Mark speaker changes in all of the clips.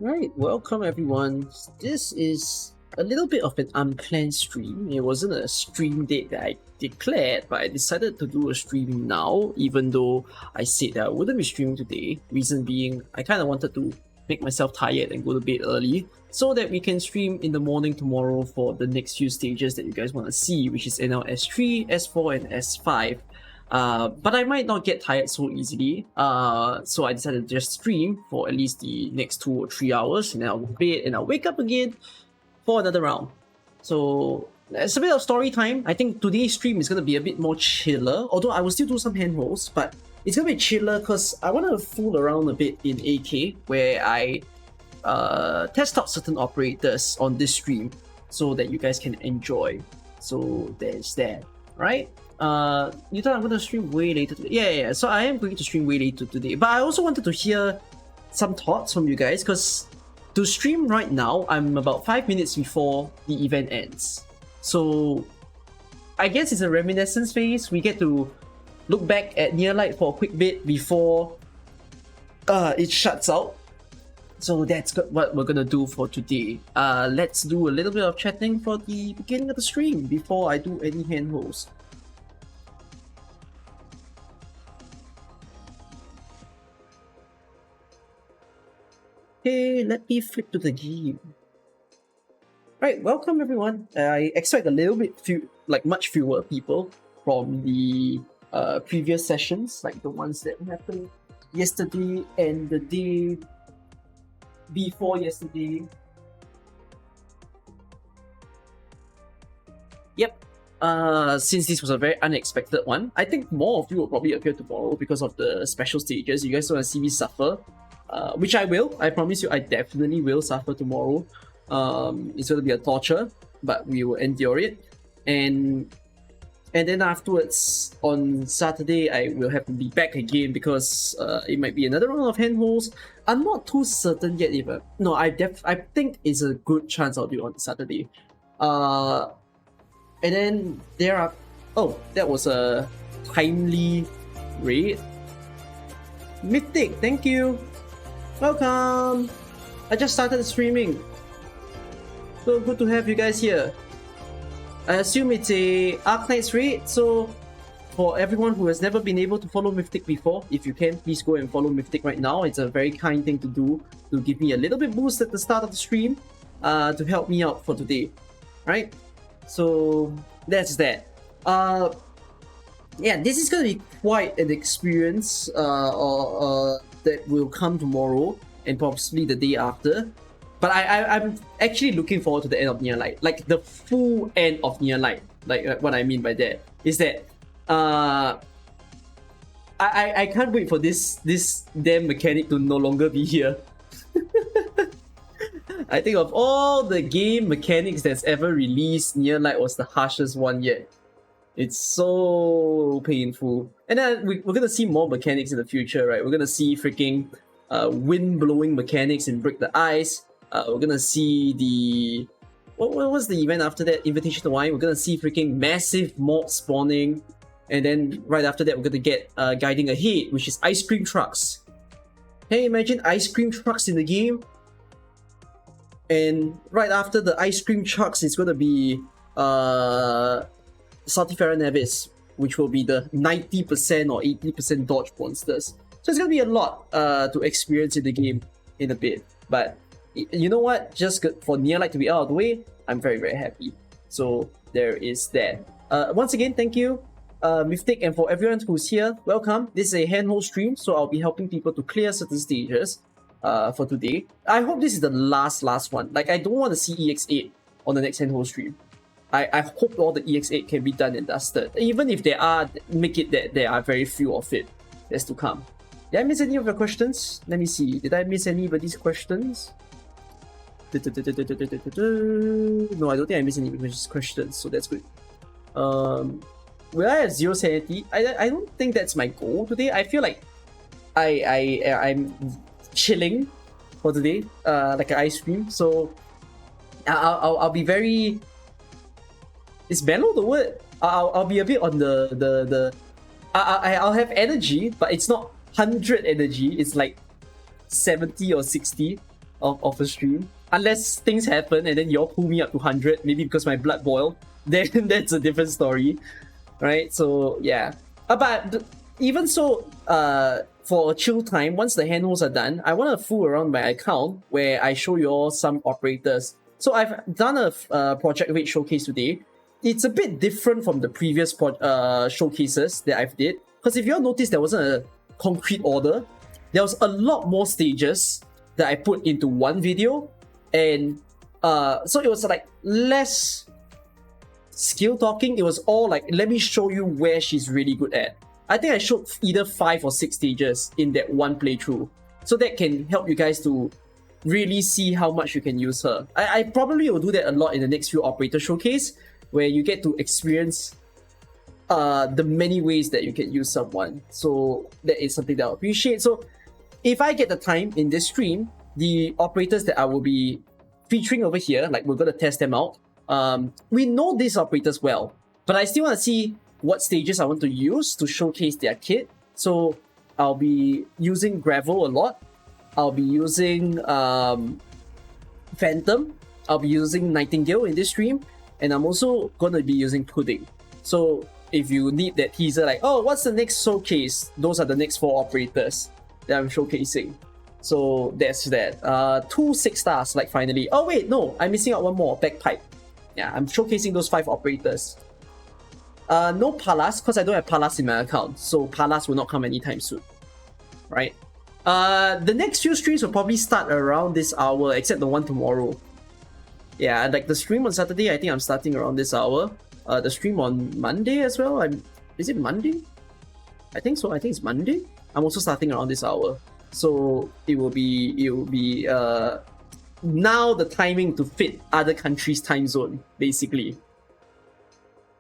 Speaker 1: Right, welcome everyone. This is a little bit of an unplanned stream. It wasn't a stream date that I declared, but I decided to do a stream now, even though I said that I wouldn't be streaming today. Reason being, I kind of wanted to make myself tired and go to bed early so that we can stream in the morning tomorrow for the next few stages that you guys want to see, which is NL S3, S4, and S5. But I might not get tired so easily, so I decided to just stream for at least the next 2 or 3 hours, and then I'll go to bed and I'll wake up again for another round. So it's a bit of story time. I think today's stream is going to be a bit more chiller, although I will still do some handholds, but it's going to be chiller because I want to fool around a bit in AK, where I test out certain operators on this stream so that you guys can enjoy. So there's that, right? You thought I'm going to stream way later today? Yeah. So I am going to stream way later today. But I also wanted to hear some thoughts from you guys, because to stream right now, I'm about 5 minutes before the event ends. So I guess it's a reminiscence phase. We get to look back at Near Light for a quick bit before it shuts out. So that's what we're gonna do for today. Let's do a little bit of chatting for the beginning of the stream before I do any handholds. Okay, let me flip to the game. Right, welcome everyone. I expect a little bit much fewer people from the previous sessions, like the ones that happened yesterday and the day before yesterday. Yep. Since this was a very unexpected one, I think more of you will probably appear tomorrow because of the special stages. You guys want to see me suffer, which I will. I promise you, I definitely will suffer tomorrow. It's going to be a torture, but we will endure it. And then afterwards, on Saturday, I will have to be back again because it might be another round of handholds. I'm not too certain yet if no, I think it's a good chance I'll do it on Saturday. And then there are... Oh, that was a timely raid. Mythic, thank you. Welcome. I just started streaming. So good to have you guys here. I assume it's a Arknight's raid, so for everyone who has never been able to follow Mythic before, if you can, please go and follow Mythic right now. It's a very kind thing to do to give me a little bit boost at the start of the stream to help me out for today, right? So that's that. Yeah, this is gonna be quite an experience that will come tomorrow and possibly the day after. But I'm actually looking forward to the end of Near Light, like the full end of Near Light. Like what I mean by that is that I can't wait for this damn mechanic to no longer be here. I think of all the game mechanics that's ever released, Near Light was the harshest one yet. It's so painful. And then we're gonna see more mechanics in the future, right? We're gonna see freaking wind blowing mechanics in Break the Ice. We're gonna see the... What was the event after that? Invitation to Wine. We're gonna see freaking massive mob spawning. And then right after that, we're gonna get Guiding Ahead, which is ice cream trucks. Can you imagine ice cream trucks in the game? And right after the ice cream trucks, it's gonna be Saltifera Nevis, which will be the 90% or 80% dodge monsters. So it's gonna be a lot to experience in the game in a bit. But you know what? Just for Near Light to be out of the way, I'm very, very happy. So there is that. Once again, thank you, Mythic, and for everyone who's here, welcome. This is a handhold stream, so I'll be helping people to clear certain stages for today. I hope this is the last one. Like, I don't want to see EX8 on the next handhold stream. I hope all the EX8 can be done and dusted. Even if there are, make it that there are very few of it. That's to come. Did I miss any of your questions? Let me see. Did I miss anybody's questions? No, I don't think I missed anybody's questions, so that's good. Will I have zero sanity? I don't think that's my goal today. I feel like I'm chilling for today, like an ice cream. So I'll be very... Is mellow the word? I'll be a bit on I'll have energy, but it's not 100 energy. It's like 70 or 60. of a stream. Unless things happen and then you all pull me up to 100, maybe because my blood boiled, then that's a different story, right? So yeah, but even so, for a chill time, once the handholds are done, I want to fool around my account where I show you all some operators. So I've done a project rate showcase today. It's a bit different from the previous showcases that I've did, because if you all noticed, there wasn't a concrete order. There was a lot more stages that I put into one video, and so it was like less skill talking. It was all like, let me show you where she's really good at. I think I showed either 5 or 6 stages in that one playthrough, so that can help you guys to really see how much you can use her. I probably will do that a lot in the next few operator showcase, where you get to experience the many ways that you can use someone. So that is something that I appreciate. So if I get the time in this stream, the operators that I will be featuring over here, like we're going to test them out. We know these operators well, but I still want to see what stages I want to use to showcase their kit. So I'll be using Gravel a lot. I'll be using Phantom. I'll be using Nightingale in this stream. And I'm also going to be using Pudding. So if you need that teaser, like, oh, what's the next showcase? Those are the next 4 operators that I'm showcasing. So that's that. 2 6 stars, like finally. Oh wait, no, I'm missing out one more, Bagpipe. Yeah, I'm showcasing those 5 operators. No Palas, because I don't have Palas in my account. So Palas will not come anytime soon. Right? The next few streams will probably start around this hour, except the one tomorrow. Yeah, like the stream on Saturday, I think I'm starting around this hour. The stream on Monday as well. Is it Monday? I think so. I think it's Monday. I'm also starting around this hour. So it will be now the timing to fit other countries' time zone, basically.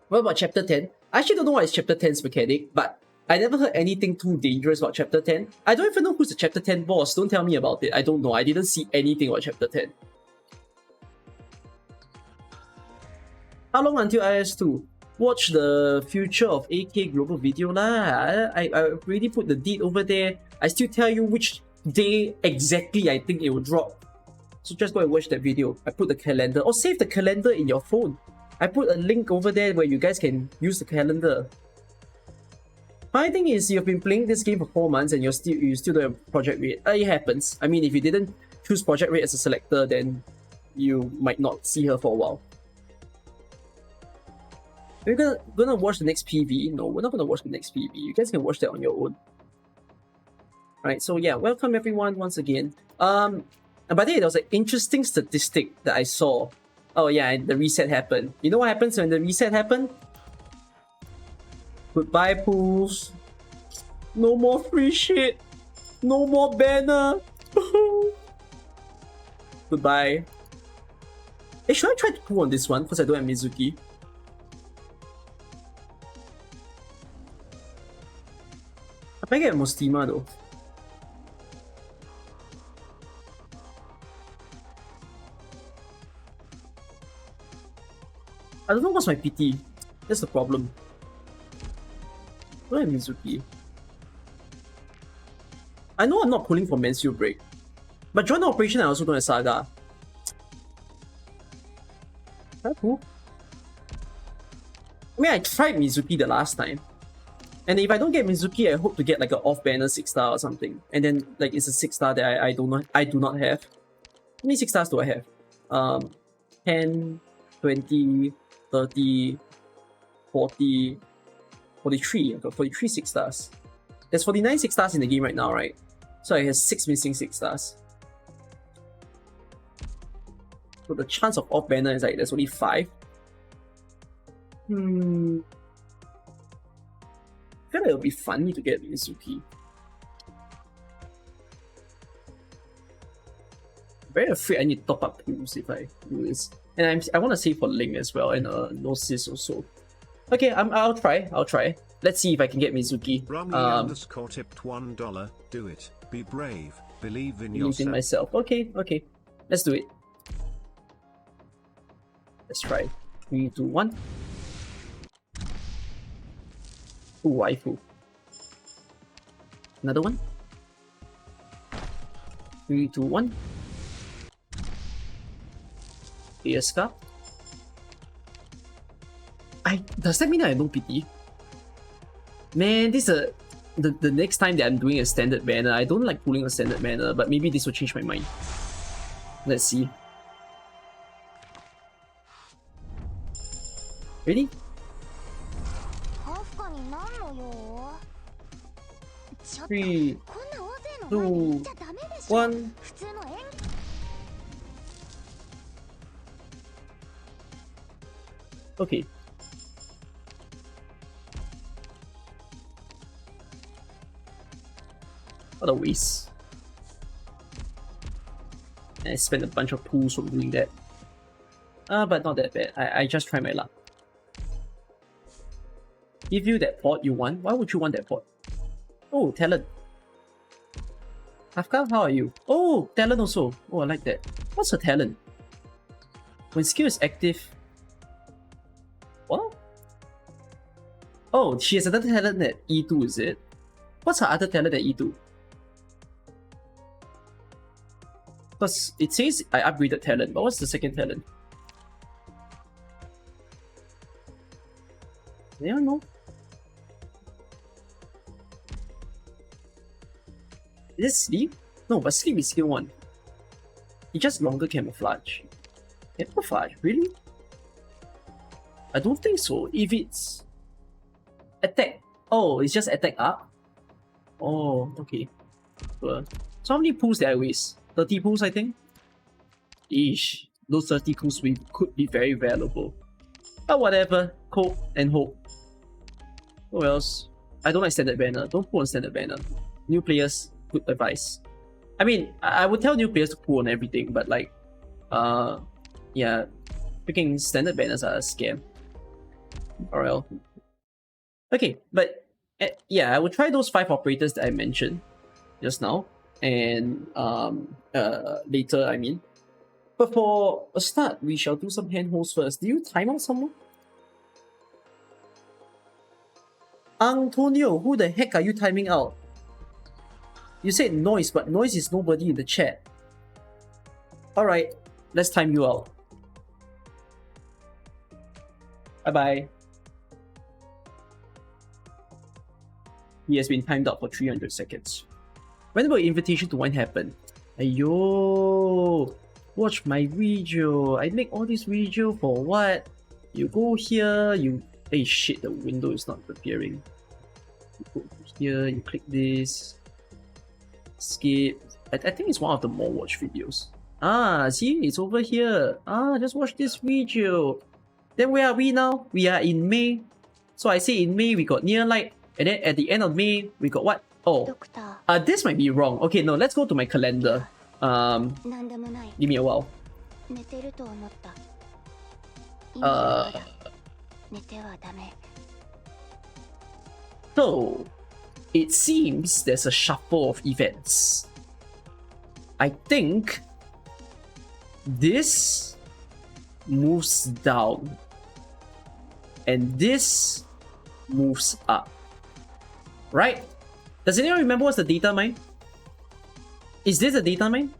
Speaker 1: What about chapter 10? I actually don't know what is chapter 10's mechanic, but I never heard anything too dangerous about chapter 10. I don't even know who's the chapter 10 boss. Don't tell me about it. I don't know. I didn't see anything about chapter 10. How long until IS2? Watch the future of AK Global video lah. I already put the date over there. I still tell you which day exactly I think it will drop. So just go and watch that video. I put the calendar. Or save the calendar in your phone. I put a link over there where you guys can use the calendar. My thing is, you've been playing this game for 4 months and you still don't have Project Red. It happens. I mean, if you didn't choose Project Red as a selector, then you might not see her for a while. We're gonna watch the next PV. No, we're not gonna watch the next PV. You guys can watch that on your own. Alright, so yeah, welcome everyone once again. And by the way, there was an interesting statistic that I saw. Oh yeah, the reset happened. You know what happens when the reset happened? Goodbye pools. No more free shit. No more banner. Goodbye. Hey, should I try to pull on this one? Because I don't have Mizuki. I might get Mostima though. I don't know what's my PT. That's the problem. I don't have Mizuki. I know I'm not pulling for Mansfield Break. But join the operation, I also don't have Saga. Can I pull? I mean, I tried Mizuki the last time. And if I don't get Mizuki, I hope to get like an off-banner 6-star or something. And then like it's a 6-star that I do not have. How many 6-stars do I have? 10, 20, 30, 40, 43. I've got 43 6-stars. There's 49 6-stars in the game right now, right? So I have 6 missing 6-stars. So the chance of off-banner is like there's only 5. I feel like it'll be funny to get Mizuki. Very afraid I need to top up pools if I do this. And I want to save for Ling as well, and no sis also. Okay, I'll try. Let's see if I can get Mizuki.
Speaker 2: Rummy tipped $1. Do it. Be brave. Believe in yourself.
Speaker 1: Believe in myself. Okay. Let's do it. Let's try. 3, 2, 1. Ooh, waifu. Another one. 3, 2, 1. ASCAR. Does that mean I have no pity? Man, this is the next time that I'm doing a standard banner. I don't like pulling a standard banner, but maybe this will change my mind. Let's see. Ready? 3, 2, 1. Okay. What a waste. I spent a bunch of pools from doing that. But not that bad. I just try my luck. Give you that pot you want. Why would you want that pot? Oh, talent. Afghan, how are you? Oh, talent also. Oh, I like that. What's her talent? When skill is active. What? Oh, she has another talent at E2, is it? What's her other talent at E2? Because it says I upgraded talent, but what's the second talent? I don't know. Is it sleep? No, but sleep is skill 1. It's just longer camouflage. Camouflage? Really? I don't think so. If it's attack. Oh, it's just attack up? Oh, okay. Sure. So how many pools did I waste? 30 pools, I think? Eesh. Those 30 pools could be very valuable. But whatever. Cope and hope. What else? I don't like standard banner. Don't pull on standard banner. New players, good advice. I mean, I would tell new players to pull on everything, but like, yeah, picking standard banners are a scam. RL. Okay, but yeah, I will try those 5 operators that I mentioned just now, and later, I mean. But for a start, we shall do some handholds first. Do you time out someone? Antonio, who the heck are you timing out? You said noise, but noise is nobody in the chat. Alright, let's time you out. Bye-bye. He has been timed out for 300 seconds. When will invitation to wine happen? Ayo, watch my video. I make all this video for what? You go here, you... Hey shit, the window is not appearing. You go here, you click this. Skip. I think it's one of the more watched videos. Ah, see, it's over here. Ah, just watch this video. Then where are we now? We are in May. So I say in May we got near light, and then at the end of May we got what? Oh, this might be wrong. Okay, no, let's go to my calendar. Give me a while. So, it seems there's a shuffle of events. I think this moves down and this moves up. Right? Does anyone remember what's the data mine? Is this a data mine?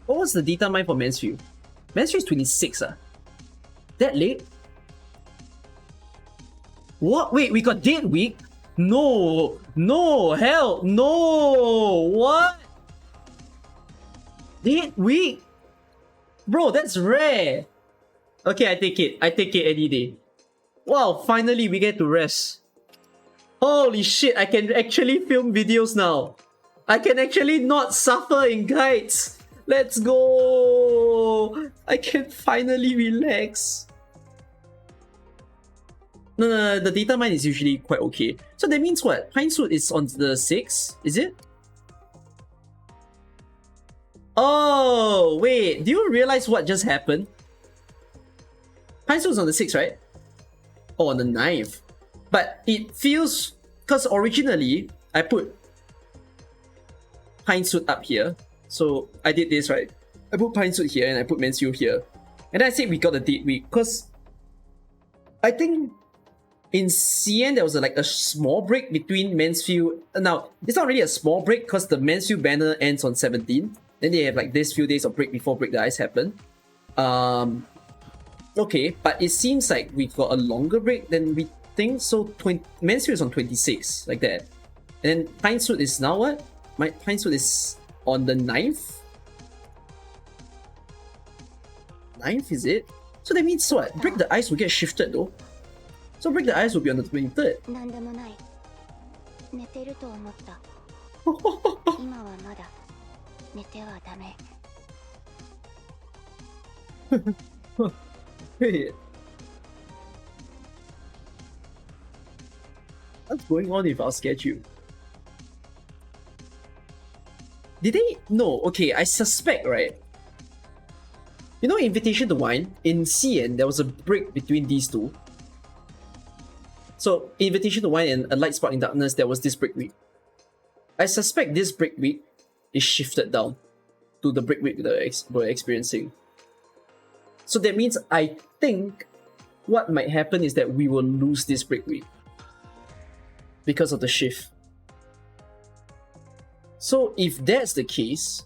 Speaker 1: What was the data mine for Mansfield? Mansfield is 26, That late? What? Wait, we got date week? No! No! Hell! No! What? Date week? Bro, that's rare! Okay, I take it. I take it any day. Wow, finally we get to rest. Holy shit, I can actually film videos now. I can actually not suffer in guides. Let's go! I can finally relax. No, the data mine is usually quite okay. So that means what? Pine Suit is on the 6th, is it? Oh, wait. Do you realize what just happened? Pine Suit is on the 6th, right? Oh, on the 9th. But it feels... Because originally, I put Pine Suit up here. So I did this, right? I put Pine Suit here and I put Mansfield here. And then I said we got a date week. Because I think in CN there was like a small break between Mansfield. Now, it's not really a small break because the Mansfield banner ends on 17th. Then they have like this few days of break before Break the Ice happen. Okay, but it seems like we've got a longer break than we think. So Mansfield is on 26, like that. And then Pine Suit is now what? My Pine Suit is on the 9th? 9th, is it? So that means what? Break the Ice will get shifted though. So Break the Ice will be on the 23rd.
Speaker 3: 何でもない。寝てると思った。今はまだ寝てはダメ。
Speaker 1: Wait. What's going on with our schedule? Did they? No, okay, I suspect, right? You know, Invitation to Wine, in CN, there was a break between these two. So, Invitation to Wine and A Light Spark in Darkness, there was this break week. I suspect this break week is shifted down to the break week that we're experiencing. So that means I think what might happen is that we will lose this break week because of the shift. So if that's the case,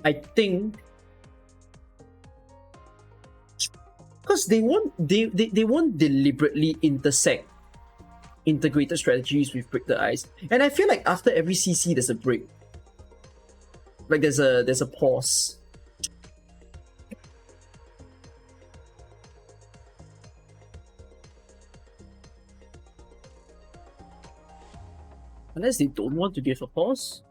Speaker 1: I think because they won't deliberately intersect integrated strategies with Break the Ice. And I feel like after every CC there's a break. Like there's a pause. Unless they don't want to give a pause.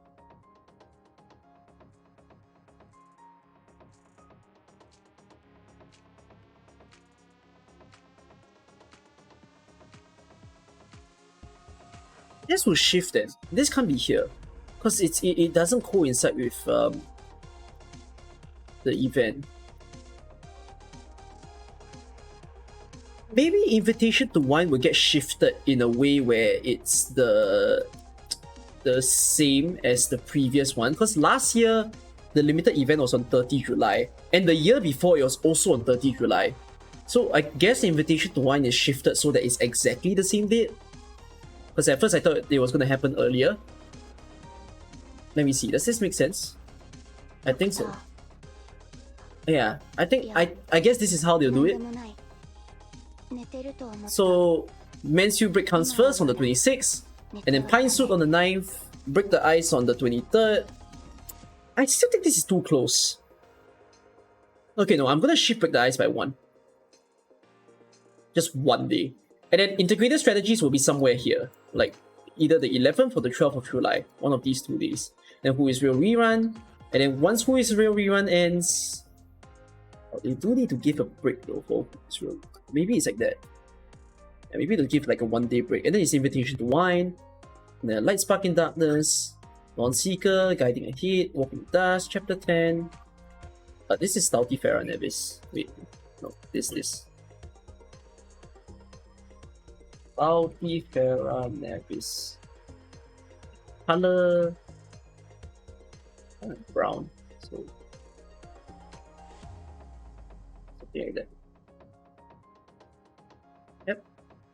Speaker 1: This will shift then. This can't be here. Because it doesn't coincide with the event. Maybe Invitation to Wine will get shifted in a way where it's the same as the previous one. Because last year, the limited event was on 30 July. And the year before, it was also on 30 July. So I guess Invitation to Wine is shifted so that it's exactly the same date. Because at first I thought it was going to happen earlier. Let me see. Does this make sense? I think so. Yeah, I think I guess this is how they'll do it. So Mansfield Break comes first on the 26th, and then Pine Suit on the 9th, Break the Ice on the 23rd. I still think this is too close. Okay, no, I'm gonna shift Break the Ice by 1. Just 1 day. And then integrated strategies will be somewhere here, like either the 11th or the 12th of July, one of these 2 days. Then Who is Real Rerun, and then once Who is Real Rerun ends, oh, they do need to give a break though for Who is Real. Maybe it's like that. Yeah, maybe they'll give like a 1 day break, and then it's Invitation to Wine, and then Light Spark in Darkness, Dawn Seeker, Guiding Ahead, Walking Dust, Chapter 10. This is Stouty Farah Nevis. Wait, no, this. Stouty Farah Nevis. Color brown. So something like that. Yep.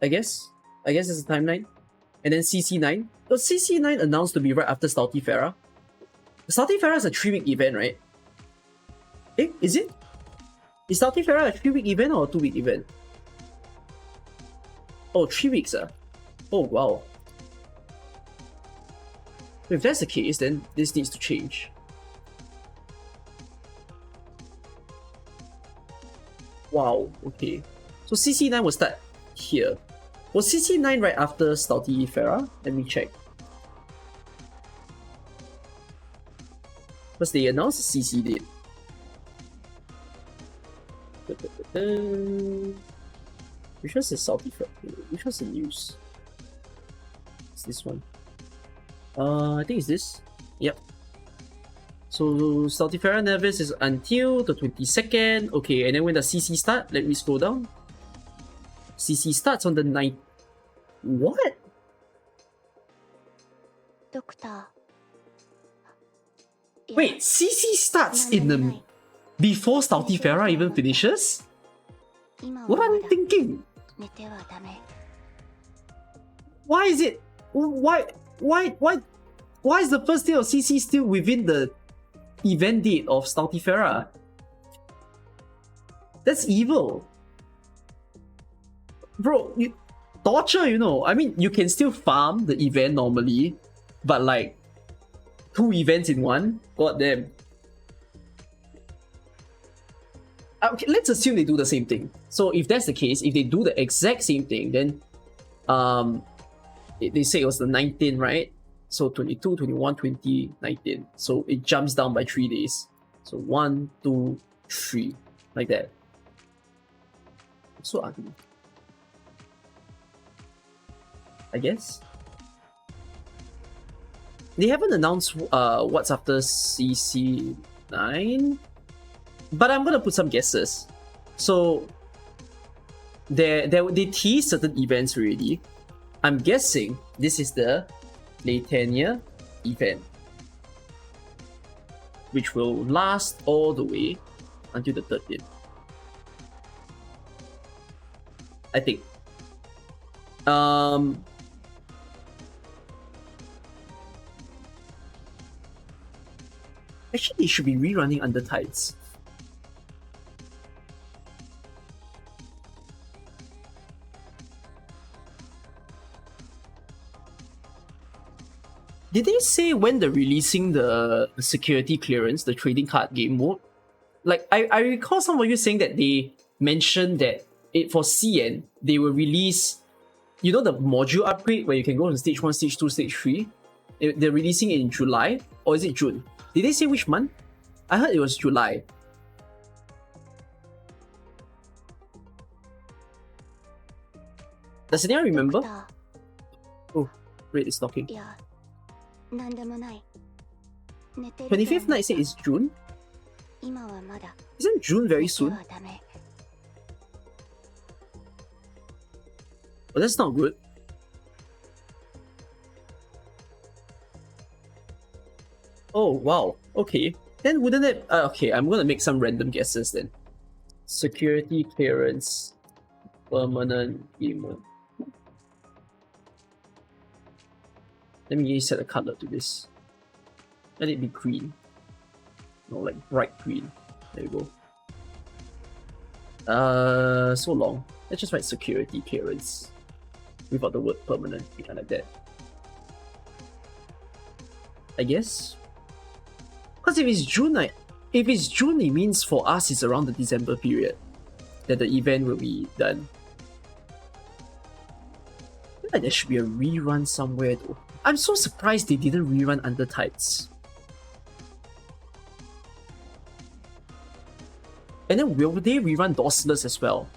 Speaker 1: I guess it's a timeline. And then CC9. So CC9 announced to be right after Stouty Farah. Stouty Farah is a 3-week event, right? Is it? Is Stouty Farah a 3-week event or a 2-week event? Oh, 3 weeks, Oh, wow. If that's the case, then this needs to change. Wow, okay. So CC9 will start here. Was CC9 right after Stouty Farah? Let me check. Because they announced the CC date. Which was the Stouty Farah? Which was the news? It's this one. I think it's this. Yep. So Stouty Farah Nevis is until the 22nd. Okay, and then when does CC start? Let me scroll down. CC starts on the 9th. What?
Speaker 3: Doctor.
Speaker 1: Wait, CC starts in the before Stouty Farah even finishes? What am I thinking? Why is it? Why is the first day of CC still within the event date of Stultifera. That's evil. Bro, torture, you know. I mean, you can still farm the event normally, but like 2 events in one? God damn. Okay, let's assume they do the same thing. So if that's the case, if they do the exact same thing, then they say it was the 19th, right? So 22, 21, 20, 19. So it jumps down by 3 days. So 1, 2, 3, like that. So ugly. I guess. They haven't announced what's after CC9, but I'm gonna put some guesses. So they tease certain events already. I'm guessing this is the Latania event, which will last all the way until the 13th. I think. Actually, they should be rerunning Under Tides. Did they say when they're releasing the security clearance, the trading card game mode? Like, I recall some of you saying that they mentioned that for CN, they will release, you know, the module upgrade where you can go to stage 1, stage 2, stage 3? They're releasing it in July, or is it June? Did they say which month? I heard it was July. Does anyone remember? Oh, Red is talking. 25th night say it's June? Isn't June very soon? Oh, that's not good. Oh, wow. Okay. Then wouldn't it... okay, I'm gonna make some random guesses then. Security clearance. Permanent gamer. Let me set a color to this. Let it be green. No, like bright green. There you go. So long. Let's just write security clearance without the word permanent, kind of like that. I guess. Because if it's June, it means for us it's around the December period that the event will be done. I feel like there should be a rerun somewhere though. I'm so surprised they didn't rerun Under Tides. And then will they rerun Dorsless as well?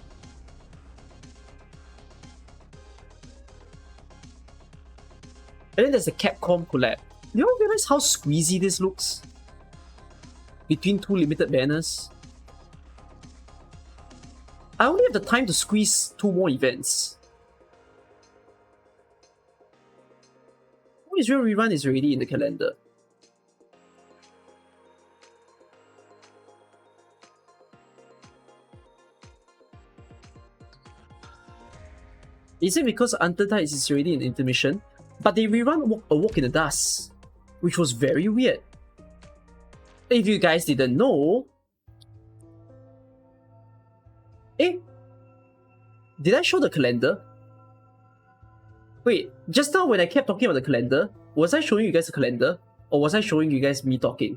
Speaker 1: And then there's a Capcom collab. Do you all realize how squeezy this looks? Between 2 limited banners. I only have the time to squeeze 2 more events. Israel rerun is already in the calendar. Is it because Under Tides is already in intermission? But they rerun A Walk in the Dust, which was very weird. If you guys didn't know... Did I show the calendar? Wait, just now when I kept talking about the calendar, was I showing you guys the calendar? Or was I showing you guys me talking?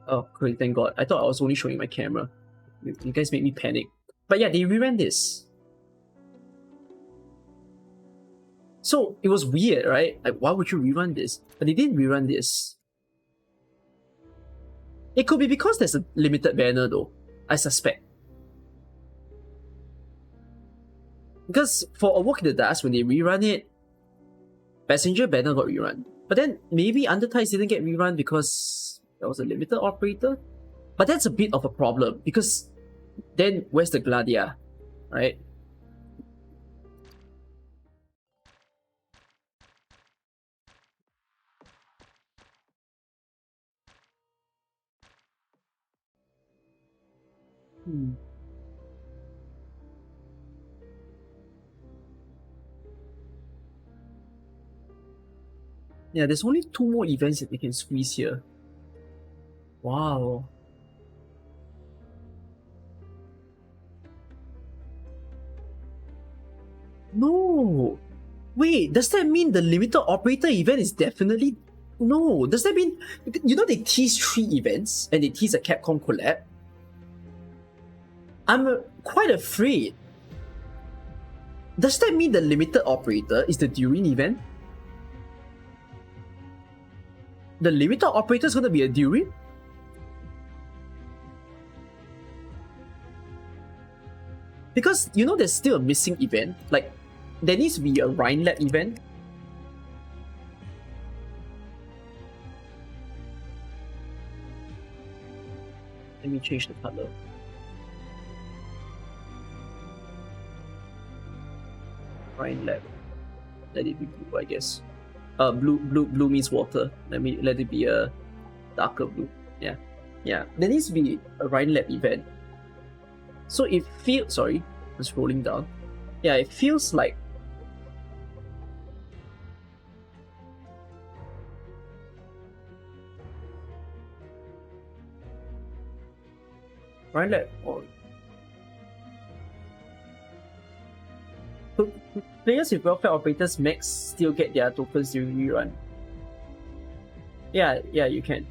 Speaker 1: Oh, great, thank God. I thought I was only showing my camera. You guys made me panic. But yeah, they reran this. So it was weird, right? Like, why would you rerun this? But they didn't rerun this. It could be because there's a limited banner though, I suspect. Because for A Walk in the Dust, when they rerun it, Passenger banner got rerun. But then maybe Under Tides didn't get rerun because there was a limited operator? But that's a bit of a problem because then where's the Gladia, right? Yeah, there's only 2 more events that they can squeeze here. Wow. No. Wait, does that mean the limited operator event is definitely no? Does that mean they tease 3 events and they tease a Capcom collab? I'm quite afraid. Does that mean the limited operator is the Durin event? The limited operator is gonna be a Durin? Because there's still a missing event. Like, there needs to be a Rhine Lab event. Let me change the color. Rhine Lab. Let it be blue, I guess. Blue means water. Let it be a darker blue. Yeah. There needs to be a Rhine Lab event. So it feels, sorry, I'm scrolling down. Yeah, it feels like Rhine Lab. Players with welfare operators max still get their tokens during rerun. Yeah, you can.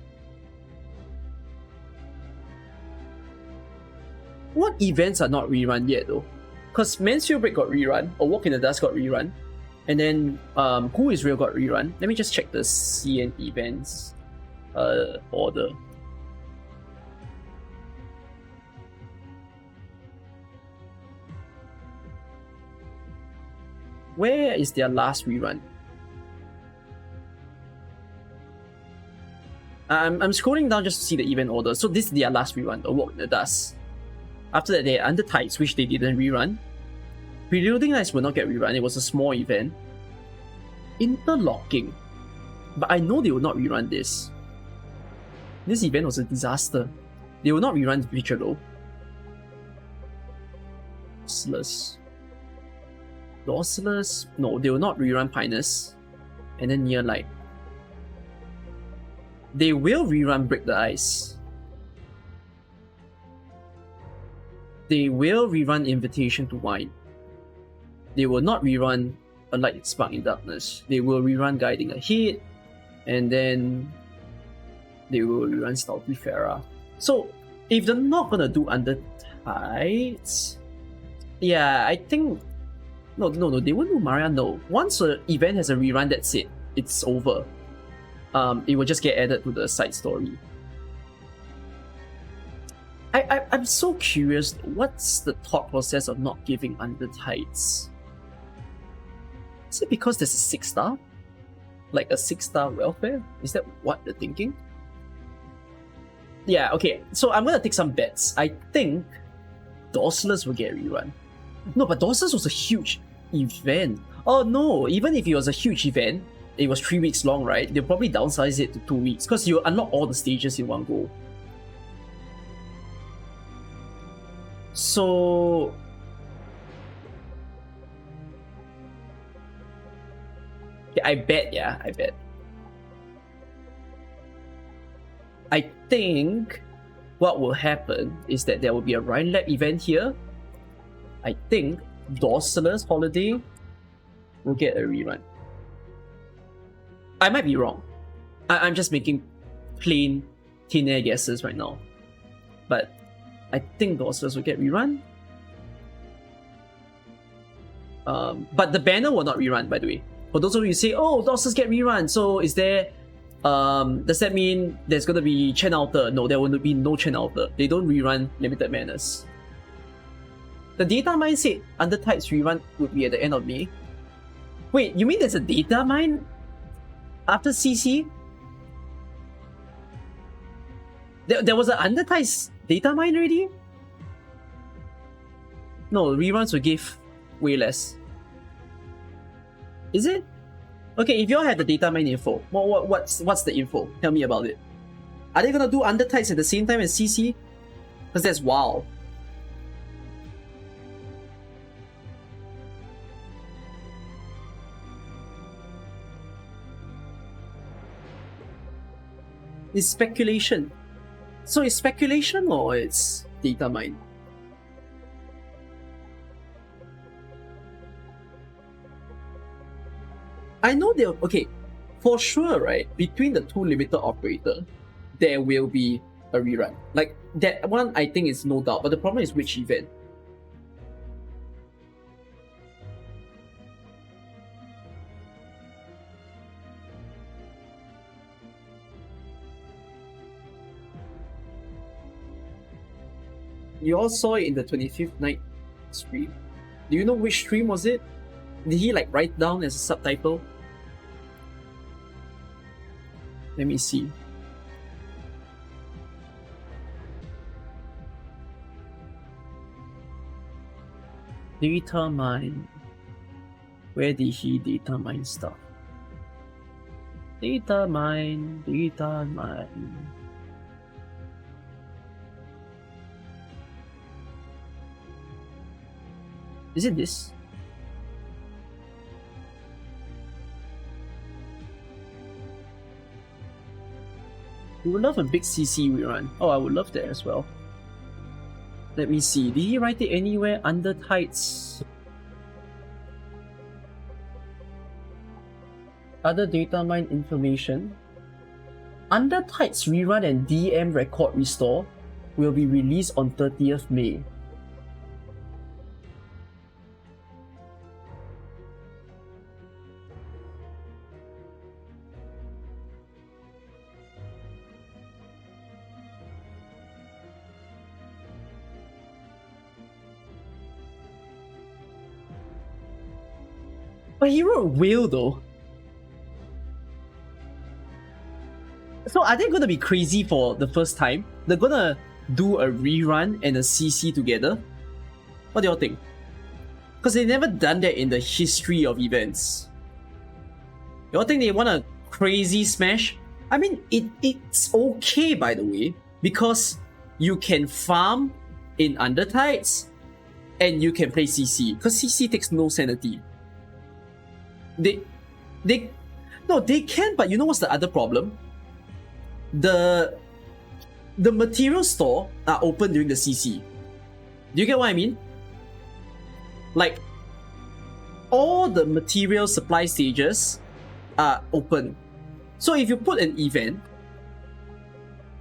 Speaker 1: What events are not rerun yet though? Because Mansfield Break got rerun, or Walk in the Dust got rerun, and then Who is Real got rerun. Let me just check the CN events order. Where is their last rerun? I'm scrolling down just to see the event order. So this is their last rerun, A Walk in the Dust. After that, they had Under Tides, which they didn't rerun. Reloading Nights will not get rerun. It was a small event. Interlocking. But I know they will not rerun this. This event was a disaster. They will not rerun Vigilo. Dorsless. No, they will not rerun Pinus. And then Near Light. They will rerun Break the Ice. They will rerun Invitation to Wine. They will not rerun A Light Spark in Darkness. They will rerun Guiding Ahead. And then they will rerun Stealthy Farah. So, if they're not gonna do Under Tides, yeah, I think no, they won't do Maria. No, once an event has a rerun, that's it. It's over. It will just get added to the side story. I'm so curious. What's the thought process of not giving Under Tides? Is it because there's a 6-star? Like a 6-star welfare? Is that what they're thinking? Yeah, okay. So I'm gonna take some bets. I think Dorsless will get rerun. No, but Dorsless was a huge event. Oh no, even if it was a huge event, it was 3 weeks long, right? They'll probably downsize it to 2 weeks because you unlock all the stages in one go. So yeah, I bet. I think what will happen is that there will be a Rhine Lab event here. I think Dorsless Holiday will get a rerun. I might be wrong. I'm just making plain thin air guesses right now. But I think Dorsless will get rerun. But the banner will not rerun, by the way. For those of you who say, oh, Dorsless get rerun, so is there does that mean there's gonna be Chen Outer? No, there will be no Chen Outer. They don't rerun limited banners. The data mine said Under Tides rerun would be at the end of May. Wait, you mean there's a data mine after CC? There was an Under Tides data mine already? No, reruns will give way less. Is it? Okay, if you all have the data mine info, what's the info? Tell me about it. Are they gonna do Under Tides at the same time as CC? Because that's WoW. It's speculation. So it's speculation or it's data mine? I know they'll okay, for sure, right? Between the two limited operator, there will be a rerun. Like that one, I think is no doubt. But the problem is which event. You all saw it in the 25th night stream. Do you know which stream was it? Did he like write down as a subtitle? Let me see. Data mine. Where did he data mine stuff? Data mine, data mine. Is it this? We would love a big CC rerun. Oh, I would love that as well. Let me see. Did he write it anywhere? Under tights. Other data mine information. Under tights rerun and DM record restore will be released on 30th May. But he wrote will though. So are they gonna be crazy for the first time? They're gonna do a rerun and a CC together? What do y'all think? Because they've never done that in the history of events. Y'all think they want a crazy smash? I mean, it's okay by the way, because you can farm in under tights and you can play CC. Because CC takes no sanity. They can, but you know what's the other problem? The material store are open during the CC. Do you get what I mean? Like, all the material supply stages are open. So if you put an event,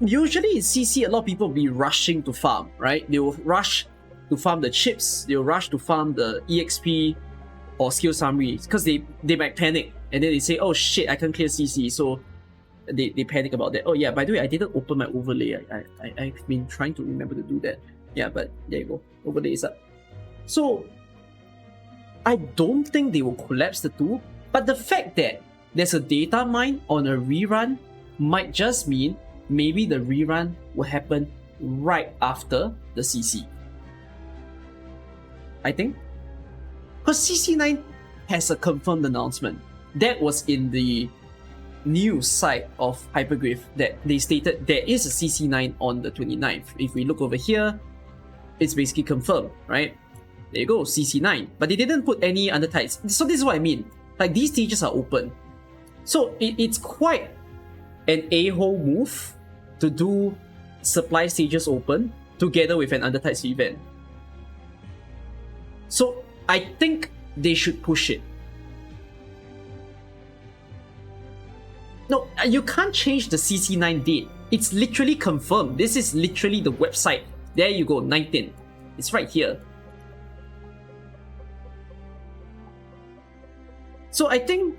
Speaker 1: usually in CC, a lot of people will be rushing to farm, right? They will rush to farm the chips, they will rush to farm the EXP or skill summary, because they might panic and then they say, oh shit, I can't clear CC, so they panic about that. Oh yeah, by the way, I didn't open my overlay. I've been trying to remember to do that. Yeah, but there you go. Overlay is up. So I don't think they will collapse the two, but the fact that there's a data mine on a rerun might just mean maybe the rerun will happen right after the CC. I think. Because CC9 has a confirmed announcement. That was in the news site of Hypergraph that they stated there is a CC9 on the 29th. If we look over here, it's basically confirmed, right? There you go, CC9. But they didn't put any under tights. So this is what I mean. Like, these stages are open. So it's quite an a-hole move to do supply stages open together with an under tights event. So I think they should push it. No, you can't change the CC9 date. It's literally confirmed. This is literally the website. There you go, 19. It's right here. So I think,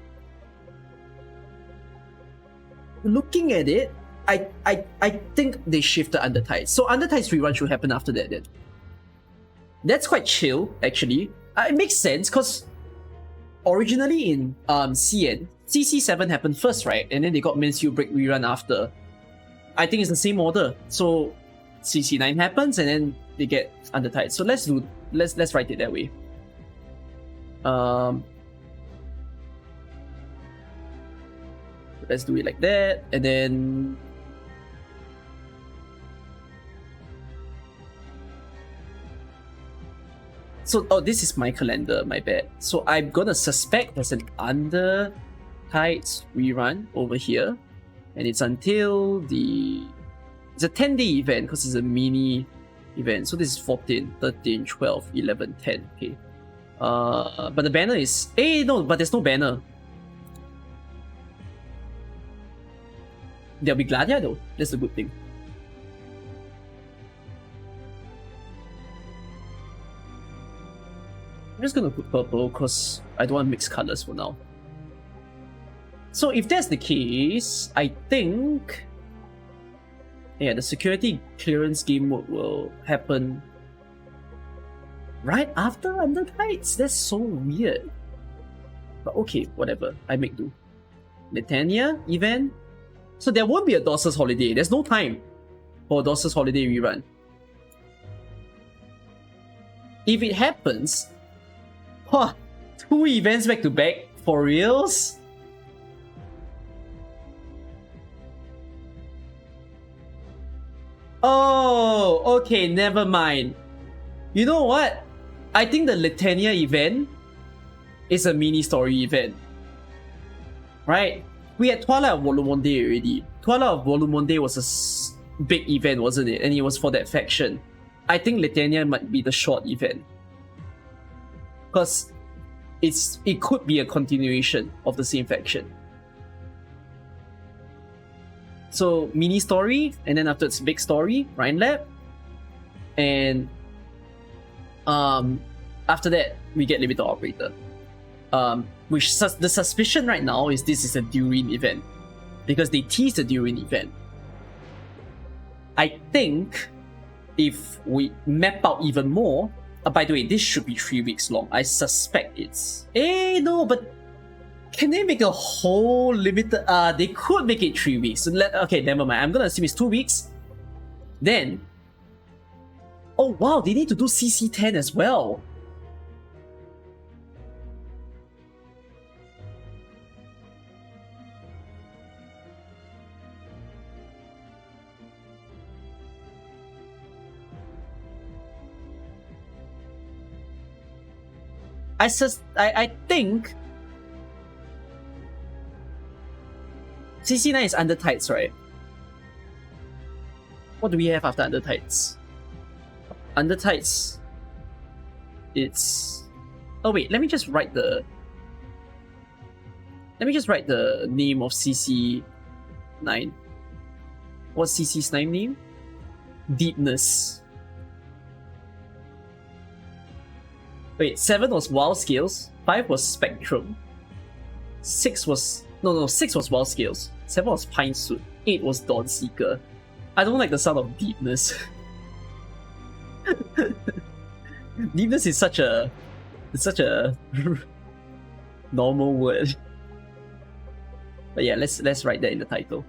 Speaker 1: looking at it, I think they shifted under tights. So under tights rerun should happen after that then. That's quite chill, actually. It makes sense because originally in CN, CC7 happened first, right? And then they got Mansfield Break rerun after. I think it's the same order. So CC9 happens and then they get under tights. So let's write it that way. Let's do it like that, and then so, oh, this is my calendar, my bad. So I'm gonna suspect there's an under tights rerun over here, and it's until It's a 10-day event because it's a mini event. So this is 14, 13, 12, 11, 10. Okay. But the banner is... Hey, no, but there's no banner. There'll be Gladia though. That's a good thing. I'm just gonna put purple because I don't want to mix colors for now. So if that's the case, I think... Yeah, the security clearance game mode will happen right after Under Tides? That's so weird. But okay, whatever. I make do. Netania event? So there won't be a Dorsus Holiday. There's no time for a Dorsus Holiday rerun. If it happens... Huh, 2 events back to back? For reals? Oh, okay, never mind. You know what? I think the Litania event is a mini story event. Right? We had Twilight of Volumonde already. Twilight of Volumonde was a big event, wasn't it? And it was for that faction. I think Litania might be the short event. Because it could be a continuation of the same faction. So mini story, and then after it's big story, Rhine Lab, and after that we get Limited Operator. Which the suspicion right now is this is a Durin event because they teased the Durin event. I think if we map out even more, by the way, this should be 3 weeks long. I suspect it's... no, but can they make a whole limited... they could make it 3 weeks. Okay, never mind. I'm gonna assume it's 2 weeks. Then... Oh wow, they need to do CC10 as well. I think CC9 is Under Tides, right? What do we have after Under Tides? Under Tides, it's... Oh wait, let me just write the name of CC9. What's CC's name? Deepness. Wait, 7 was Wild Scales, 5 was Spectrum, 6 was... No, 6 was Wild Scales, 7 was Pine Suit, 8 was Dawn Seeker. I don't like the sound of Deepness. Deepness is such a... It's such a... normal word. But yeah, let's write that in the title.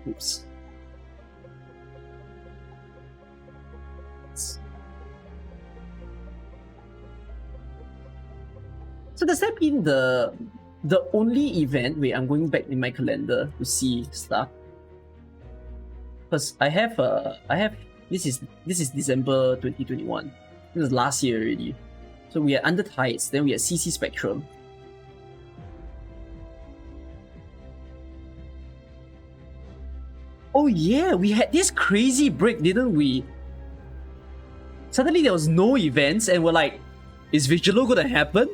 Speaker 1: Oops. So does that mean the only event... Wait, I'm going back in my calendar to see stuff. Because I have this is December 2021. This is last year already. So we had Under Tides, then we had CC Spectrum. Oh yeah, we had this crazy break, didn't we? Suddenly there was no events and we're like, is Vigilo gonna happen?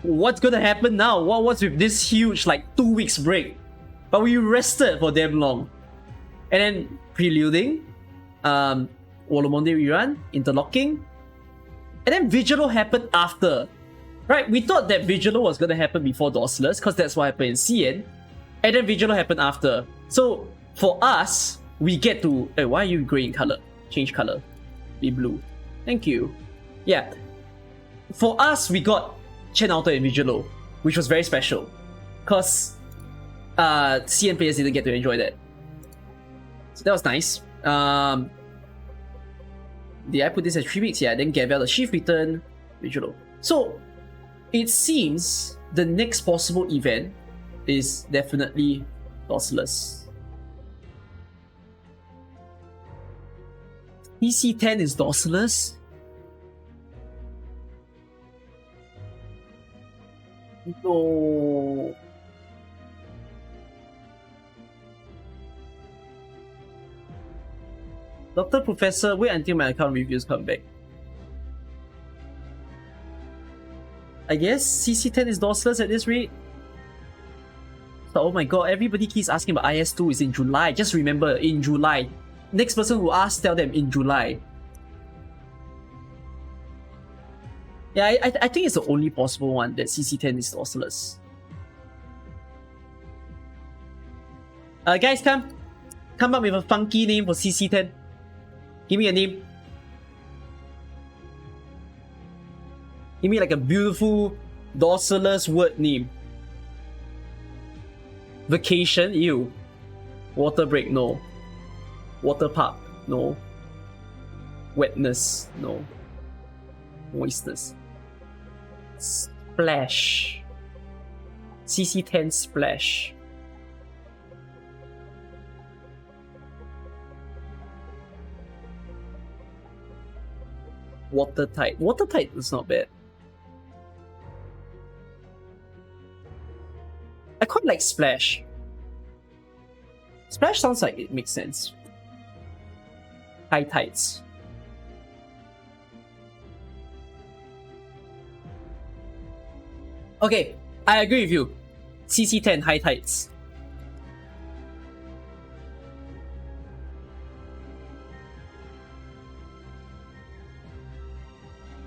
Speaker 1: What's gonna happen now? What's with this huge 2 weeks break? But we rested for damn long. And then preluding, Wolomonde rerun, interlocking, and then Vigilo happened after. Right? We thought that Vigilo was gonna happen before Dorsless, because that's what happened in CN. And then Vigilo happened after. So for us, we get to... Hey, why are you grey in color? Change color. Be blue. Thank you. Yeah. For us, we got Chen Outer and Vigilo, which was very special. Because CN players didn't get to enjoy that. So that was nice. Did I put this at 3 weeks? Yeah, then Gavel, the Chief Return, Vigilo. So it seems the next possible event is definitely Dorsless. EC10 is Dorsless? No. Doctor Professor, wait until my account reviews come back. I guess CC10 is dorsless at this rate. So, oh my god, everybody keeps asking about IS2 is in July. Just remember, in July. Next person who asks, tell them in July. Yeah, I think it's the only possible one that CC10 is dorsless. Guys, come up with a funky name for CC10. Give me a name. Give me like a beautiful dorsaless word name. Vacation, ew. Water break, no. Water park, no. Wetness, no. Moistness. Splash. CC10 splash. Watertight. Watertight is not bad. I quite like Splash. Splash sounds like it makes sense. High tides. Okay, I agree with you. CC10 high tides.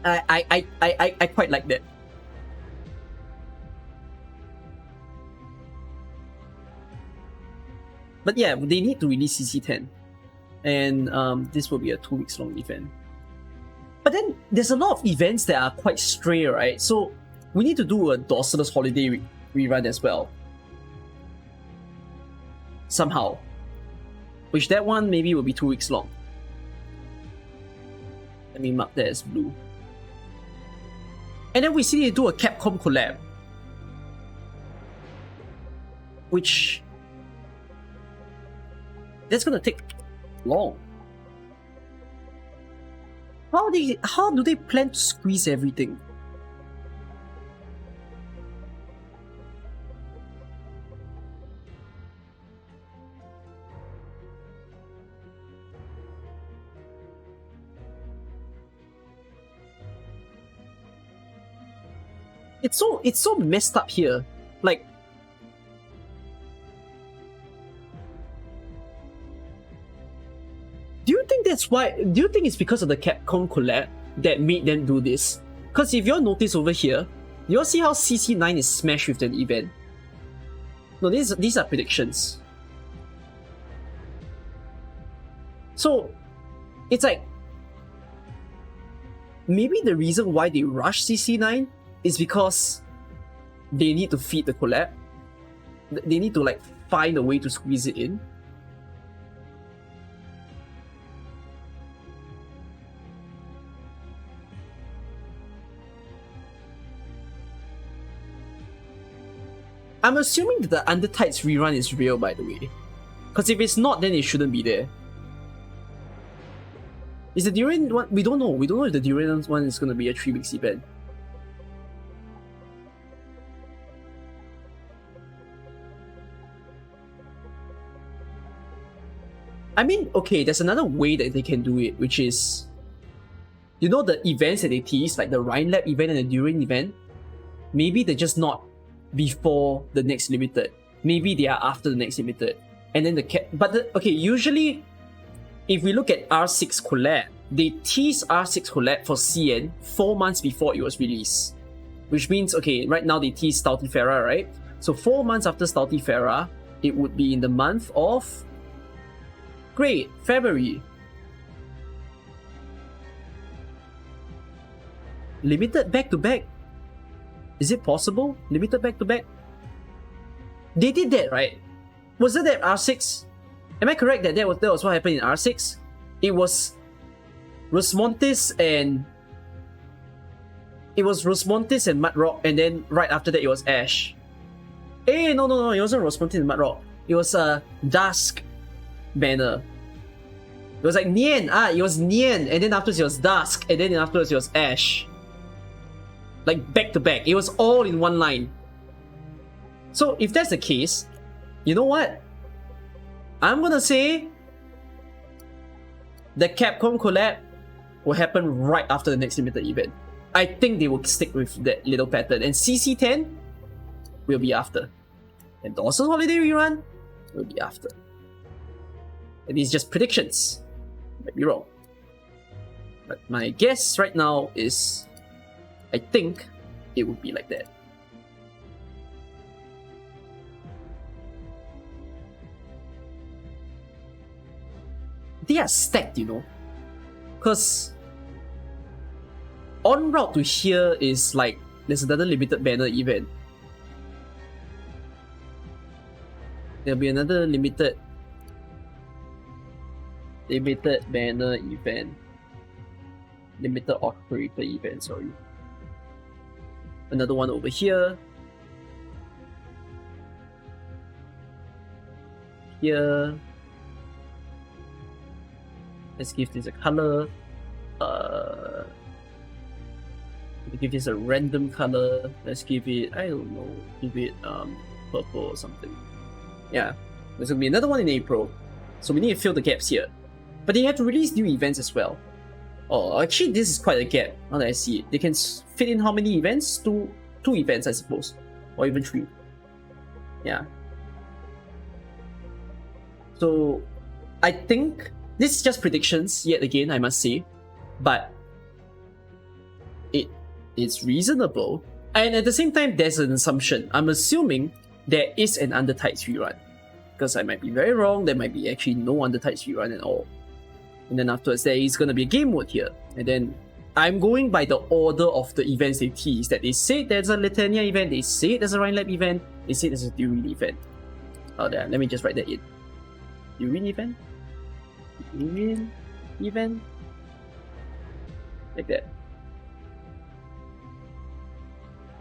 Speaker 1: I quite like that. But yeah, they need to release CC10. And this will be a 2 weeks long event. But then there's a lot of events that are quite stray, right? So we need to do a Dorsalus holiday rerun as well. Somehow. Which that one maybe will be 2 weeks long. Let me mark that as blue. And then we still need to do a Capcom collab. Which... that's gonna take long. How do they plan to squeeze everything? It's so messed up here. Like, do you think that's why? Do you think it's because of the Capcom collab that made them do this? Because if you all notice over here, you all see how CC9 is smashed with an event. No, these are predictions. So it's like maybe the reason why they rush CC9 is because they need to feed the collab. They need to like find a way to squeeze it in. I'm assuming that the Undertides rerun is real, by the way. Because if it's not, then it shouldn't be there. Is the Durian one? We don't know. We don't know if the Durian one is going to be a 3 weeks event. I mean, okay, there's another way that they can do it, which is... you know the events that they tease, like the Rhine Lab event and the Durian event? Maybe they're just not before the next limited. Maybe they are after the next limited. And then okay, usually if we look at R6 collab, they tease R6 collab for CN 4 months before it was released. Which means, okay, right now they tease Stoutifera, right? So 4 months after Stoutifera, it would be in the month of... great, February. Limited back to back. Is it possible? Limited back to back? They did that, right? Was it that R6? Am I correct that that was what happened in R6? It was Rosmontis and... it was Rosmontis and Mudrock, and then right after that it was Ash. Hey, no, it wasn't Rosmontis and Mudrock. It was Dusk banner. It was like Nian, it was Nian, and then afterwards it was Dusk, and then afterwards it was Ash. Like back to back. It was all in one line. So if that's the case, you know what? I'm gonna say the Capcom collab will happen right after the next limited event. I think they will stick with that little pattern, and CC10 will be after. And Dawson's Holiday Rerun will be after. And these just predictions. Might be wrong. But my guess right now is, I think it would be like that. They are stacked, you know. Because en route to here is like, there's another limited banner event. There'll be another limited banner event. Limited operator event, sorry. Another one over here. Here. Let's give this a color. Give this a random color. Let's give it, I don't know, give it purple or something. Yeah, there's gonna be another one in April. So we need to fill the gaps here. But they have to release new events as well. Oh, actually this is quite a gap, now that I see it. They can fit in how many events? Two events, I suppose. Or even 3. Yeah. So, I think, this is just predictions, yet again, I must say. But, it's reasonable. And at the same time, there's an assumption. I'm assuming there is an Undertides rerun. Because I might be very wrong, there might be actually no Undertides rerun at all. And then afterwards, there is going to be a game mode here. And then I'm going by the order of the events they tease. That they say there's a Litania event, they say there's a Rhine Lab event, they say there's a Durin event. Oh, there, let me just write that in. Durin event? Durin event? Like that.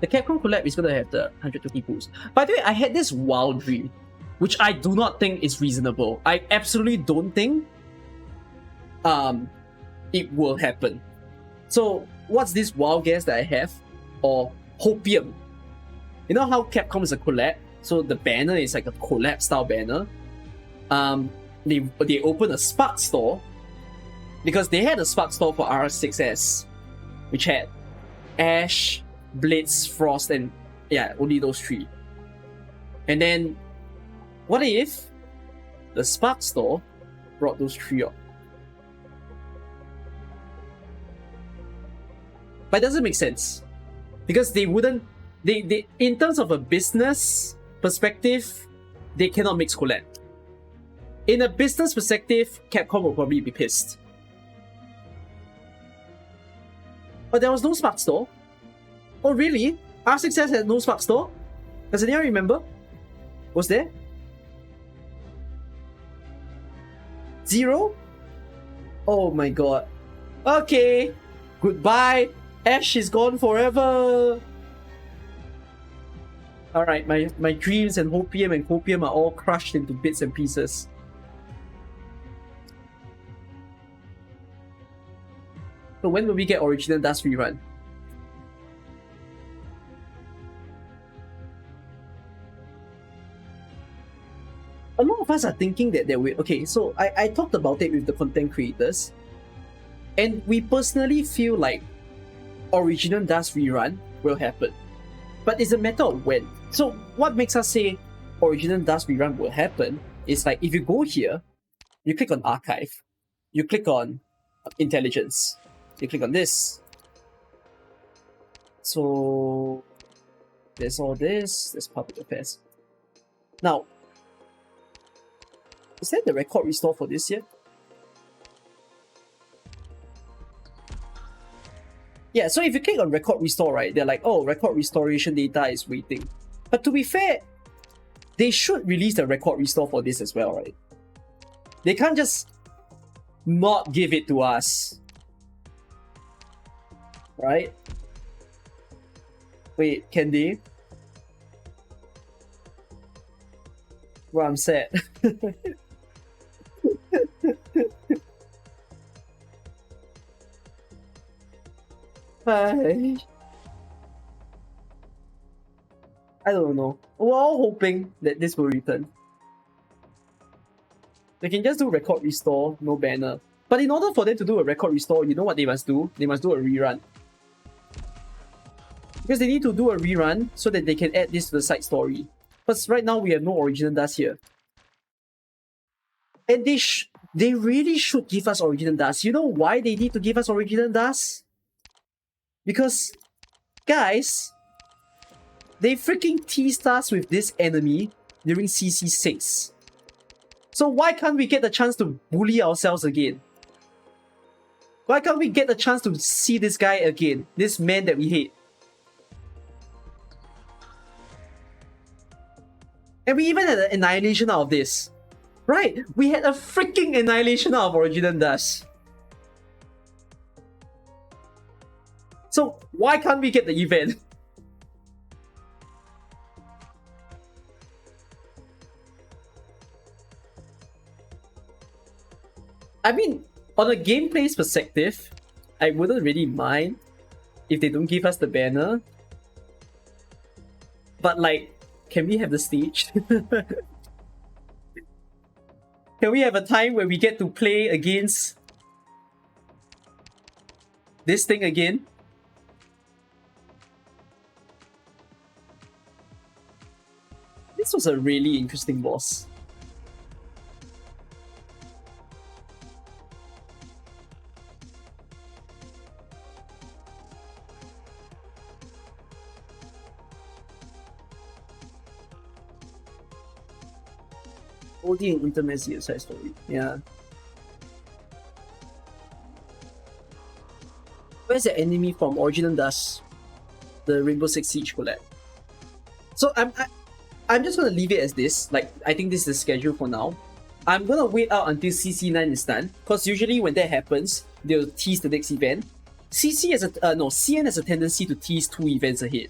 Speaker 1: The Capcom collab is going to have the 120 boosts. By the way, I had this wild dream, which I do not think is reasonable. I absolutely don't think it will happen. So what's this wild guess that I have? Or Hopium. You know how Capcom is a collab? So the banner is like a collab style banner. They open a Spark store because they had a Spark store for R6S, which had Ash, Blitz, Frost, and yeah, only those 3. And then what if the Spark store brought those 3 up? But it doesn't make sense. Because they wouldn't... They in terms of a business perspective, they cannot mix collab. In a business perspective, Capcom will probably be pissed. But there was no Spark Store. Oh really? R6S had no Spark Store? Does anyone remember? Was there? 0? Oh my god. Okay. Goodbye. Ash is gone forever. Alright, my dreams and Hopium and Copium are all crushed into bits and pieces. So when will we get Original Dust rerun? A lot of us are thinking that there will... Okay, so I talked about it with the content creators. And we personally feel like Original Dust rerun will happen. But it's a matter of when. So what makes us say Original Dust rerun will happen is like if you go here, you click on Archive, you click on Intelligence, you click on this. So there's all this, there's public affairs. Now, is that the record restore for this year? Yeah, so if you click on record restore, right, they're like, oh, record restoration data is waiting. But to be fair, they should release the record restore for this as well, right? They can't just not give it to us. Right? Wait, can they? Well, I'm sad. I don't know. We're all hoping that this will return. They can just do record restore, no banner. But in order for them to do a record restore, you know what they must do? They must do a rerun. Because they need to do a rerun so that they can add this to the side story. Because right now we have no original dust here. And they really should give us original dust. You know why they need to give us original dust? Because, guys, they freaking teased us with this enemy during CC6. So why can't we get the chance to bully ourselves again? Why can't we get the chance to see this guy again? This man that we hate. And we even had an annihilation out of this. Right, we had a freaking annihilation out of Original Dust. So why can't we get the event? I mean, on a gameplay perspective, I wouldn't really mind if they don't give us the banner. But like, can we have the stage? Can we have a time where we get to play against this thing again? This was a really interesting boss. OD and intimacy side story. Yeah. Where's the enemy from Original Dust? The Rainbow Six Siege collab. So I'm just gonna leave it as this. Like, I think this is the schedule for now. I'm gonna wait out until CC9 is done, because usually when that happens, they'll tease the next event. CN has a tendency to tease 2 events ahead.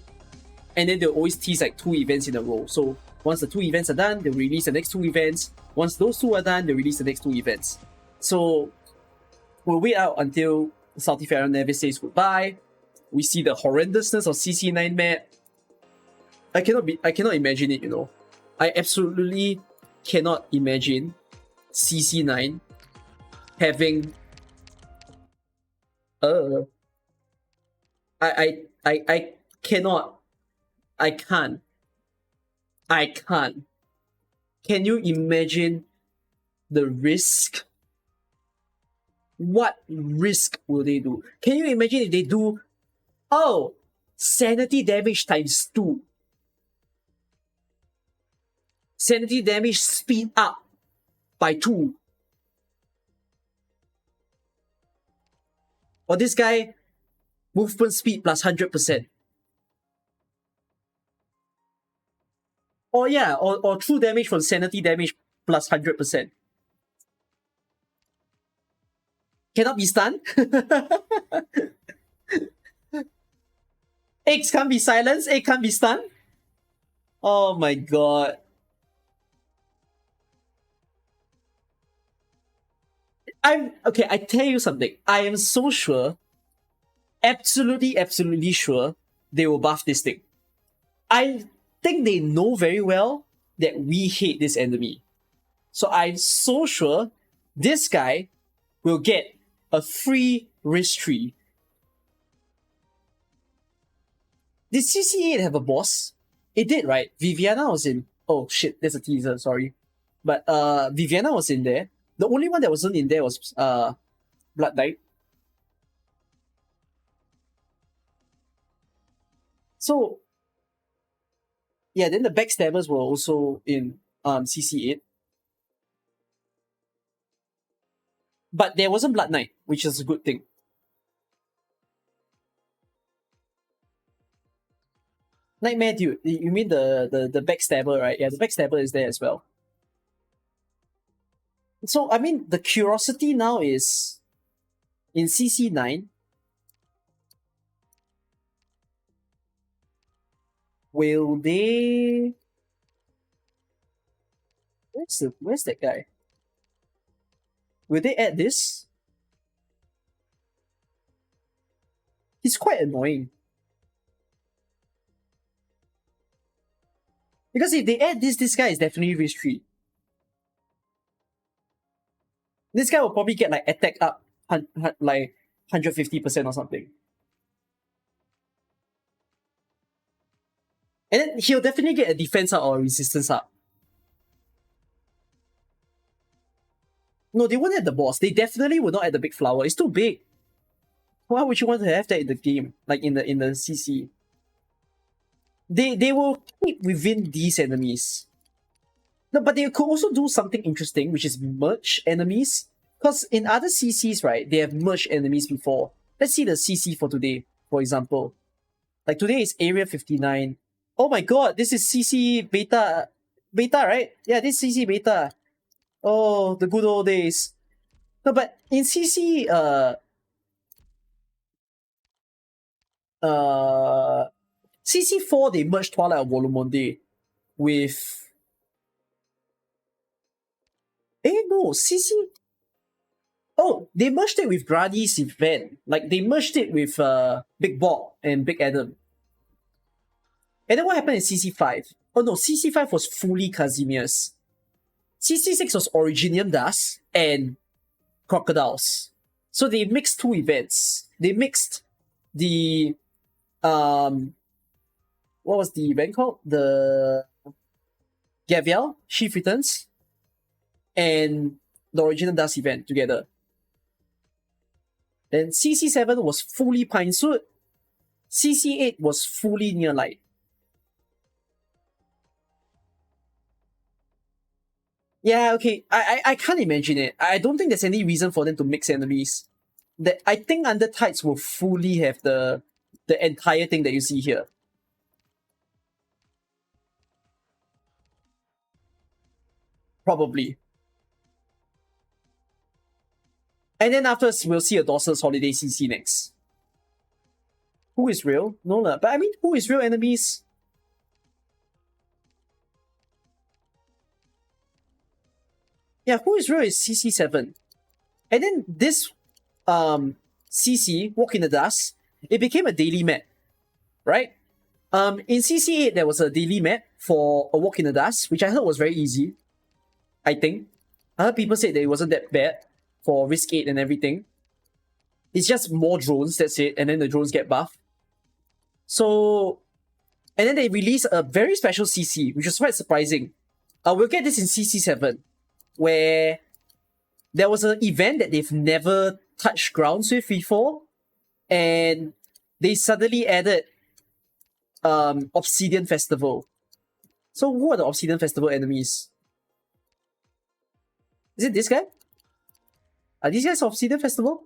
Speaker 1: And then they'll always tease like 2 events in a row. So once the 2 events are done, they'll release the next 2 events. Once those 2 are done, they'll release the next 2 events. So we'll wait out until Salty Pharaoh Nevis says goodbye. We see the horrendousness of CC9 map. I cannot imagine it, you know. I absolutely cannot imagine CC9 having I cannot. I can't. Can you imagine the risk? What risk will they do? Can you imagine if they do, oh, sanity damage times 2. Sanity damage speed up by 2. Or this guy, movement speed plus 100%. Or yeah, or true damage from sanity damage plus 100%. Cannot be stunned. Eggs can't be silenced. Egg can't be stunned. Oh my god. Okay, I tell you something. I am so sure, absolutely sure, they will buff this thing. I think they know very well that we hate this enemy. So I'm so sure this guy will get a free wrist tree. Did CC8 have a boss? It did, right? Viviana was in... Oh shit, there's a teaser, sorry. But Viviana was in there. The only one that wasn't in there was Blood Knight. So, yeah, then the Backstabbers were also in CC8. But there wasn't Blood Knight, which is a good thing. Nightmare Dude, you mean the Backstabber, right? Yeah, the Backstabber is there as well. So, I mean, the curiosity now is in CC9, will they... Where's that guy? Will they add this? He's quite annoying. Because if they add this guy is definitely risk 3. This guy will probably get like attack up like 150% or something. And then he'll definitely get a defense up or a resistance up. No, they won't add the boss. They definitely will not add the big flower. It's too big. Why would you want to have that in the game? Like in the CC? They will keep within these enemies. No, but they could also do something interesting, which is merge enemies. Because in other CCs, right, they have merged enemies before. Let's see the CC for today, for example. Like today is Area 59. Oh my god, this is CC beta. Beta, right? Yeah, this is CC beta. Oh, the good old days. No, but in CC, CC4, they merged Twilight of Volumonde with... no, CC... Oh, they merged it with Gradi's event. Like, they merged it with Big Bob and Big Adam. And then what happened in CC5? Oh no, CC5 was fully Casimir's. CC6 was Originium Dust and Crocodiles. So they mixed two events. They mixed the... what was the event called? The Gavial, Sheaf Returns, and the Original Dust event together. Then CC7 was fully Pine Suit. CC8 was fully Near Light. Yeah, okay. I can't imagine it. I don't think there's any reason for them to mix enemies. That I think Under Tides will fully have the entire thing that you see here. Probably. And then afterwards, we'll see a Dawson's Holiday CC next. Who is real? No lah. But I mean, who is real enemies? Yeah, who is real is CC7. And then this CC, Walk in the Dust, it became a daily map, right? In CC8, there was a daily map for a Walk in the Dust, which I heard was very easy. I think. I heard people say that it wasn't that bad for Risk 8 and everything. It's just more drones, that's it, and then the drones get buffed. So, and then they released a very special CC, which was quite surprising. We'll get this in CC7, where there was an event that they've never touched grounds with before, and they suddenly added Obsidian Festival. So who are the Obsidian Festival enemies? Is it this guy? Are these guys Obsidian Festival?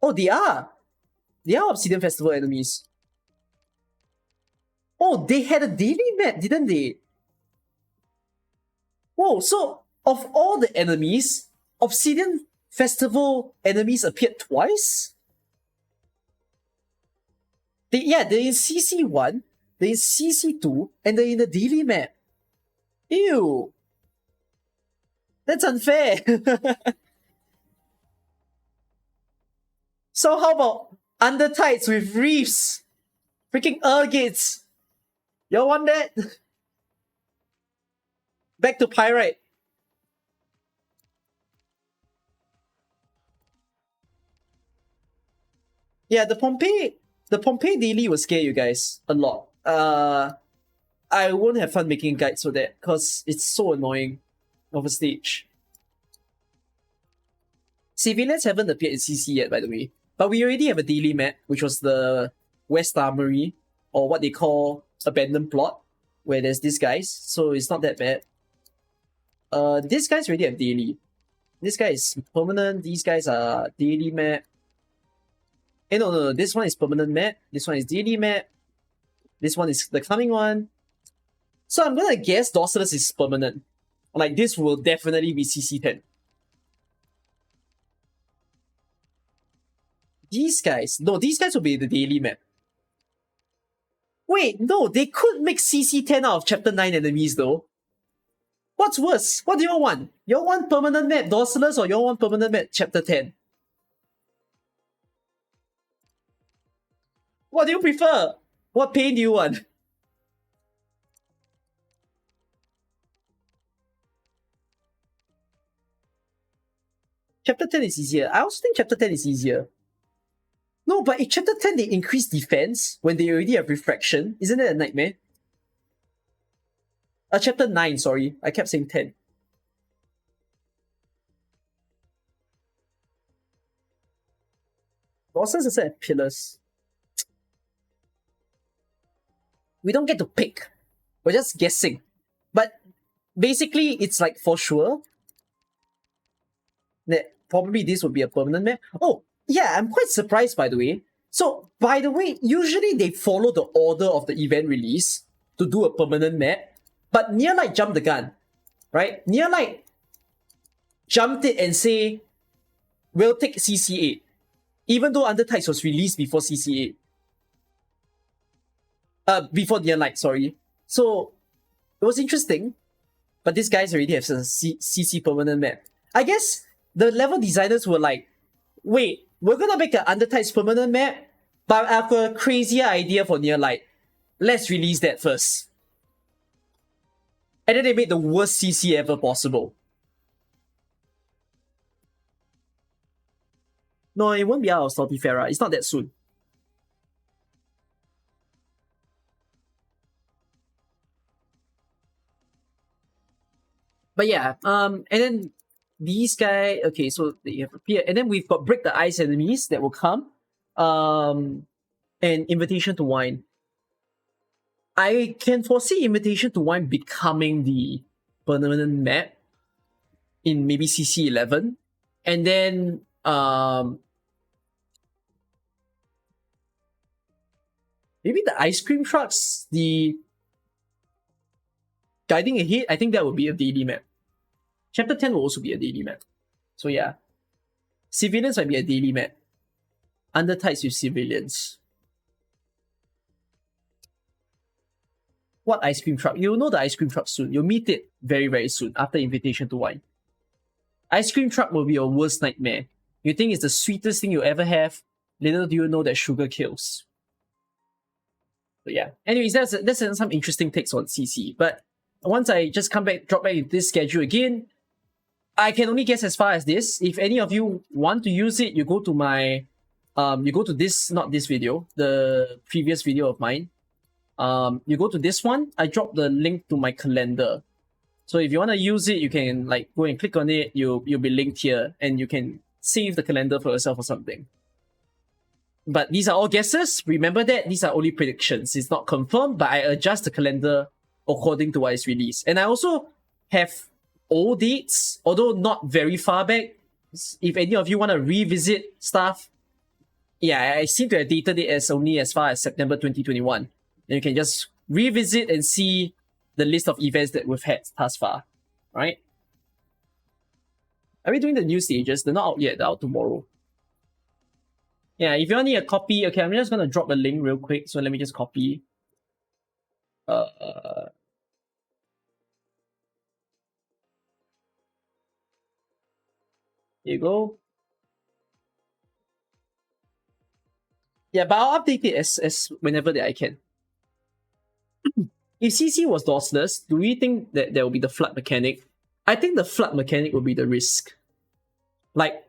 Speaker 1: Oh, they are! They are Obsidian Festival enemies. Oh, they had a daily map, didn't they? Whoa, so of all the enemies, Obsidian Festival enemies appeared twice? They're in CC1, they're in CC2, and they're in the daily map. Ew. That's unfair. So how about Under Tides with Reefs? Freaking Gates. Y'all want that? Back to Pyrite. Yeah, the Pompeii daily will scare you guys a lot. I won't have fun making guides for that because it's so annoying of a stage. Civilians haven't appeared in CC yet, by the way. But we already have a daily map, which was the West Armory, or what they call Abandoned Plot, where there's these guys, so it's not that bad. These guys already have daily. This guy is permanent, these guys are daily map. No, this one is permanent map, this one is daily map, this one is the coming one. So I'm gonna guess Dorsalus is permanent. Like, this will definitely be CC10. These guys will be the daily map. Wait, no, they could make CC10 out of Chapter 9 enemies though. What's worse? What do you all want? You all want permanent map Dorsalus or you all want permanent map Chapter 10? What do you prefer? What pain do you want? Chapter 10 is easier. I also think Chapter 10 is easier. No, but in Chapter 10, they increase defense when they already have refraction. Isn't that a nightmare? Chapter 9, sorry. I kept saying 10. Bosses also have pillars. We don't get to pick. We're just guessing. But basically, it's like for sure that probably this would be a permanent map. Oh, yeah, I'm quite surprised, by the way. So, by the way, usually they follow the order of the event release to do a permanent map, but Nearlight jumped the gun, right? Nearlight jumped it and say, we'll take CC8, even though Undertides was released before CC8. Before Nearlight, sorry. So, it was interesting, but these guys already have some CC permanent map. I guess the level designers were like, wait, we're gonna make an Undertides permanent map, but I've got a crazier idea for Nearlight. Let's release that first. And then they made the worst CC ever possible. No, it won't be out of Saltifera. It's not that soon. But yeah, and then these guys, okay, so they have appeared, and then we've got Break the Ice enemies that will come, and Invitation to Wine. I can foresee Invitation to Wine becoming the permanent map in maybe CC11, and then maybe the ice cream trucks, the Guiding Ahead, I think that would be a daily map. Chapter 10 will also be a daily map. So yeah. Civilians might be a daily map. Undertides with civilians. What ice cream truck? You'll know the ice cream truck soon. You'll meet it very, very soon after Invitation to Wine. Ice cream truck will be your worst nightmare. You think it's the sweetest thing you ever have. Little do you know that sugar kills. But yeah. Anyways, that's some interesting takes on CC. But once I just drop back into this schedule again, I can only guess as far as this. If any of you want to use it, you go to my, you go to this, not this video, the previous video of mine. You go to this one. I dropped the link to my calendar. So if you want to use it, you can like go and click on it. You'll be linked here, and you can save the calendar for yourself or something. But these are all guesses. Remember that these are only predictions. It's not confirmed, but I adjust the calendar according to what is released. And I also have old dates, although not very far back. If any of you want to revisit stuff, yeah, I seem to have dated it as only as far as September 2021. And you can just revisit and see the list of events that we've had thus far, right? Are we doing the new stages? They're not out yet, they're out tomorrow. Yeah, if you want need a copy, okay, I'm just going to drop a link real quick. So let me just copy. Here you go. Yeah, but I'll update it as whenever that I can. If CC was lossless, do we think that there will be the flood mechanic? I think the flood mechanic will be the risk. Like,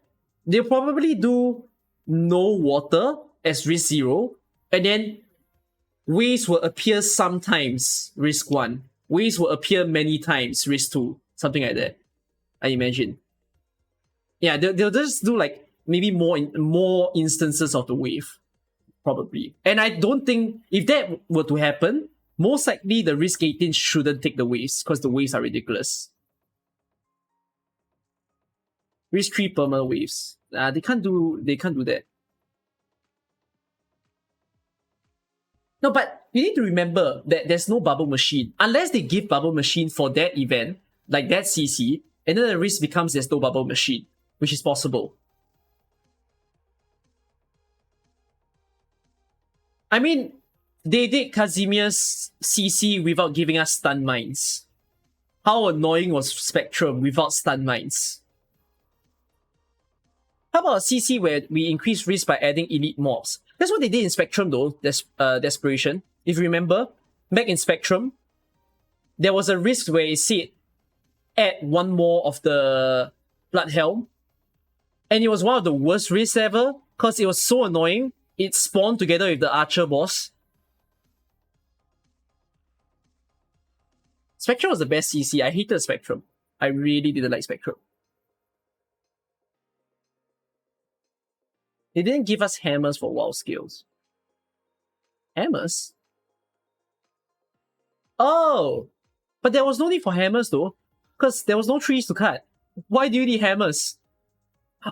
Speaker 1: they'll probably do no water as risk 0, and then waves will appear sometimes, risk 1. Waves will appear many times, risk 2. Something like that, I imagine. Yeah, they'll just do like maybe more instances of the wave, probably. And I don't think, if that were to happen, most likely the risk 18 shouldn't take the waves, because the waves are ridiculous. Risk 3 perma waves. They can't do that. No, but you need to remember that there's no bubble machine. Unless they give bubble machine for that event, like that CC, and then the risk becomes there's no bubble machine, which is possible. I mean, they did Casimir's CC without giving us stun mines. How annoying was Spectrum without stun mines? How about a CC where we increase risk by adding elite mobs? That's what they did in Spectrum though, Desperation. If you remember, back in Spectrum, there was a risk where it said add one more of the Blood Helm, And it was one of the worst risks ever, because it was so annoying. It spawned together with the archer boss. Spectrum was the best CC. I hated Spectrum. I really didn't like Spectrum. They didn't give us hammers for WoW skills. Hammers? Oh! But there was no need for hammers though, because there was no trees to cut. Why do you need hammers?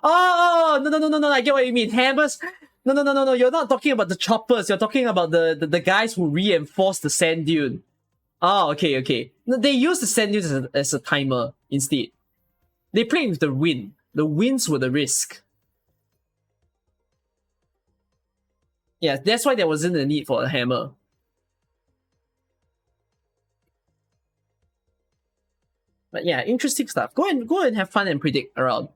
Speaker 1: Oh, no, I get what you mean. Hammers? No, you're not talking about the choppers. You're talking about the guys who reinforce the sand dune. Oh, okay. No, they use the sand dunes as a timer instead. They played with the wind. The winds were the risk. Yeah, that's why there wasn't a need for a hammer. But yeah, interesting stuff. Go and have fun and predict around.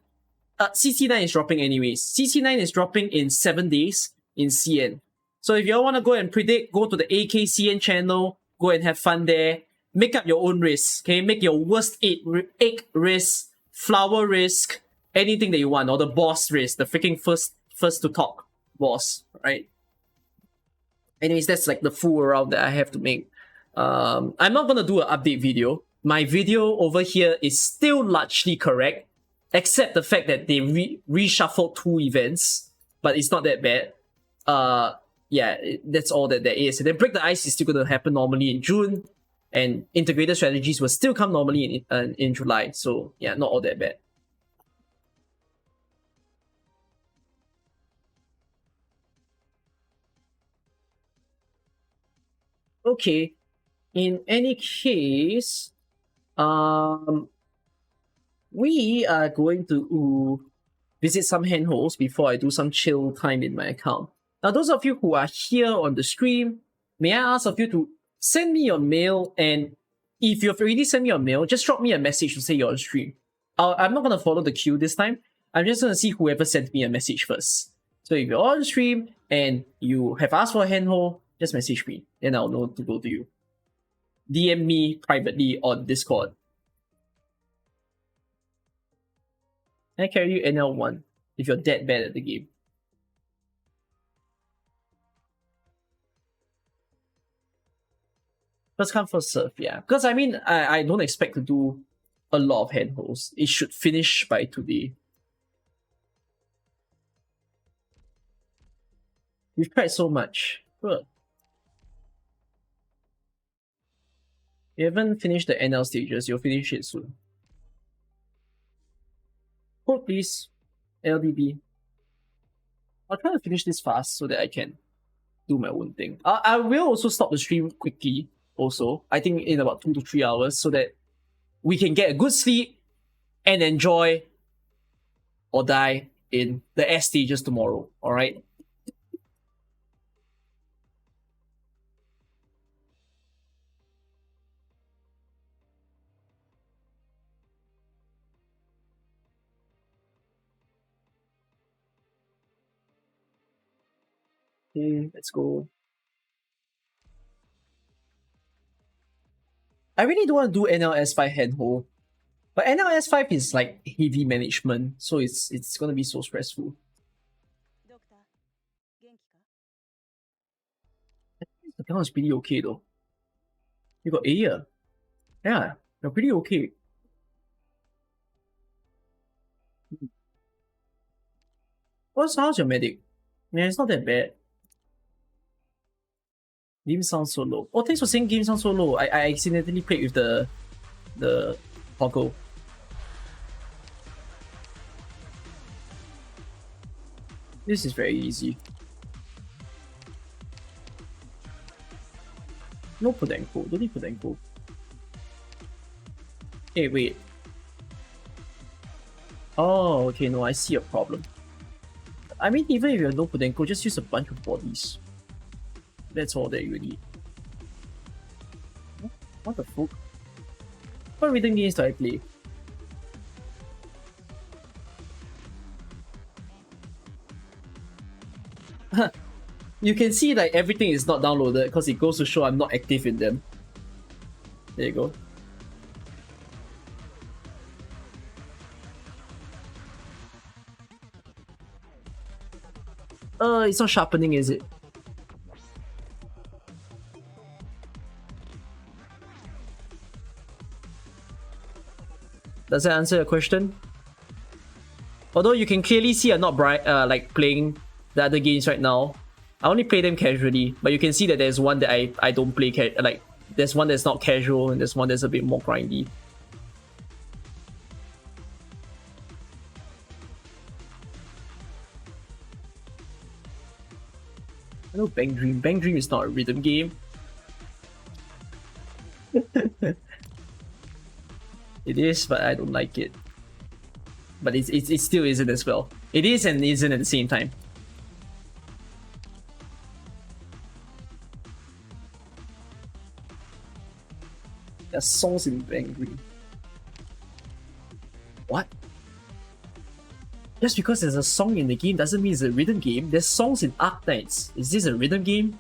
Speaker 1: CC9 is dropping anyways. CC9 is dropping in 7 days in CN. So if you all want to go and predict, go to the AKCN channel, go and have fun there. Make up your own risks, okay? Make your worst egg risk, flower risk, anything that you want, or the boss risk, the freaking first to talk boss, right? Anyways, that's like the fool around that I have to make. I'm not gonna do an update video. My video over here is still largely correct, except the fact that they reshuffled 2 events, but it's not that bad. Yeah, that's all that there is. And then Break the Ice is still gonna happen normally in June, and integrated strategies will still come normally in July. So yeah, not all that bad. Okay. In any case, we are going to visit some handholds before I do some chill time in my account. Now, those of you who are here on the stream, may I ask of you to send me your mail, and if you've already sent me your mail, just drop me a message to say you're on stream. I'm not going to follow the queue this time. I'm just going to see whoever sent me a message first. So if you're on stream and you have asked for a handhold, just message me, and I'll know to go to you. DM me privately on Discord. Can I carry you NL1 if you're that bad at the game? First come, first serve, yeah. Because I mean, I don't expect to do a lot of handholds. It should finish by today. We've tried so much. Good. You haven't finished the NL stages, you'll finish it soon. Code please, LDB. I'll try to finish this fast so that I can do my own thing. I will also stop the stream quickly, also. I think in about 2 to 3 hours, so that we can get a good sleep and enjoy or die in the S stages tomorrow, alright? Okay, let's go. I really don't want to do NLS5 handhold, but NLS5 is like heavy management, so it's gonna be so stressful. The count is pretty okay though. You got A here. Yeah, you're pretty okay. How's your medic? Yeah, it's not that bad. Game sounds so low. Oh, thanks for saying game sounds so low. I accidentally played with the toggle. This is very easy. No Podenko. Don't need Podenko. Hey, wait. Oh, okay, no, I see a problem. I mean, even if you have no Podenko, just use a bunch of bodies. That's all that you need. What the fuck? What rhythm games do I play? You can see like everything is not downloaded because it goes to show I'm not active in them. There you go. It's not sharpening, is it? Does that answer your question? Although you can clearly see I'm not like playing the other games right now. I only play them casually, but you can see that there's one that I don't play like there's one that's not casual and there's one that's a bit more grindy. I know Bang Dream. Bang Dream is not a rhythm game. It is, but I don't like it. But it still isn't as well. It is and isn't at the same time. There's songs in Bang Dream. What? Just because there's a song in the game doesn't mean it's a rhythm game. There's songs in Arknights. Is this a rhythm game?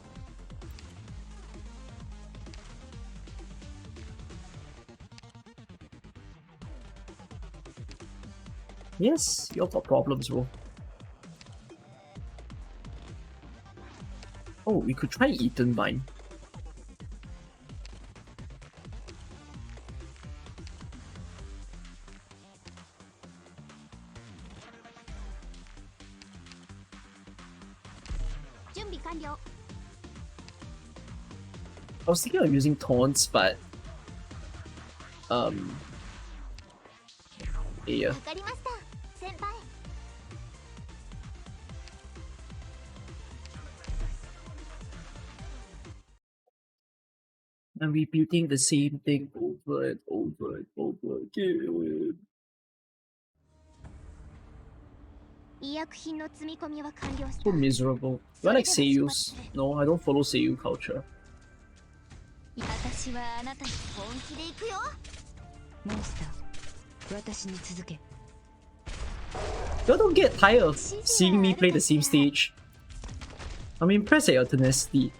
Speaker 1: Yes, you all got problems, bro. Oh, we could try Ethan Mine. I was thinking of using taunts, but yeah. I'm repeating the same thing over and over and over again. So miserable. Do I like seiyus? No, I don't follow seiyu culture. Y'all don't get tired of seeing me play the same stage. I'm impressed at your tenacity.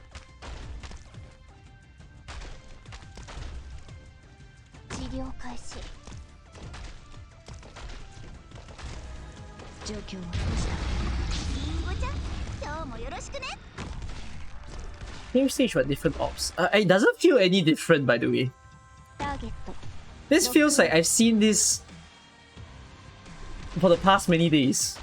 Speaker 1: Same stage but different ops. It doesn't feel any different, by the way. This feels like I've seen this for the past many days.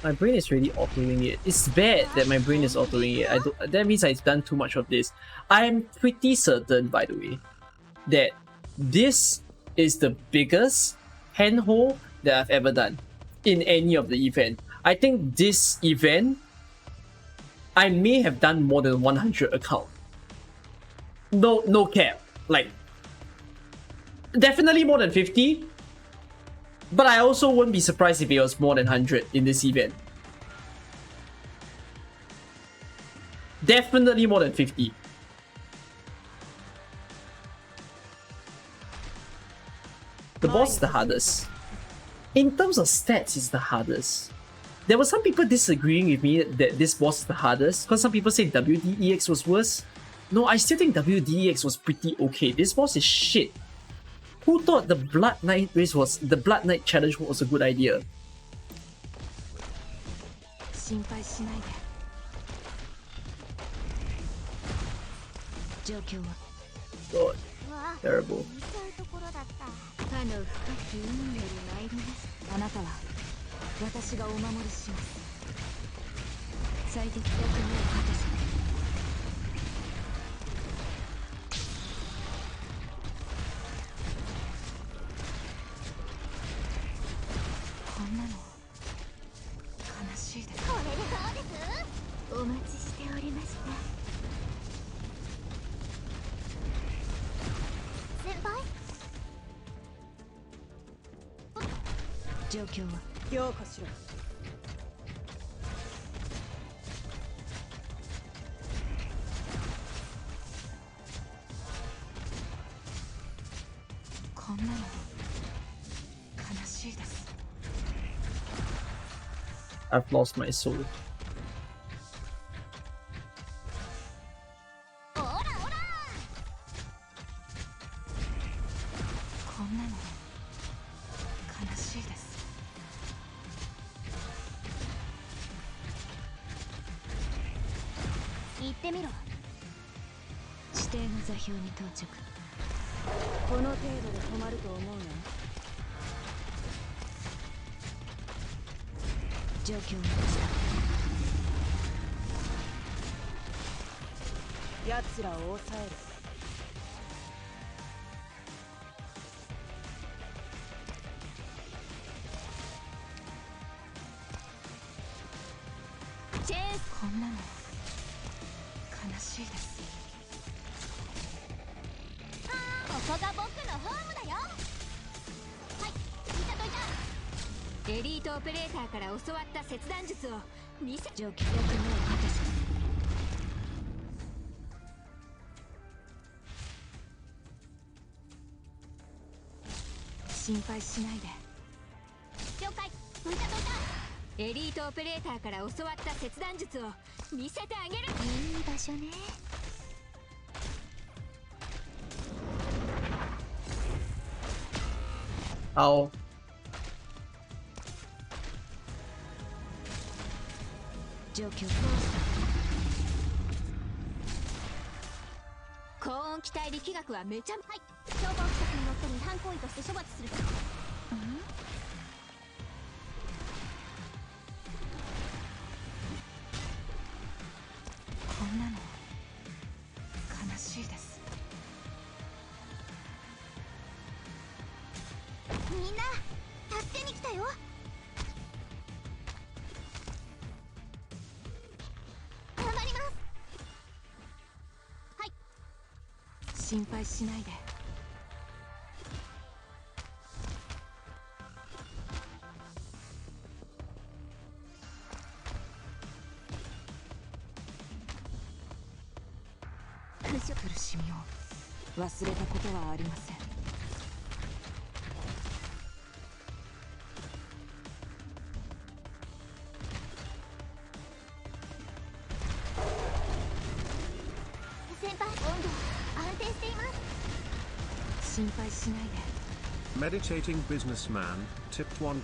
Speaker 1: My brain is really autoing it. It's bad that my brain is autoing it. That means I've done too much of this. I'm pretty certain, by the way, that this is the biggest handhold that I've ever done in any of the event. I think this event, I may have done more than 100 account. No cap. Like, definitely more than 50. But I also wouldn't be surprised if it was more than 100 in this event. Definitely more than 50. The boss is the hardest. In terms of stats, it's the hardest. There were some people disagreeing with me that this boss is the hardest, because some people say WDEX was worse. No, I still think WDEX was pretty okay. This boss is shit. Who thought the Blood Knight challenge was a good idea? God, terrible. I've lost my soul.
Speaker 3: オラオラ
Speaker 4: こんなの悲しいです。
Speaker 3: 言ってみろ。
Speaker 4: 指定の座標に到着。
Speaker 5: この程度で止まると思うな。
Speaker 4: 状況を見ました。
Speaker 5: 奴らを抑える。
Speaker 3: チェーンス。
Speaker 4: こんなの悲しいです。
Speaker 3: ここが僕のホームだよ。はい、いたといた。
Speaker 4: エリートオペレーターから教わった切断術を見せ。状況よく目を果たす。心配しないで。
Speaker 3: 了解、いたといた。
Speaker 4: エリートオペレーターから教わった切断術を見せてあげる。
Speaker 3: いい場所ね。
Speaker 1: Ow.
Speaker 4: 状況高温気体力学はめちゃ。
Speaker 3: はい、消防規則にのっとり違反行為として処罰する。
Speaker 4: こんなの悲しいです。
Speaker 3: みんな助けに来たよ。頑張ります。はい、
Speaker 4: 心配しないで。苦しみを忘れたことはありません。
Speaker 3: 先輩、温度安定しています。
Speaker 4: 心配しないで。
Speaker 2: Meditating businessman, tipped $1.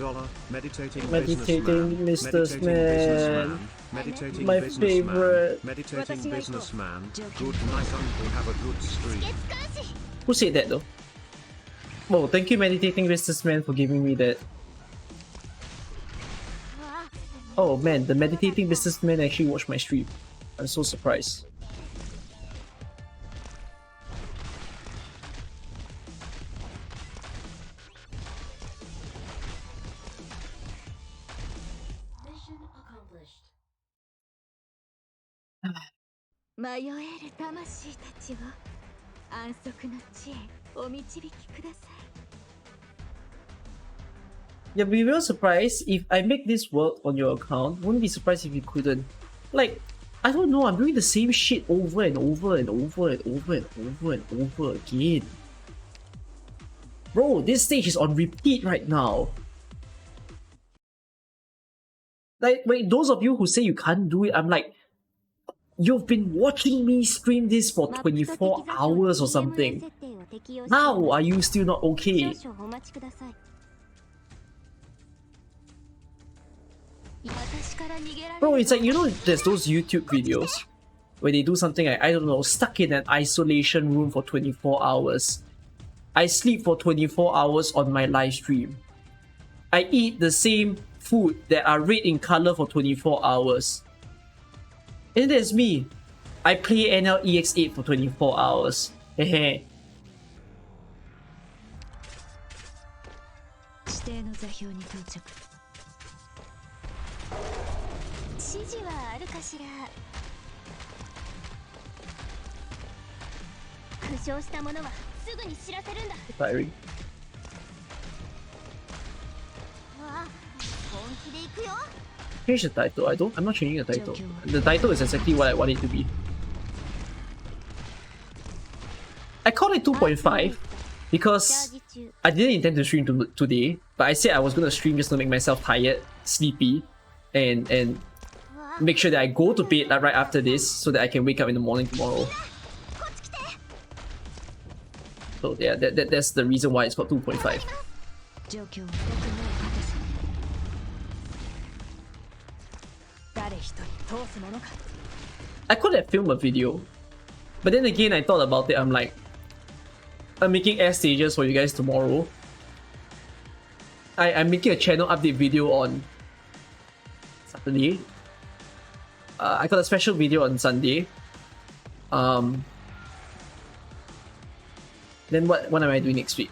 Speaker 2: Meditating
Speaker 1: Meditating
Speaker 2: businessman.
Speaker 1: businessman.
Speaker 2: Meditating
Speaker 1: My
Speaker 2: businessman.
Speaker 1: favorite.
Speaker 2: Meditating businessman. Good night, uncle. Have a good stream.
Speaker 3: 月監視。
Speaker 1: Who said that though? Oh, thank you, Meditating Businessman, for giving me that. Oh man, the Meditating Businessman actually watched my stream. I'm so surprised.
Speaker 5: Mission accomplished.
Speaker 3: 迷える魂たちを安息の地へお導きください。
Speaker 1: Yeah, be real surprised if I make this work on your account. Wouldn't be surprised if you couldn't. Like, I don't know, I'm doing the same shit over and over and over and over and over and over again. Bro, this stage is on repeat right now. Like, wait, those of you who say you can't do it, I'm like, you've been watching me stream this for 24 hours or something. How are you still not okay?
Speaker 3: 少々お待ちください。
Speaker 1: Bro, it's like, you know, there's those YouTube videos where they do something like, I don't know, stuck in an isolation room for 24 hours. I sleep for 24 hours on my live stream. I eat the same food that are red in color for 24 hours. And there's me. I play NLEX8 for 24 hours. Hehe.
Speaker 4: 指定の座標に到着。
Speaker 3: 指示はあるかしら。負傷した者はすぐに知らせるんだ。
Speaker 1: Tiring.
Speaker 3: わあ、本気で行くよ。
Speaker 1: Change the title. I'm not changing the title. The title is exactly what I want it to be. I called it 2.5 because I didn't intend to stream today, but I said I was gonna stream just to make myself tired, sleepy. and make sure that I go to bed right after this so that I can wake up in the morning tomorrow. So yeah, that's the reason why it's called 2.5.
Speaker 4: 状況を僕の形誰一人通すものか
Speaker 1: I could have filmed a video, but then again I thought about it. I'm like, I'm making air stages for you guys tomorrow. I'm making a channel update video on Saturday. I got a special video on Sunday. Then what am I doing next week?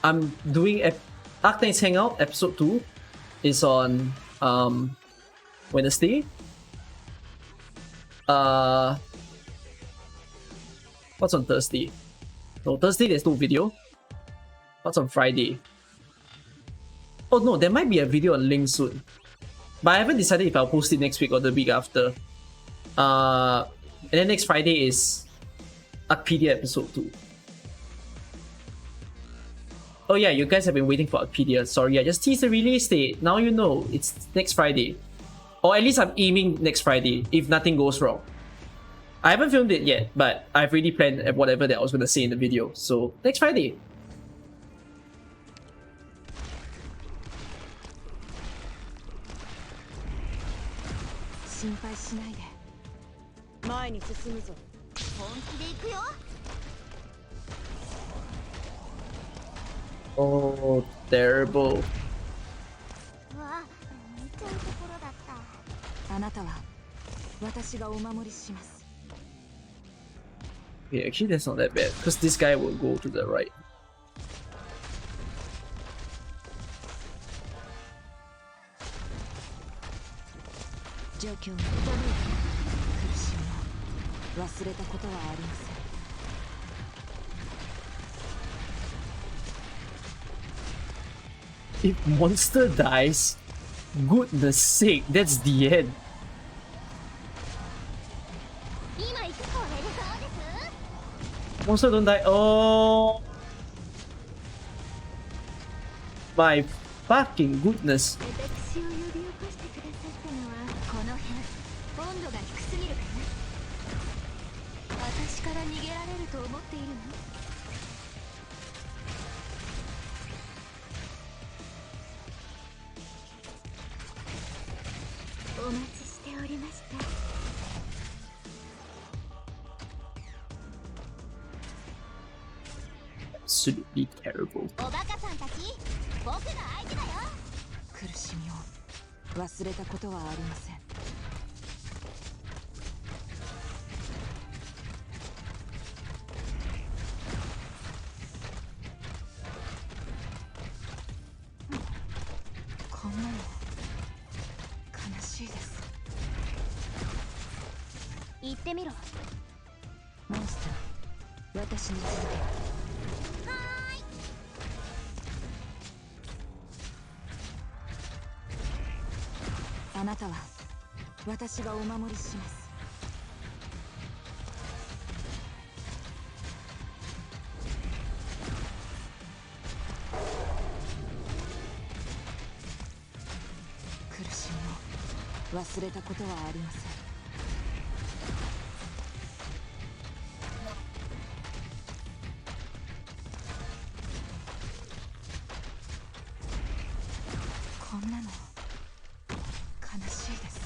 Speaker 1: I'm doing Arknights Hangout episode 2 is on Wednesday. What's on Thursday? No, Thursday there's no video. What's on Friday? Oh no, there might be a video on Link soon. But I haven't decided if I'll post it next week or the week after. And then next Friday is Arcadia episode 2. Oh yeah, you guys have been waiting for Arcadia. Sorry, I just teased the release date. Now you know, it's next Friday. Or at least I'm aiming next Friday, if nothing goes wrong. I haven't filmed it yet, but I've already planned whatever that I was going to say in the video. So, next Friday.
Speaker 4: 心配しないで
Speaker 5: 前に進むぞ。
Speaker 3: 本気で行くよ。
Speaker 1: Oh, terrible.
Speaker 3: うわ、見ちゃうところだった。
Speaker 4: あなたは私がお守りします
Speaker 1: Okay, actually that's not that bad, because this guy will go to the right.
Speaker 4: 状況を苦しみを忘れたことはありません
Speaker 1: If monster dies, goodness sake, that's the end.
Speaker 3: 今行く子がいるそうです。
Speaker 1: Monster don't die. Oh, my fucking goodness.
Speaker 3: 私を呼び起こしてくださったのはこの辺。温度が低すぎるかな。私から逃げられると思っているの？ お待ちしておりました。
Speaker 1: Absolutely terrible.
Speaker 3: おバカさんたち、僕が相手だよ。
Speaker 4: 苦しみを忘れたことはありません こんなの悲しいです
Speaker 3: 言ってみろ。
Speaker 4: モンスター私に続け あなたは私がお守りします苦しみを忘れたことはありませんこんなの悲しいです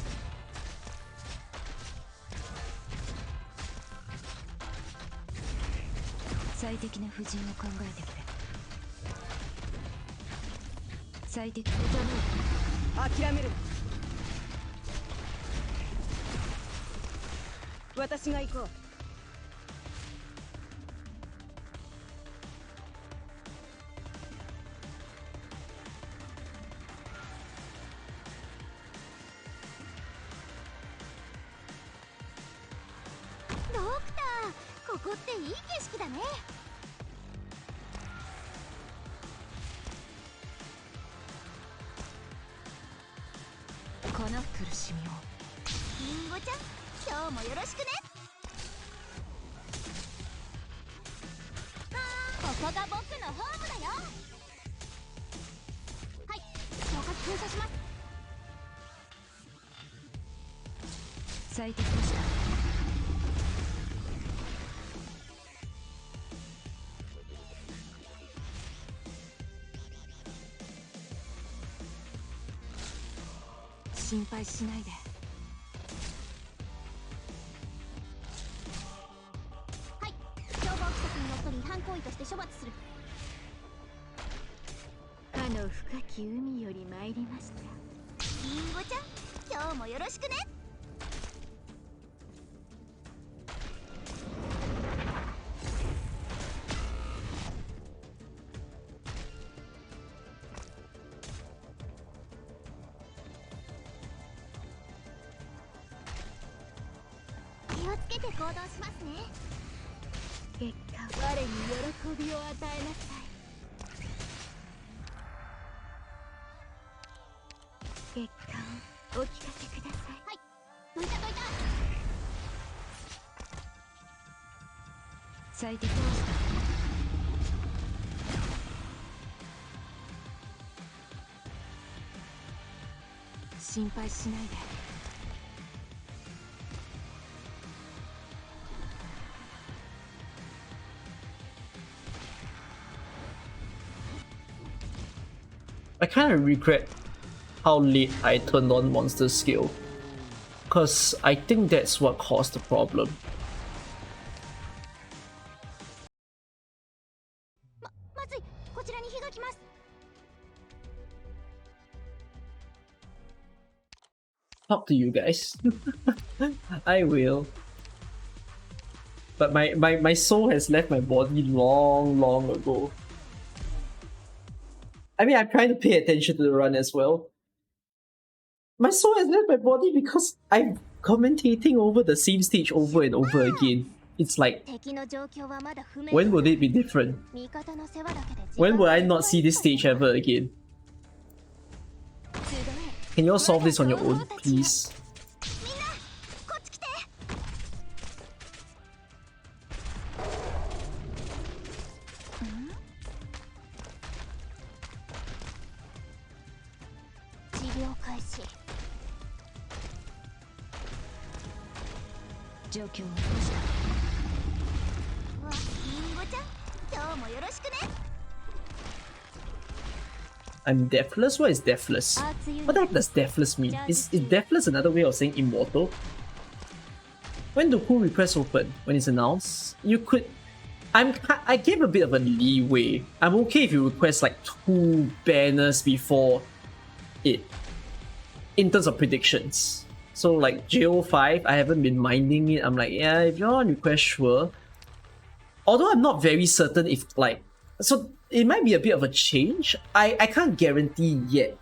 Speaker 4: 最適な布陣を考えてくれ最適な
Speaker 5: 諦めるな。私が行こう。
Speaker 3: ドクター、ここっていい景色だね。
Speaker 4: この苦しみを
Speaker 3: リンゴちゃん、今日もよろしくね。ここが僕のホームだよ。はい、消火封鎖します。
Speaker 4: 最適とした。心配しないで。
Speaker 3: はい、情報規則にのっとり違反行為として処罰する。かの深き海より参りました。リンゴちゃん、今日もよろしくね。気をつけて行動しますね。結果、我に喜びを与えなさい。結果をお聞かせください。はい、どいたどいた。
Speaker 4: 最適とした。心配しないで。
Speaker 1: I kind of regret how late I turned on monster skill, cause I think that's what caused the problem.
Speaker 3: まずい、こちらに火が来ます。
Speaker 1: Talk to you guys. I will. But my soul has left my body long ago. I mean, I'm trying to pay attention to the run as well. My soul has left my body because I'm commentating over the same stage over and over again. It's like,
Speaker 3: 敵の状況はまだ不明。
Speaker 1: when would it be different?
Speaker 3: 味方の世話だけで。
Speaker 1: When will I not see this stage ever again? Can you all solve this on your own, please?
Speaker 3: みんな、こっち来て。治療開始。
Speaker 4: 状況をどうした。
Speaker 3: わ、リンゴちゃん、今日もよろしくね。
Speaker 1: I'm deathless? What is deathless? What the heck does deathless mean? Is deathless another way of saying immortal? When do pull requests open? When it's announced? You could... I gave a bit of a leeway. I'm okay if you request like 2 banners before it, in terms of predictions. So like JO5, I haven't been minding it. I'm like, yeah, if you're on request, sure. Although I'm not very certain if like... So it might be a bit of a change. I can't guarantee yet.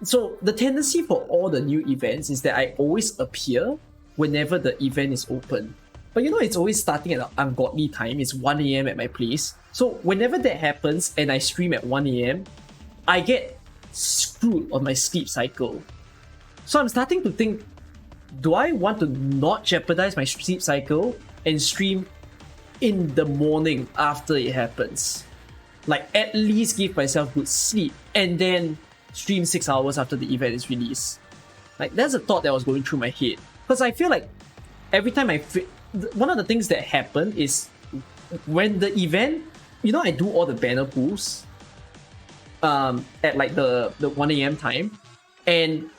Speaker 1: So the tendency for all the new events is that I always appear whenever the event is open. But you know, it's always starting at an ungodly time. It's 1 AM at my place. So whenever that happens and I stream at 1 AM, I get screwed on my sleep cycle. So I'm starting to think, do I want to not jeopardize my sleep cycle and stream in the morning after it happens? Like, at least give myself good sleep and then stream 6 hours after the event is released. Like, that's a thought that was going through my head. Because I feel like every time one of the things that happened is when the event, you know, I do all the banner pulls at like the 1 AM time, and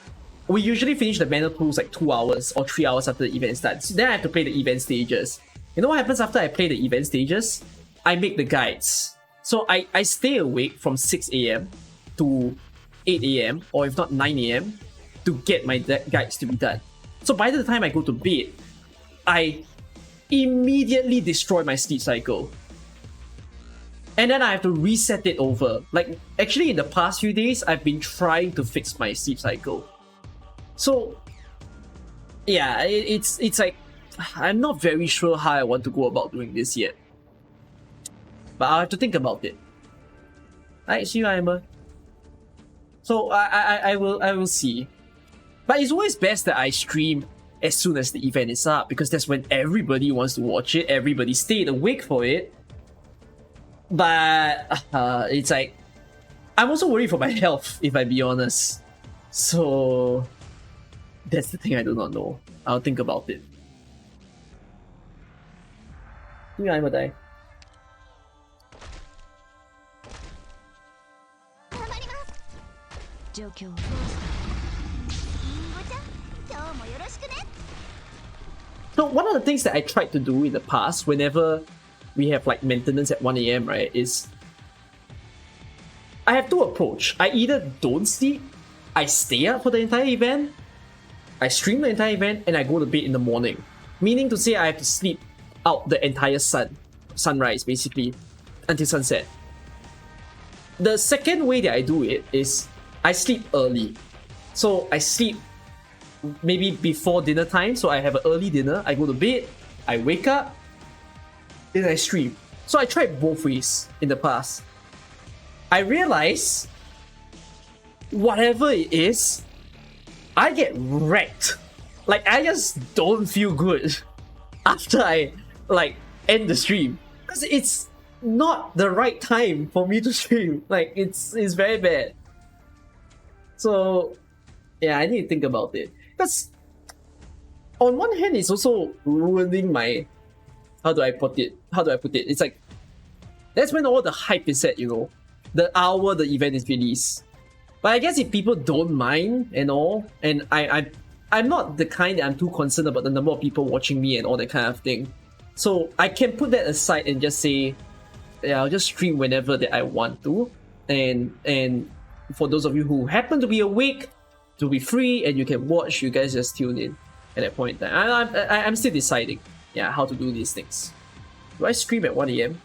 Speaker 1: we usually finish the banner pulls like 2 hours or 3 hours after the event starts. Then I have to play the event stages. You know what happens after I play the event stages? I make the guides. So I stay awake from 6 AM to 8 AM, or if not 9 AM, to get my guides to be done. So by the time I go to bed, I immediately destroy my sleep cycle. And then I have to reset it over. Like, actually in the past few days, I've been trying to fix my sleep cycle. So, yeah, it's like, I'm not very sure how I want to go about doing this yet. But I'll have to think about it. Alright, see you, Emma. So I will see. But it's always best that I stream as soon as the event is up, because that's when everybody wants to watch it, everybody stayed awake for it. But it's like, I'm also worried for my health, if I be honest. So That's the thing I do not know. I'll think about it. Yeah, I'm a die.
Speaker 3: 頑張ります。
Speaker 4: 状況をどうした？
Speaker 3: りんごちゃん、今日もよろしくね。
Speaker 1: So one of the things that I tried to do in the past, whenever we have like maintenance at 1 a.m., right, is I have two approach. I either don't sleep, I stay up for the entire event, I stream the entire event, and I go to bed in the morning. Meaning to say I have to sleep out the entire sunrise, basically, until sunset. The second way that I do it is I sleep early. So I sleep maybe before dinner time, so I have an early dinner, I go to bed, I wake up, then I stream. So I tried both ways in the past. I realize whatever it is, I get wrecked. Like, I just don't feel good after I like end the stream, because it's not the right time for me to stream. Like, it's very bad. So yeah, I need to think about it. Because on one hand, it's also ruining my, how do I put it? It's like, that's when all the hype is set, you know, the hour the event is released. But I guess if people don't mind and all, and I'm not the kind that I'm too concerned about the number of people watching me and all that kind of thing. So I can put that aside and just say, yeah, I'll just stream whenever that I want to. And for those of you who happen to be awake, to be free and you can watch, you guys just tune in at that point in time. I'm still deciding, yeah, how to do these things. Do I stream at 1 a.m.?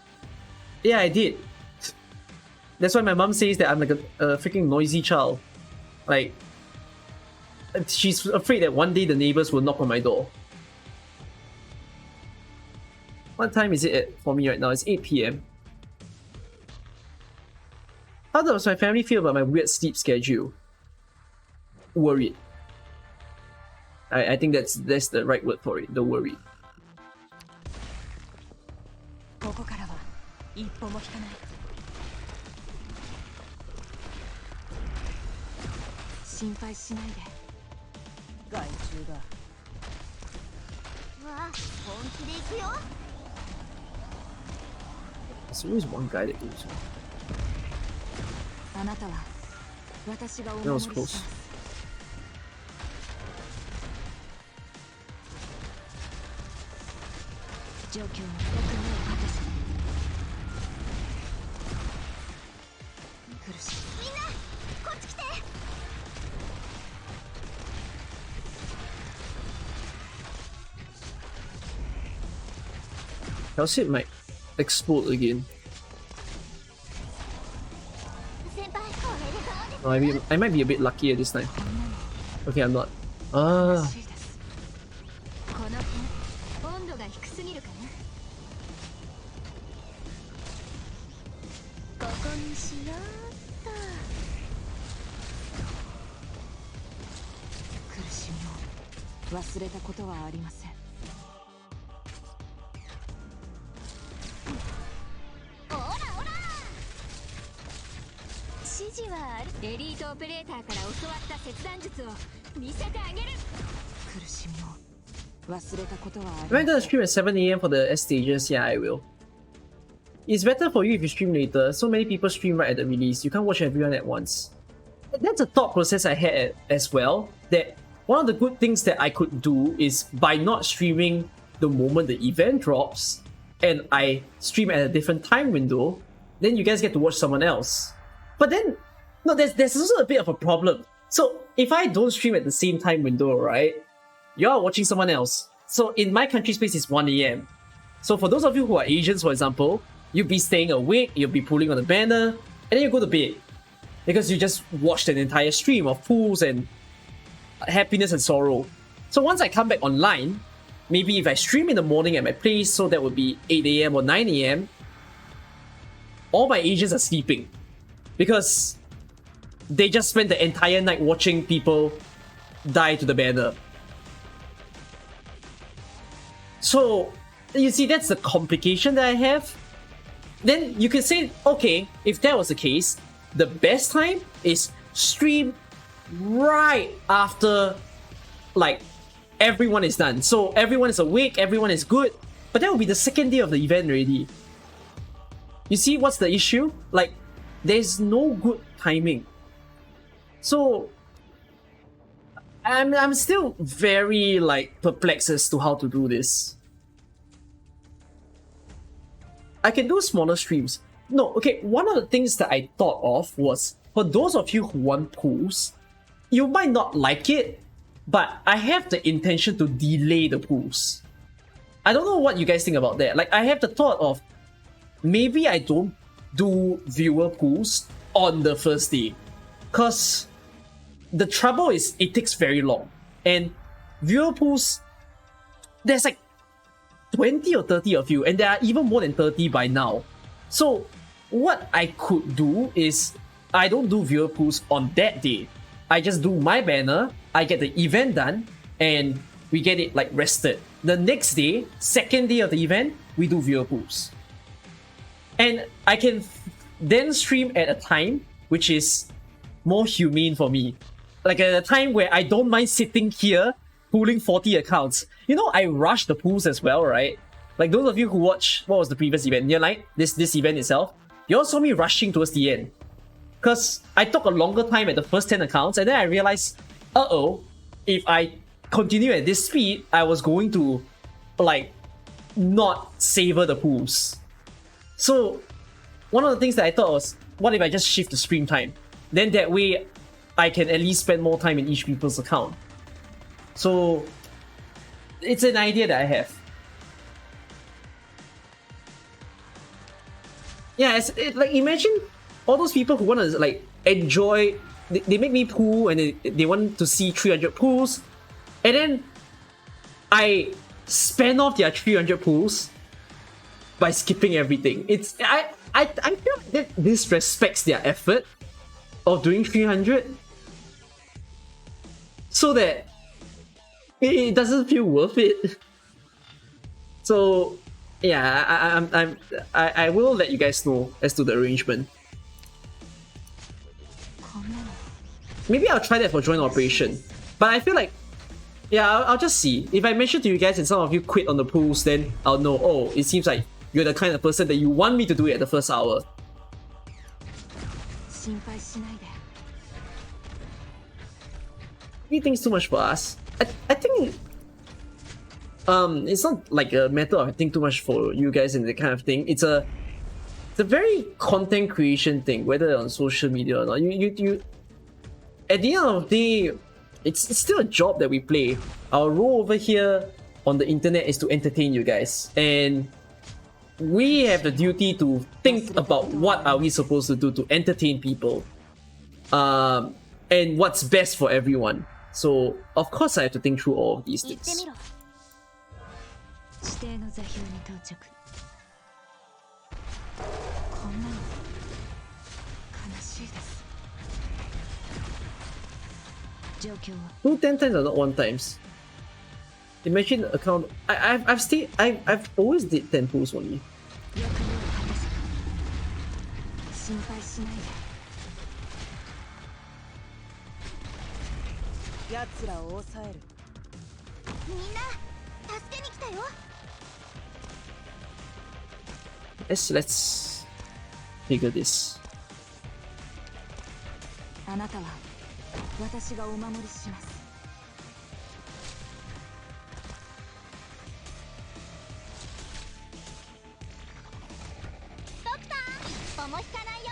Speaker 1: Yeah, I did. That's why my mom says that I'm like a freaking noisy child. Like, she's afraid that one day the neighbors will knock on my door. What time is it for me right now? It's 8 p.m. How does my family feel about my weird sleep schedule? Worried. I think that's the right word for it. The worried.
Speaker 4: ここからは一歩も引かない。心配しないで。
Speaker 5: 害虫だ。
Speaker 3: わあ、本気で行くよ。
Speaker 1: There's always one guy that goes.
Speaker 4: あなたは私がお
Speaker 1: That
Speaker 4: 守
Speaker 1: was
Speaker 4: りし
Speaker 1: close.
Speaker 4: ます。状況をよく目をかけず。苦しい。
Speaker 3: みんな、こっち来て。
Speaker 1: Our ship might explode again.
Speaker 3: 先輩、おめでとうです。
Speaker 1: Oh, I might be a bit luckier this time. Okay, I'm not. Ah,
Speaker 4: 苦しいです。
Speaker 3: この辺、温度が低すぎるかな。ここにしようっと。
Speaker 4: 苦しみを忘れたことはありません。
Speaker 3: オラオラ。指示はある。エリートオペレーターから教わった切断術を見せてあげる。
Speaker 4: 苦しみを忘れたことはあり
Speaker 1: am I
Speaker 4: ま
Speaker 1: gonna
Speaker 4: せん。
Speaker 1: stream at 7 a.m. for the S stages? Yeah, I will. It's better for you if you stream later. So many people stream right at the release. You can't watch everyone at once. That's a thought process I had as well. That one of the good things that I could do is by not streaming the moment the event drops, and I stream at a different time window, then you guys get to watch someone else. But then, no, there's also a bit of a problem. So if I don't stream at the same time window, right, you're watching someone else. So in my country space, it's 1 a.m. So for those of you who are Asians, for example, you'll be staying awake, you'll be pulling on the banner, and then you go to bed. Because you just watched an entire stream of pools and happiness and sorrow. So once I come back online, maybe if I stream in the morning at my place, so that would be 8 a.m. or 9 a.m., all my Asians are sleeping. Because they just spent the entire night watching people die to the banner. So, you see, that's the complication that I have. Then you could say, okay, if that was the case, the best time is stream right after like everyone is done. So everyone is awake, everyone is good, but that will be the second day of the event already. You see what's the issue? Like, there's no good timing. So I'm still very like perplexed as to how to do this. I can do smaller streams. No, okay, one of the things that I thought of was, for those of you who want pools, you might not like it, but I have the intention to delay the pools. I don't know what you guys think about that. Like, I have the thought of, maybe I don't do viewer pools on the first day. Because the trouble is, it takes very long. And viewer pools, there's like 20 or 30 of you, and there are even more than 30 by now. So what I could do is, I don't do viewer pools on that day. I just do my banner, I get the event done, and we get it like rested. The next day, second day of the event, we do viewer pools. And I can then stream at a time which is more humane for me. Like at a time where I don't mind sitting here pooling 40 accounts. You know, I rush the pools as well, right? Like those of you who watch, what was the previous event? Near Light, this event itself, you all saw me rushing towards the end. Because I took a longer time at the first 10 accounts, and then I realized, if I continue at this speed, I was going to, like, not savor the pools. So, one of the things that I thought was, what if I just shift the stream time? Then that way, I can at least spend more time in each people's account. So, it's an idea that I have. Yeah, like, imagine all those people who want to like enjoy, they make me pool and they want to see 300 pools, and then I spend off their 300 pools by skipping everything. It's I feel like that this respects their effort of doing 300, so that it doesn't feel worth it. So yeah, I will let you guys know as to the arrangement. Maybe I'll try that for joint operation. But I feel like, yeah, I'll just see. If I mention to you guys and some of you quit on the pools, then I'll know, oh, it seems like you're the kind of person that you want me to do it at the first hour. He thinks too much for us. I think it's not like a matter of I think too much for you guys and that kind of thing. It's a very content creation thing, whether on social media or not. You at the end of the day, it's still a job that we play. Our role over here on the internet is to entertain you guys, and we have the duty to think about what are we supposed to do to entertain people, and what's best for everyone. So of course I have to think through all of these things. No 10 times are not 1 times. Imagine the account. I've always did 10 pulls only. Let's figure this.
Speaker 4: あなたは私がお守りします。
Speaker 3: ドクター、重引かないよ。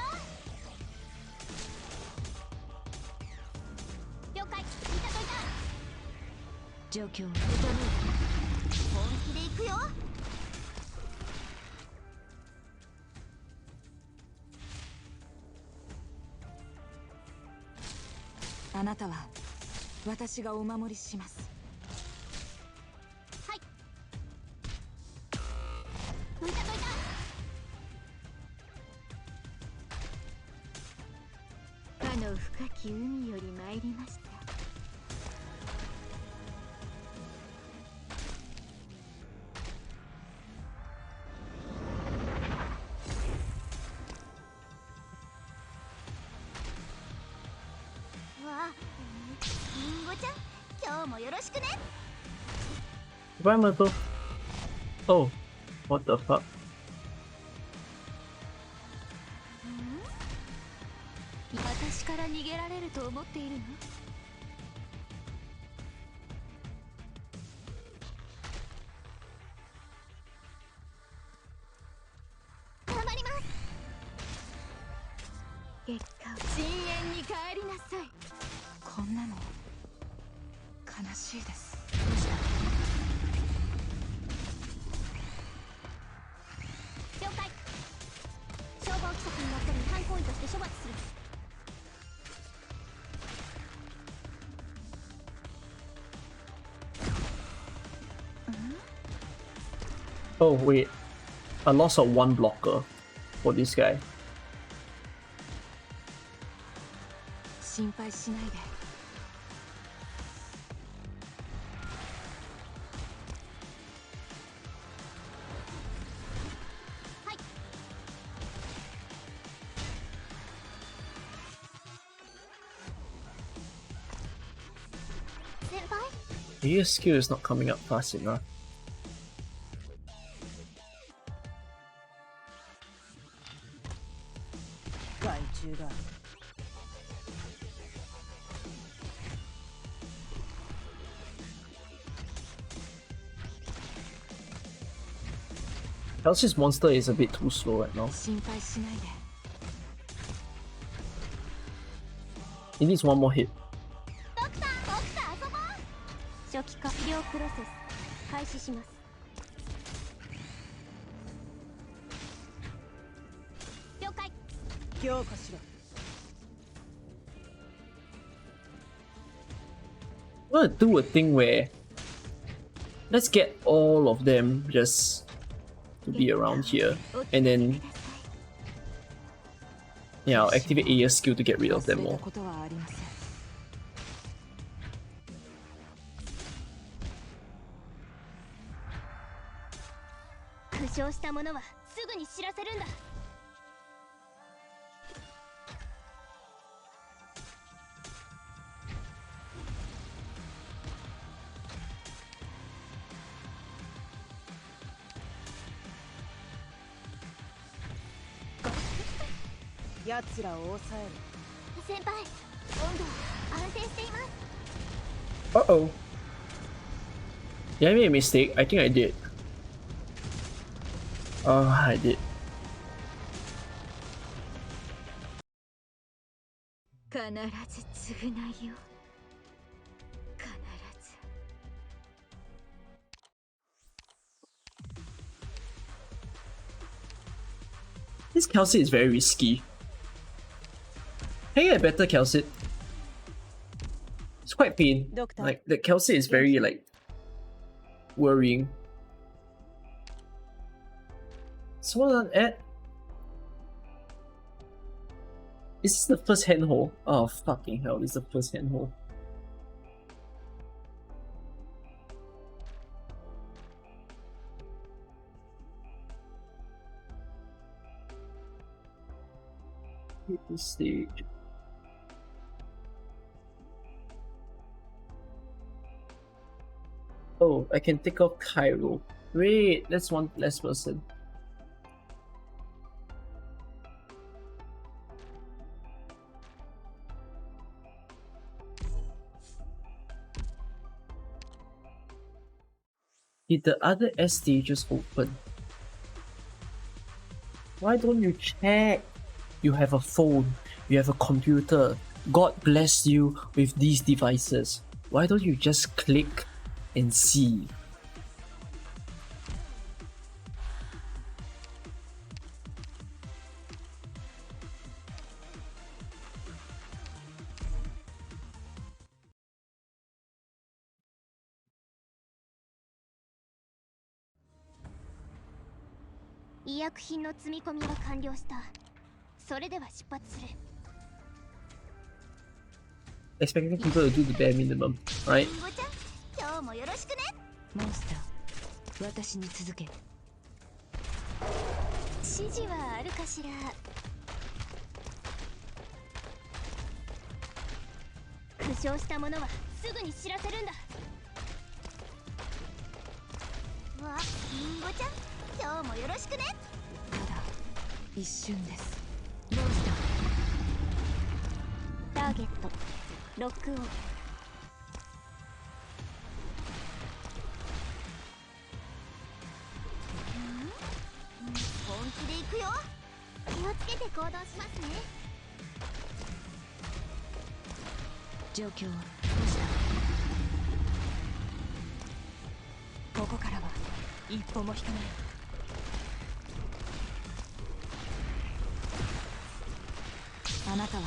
Speaker 3: 了解、見たといた。
Speaker 4: 状況を
Speaker 3: 本気で行くよ。
Speaker 4: あなたは私がお守りします。
Speaker 3: はい。見たといた。かの深き海より参りました。わあ、リンゴちゃん、今日今日もよろしくね。
Speaker 1: Environmental. Oh, what the fuck?
Speaker 3: 私から逃げられると思っているの？頑張ります。結果を深淵に帰りなさい。
Speaker 4: こんなの悲しいです。
Speaker 3: どうした？了解。消防規則にのっとり違反行為として処罰する。
Speaker 1: Oh wait, I lost a one blocker for this guy.
Speaker 4: 心配しないで。
Speaker 3: はい。先輩？
Speaker 1: Your skill is not coming up fast enough.
Speaker 5: 害虫だ。
Speaker 1: Kelsey's monster is a bit too slow right now.
Speaker 4: 心配しないで。
Speaker 1: He needs one more hit.
Speaker 3: ドクター遊ぼう。初期化治療プロセス開始します。了解。
Speaker 5: 強化しろ。
Speaker 1: I'm gonna do a thing where let's get all of them just to be around here, and then yeah, I'll activate Aya's skill to get rid of them
Speaker 4: 忘れ
Speaker 1: all.
Speaker 4: たことはありません。
Speaker 3: 負傷した者はすぐに知らせるんだ。
Speaker 5: 奴らを抑える。
Speaker 3: 先輩、温度は安定しています。
Speaker 1: Uh-oh. Did I make a mistake? I think I did. I did.
Speaker 3: 必ず償いよ。必ず。
Speaker 1: This Kelsey is very risky. Can I get a better Kelsey? It's quite pain.
Speaker 5: Doctor.
Speaker 1: Like the Kelsey is very like worrying. So what at? Is this the first handhold? Oh fucking hell, this is the first handhold. Hit this stage. Oh, I can take off Cairo. Wait, that's one less person. Did the other S stages open? Why don't you check? You have a phone, you have a computer. God bless you with these devices. Why don't you just click and see?
Speaker 3: 「医薬品の積み込みは完了した。それでは出発する。
Speaker 1: Expecting people to do the bare minimum, right?
Speaker 3: リンゴちゃん、今日もよろしくね。
Speaker 4: モンスター、私に続け。
Speaker 3: 指示はあるかしら。負傷した者はすぐに知らせるんだ。わ、リンゴちゃん、今日もよろしくね。
Speaker 4: ただ一瞬です。どうした？
Speaker 3: ターゲットロックオン。本気で行くよ。気をつけて行動しますね。
Speaker 4: 状況はどうした？ここからは一歩も引かない。あなたは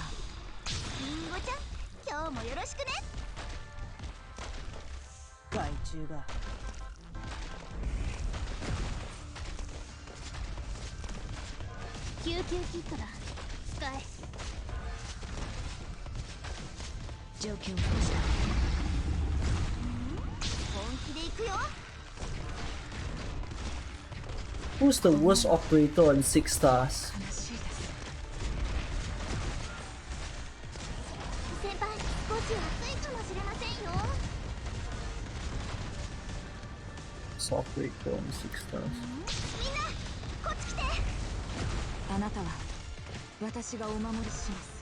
Speaker 3: リンゴちゃん、今日もよろしくね。
Speaker 5: 害虫が
Speaker 3: 救急キットだ。使え。
Speaker 4: 状況はどうした？
Speaker 3: 本気で行くよ。
Speaker 1: Who's the worst operator on 6 stars?
Speaker 4: 悲しいです。
Speaker 3: 先輩、少し暑いかもしれませんよ。
Speaker 1: Worst operator on 6 stars.
Speaker 3: みんなこっち来て。
Speaker 4: あなたは私がお守りします。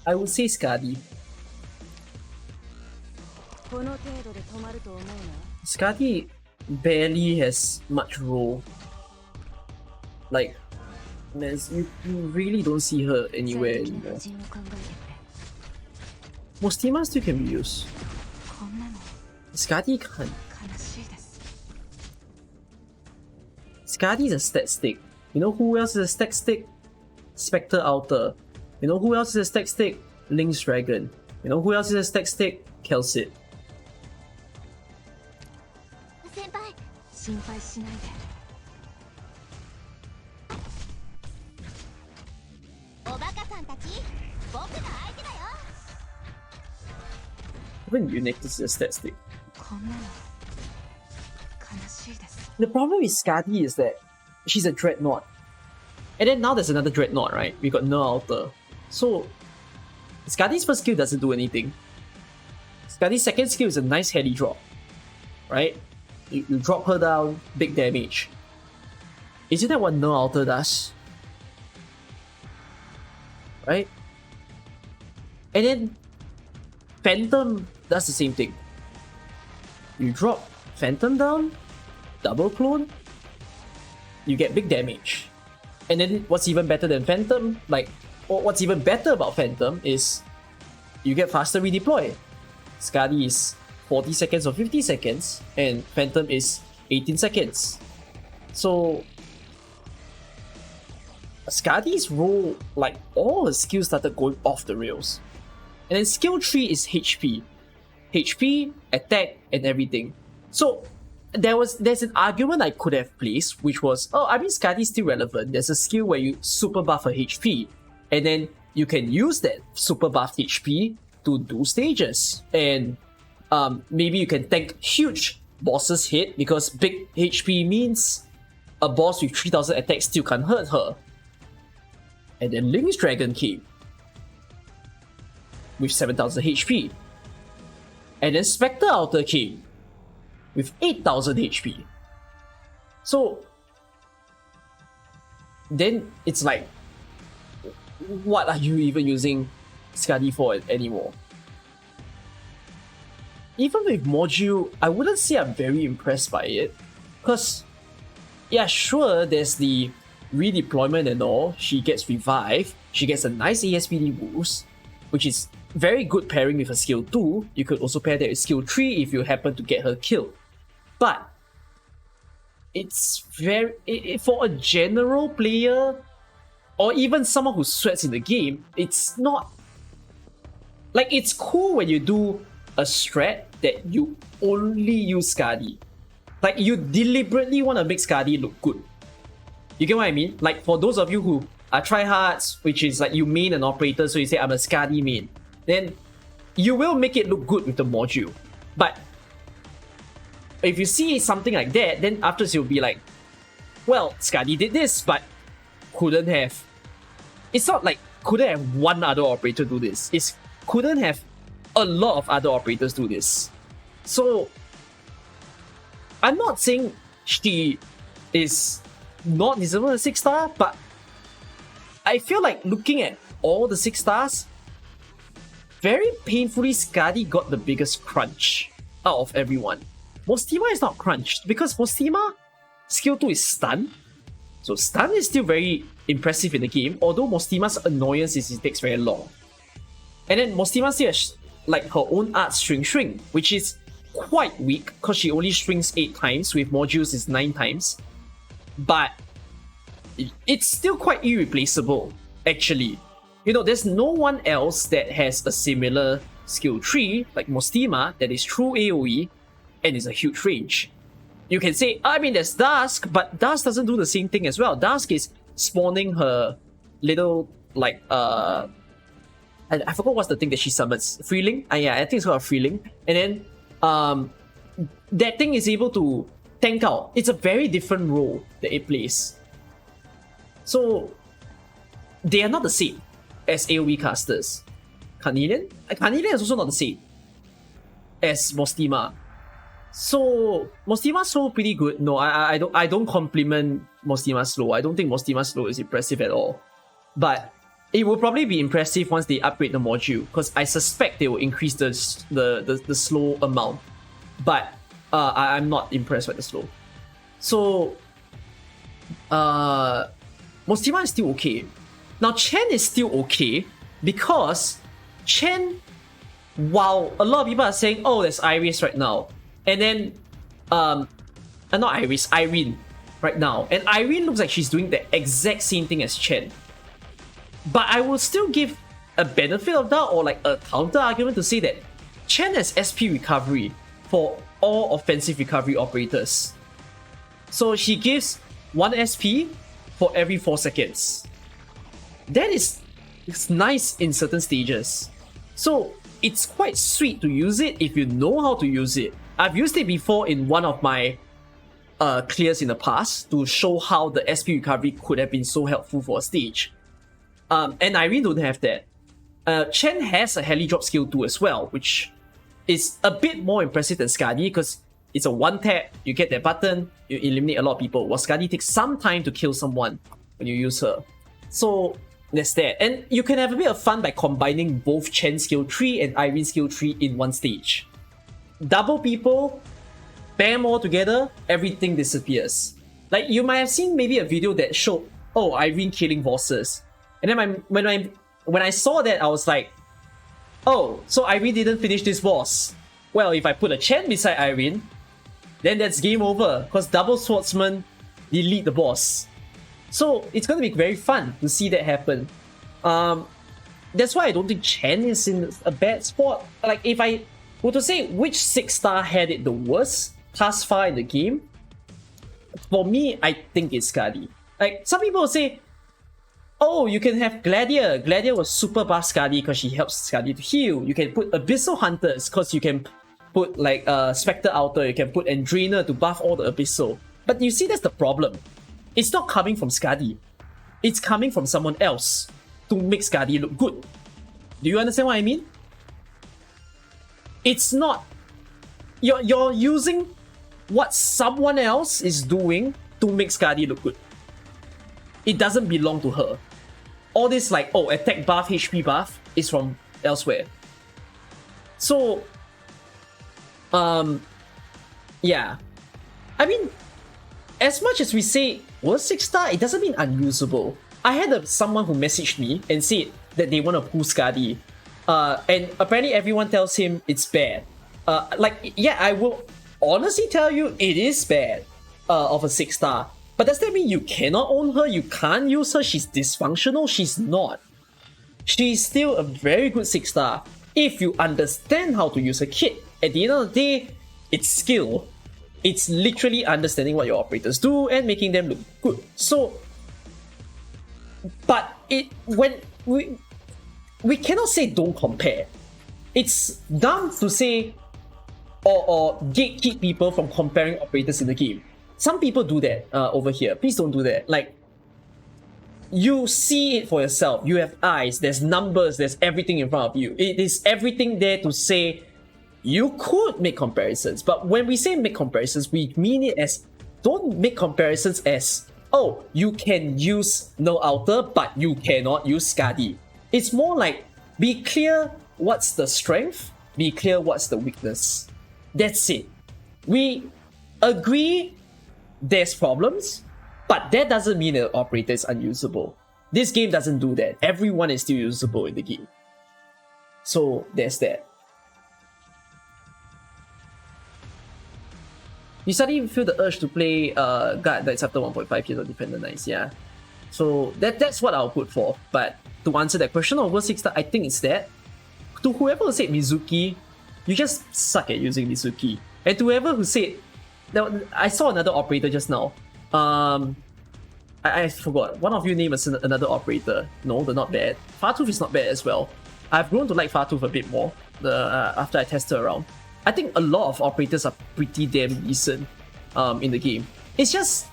Speaker 1: I would say Skadi.
Speaker 5: この程度で止まると思うな。
Speaker 1: Skadi barely has much role. Like, you really don't see her anywhere
Speaker 4: 最適な
Speaker 1: anymore.
Speaker 4: 人を考えてくれ。
Speaker 1: Mostima still can be used.
Speaker 4: こんなの
Speaker 1: Skadi can't.
Speaker 4: 悲しいです。
Speaker 1: Skadi's a stat stick. You know who else is a stat stick? Spectre Outer. You know who else is a stack stick? Link's Dragon. You know who else is a stack stick? Kelsit.
Speaker 3: 先輩、
Speaker 4: 心配しないで。
Speaker 3: おバカさんたち、僕の相手だよ。
Speaker 1: Even Unix is a stat stick.
Speaker 4: こんなの悲しいです。
Speaker 1: The problem with Skadi is that she's a Dreadnought. And then now there's another Dreadnought, right? We got No Alter. So, Skadi's first skill doesn't do anything. Skadi's second skill is a nice heady drop. Right? You drop her down, big damage. Isn't that what No Alter does? Right? And then Phantom does the same thing. You drop Phantom down, double clone, you get big damage. And then what's even better than Phantom, or what's even better about Phantom is you get faster redeploy. Skadi is 40 seconds or 50 seconds, and Phantom is 18 seconds. So Skadi's role, like all her skills started going off the rails. And then skill 3 is HP. HP, attack, and everything. So there's an argument I could have placed, which was, Skadi's still relevant. There's a skill where you super buff her HP, and then you can use that super buffed HP to do stages. And maybe you can tank huge bosses hit, because big HP means a boss with 3000 attack still can't hurt her. And then Link's Dragon came with 7000 HP. And then Spectre Outer came with 8000 HP. So then it's like, what are you even using Skadi for anymore? Even with Module, I wouldn't say I'm very impressed by it. Because, yeah, sure, there's the redeployment and all. She gets revived. She gets a nice ASPD boost, which is very good pairing with a skill 2. You could also pair that with skill 3 if you happen to get her killed. But it's very, for a general player, or even someone who sweats in the game, it's not, like, it's cool when you do a strat that you only use Skadi. Like, you deliberately want to make Skadi look good. You get what I mean? Like for those of you who are tryhards, which is like you main an operator, so you say I'm a Skadi main, then you will make it look good with the module. But if you see something like that, then afterwards you'll be like, well, Skadi did this, but couldn't have. It's not like couldn't have one other operator do this. It's couldn't have a lot of other operators do this. So I'm not saying she is not deserving a 6-star, but I feel like looking at all the 6 stars, very painfully Skadi got the biggest crunch out of everyone. Mostima is not crunched because Mostima skill 2 is stun. So stun is still very impressive in the game, although Mostima's annoyance is it takes very long. And then Mostima still has like her own art shrink, which is quite weak because she only shrinks 8 times, with modules is 9 times. But it's still quite irreplaceable, actually. You know, there's no one else that has a similar skill tree like Mostima that is true AoE and is a huge range. You can say, I mean, there's Dusk, but Dusk doesn't do the same thing as well. Dusk is spawning her little, like, I forgot what's the thing that she summons. Freeling? Yeah, I think it's called a Freeling. And then, that thing is able to tank out. It's a very different role that it plays. So, they are not the same as AoE casters. Carnelian? Carnelian is also not the same as Mostima. So Mostima's slow pretty good. No, I don't compliment Mostima's slow. I don't think Mostima's slow is impressive at all. But it will probably be impressive once they upgrade the module, because I suspect they will increase the slow amount. But I'm not impressed with the slow. So Mostima is still okay. Now Chen is still okay because Chen, while a lot of people are saying, oh, there's Iris right now, and then not Iris, Irene right now, and Irene looks like she's doing the exact same thing as Chen. But I will still give a benefit of doubt or like a counter argument to say that Chen has SP recovery for all offensive recovery operators. So she gives 1 SP for every 4 seconds. That is, it's nice in certain stages. So it's quite sweet to use it if you know how to use it. I've used it before in one of my clears in the past to show how the SP recovery could have been so helpful for a stage. And I really don't have that. Chen has a heli drop skill 2 as well, which is a bit more impressive than Skadi because it's a 1-tap, you get that button, you eliminate a lot of people, while Skadi takes some time to kill someone when you use her. So there's that. And you can have a bit of fun by combining both Chen's skill tree and Irene's skill tree in one stage. Double people, bam all together, everything disappears. Like you might have seen maybe a video that showed, oh, Irene killing bosses. And then when I saw that, I was like, oh, so Irene didn't finish this boss. Well, if I put a Chen beside Irene, then that's game over, because double swordsman delete the boss. So it's going to be very fun to see that happen. That's why I don't think Chen is in a bad spot. Like if I were to say which 6-star had it the worst thus far in the game, for me, I think it's Skadi. Like some people will say, oh, you can have Gladiator. Gladiator was super buff Skadi because she helps Skadi to heal. You can put Abyssal Hunters because you can put like Spectre Outer. You can put Andrainer to buff all the Abyssal. But you see, that's the problem. It's not coming from Skadi. It's coming from someone else to make Skadi look good. Do you understand what I mean? It's not... You're using what someone else is doing to make Skadi look good. It doesn't belong to her. All this like, oh, attack buff, HP buff is from elsewhere. So, yeah. I mean, as much as we say, worst 6-star, it doesn't mean unusable. I had someone who messaged me and said that they want to pull Skadi. And apparently everyone tells him it's bad. Like, yeah, I will honestly tell you it is bad of a 6-star. But does that mean you cannot own her? You can't use her? She's dysfunctional? She's not. She's still a very good 6-star if you understand how to use her kit. At the end of the day, it's skill. It's literally understanding what your operators do and making them look good. So when we cannot say don't compare. It's dumb to say or gatekeep people from comparing operators in the game. Some people do that over here. Please don't do that. Like, you see it for yourself. You have eyes, there's numbers, there's everything in front of you. It is everything there to say you could make comparisons. But when we say make comparisons, we mean it as, don't make comparisons as, oh, you can use No Outer, but you cannot use Skadi. It's more like, be clear what's the strength, be clear what's the weakness. That's it. We agree there's problems, but that doesn't mean the operator is unusable. This game doesn't do that. Everyone is still usable in the game. So there's that. You suddenly feel the urge to play guard that's after 1.5 years of Defender Nice, yeah. So that's what I'll put for. But to answer that question over 6 star, I think it's that. To whoever who said Mizuki, you just suck at using Mizuki. And to whoever who said, I saw another operator just now. I forgot. One of you named another operator. No, they're not bad. Fartooth is not bad as well. I've grown to like Fartooth a bit more after I tested around. I think a lot of operators are pretty damn decent in the game. It's just,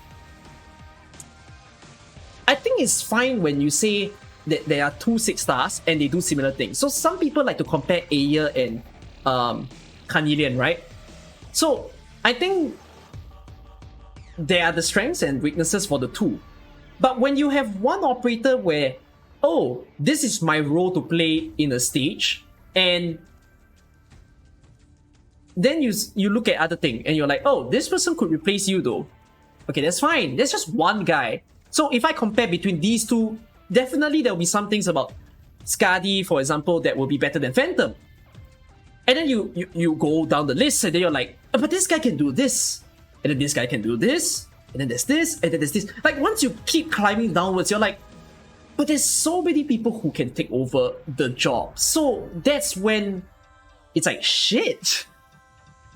Speaker 1: I think it's fine when you say that there are 2 6 stars and they do similar things. So some people like to compare Aya and Carnelian, right? So I think there are the strengths and weaknesses for the two. But when you have one operator where, oh, this is my role to play in a stage, and then you look at other thing and you're like, oh, this person could replace you though. Okay, that's fine. There's just one guy. So if I compare between these two, definitely there'll be some things about Skadi, for example, that will be better than Phantom. And then you go down the list and then you're like, oh, but this guy can do this. And then this guy can do this. And then there's this. And then there's this. Like, once you keep climbing downwards, you're like, but there's so many people who can take over the job. So that's when it's like, shit.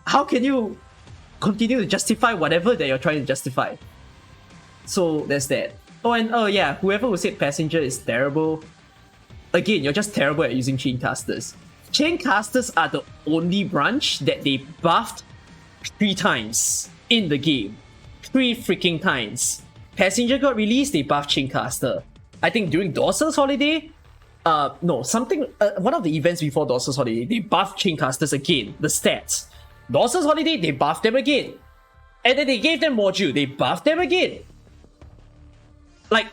Speaker 1: How can you continue to justify whatever that you're trying to justify? So there's that. Oh, and oh yeah, whoever who said Passenger is terrible, again, you're just terrible at using Chaincasters. Chaincasters are the only branch that they buffed 3 times in the game. 3 freaking times. Passenger got released, they buffed Chaincaster. I think during Dorsa's holiday, one of the events before Dorsa's holiday, they buffed Chaincasters again, the stats. Dorsa's holiday, they buffed them again. And then they gave them module, they buffed them again. Like,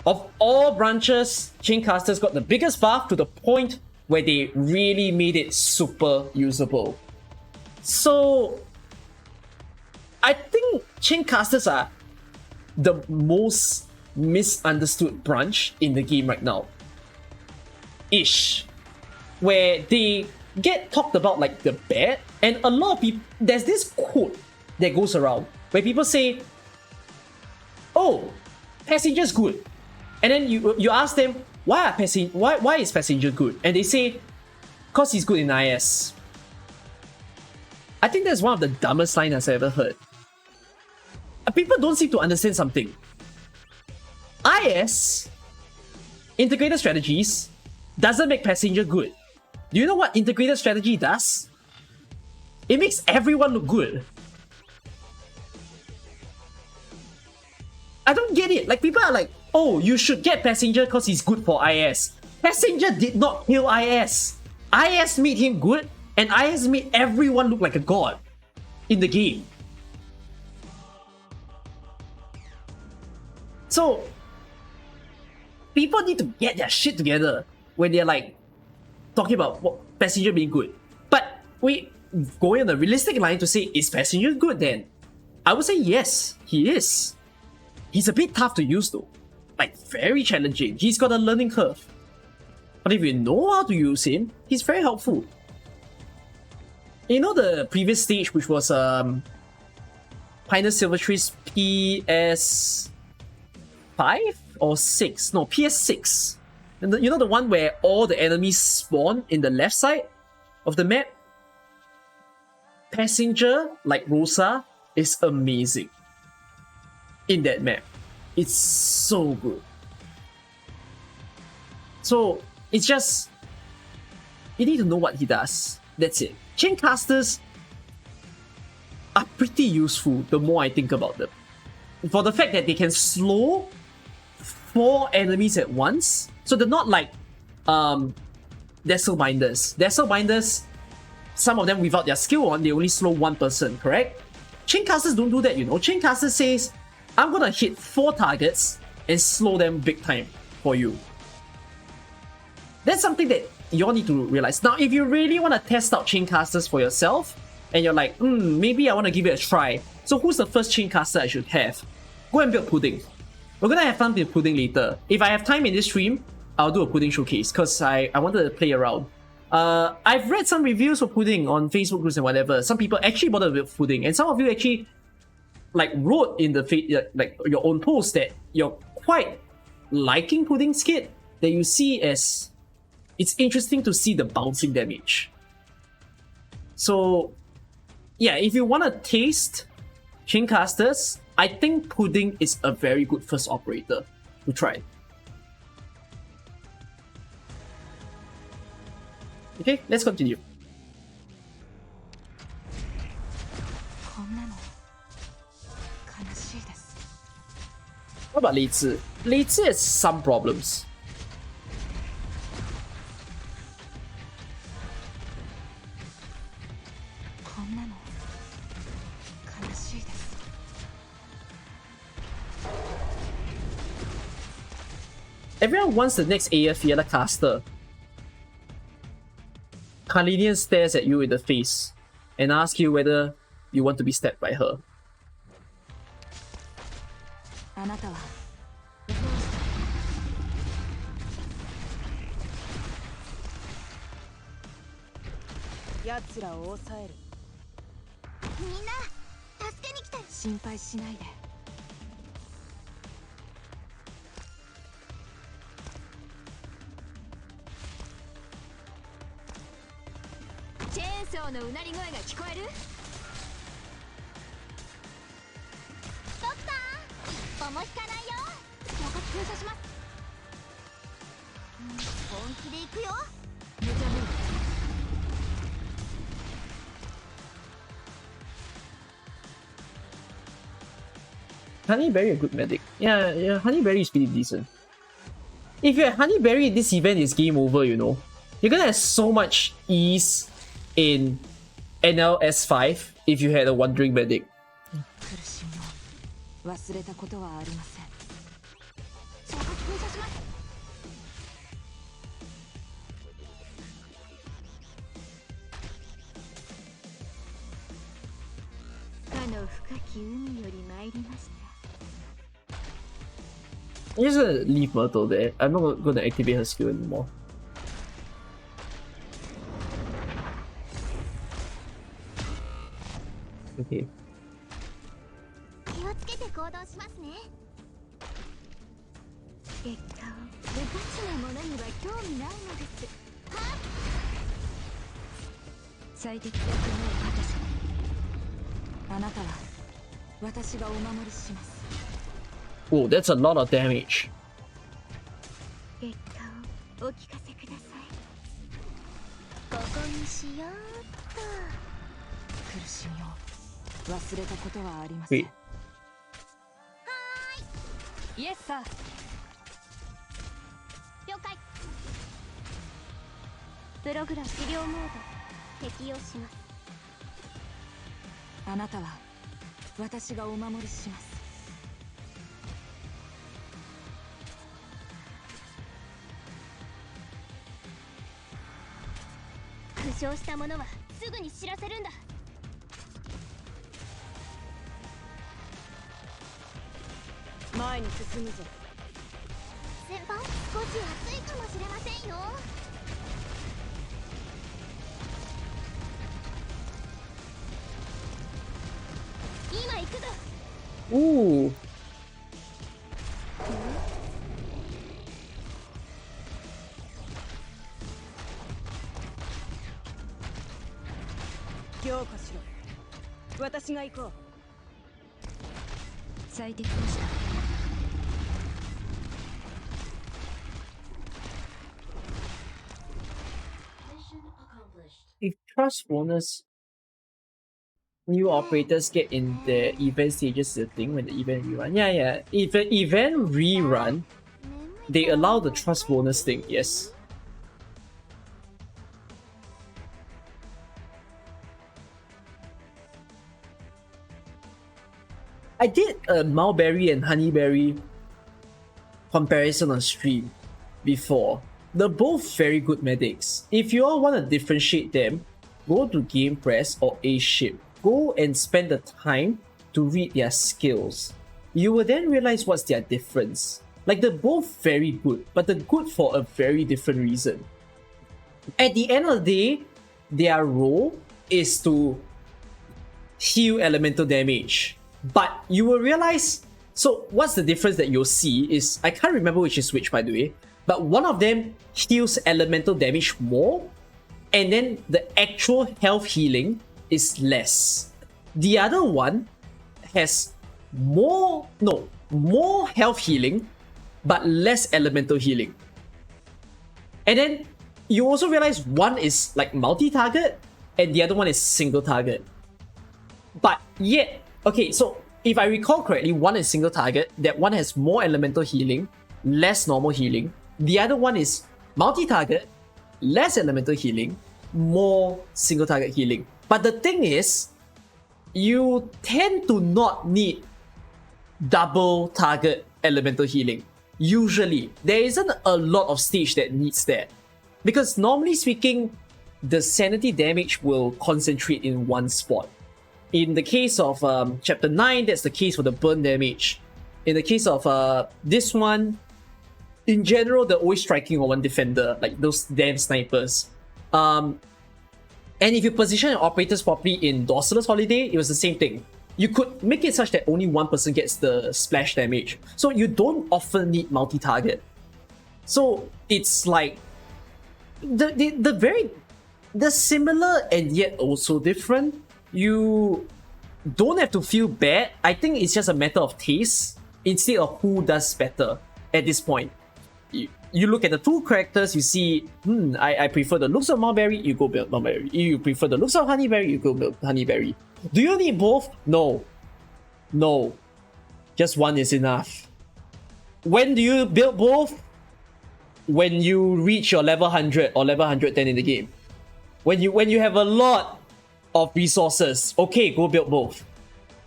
Speaker 1: of all branches, Chaincasters got the biggest buff to the point where they really made it super usable. So, I think Chaincasters are the most misunderstood branch in the game right now. Ish. Where they get talked about like the bad, and a lot of people, there's this quote that goes around where people say, oh, Passenger's good. And then you ask them, why is Passenger good? And they say, because he's good in IS. I think that's one of the dumbest lines I've ever heard. People don't seem to understand something. IS, integrated strategies, doesn't make Passenger good. Do you know what integrated strategy does? It makes everyone look good. I don't get it. Like, people are like, oh, you should get Passenger because he's good for IS. Passenger did not kill IS. IS made him good, and IS made everyone look like a god in the game. So, people need to get their shit together when they're like talking about what Passenger being good. But we going on a realistic line to say, is Passenger good then? I would say yes, he is. He's a bit tough to use though. Like, very challenging. He's got a learning curve. But if you know how to use him, he's very helpful. You know the previous stage, which was Pioneer Silvertree's PS5 or 6? No, PS6. And you know the one where all the enemies spawn in the left side of the map? Passenger, like Rosa, is amazing in that map. It's so good. So it's just you need to know what he does. That's it. Chain casters are pretty useful the more I think about them. For the fact that they can slow 4 enemies at once. So they're not like Vessel Binders. Vessel Binders, some of them without their skill on, they only slow 1 person, correct? Chain casters don't do that, you know. Chain caster says, I'm gonna hit 4 targets and slow them big time for you. That's something that you all need to realize. Now, if you really want to test out chain casters for yourself, and you're like, maybe I want to give it a try. So who's the first chain caster I should have? Go and build Pudding. We're gonna have fun with Pudding later. If I have time in this stream, I'll do a Pudding showcase because I wanted to play around. I've read some reviews for Pudding on Facebook groups and whatever. Some people actually bought a Pudding, and some of you actually like wrote in the like your own post that you're quite liking Pudding's kit, that you see as it's interesting to see the bouncing damage. So yeah, if you want to taste chain casters, I think Pudding is a very good first operator to try. Okay, let's continue. What about Lei Zi? Lei Zi has some problems. Everyone wants the next Aya Fiala caster. Carlinian stares at you in the face and asks you whether you want to be stabbed by her. Honeyberry a good medic. Yeah, Honeyberry is pretty decent. If you're at Honeyberry, this event is game over, you know. You're gonna have so much ease in NLS5 if you had a wandering medic. I'm just gonna leave Myrtle there. I'm not gonna activate her skill anymore. Okay. Oh, that's a lot of damage. Wait.
Speaker 4: Yes, sir.
Speaker 3: プログラム治療モード適用します。
Speaker 4: あなたは私がお守りします。
Speaker 3: 負傷した者はすぐに知らせるんだ。
Speaker 5: 前に進むぞ。
Speaker 3: 先輩、少し暑いかもしれませんよ。今行くぞ。
Speaker 1: Ooh.
Speaker 5: Go, 私が行こう。
Speaker 4: 最適でした。
Speaker 1: If trust bonus new operators get in the event stages, the thing when the event rerun. Yeah. If an event rerun, they allow the trust bonus thing, yes. I did a mulberry and honeyberry comparison on stream before. They're both very good medics. If you all want to differentiate them, go to Game Press or A Ship. Go and spend the time to read their skills. You will then realize what's their difference. Like, they're both very good, but they're good for a very different reason. At the end of the day, their role is to heal elemental damage. But you will realize, so what's the difference that you'll see is, I can't remember which is which by the way, but one of them heals elemental damage more, and then the actual health healing is less. The other one has more health healing, but less elemental healing. And then you also realize one is like multi-target, and the other one is single target. But yet, okay, so if I recall correctly, one is single target, that one has more elemental healing, less normal healing. The other one is multi-target, less elemental healing, more single target healing. But the thing is, you tend to not need double target elemental healing. Usually, there isn't a lot of stage that needs that. Because normally speaking, the sanity damage will concentrate in one spot. In the case of Chapter 9, that's the case for the burn damage. In the case of this one, in general, they're always striking on one defender, like those damn snipers. And if you position your operators properly in Dorsalus Holiday, it was the same thing. You could make it such that only one person gets the splash damage. So you don't often need multi-target. So it's like they're similar and yet also different. You don't have to feel bad. I think it's just a matter of taste instead of who does better at this point. You look at the two characters, you see, I prefer the looks of Mulberry, you go build Mulberry. You prefer the looks of Honeyberry, you go build Honeyberry. Do you need both? No. Just one is enough. When do you build both? When you reach your level 100 or level 110 in the game. When you have a lot of resources, okay, go build both.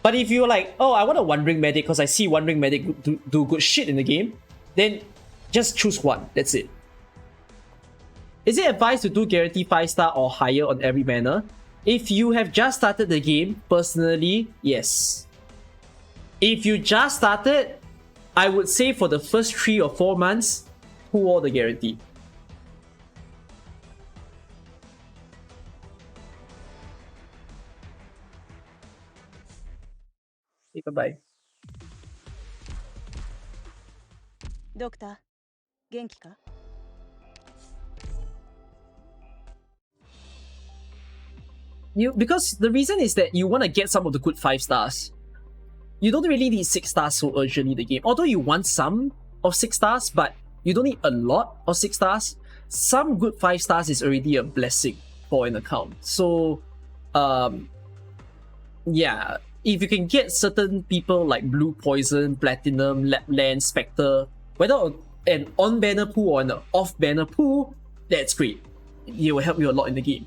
Speaker 1: But if you're like, oh, I want a One Ring Medic because I see One Ring Medic do good shit in the game, then just choose one, that's it. Is it advised to do guarantee 5-star or higher on every banner? If you have just started the game, personally, yes. If you just started, I would say for the first 3 or 4 months, pull all the guarantee. Okay, bye-bye.
Speaker 5: ドクター、元気か？
Speaker 1: Because the reason is that you want to get some of the good 5 stars. You don't really need 6 stars so urgently in the game. Although you want some of 6 stars, but you don't need a lot of 6 stars. Some good 5 stars is already a blessing for an account. So, yeah, if you can get certain people like Blue Poison, Platinum, Lapland, Spectre, whether an on-banner pool or an off-banner pool, that's great. It will help you a lot in the game.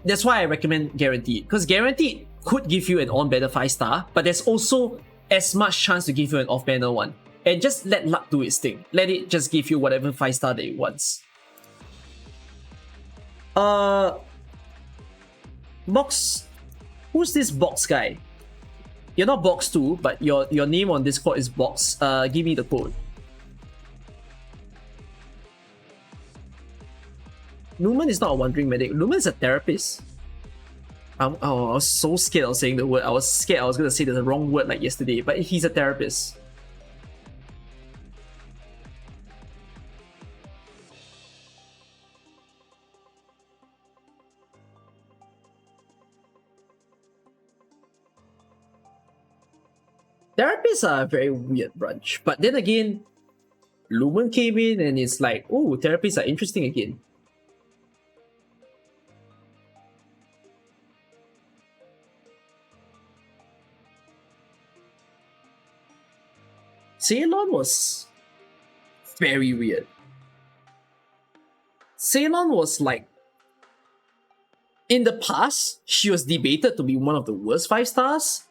Speaker 1: That's why I recommend Guaranteed. Because Guaranteed could give you an on-banner 5-star, but there's also as much chance to give you an off-banner one. And just let luck do its thing. Let it just give you whatever 5-star that it wants. Box... Who's this Box guy? You're not Box 2, but your name on Discord is Box. Give me the code. Lumen is not a wandering medic. Lumen is a therapist. I was so scared of saying the word. I was scared I was going to say the wrong word like yesterday, but he's a therapist. Therapists are a very weird branch. But then again, Lumen came in and it's like, oh, therapists are interesting again. Ceylon was very weird. Ceylon was like, in the past, she was debated to be one of the worst 5 stars.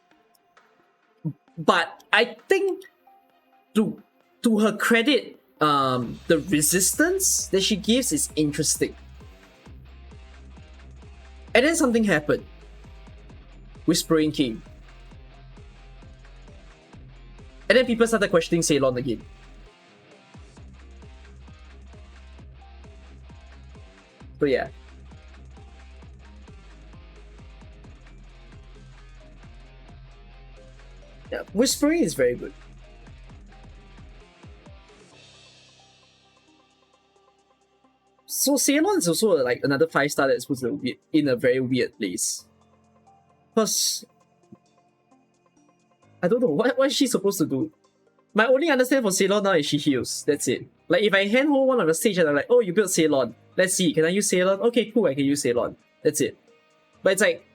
Speaker 1: But I think, to her credit, the resistance that she gives is interesting. And then something happened. Whispering came. And then people started questioning Ceylon again. So yeah. Yeah, Whispering is very good. So Ceylon is also like another 5 star that's supposed to be in a very weird place. Because I don't know, what is she supposed to do? My only understanding for Ceylon now is she heals. That's it. Like if I handhold one on the stage and I'm like, oh, you built Ceylon. Let's see, can I use Ceylon? Okay, cool, I can use Ceylon. That's it. But it's like,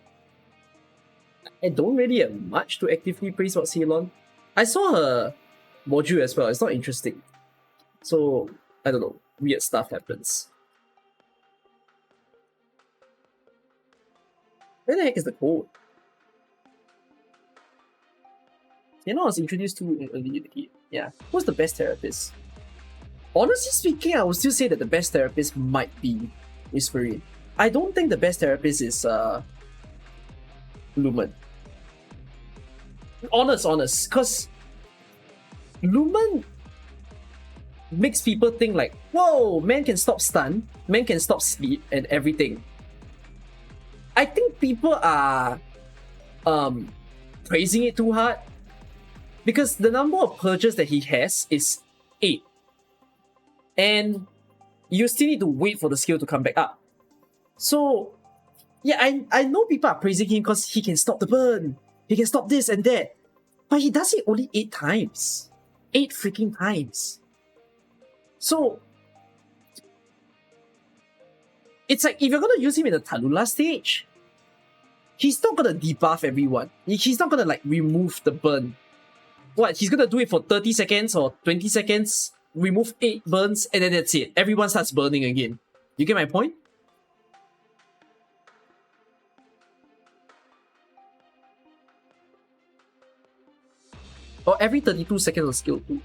Speaker 1: I don't really have much to actively praise about Ceylon. I saw her module as well. It's not interesting. So, I don't know. Weird stuff happens. Where the heck is the code? You know, I was introduced to in early in the game. Yeah. Who's the best therapist? Honestly speaking, I would still say that the best therapist might be Whispering. I don't think the best therapist is Lumen. Honest, because Lumen makes people think like, whoa, man can stop stun, man can stop sleep and everything. I think people are praising it too hard because the number of purges that he has is 8. And you still need to wait for the skill to come back up. So, yeah, I know people are praising him because he can stop the burn. He can stop this and that. But he does it only 8 times. 8 freaking times. So, it's like, if you're gonna use him in the Tallulah stage, he's not gonna debuff everyone. He's not gonna, like, remove the burn. What, he's gonna do it for 30 seconds or 20 seconds, remove 8 burns, and then that's it. Everyone starts burning again. You get my point? Or every 32 seconds of skill too.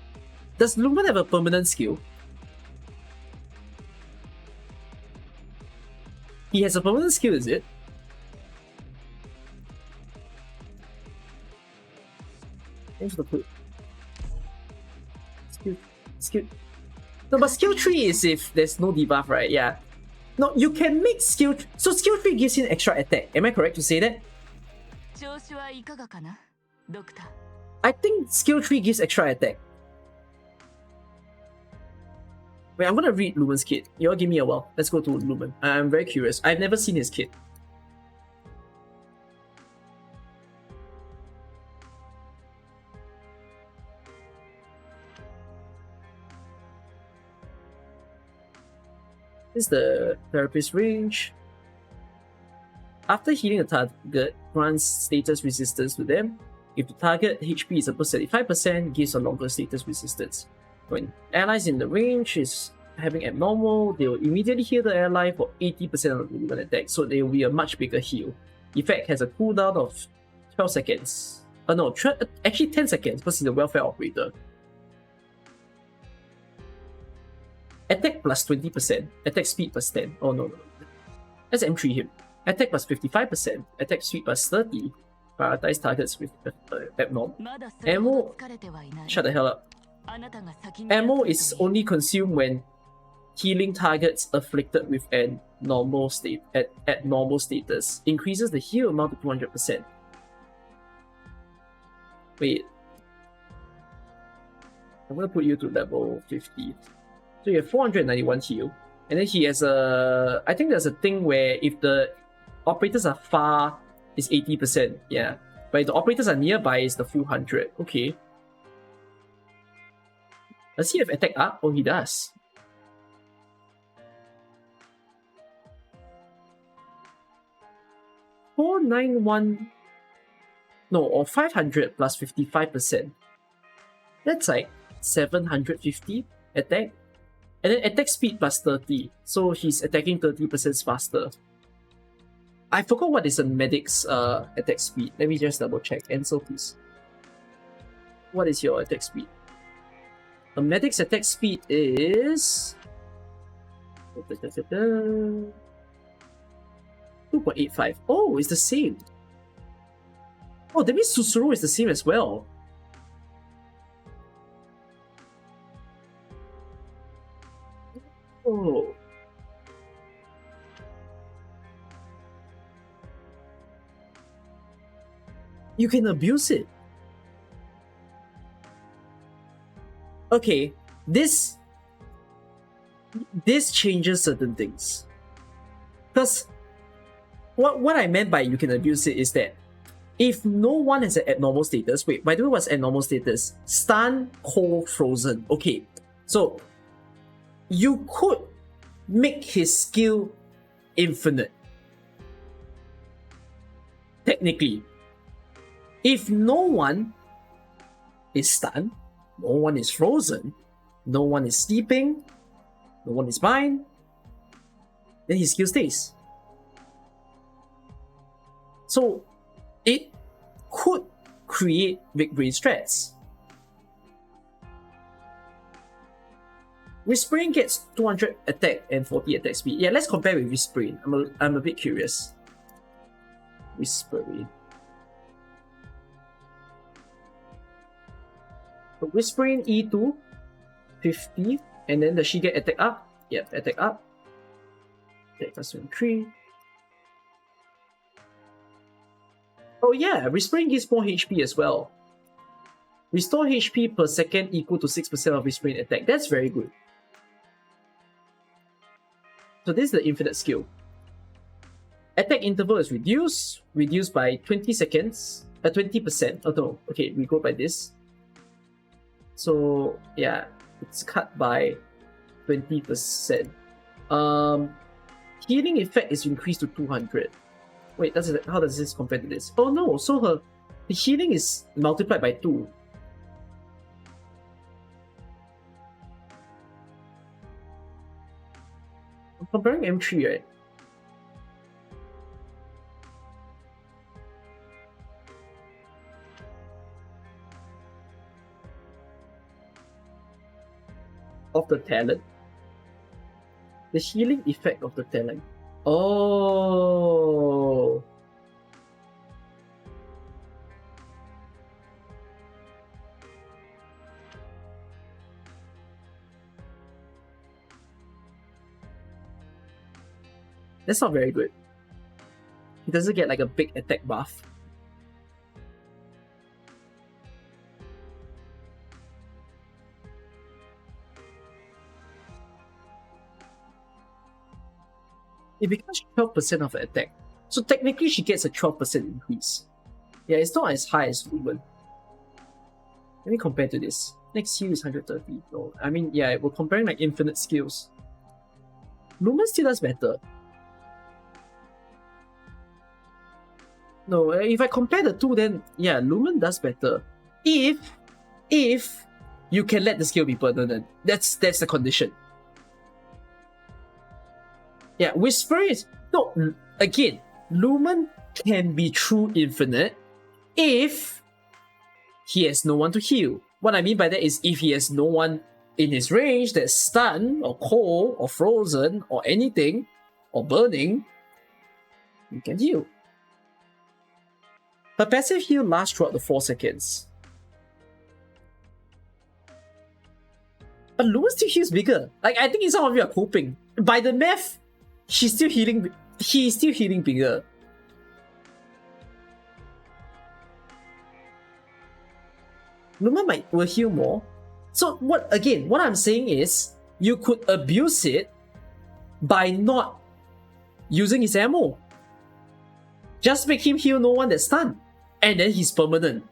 Speaker 1: Does Lumen have a permanent skill? He has a permanent skill, is it? Thanks for the clue. Skill. No, but skill 3 is if there's no debuff, right? Yeah. No, you can make skill. So skill 3 gives you an extra attack. Am I correct to say that? I think skill 3 gives extra attack. Wait, I'm gonna read Lumen's kit. You all give me a while. Let's go to Lumen. I'm very curious. I've never seen his kit. This is the therapist range. After healing a target, grants status resistance to them. If the target HP is above 75%, gives a longer status resistance. When allies in the range is having abnormal, they will immediately heal the ally for 80% of the movement attack, so they will be a much bigger heal. Effect has a cooldown of 12 seconds. No, actually 10 seconds because he's a welfare operator. Attack plus 20%, attack speed plus 10. Oh no. Let's M3 him. Attack plus 55%, attack speed plus 30. Prioritize targets with abnormal. Ammo, shut the hell up. Ammo is only consumed when healing targets afflicted with an normal state at normal status. Increases the heal amount to 200%. Wait. I'm gonna put you to level 50. So you have 491 heal. And then he has a... I think there's a thing where if the operators are far, it's 80%. Yeah. But if the operators are nearby, it's the full 100. Okay. Does he have attack up? Oh, he does. $491... No, or 500 plus 55%. That's like 750 attack. And then attack speed plus 30. So he's attacking 30% faster. I forgot what is a medic's attack speed. Let me just double check. Ansel, please. What is your attack speed? A medic's attack speed is 2.85. Oh, it's the same. Oh, that means Susuru is the same as well. Oh. You can abuse it. Okay, this changes certain things. Because what I meant by you can abuse it is that if no one has an abnormal status, wait, by the way, what's abnormal status? Stun, cold, frozen. Okay, so you could make his skill infinite. Technically. If no one is stunned, no one is frozen, no one is sleeping, no one is blind, then his skill stays. So it could create big brain strats. Whispering gets 200 attack and 40 attack speed. Yeah, let's compare with Whispering. I'm a bit curious. Whispering. So Whispering E2, 50, and then does she get attack up? Yep, attack up. Attack plus 23. Oh yeah, Whispering gives more HP as well. Restore HP per second equal to 6% of Whispering attack. That's very good. So this is the infinite skill. Attack interval is reduced by 20 seconds, 20%. Oh no, okay, we go by this. So yeah, it's cut by 20%. Healing effect is increased to 200. Wait, how does this compare to this? Oh no, so the healing is multiplied by 2. I'm comparing M3, right? Of the talent. The healing effect of the talent. Oh. That's not very good. He doesn't get like a big attack buff. It becomes 12% of the attack. So technically she gets a 12% increase. Yeah, it's not as high as Lumen. Let me compare to this. Next heal is 130. No, I mean, yeah, we're comparing like infinite skills. Lumen still does better. No, if I compare the two, then yeah, Lumen does better. If you can let the skill be permanent. That's the condition. Yeah, Whisper is... No, again, Lumen can be true infinite if he has no one to heal. What I mean by that is if he has no one in his range that's stunned, or cold, or frozen, or anything, or burning, you can heal. Her passive heal lasts throughout the 4 seconds. But Lumen still heals bigger. Like, I think some of you are coping. By the math, he's still healing bigger. Lumen will heal more. So what I'm saying is you could abuse it by not using his ammo. Just make him heal no one that's stunned. And then he's permanent.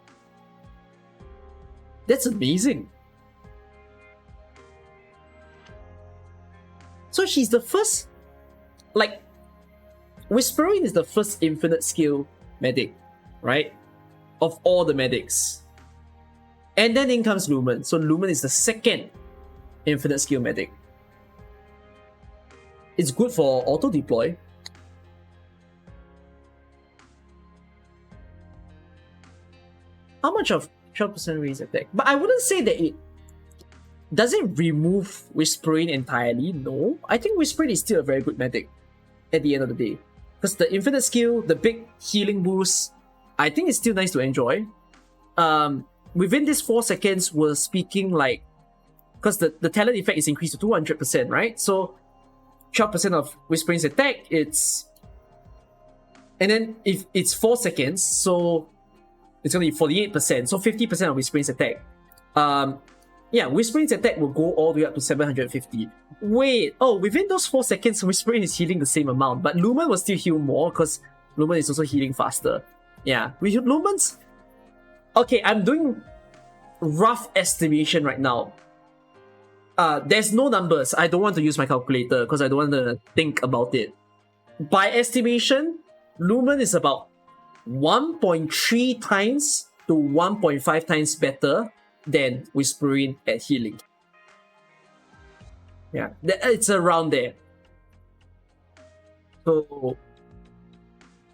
Speaker 1: That's amazing. So she's the first, like, Whispering is the first infinite skill medic, right? Of all the medics. And then in comes Lumen. So Lumen is the second infinite skill medic. It's good for auto deploy. How much of 12% raise attack? But I wouldn't say that it does it remove Whispering entirely. No, I think Whispering is still a very good medic at the end of the day, because the infinite skill, the big healing boost, I think it's still nice to enjoy. Within this 4 seconds, we're speaking like, because the talent effect is increased to 200%, right? So 12% of Whispering's attack, it's, and then if it's 4 seconds, so it's gonna be 48%, so 50% of Whispering's attack. Yeah, Whispering's attack will go all the way up to 750. Wait, oh, within those 4 seconds, Whispering is healing the same amount, but Lumen will still heal more because Lumen is also healing faster. Yeah, Lumen's... Okay, I'm doing rough estimation right now. There's no numbers. I don't want to use my calculator because I don't want to think about it. By estimation, Lumen is about 1.3 times to 1.5 times better than Whispering at healing. Yeah, it's around there. So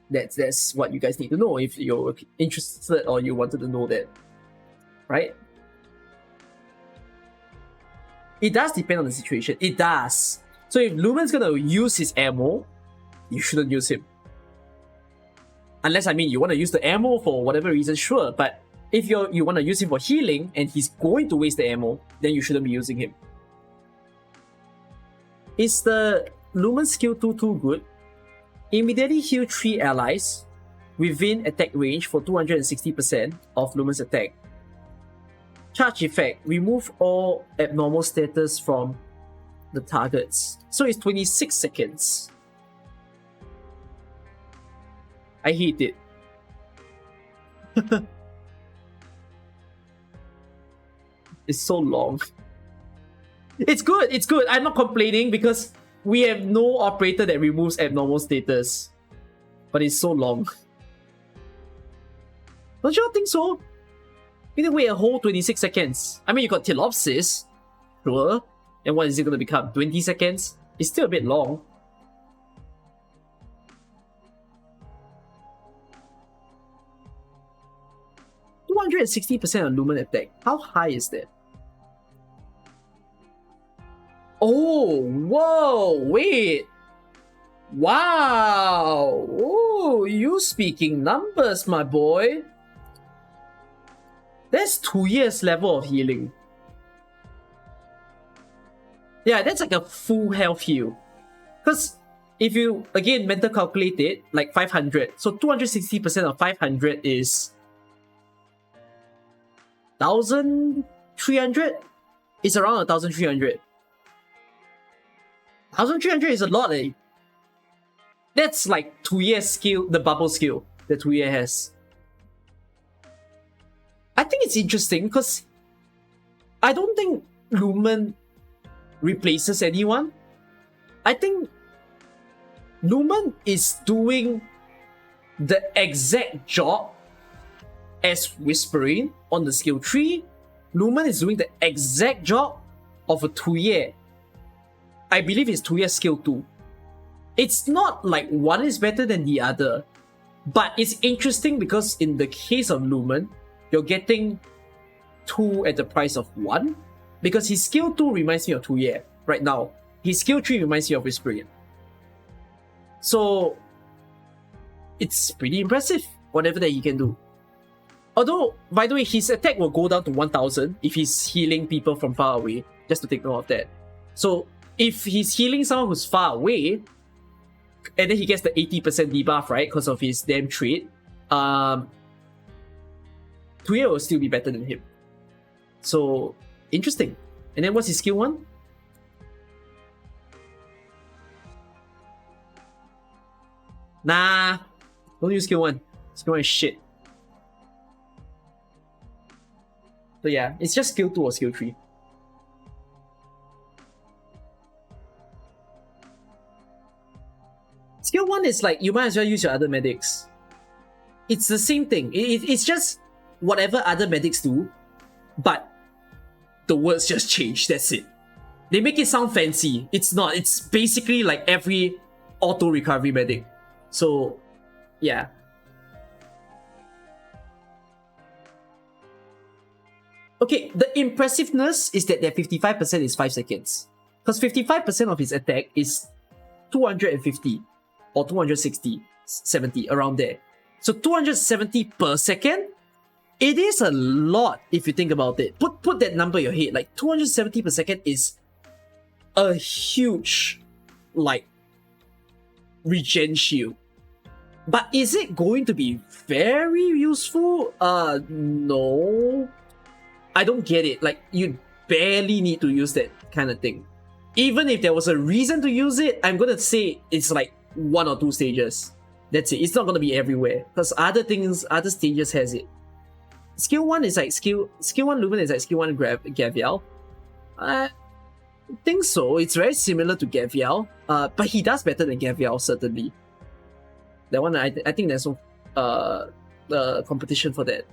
Speaker 1: that's what you guys need to know if you're interested or you wanted to know that, right? It does depend on the situation. It does. So if Lumen's gonna use his ammo, you shouldn't use him. Unless, I mean, you want to use the ammo for whatever reason, sure. But if you want to use him for healing and he's going to waste the ammo, then you shouldn't be using him. Is the Lumen skill 2 too good? Immediately heal 3 allies within attack range for 260% of Lumen's attack. Charge effect, remove all abnormal status from the targets. So it's 26 seconds. I hate it. It's so long. It's good, it's good. I'm not complaining because we have no operator that removes abnormal status. But it's so long. Don't you think so? You need to wait a whole 26 seconds. I mean, you got Telopsis, sure. And what is it going to become? 20 seconds? It's still a bit long. %60% of Lumen attack. How high is that? Oh, whoa, wait. Wow. Oh, you speaking numbers, my boy. That's 2 years level of healing. Yeah, that's like a full health heal. Because if you, again, mental calculate it, like 500. So 260% of 500 is 1,300? It's around 1,300. 1,300 is a lot, eh? That's like 2 years skill, the bubble skill that 2 year has. I think it's interesting because I don't think Lumen replaces anyone. I think Lumen is doing the exact job as Whispering on the skill tree. Lumen is doing the exact job of a 2 year. I believe it's 2 year skill 2. It's not like one is better than the other, but it's interesting because in the case of Lumen, you're getting 2 at the price of 1 because his skill 2 reminds me of 2 year right now. His skill 3 reminds me of Whispering. So it's pretty impressive, whatever that he can do. Although, by the way, his attack will go down to 1,000 if he's healing people from far away, just to take note of that. So if he's healing someone who's far away, and then he gets the 80% debuff, right, because of his damn trait, Tuya will still be better than him. So, interesting. And then what's his skill 1? Nah, don't use skill 1. Skill 1 is shit. So yeah, it's just skill 2 or skill 3. Skill 1 is like, you might as well use your other medics. It's the same thing. It's just whatever other medics do, but the words just change, that's it. They make it sound fancy. It's not. It's basically like every auto recovery medic. So, yeah. Okay, the impressiveness is that their 55% is 5 seconds. Because 55% of his attack is 250 or 260, 70, around there. So 270 per second, it is a lot if you think about it. Put that number in your head. Like 270 per second is a huge, like, regen shield. But is it going to be very useful? No. I don't get it. Like, you barely need to use that kind of thing. Even if there was a reason to use it, I'm gonna say it's like 1 or 2 stages. That's it. It's not gonna be everywhere. Because other stages has it. Skill 1 is like skill 1 Lumen is like skill 1 Gavial. I think so. It's very similar to Gavial. But he does better than Gavial, certainly. That one, I think there's no competition for that.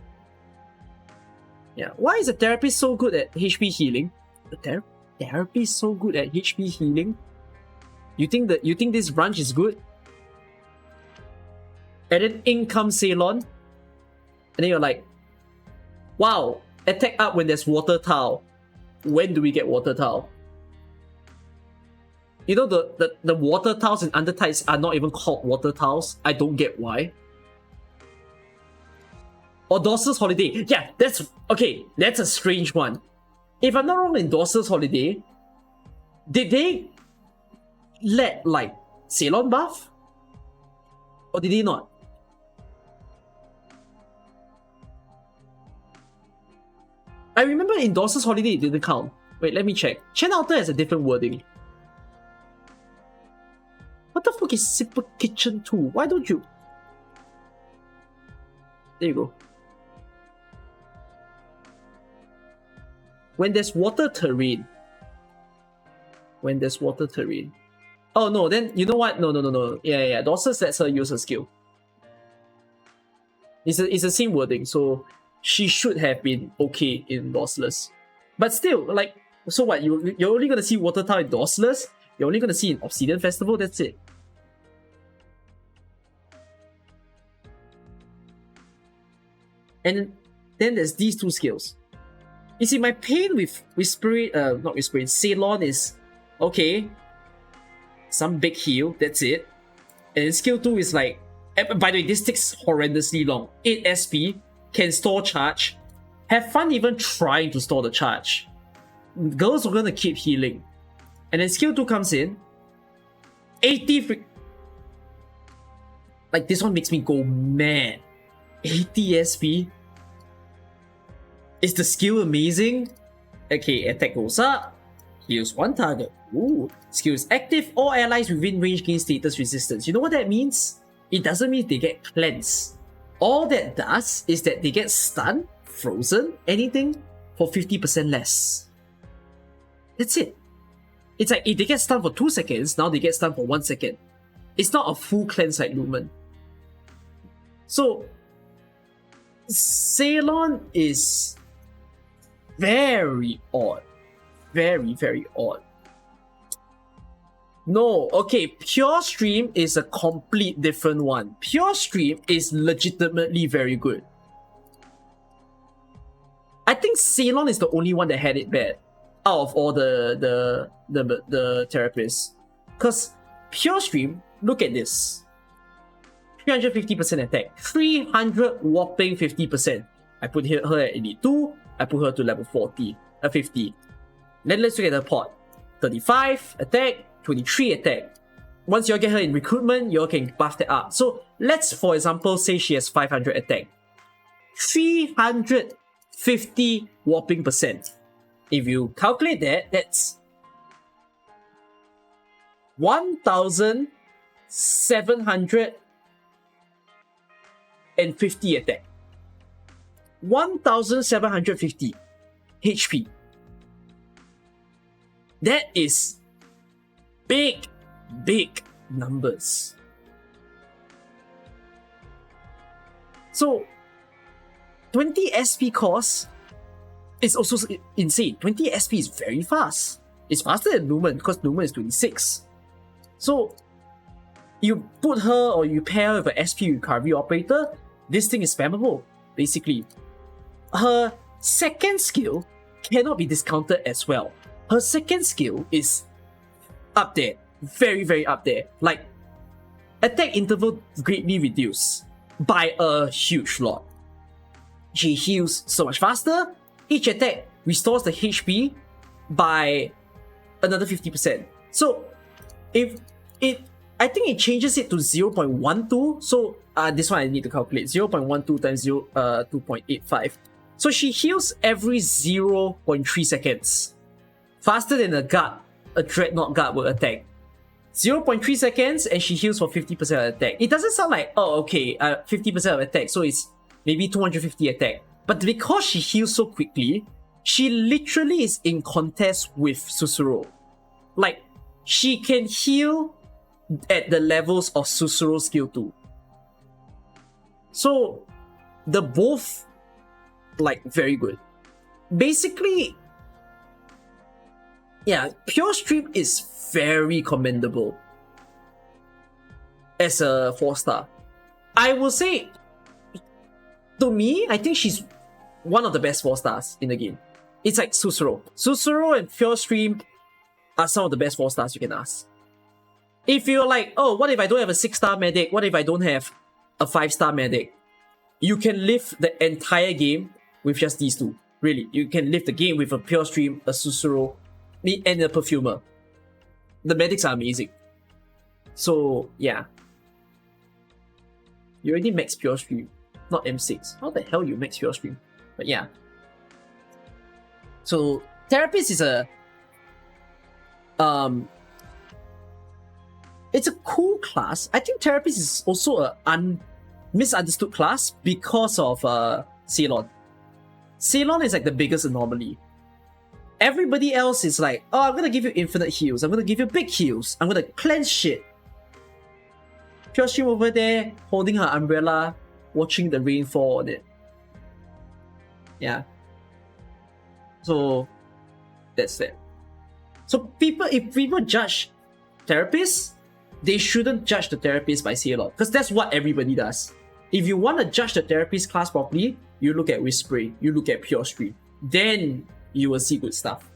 Speaker 1: Yeah. Why is the therapist so good at HP healing? The therapist so good at HP healing? You think this branch is good? And then in comes Ceylon. And then you're like, wow, attack up when there's water tile. When do we get water tile? You know, the water tiles in Undertides are not even called water tiles. I don't get why. Or Dorser's Holiday. Yeah, that's a strange one. If I'm not wrong, in Dorser's Holiday, did they let, like, Ceylon buff? Or did they not? I remember in Dorser's Holiday it didn't count. Wait, let me check. Chen Outer has a different wording. What the fuck is Super Kitchen 2? Why don't you... There you go. When there's water terrain. When there's water terrain. Oh no, then you know what? No. Yeah. Dorsus lets her use her skill. It's the same wording, so she should have been okay in Dorsless. But still, like, so what? You're only gonna see water tile in Dorsless? You're only gonna see in Obsidian Festival? That's it. And then there's these 2 skills. You see, my pain with Ceylon is, okay, some big heal, that's it. And skill 2 is like, by the way, this takes horrendously long. 8 SP, can store charge. Have fun even trying to store the charge. Girls are gonna keep healing. And then skill 2 comes in, 80 like, this one makes me go mad. 80 SP. Is the skill amazing? Okay, attack goes up. Heals 1 target. Ooh. Skill is active. All allies within range gain status resistance. You know what that means? It doesn't mean they get cleansed. All that does is that they get stunned, frozen, anything, for 50% less. That's it. It's like if they get stunned for 2 seconds, now they get stunned for 1 second. It's not a full cleanse like Lumen. So, Ceylon is very odd. Very, very odd. No, okay, Pure Stream is a complete different one. Pure Stream is legitimately very good. I think Ceylon is the only one that had it bad out of all the therapists. Because Pure Stream, look at this. 350% attack, 300 whopping 50%. I put her at Elite 2, I put her to level 50. Then let's look at the pot. 35 attack, 23 attack. Once you get her in recruitment, you can buff that up. So let's, for example, say she has 500 attack. 350 whopping percent. If you calculate that, that's 1,750 attack. 1,750 HP. That is big numbers. So 20 SP cost It's also insane. 20 SP is very fast. It's faster than Lumen because Lumen is 26. So you put her or you pair her with an SP recovery operator, this thing is spammable, basically. Her second skill cannot be discounted as well. Her second skill is up there. Very, very up there. Like, attack interval greatly reduced by a huge lot. She heals so much faster. Each attack restores the HP by another 50%. So I think it changes it to 0.12. So this one I need to calculate. 0.12 times 2.85. So she heals every 0.3 seconds. Faster than a Dreadnought guard will attack. 0.3 seconds and she heals for 50% of attack. It doesn't sound like, oh, okay, 50% of attack, so it's maybe 250 attack. But because she heals so quickly, she literally is in contest with Susuro. Like, she can heal at the levels of Susuro's skill 2. So, the both, like, very good. Basically, yeah, Pure Stream is very commendable as a 4-star. I will say, to me, I think she's one of the best 4-stars in the game. It's like Susuro. Susuro and Pure Stream are some of the best 4-stars you can ask. If you're like, oh, what if I don't have a 6-star medic? What if I don't have a 5-star medic? You can live the entire game with just these two. Really, you can live the game with a Pure Stream, a Susuro, and a Perfumer. The medics are amazing. So, yeah. You already max Pure Stream, not M6. How the hell you max Pure Stream? But yeah. So, Therapist is a... It's a cool class. I think Therapist is also a misunderstood class because of Ceylon. Ceylon is like the biggest anomaly. Everybody else is like, oh, I'm gonna give you infinite heals. I'm gonna give you big heals. I'm gonna cleanse shit. Pure Stream over there, holding her umbrella, watching the rain fall on it. Yeah. So, that's it. So if people judge therapists, they shouldn't judge the therapist by Ceylon, because that's what everybody does. If you want to judge the therapist class properly, you look at Whispering, you look at Pure Stream. Then you will see good stuff.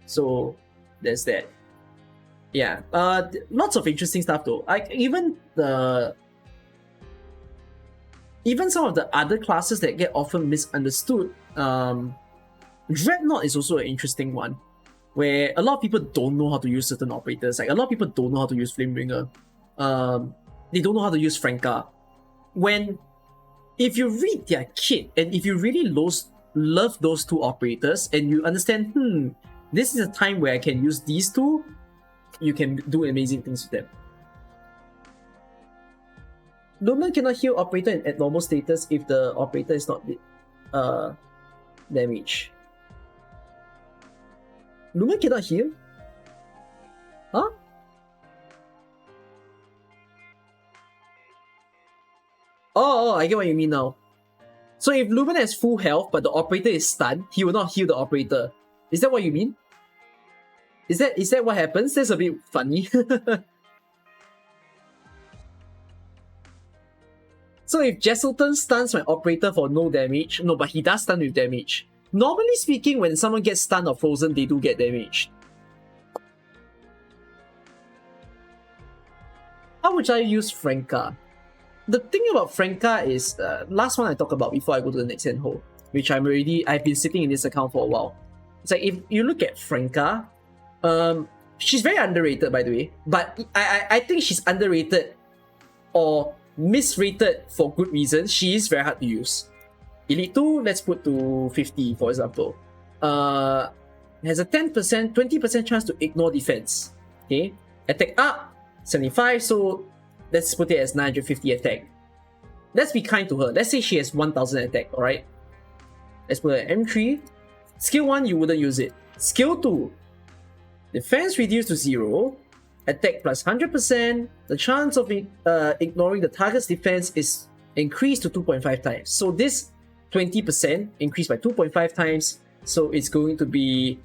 Speaker 1: So there's that. Yeah, lots of interesting stuff though. Like even some of the other classes that get often misunderstood. Dreadnought is also an interesting one, where a lot of people don't know how to use certain operators. Like a lot of people don't know how to use Flamebringer. They don't know how to use Franka. If you read their kit and if you really love those two operators and you understand, this is a time where I can use these two, you can do amazing things with them. Lumen cannot heal operator in abnormal status if the operator is not damaged. Lumen cannot heal? Huh? Oh, I get what you mean now. So if Lumen has full health but the operator is stunned, he will not heal the operator. Is that what you mean? Is that what happens? That's a bit funny. So if Jesselton stuns my operator for no damage, no, but he does stun with damage. Normally speaking, when someone gets stunned or frozen, they do get damaged. How would I use Franka? The thing about Franka is, last one I talk about before I go to the next handhold, which I've been sitting in this account for a while. It's like, if you look at Franka, she's very underrated by the way, but I think she's underrated or misrated for good reasons. She is very hard to use. Elite 2, let's put to 50 for example. Has a 20% chance to ignore defense. Okay, attack up 75, so let's put it as 950 attack. Let's be kind to her. Let's say she has 1000 attack, alright? Let's put her at M3. Skill 1, you wouldn't use it. Skill 2, defense reduced to 0, attack plus 100%, the chance of ignoring the target's defense is increased to 2.5 times. So this 20% increased by 2.5 times So it's going to be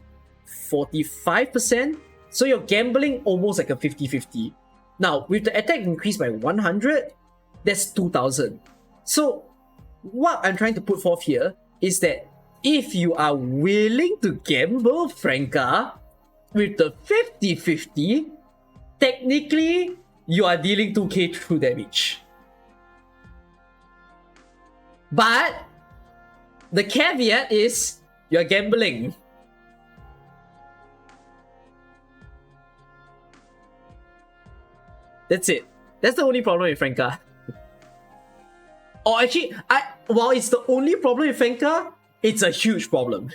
Speaker 1: 45%. So you're gambling almost like a 50-50. Now, with the attack increased by 100, that's 2,000. So what I'm trying to put forth here is that if you are willing to gamble Franca with the 50-50, technically you are dealing 2k true damage. But the caveat is you're gambling. That's it. That's the only problem with Franca. Or actually, while it's the only problem with Franca, it's a huge problem.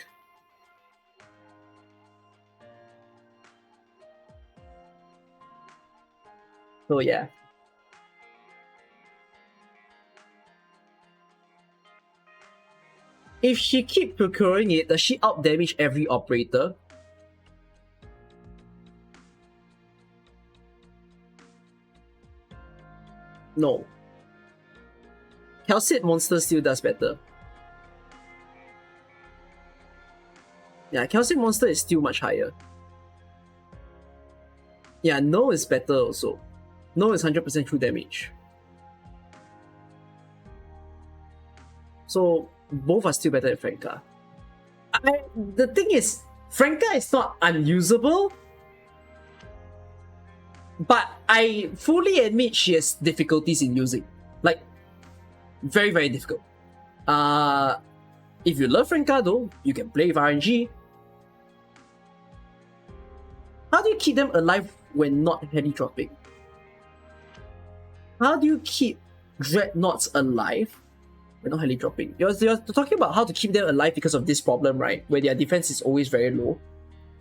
Speaker 1: So yeah. If she keep procuring it, does she out damage every operator? No. Calcite monster still does better. Yeah, Calcite monster is still much higher. Yeah, no is better also. No is 100% true damage. So both are still better than Franca. The thing is, Franca is not unusable, but I fully admit she has difficulties in using. Like, very, very difficult. If you love Franca though, you can play with RNG. How do you keep them alive when not heli dropping? How do you keep Dreadnoughts alive when not heli dropping? You're talking about how to keep them alive because of this problem, right? Where their defense is always very low.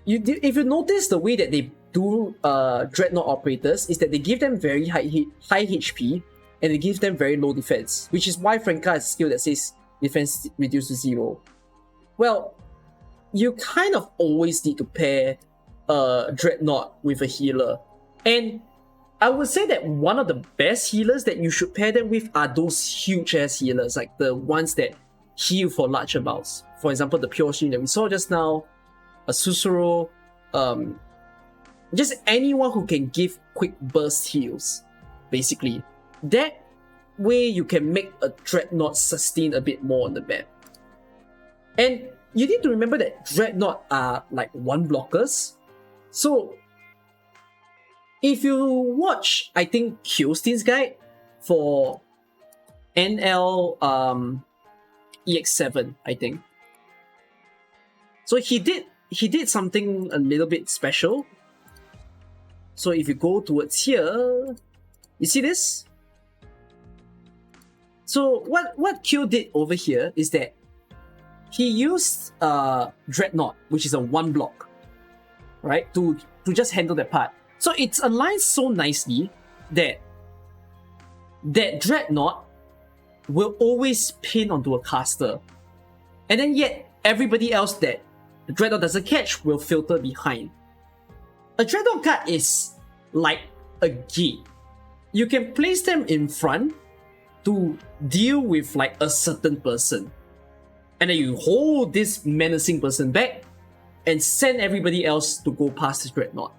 Speaker 1: If you notice the way that they do Dreadnought operators is that they give them very high HP and they give them very low defense, which is why Franca has a skill that says defense reduced to 0. Well, you kind of always need to pair Dreadnought with a healer. And I would say that one of the best healers that you should pair them with are those huge ass healers, like the ones that heal for large amounts. For example, the Pure Stream that we saw just now, a Susuro, just anyone who can give quick burst heals, basically. That way you can make a Dreadnought sustain a bit more on the map. And you need to remember that Dreadnought are like 1 blockers. So if you watch, I think, Killstein's guide for NL EX7, I think. So he did something a little bit special. So if you go towards here, you see this? So what Q did over here is that he used Dreadnought, which is a 1 block, right, to just handle that part. So it's aligned so nicely that Dreadnought will always pin onto a caster. And then yet everybody else that the Dreadnought doesn't catch will filter behind. A Dreadnought card is like a gate. You can place them in front to deal with like a certain person. And then you hold this menacing person back and send everybody else to go past this Dreadnought.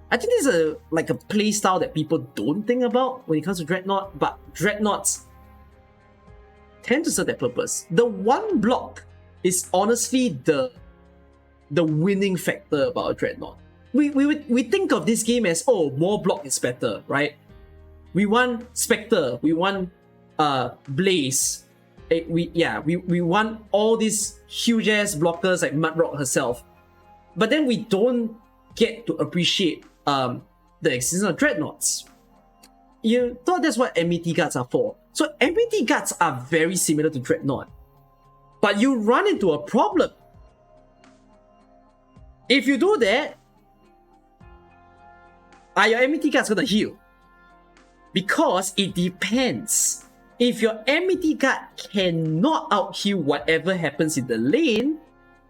Speaker 1: I think this is like a playstyle that people don't think about when it comes to Dreadnought, but Dreadnoughts tend to serve that purpose. The 1 block is honestly the winning factor about a Dreadnought. We think of this game as, oh, more block is better, right? We want Spectre, we want Blaze, we want all these huge ass blockers like Mudrock herself. But then we don't get to appreciate the existence of Dreadnoughts. You thought that's what MET guards are for. So MET guards are very similar to Dreadnought. But you run into a problem. If you do that, are your MET guards gonna heal? Because it depends. If your MET guard cannot out-heal whatever happens in the lane,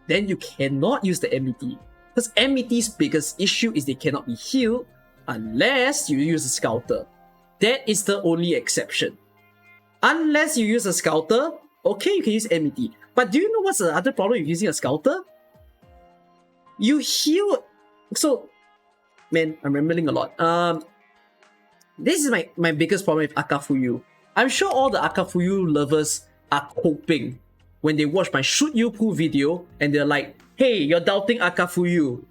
Speaker 1: then you cannot use the MET. Because MET's biggest issue is they cannot be healed unless you use a Scouter. That is the only exception. Unless you use a Scouter, okay, you can use MET. But do you know what's the other problem with using a scouter? You heal. So, man, I'm rambling a lot. This is my biggest problem with Akafuyu. I'm sure all the Akafuyu lovers are hoping when they watch my Shoot You Poo video and they're like, hey, you're doubting Akafuyu.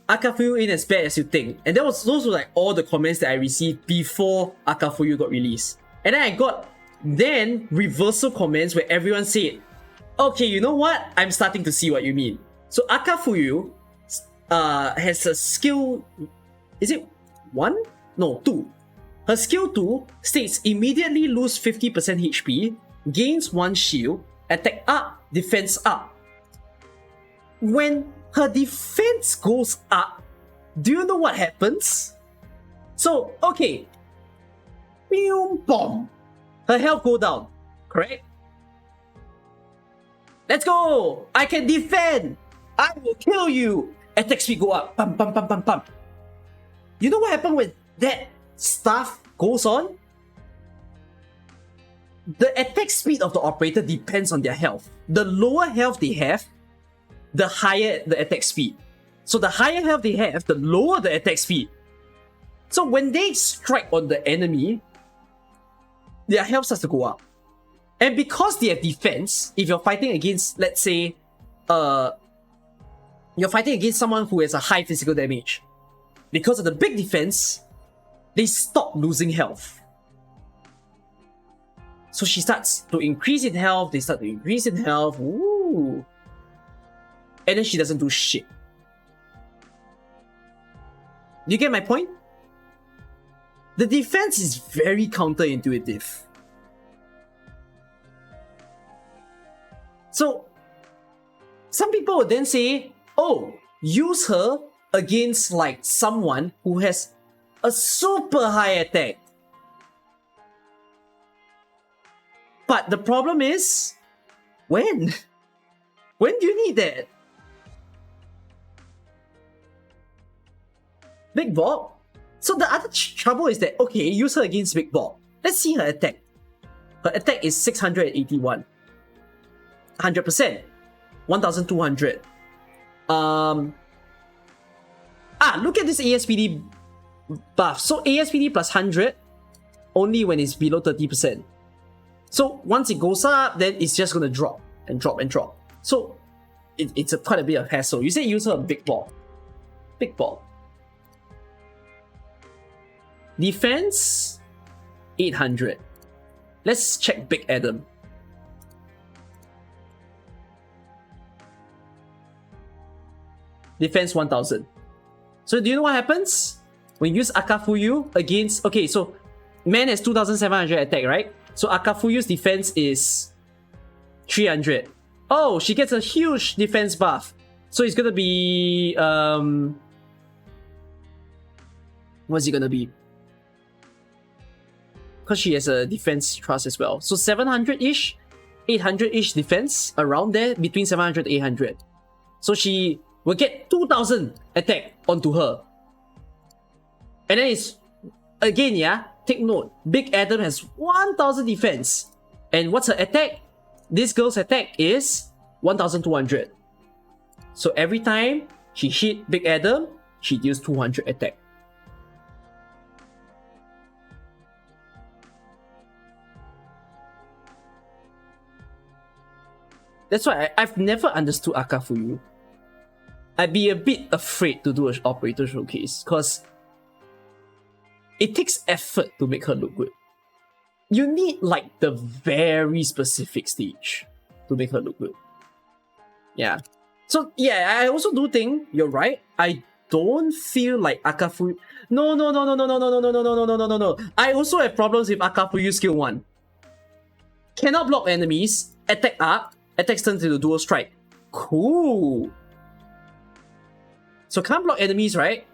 Speaker 1: Akafuyu ain't as bad as you think. And those were like all the comments that I received before Akafuyu got released. And then I got reversal comments where everyone said, okay, you know what? I'm starting to see what you mean. So Akafuyu has a skill, is it 1? No, 2. Her skill 2 states immediately lose 50% HP, gains 1 shield, attack up, defense up. When her defense goes up, do you know what happens? So, okay, boom, bomb. Her health go down, correct? Let's go! I can defend! I will kill you! Attack speed go up, pam, pam, pam, pam, pam. You know what happens when that stuff goes on? The attack speed of the operator depends on their health. The lower health they have, the higher the attack speed. So the higher health they have, the lower the attack speed. So when they strike on the enemy, their health starts to go up. And because they have defense, if you're fighting against, let's say, you're fighting against someone who has a high physical damage, because of the big defense, they stop losing health. So she starts to increase in health, they start to increase in health, ooh. And then she doesn't do shit. Do you get my point? The defense is very counterintuitive. So, some people would then say, oh, use her against like someone who has a super high attack. But the problem is, when? When do you need that? Big Bob? So the other trouble is that, okay, use her against Big Bob. Let's see her attack. Her attack is 681. 100%. 1200. Look at this ASPD buff. So ASPD plus 100 only when it's below 30%. So once it goes up, then it's just gonna drop and drop and drop. So it's quite a bit of hassle. You say use her on Big Ball. Big Ball. Defense 800. Let's check Big Adam. Defense 1000. So do you know what happens? When you use Akafuyu against... Okay, so man has 2700 attack, right? So Akafuyu's defense is 300. Oh, she gets a huge defense buff. So it's gonna be... what's it gonna be? Because she has a defense trust as well. So 700-ish, 800-ish defense, around there, between 700 to 800. So she will get 2000 attack onto her. And then it's, again, yeah, take note, Big Adam has 1000 defense. And what's her attack? This girl's attack is 1200. So every time she hit Big Adam, she deals 200 attack. That's why I've never understood Akafuyu. I'd be a bit afraid to do an operator showcase because it takes effort to make her look good. You need like the very specific stage to make her look good. Yeah. So yeah, I also do think you're right. I don't feel like Akafuyu. No. I also have problems with Akafuyu skill 1. Cannot block enemies, attack up, attacks turns into dual strike. Cool. So can't block enemies, right?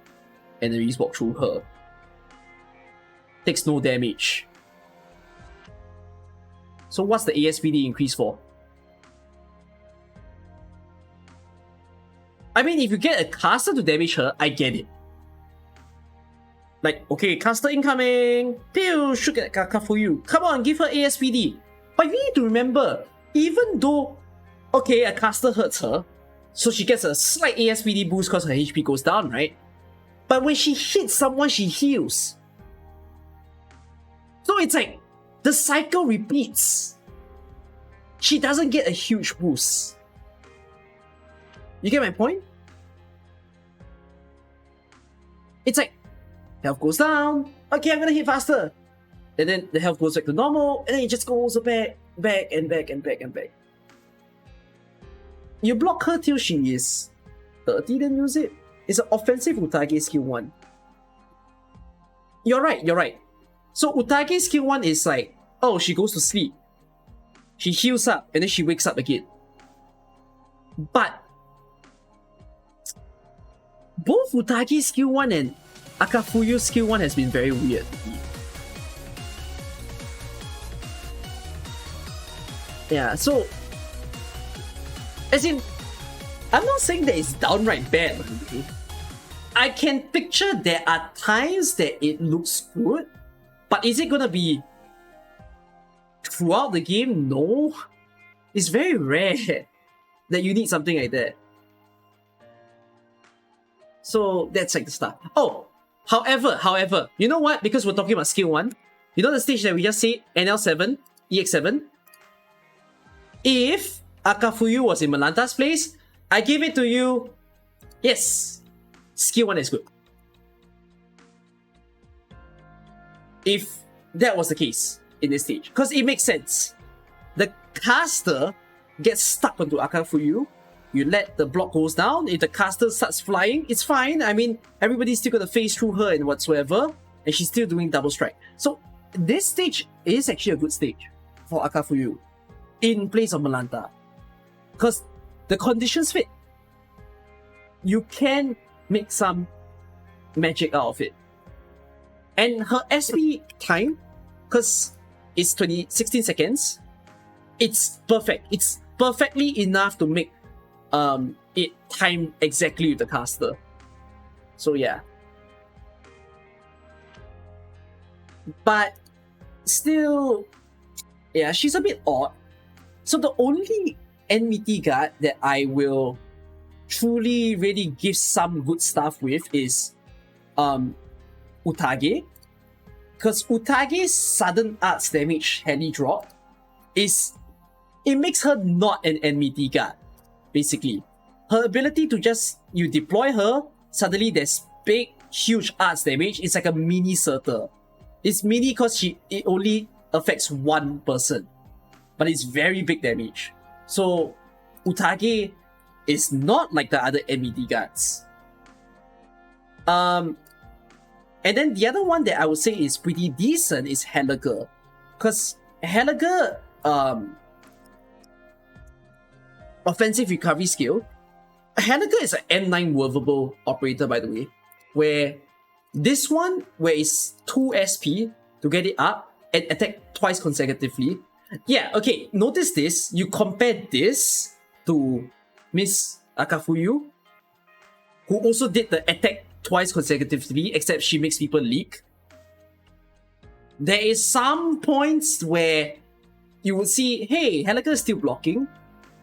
Speaker 1: Enemies walk through her. Takes no damage. So what's the ASPD increase for? I mean, if you get a caster to damage her, I get it. Like, okay, caster incoming. Pew, shoot at Akafuyu. Come on, give her ASPD. But you need to remember, even though okay, a caster hurts her, so she gets a slight ASPD boost because her HP goes down, right? But when she hits someone, she heals. So it's like the cycle repeats. She doesn't get a huge boost. You get my point? It's like health goes down. Okay, I'm gonna hit faster. And then the health goes back to normal, and then it just goes back and back and back and back. You block her till she is 30, then use it. It's an offensive Utage skill 1. You're right. So Utage skill 1 is like, oh, she goes to sleep. She heals up, and then she wakes up again. But both Utage skill 1 and Akafuyu skill 1 has been very weird. Yeah, so as in, I'm not saying that it's downright bad. I can picture there are times that it looks good, but is it gonna be throughout the game? No. It's very rare that you need something like that. So that's like the start. Oh, however, you know what? Because we're talking about skill 1, you know the stage that we just said, NL7, EX7? If Akafuyu was in Melanta's place, I give it to you, yes, skill 1 is good. If that was the case in this stage. Because it makes sense. The caster gets stuck onto Akafuyu, you let the block goes down, if the caster starts flying, it's fine. I mean, everybody's still gonna phase through her and whatsoever, and she's still doing double strike. So this stage is actually a good stage for Akafuyu in place of Melanta. Because the conditions fit. You can make some magic out of it. And her SP time, because it's 16 seconds, it's perfect. It's perfectly enough to make it time exactly with the caster. So yeah. But still, yeah, she's a bit odd. So the only enmity guard that I will truly really give some good stuff with is Utage. Because Utage's sudden arts damage heli drop is, it makes her not an enmity guard. Basically, her ability to just, you deploy her, suddenly there's big, huge arts damage. It's like a mini Surtur. It's mini because it only affects one person, but it's very big damage. So Utage is not like the other MED guards. And then the other one that I would say is pretty decent is Helliger, because Helliger offensive recovery skill. Handholds is an M9 movable operator, by the way, where this one, where it's 2 SP to get it up and attack twice consecutively. Yeah, okay, notice this. You compare this to Miss Akafuyu, who also did the attack twice consecutively, except she makes people leak. There is some points where you would see, hey, Helliger is still blocking,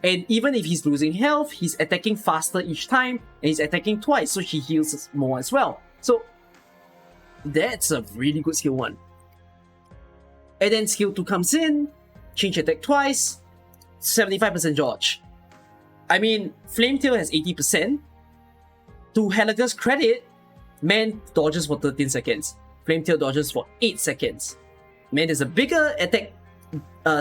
Speaker 1: and even if he's losing health, he's attacking faster each time, and he's attacking twice, so she heals more as well. So that's a really good skill 1. And then skill 2 comes in, change attack twice, 75% dodge. I mean, Flametail has 80%. To Helliger's credit, Man dodges for 13 seconds. Flametail dodges for 8 seconds. Man is a bigger attack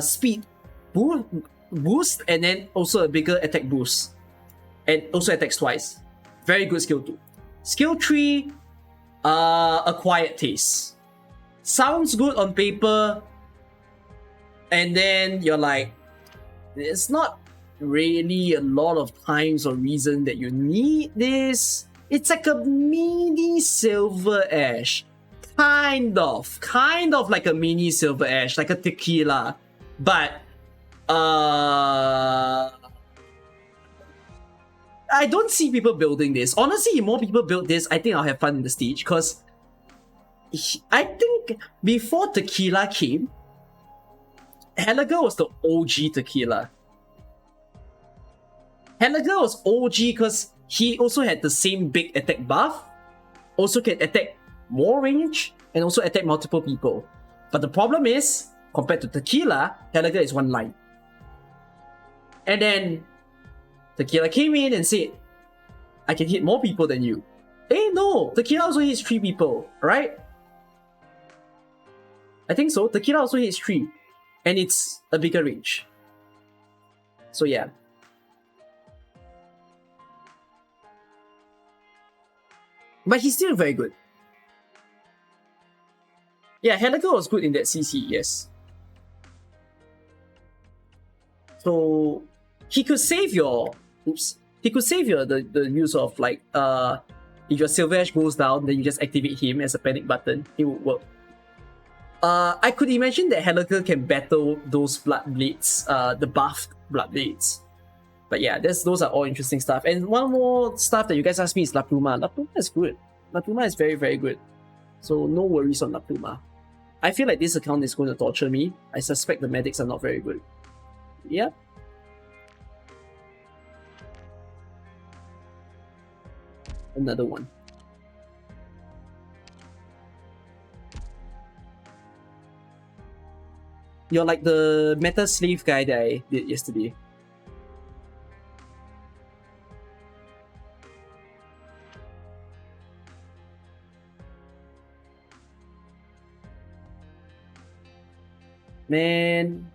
Speaker 1: speed boost, and then also a bigger attack boost. And also attacks twice. Very good skill 2. Skill 3, Acquired Taste. Sounds good on paper, and then you're like, there's not really a lot of times or reason that you need this. It's like a mini Silver Ash. Kind of like a mini Silver Ash, like a tequila. But I don't see people building this. Honestly, if more people build this, I think I'll have fun in the stage, because I think before tequila came, Helliger was the OG tequila. Helager was OG because he also had the same big attack buff, also can attack more range, and also attack multiple people. But the problem is, compared to Tequila, Helager is one line. And then Tequila came in and said, I can hit more people than you. Hey, no! Tequila also hits 3 people, right? I think so. Tequila also hits 3. And it's a bigger range. So yeah. But he's still very good. Yeah, Helager was good in that CC, yes. So he could save your he could save your the use of like if your Silver Ash goes down, then you just activate him as a panic button. It would work. I could imagine that Helager can battle those Blood Blades, the buffed Blood Blades. But yeah, those are all interesting stuff. And one more stuff that you guys asked me is La Pluma. La Pluma is good. La Pluma is very, very good. So no worries on La Pluma. I feel like this account is going to torture me. I suspect the medics are not very good. Yeah. Another one. You're like the meta slave guy that I did yesterday. Man.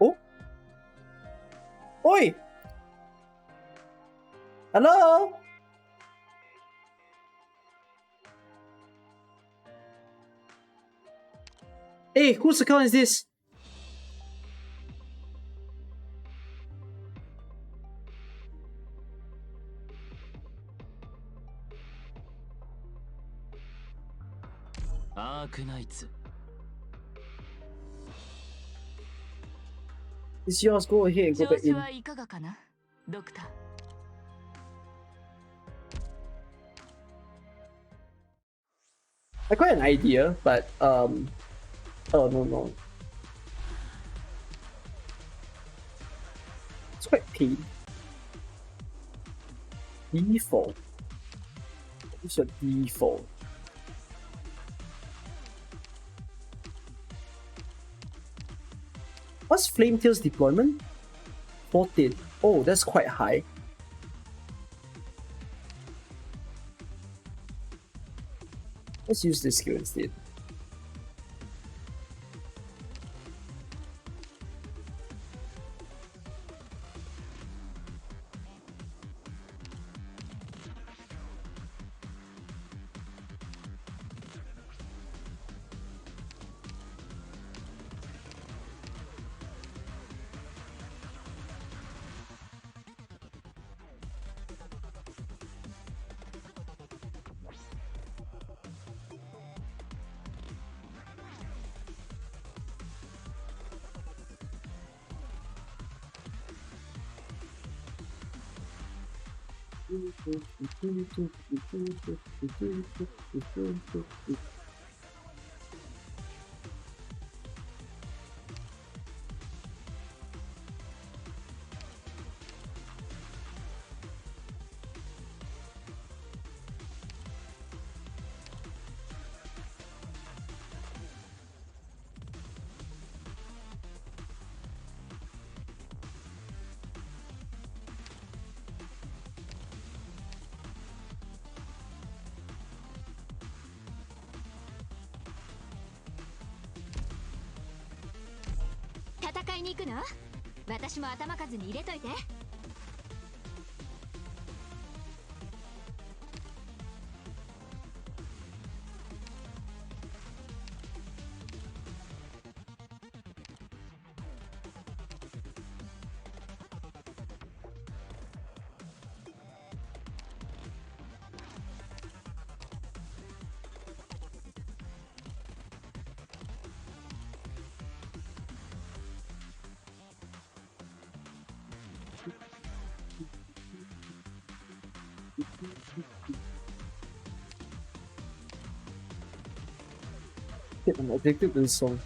Speaker 1: Oh. Oi. Hello. Hey, whose account is this? It's yours. Go ahead and go back in.
Speaker 3: いかがかな、ドクター。
Speaker 1: I got an idea, but oh no. It's quite pain. Default. What's your default? What's Flametail's deployment? 14. Oh, that's quite high. Let's use this skill instead.
Speaker 3: 戦いに行くの？私も頭数に入れといて。
Speaker 1: I'm addicted to this song.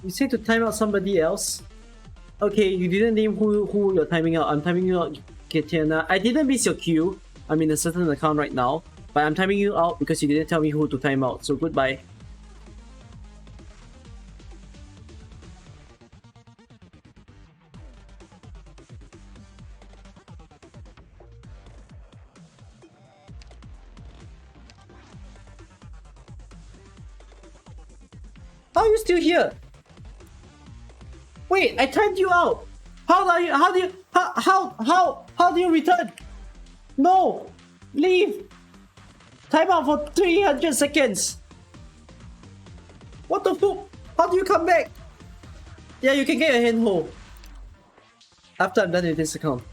Speaker 1: You say to time out somebody else? Okay, you didn't name who you're timing out. I'm timing you out, Katiana. I didn't miss your queue. I'm in a certain account right now, but I'm timing you out because you didn't tell me who to time out. So goodbye. How are you still here? Wait, I timed you out. How do you return? No, leave. Time out for 300 seconds. What the fuck? How do you come back? Yeah, you can get a handhold after I'm done with this account.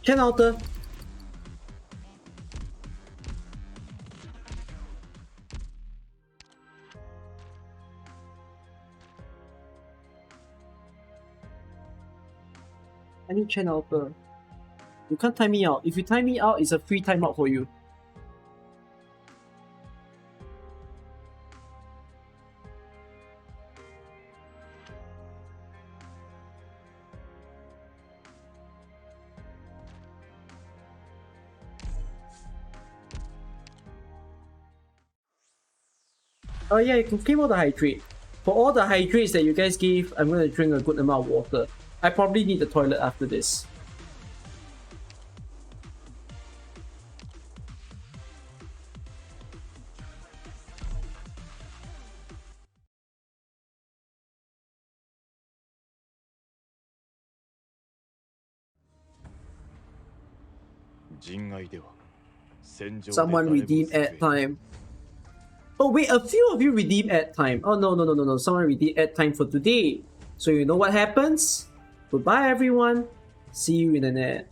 Speaker 1: Can alter. I need Chen alter. You can't time me out. If you time me out, it's a free timeout for you. Oh yeah, you can claim all the hydrate. For all the hydrates that you guys gave, I'm gonna drink a good amount of water. I probably need the toilet after this. Someone redeem ad time. Oh wait, a few of you redeem ad time. Oh no. Someone redeem ad time for today. So you know what happens? Goodbye everyone. See you in the net.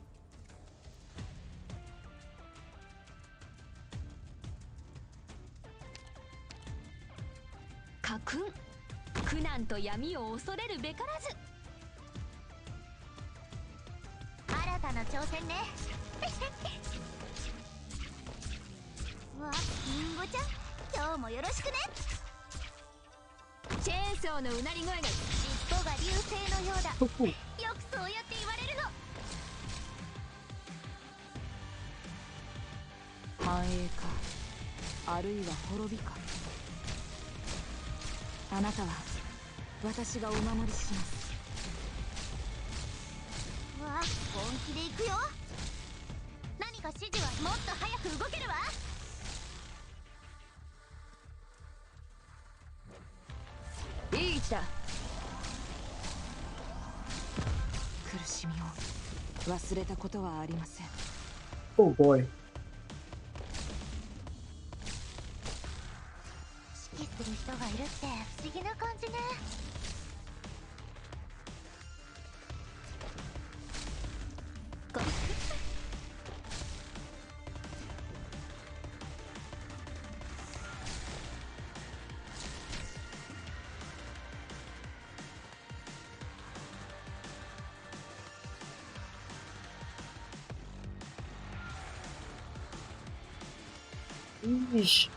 Speaker 3: 家訓苦難と闇を恐れるべからず。新たな挑戦ね。わ、リンゴちゃん、今日もよろしくね。チェーンソーのうなり声が尻尾が流星のようだ。よくそうやって言われるの。
Speaker 4: 繁栄か、あるいは滅びか。あなたは私がお守りします。
Speaker 3: わあ、本気で行くよ。何か指示はもっと早く動けるわ。
Speaker 4: いい位置だ。苦しみを忘れたことはありません。
Speaker 1: Oh boy.
Speaker 3: 指揮する人がいるって不思議な感じね。
Speaker 1: Yeesh.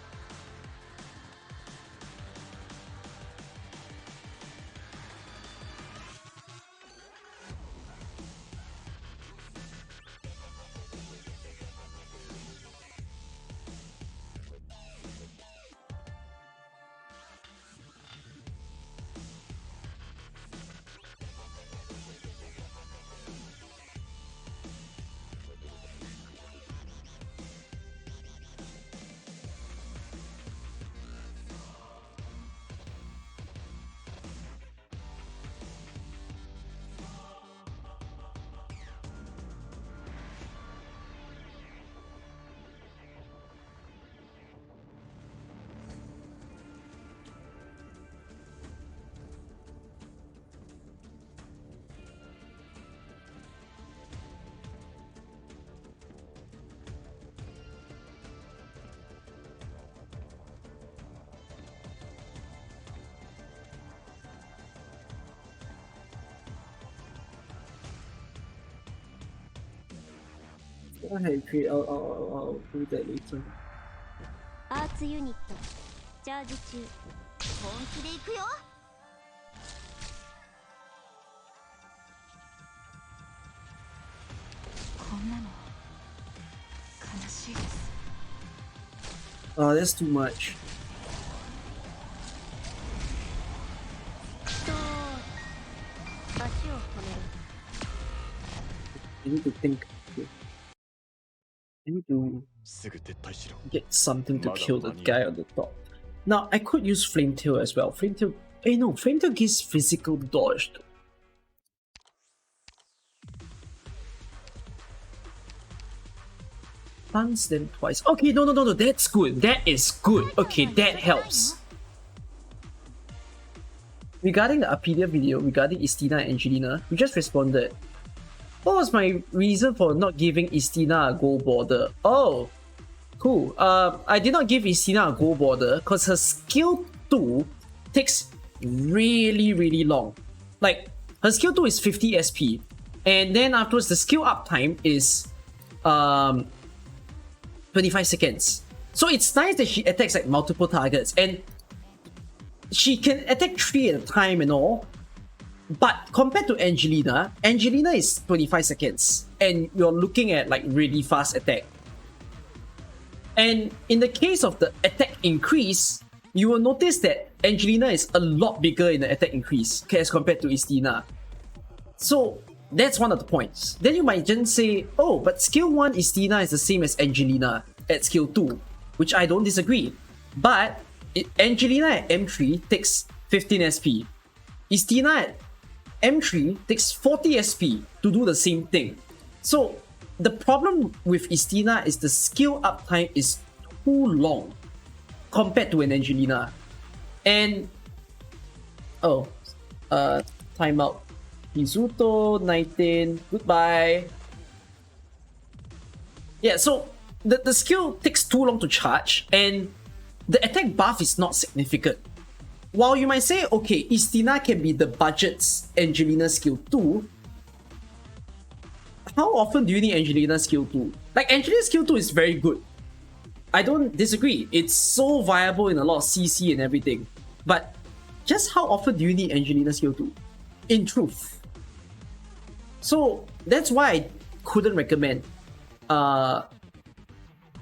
Speaker 1: Go ahead, I'll do that later.
Speaker 3: アーツユニットチャージ中。本気で行くよ。
Speaker 4: こんなの悲しいです。
Speaker 1: That's too much.
Speaker 3: そう足を止める。
Speaker 1: I need to think. I need to get something to kill the guy on the top. Now, I could use Flame Tail as well. Flame Tail... Hey, no, Flame Tail gives physical dodge. Stun them twice. Okay, no, that's good. That is good. Okay, that helps. Regarding the Apedia video, regarding Istina and Angelina, we just responded. What was my reason for not giving Istina a gold border? Oh, cool. I did not give Istina a gold border because her skill 2 takes really long. Like, her skill 2 is 50 SP, and then afterwards the skill up time is 25 seconds. So it's nice that she attacks like multiple targets, and she can attack 3 at a time and all. But compared to Angelina, Angelina is 25 seconds, and you're looking at like really fast attack. And in the case of the attack increase, you will notice that Angelina is a lot bigger in the attack increase as compared to Istina. So that's one of the points. Then you might just say, oh, but skill 1 Istina is the same as Angelina at skill 2, which I don't disagree. But Angelina at M3 takes 15 SP. Istina at M3 takes 40 SP to do the same thing. So the problem with Istina is the skill up time is too long compared to an Angelina. And timeout. Mizuto 19, goodbye. Yeah, so the skill takes too long to charge, and the attack buff is not significant. While you might say, okay, Istina can be the budget's Angelina skill 2, how often do you need Angelina skill 2? Like, Angelina skill 2 is very good. I don't disagree. It's so viable in a lot of CC and everything. But just how often do you need Angelina skill 2? In truth. So that's why I couldn't recommend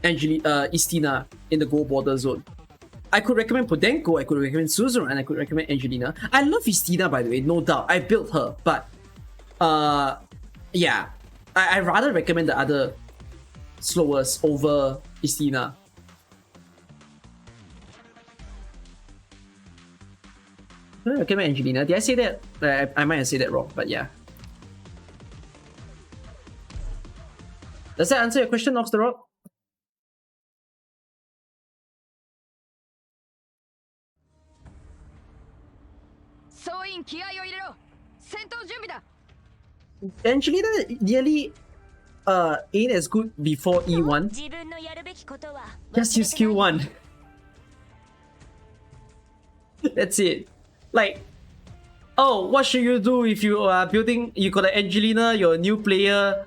Speaker 1: Istina in the gold border zone. I could recommend Podenko, I could recommend Suzerain, and I could recommend Angelina. I love Istina, by the way, no doubt. I built her, but yeah, I rather recommend the other slowest over Istina. I recommend Angelina. Did I say that? I might have said that wrong, but yeah. Does that answer your question, Ox the Rock? Angelina nearly ain't as good before E1. Just use skill 1. That's it. Like, oh, what should you do if you are building, you got an Angelina, you're a new player,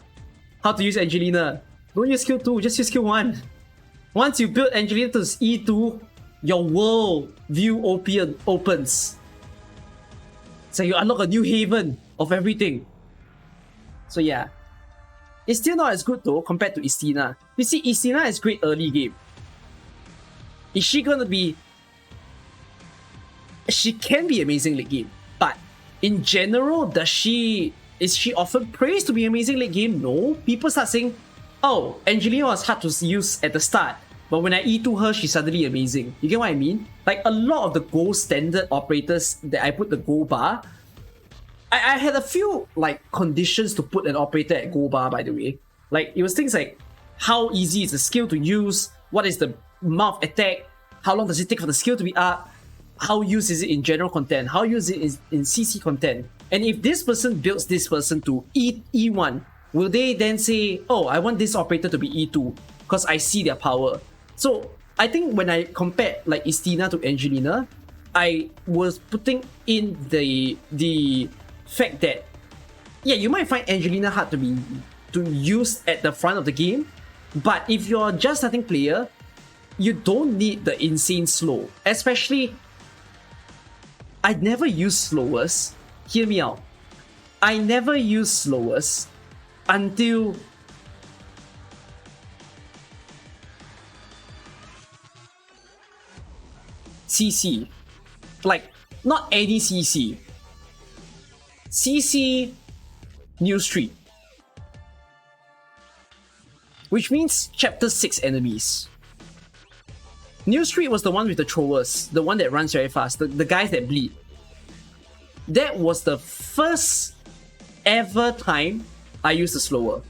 Speaker 1: how to use Angelina? Don't use skill 2, just use skill 1. Once you build Angelina to E2, your world view opens. So you unlock a new haven of everything. So yeah. It's still not as good though compared to Istina. You see, Istina is great early game. Is she gonna be... She can be amazing late game, but in general, is she often praised to be amazing late game? No. People start saying, oh, Angelina was hard to use at the start, but when I E2 her, she's suddenly amazing. You get what I mean? Like, a lot of the gold standard operators that I put the gold bar, I had a few like conditions to put an operator at gold bar, by the way. Like, it was things like how easy is the skill to use, what is the amount of attack, how long does it take for the skill to be up, how used is it in general content, how used it is in CC content. And if this person builds this person to E1, will they then say, oh, I want this operator to be E2 because I see their power? So I think when I compare like Istina to Angelina, I was putting in the fact that, yeah, you might find Angelina hard to use at the front of the game, but if you're just starting player, you don't need the insane slow. Especially, I never use slowest. Hear me out. I never use slowest until CC. Like, not any CC. CC New Street. Which means chapter 6 enemies. New Street was the one with the throwers, the one that runs very fast, the guys that bleed. That was the first ever time I used the slower.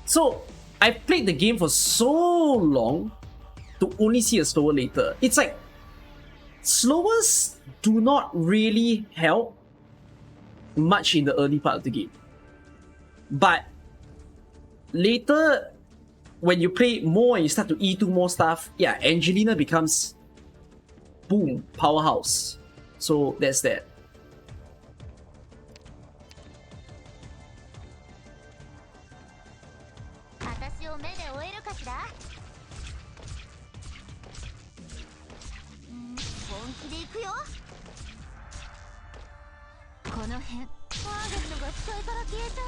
Speaker 1: So I played the game for so long to only see a slower later. It's like, slowers do not really help much in the early part of the game. But later, when you play more and you start to E2 more stuff, yeah, Angelina becomes, boom, powerhouse. So that's that.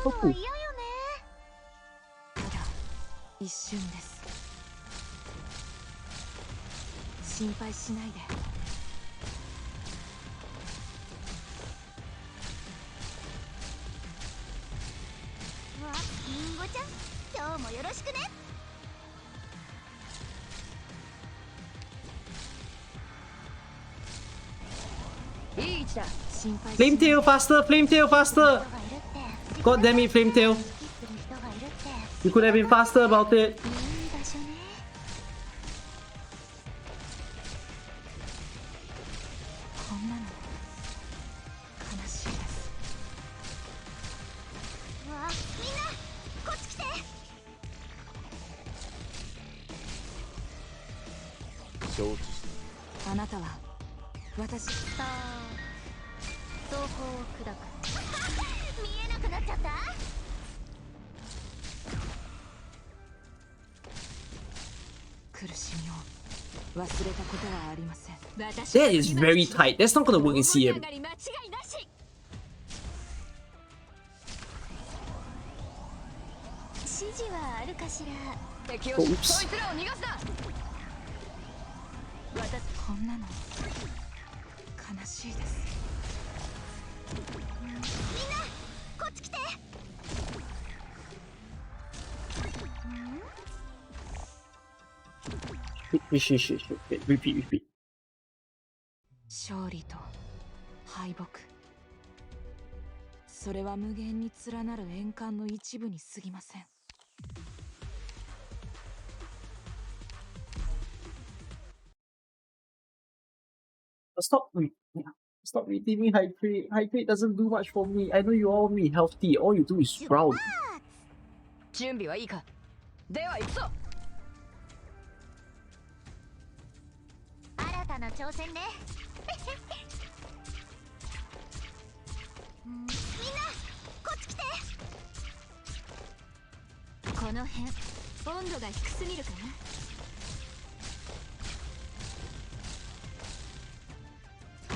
Speaker 1: Oh.
Speaker 4: 一瞬です。心配しないで。
Speaker 3: わ、リンゴちゃん、今日もよろしくね。
Speaker 4: いい位置だ。心配しない。
Speaker 1: Flame tail faster, flame tail faster. God damn it, Flametail.
Speaker 3: する人がいるって
Speaker 1: You could have been faster about it.
Speaker 3: いい場所ね。
Speaker 4: こんなの悲しいです。
Speaker 3: うわ、みんなこっち来て。
Speaker 6: 承知した。
Speaker 4: あなたは私
Speaker 3: さあ走行を砕く。見えなくなっちゃった。
Speaker 4: 苦しみを忘れたことはありません。
Speaker 1: That is very tight. That's not gonna work in CM.
Speaker 3: 間違いなし。指示はあるかしら。敵を
Speaker 1: Oops.
Speaker 3: そいつらを逃がすな。私
Speaker 4: こんなの悲しいです。
Speaker 3: みんなこっち来て。
Speaker 1: Repeat.
Speaker 4: 勝利と敗北、それは無限に連なる円環の一部に過ぎません。
Speaker 1: Stop reading me hydrate. Hydrate doesn't do much for me. I know you all need healthy. All you do is sprout.
Speaker 3: 準備はいいか。では行くぞ。新たな挑戦ね。みんなこっち来て。この辺温度が低すぎるかな。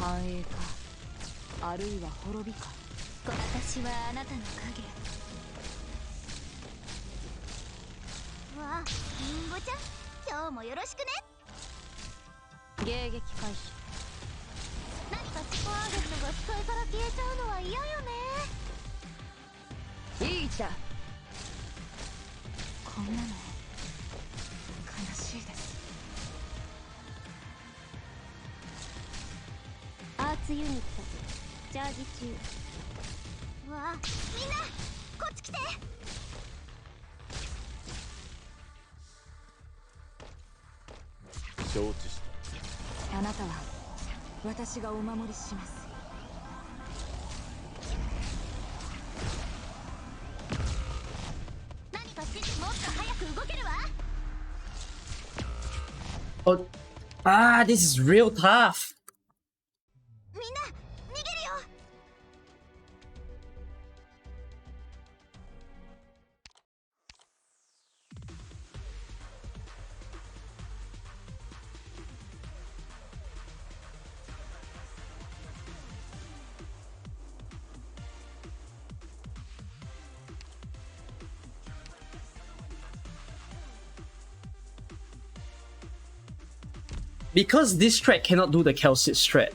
Speaker 4: 繁栄か、あるいは滅びか。
Speaker 3: 私はあなたの影。わあ、リンゴちゃん、今日もよろしくね。迎撃開始。何かスパーゲットが視界から消えちゃうのは嫌よね。いい位置だ。
Speaker 4: こんなの悲しいです。
Speaker 3: アーツユニットチャージ中。わあ、みんなこっち来て。
Speaker 6: 承知した。
Speaker 4: あなたは私がお守りします。
Speaker 3: 何か指示もっと早く動けるわ。
Speaker 1: Oh, this is real tough.
Speaker 3: みんな逃げるよ。
Speaker 1: Because this strat cannot do the Calcit strat.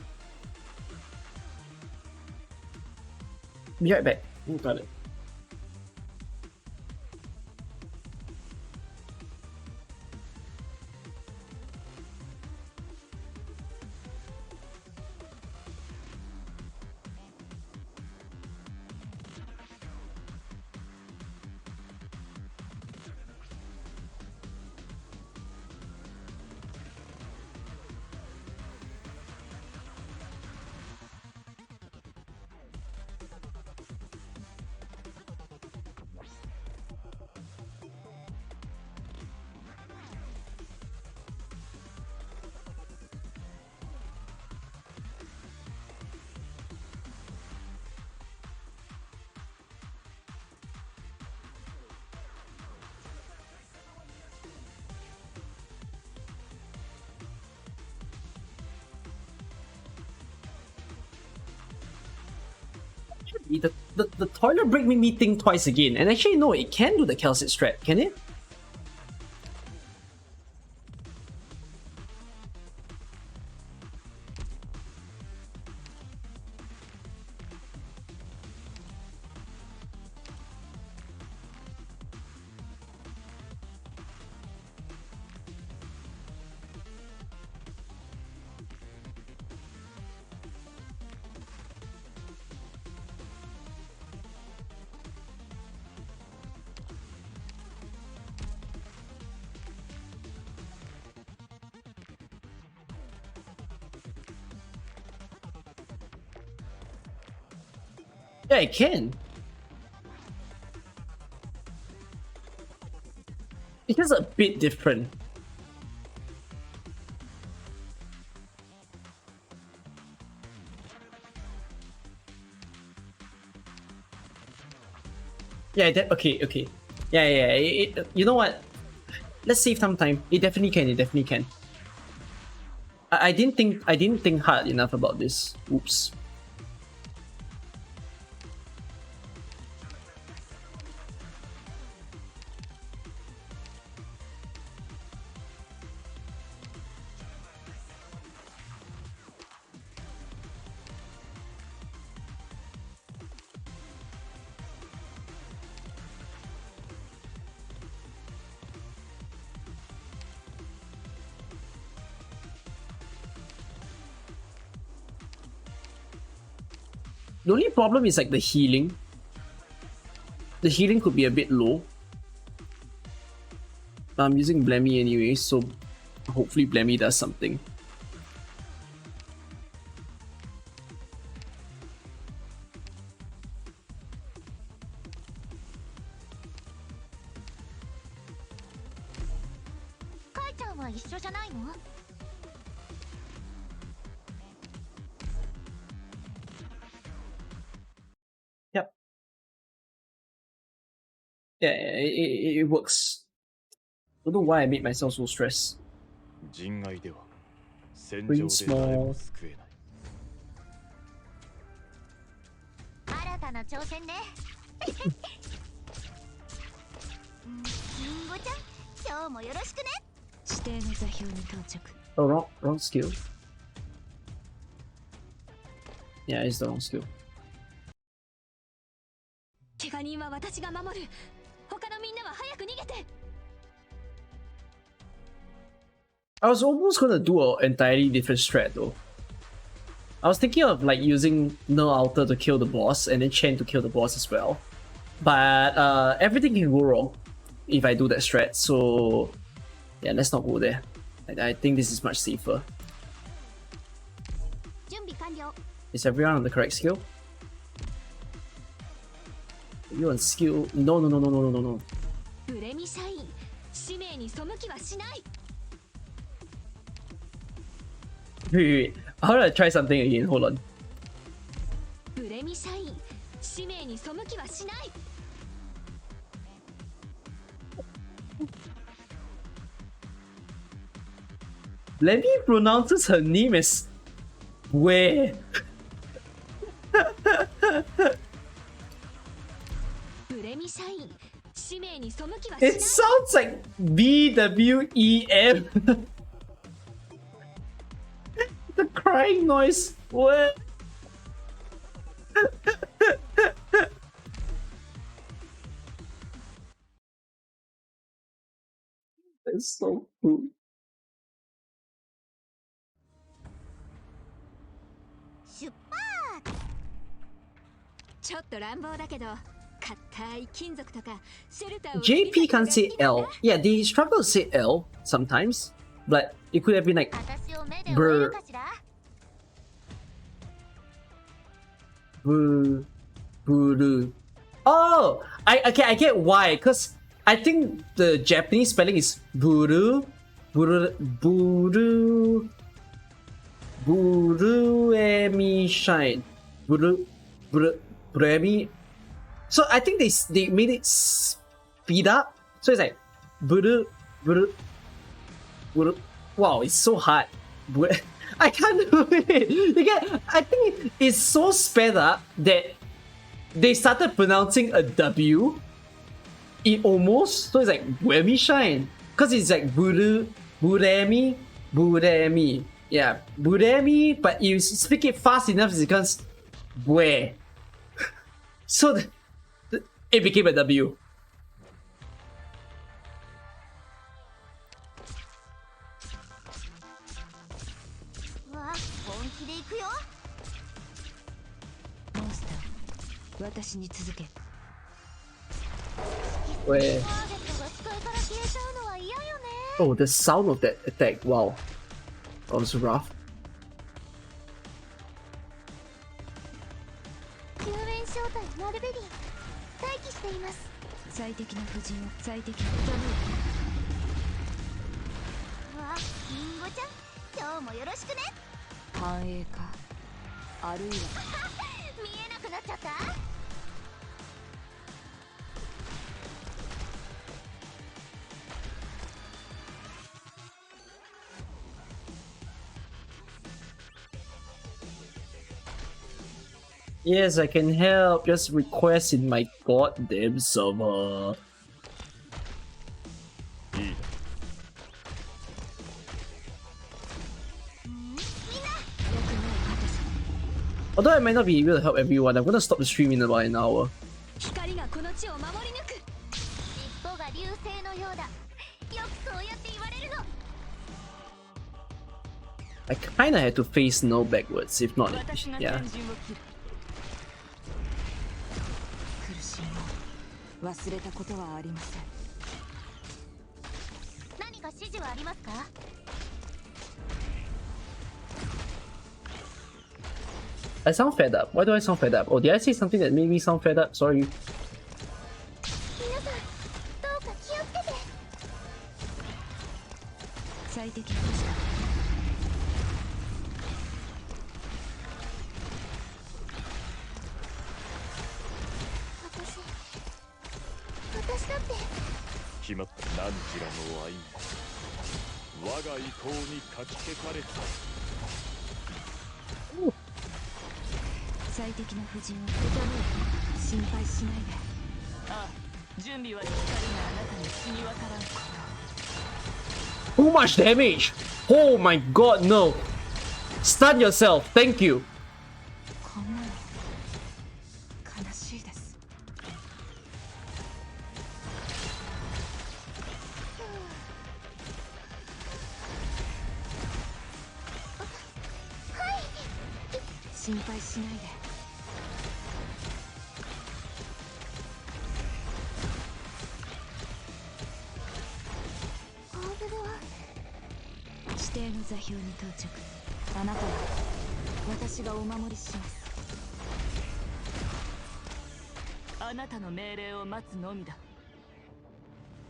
Speaker 1: Be right back. Got it. The toilet break made me think twice again. And actually, no, it can do the Calcit strat, can it? Yeah, it can. It's just a bit different. Yeah, okay. Yeah. You know what? Let's save some time. It definitely can. It definitely can. I didn't think hard enough about this. Oops. The only problem is like the healing. The healing could be a bit low. I'm using Blemmy anyway, so hopefully Blemmy does something. Yep. Yeah, it works. Don't know why I made myself so stressed. Green small.
Speaker 3: 新たな挑戦ね。リンゴちゃん、今日もよろしくね。
Speaker 4: 指定の座標に到着。
Speaker 1: Oh, wrong skill. Yeah, it's the wrong skill.
Speaker 4: 怪我人は私が守る。他のみんなは早く逃げて。
Speaker 1: I was almost gonna do an entirely different strat though. I was thinking of like using No Alter to kill the boss and then Chen to kill the boss as well. But everything can go wrong if I do that strat, so yeah, let's not go there. I think this is much safer.
Speaker 3: 準備完了。
Speaker 1: Is everyone on the correct skill? You on skill? No.
Speaker 4: ブレミ社員、使命に背きはしない。
Speaker 1: Wait. How do I try something again? Hold on.
Speaker 4: ブレミ社員、使命に背きはしない。
Speaker 1: Lemmy pronounces her name as Where?
Speaker 4: ブレミ社員、使命に背きはしない。
Speaker 1: It sounds like BWEM. The crying noise. What? That's so cool.
Speaker 3: 出発。
Speaker 4: ちょっと乱暴だけど、硬い金属とかシェルターを
Speaker 1: JP can't say L. Yeah, they struggle to say L sometimes, but it could have been like
Speaker 3: 私を目で追えるかしら。
Speaker 1: Buru. Oh, I get why. Cause I think the Japanese spelling is buru, buruemi shine, buruemi. So I think they made it speed up. So it's like buru. Wow, it's so hard. I can't do it. Again, I think it's so sped up that they started pronouncing a W. It almost, so it's like Buemi Shine. Because it's like Buremi. Yeah, Buremi, but you speak it fast enough, it becomes Bue. So it became a W.
Speaker 3: わあ、本気で行くよ。
Speaker 4: モンスター、私に続け。
Speaker 1: Where?
Speaker 3: ターゲットが視界から消えちゃうのは嫌よね。
Speaker 1: Oh, the sound of that attack. Wow. That was rough.
Speaker 3: 救援招待
Speaker 4: 最適。
Speaker 3: わあ、リンゴちゃん、今日もよろしくね。
Speaker 4: 繁栄か、あるいは
Speaker 3: 見えなくなっちゃった。
Speaker 1: Yes, I can help. Just request in my goddamn server.
Speaker 6: いい
Speaker 1: Although I might not be able to help everyone, I'm gonna stop the stream in about an hour.
Speaker 3: 光がこの地を守り抜く。尻尾が流星のようだ。よくそうやって言われるの。
Speaker 1: I kinda had to face no backwards, if not,
Speaker 5: 私が
Speaker 1: yeah.
Speaker 5: 先陣を切る。
Speaker 4: 苦しみを忘れたことはありません。
Speaker 3: 何か指示はありますか？
Speaker 1: I sound fed up. Why do I sound fed up? Oh, did I say something that made me sound fed up? Sorry.
Speaker 3: 皆さん、どうか気をつけて。
Speaker 4: 最適とした。
Speaker 3: 私だって。
Speaker 6: 決まった何時らの愛も我が意向にかき消された。
Speaker 4: 最適な布陣を整え、心配しないで。
Speaker 5: ああ、準備は光があなたに死に渡らんこと。
Speaker 1: Too much damage! Oh my god, no! Stun yourself, thank you!
Speaker 4: こんなの悲しいです。心配しないで。
Speaker 3: ゴーグルは
Speaker 4: 指定の座標に到着。あなたは私がお守りします。
Speaker 5: あなたの命令を待つのみだ。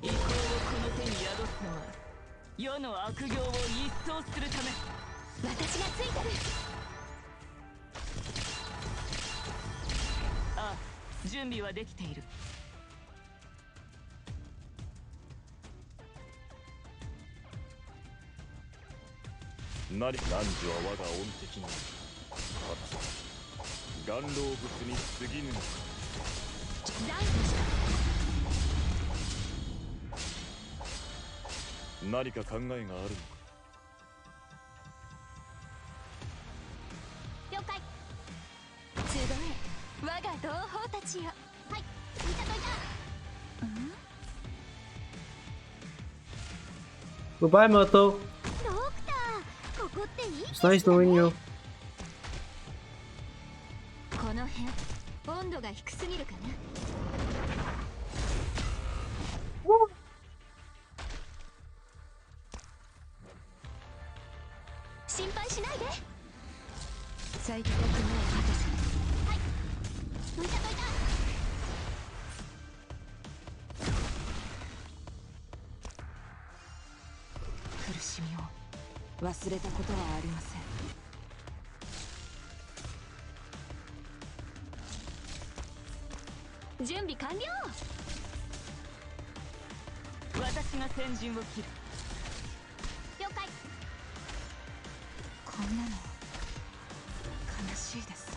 Speaker 5: 意向をこの手に宿すのは世の悪行を一掃するため。
Speaker 3: 私がついてる。
Speaker 5: ああ、準備はできている。
Speaker 6: 何男女は我が恩敵になる。ただ岩老物に過ぎぬのか。
Speaker 3: 断固した。
Speaker 6: 何か考えがあるのか。
Speaker 3: 了解。集え、我が同胞たちよ。はい、見たといた。
Speaker 1: Goodbye, Myrtle.
Speaker 3: ドクター、ここっていいです
Speaker 1: It's nice knowing you.
Speaker 3: この辺、温度が低すぎるかな。心配しないで。
Speaker 4: 最適な組を果たす。
Speaker 3: はい、見たといた。
Speaker 4: 苦しみを忘れたことはありません。
Speaker 3: 準備完了。
Speaker 5: 私が先陣を切る。
Speaker 3: 了解。
Speaker 4: こんなの悲しいです。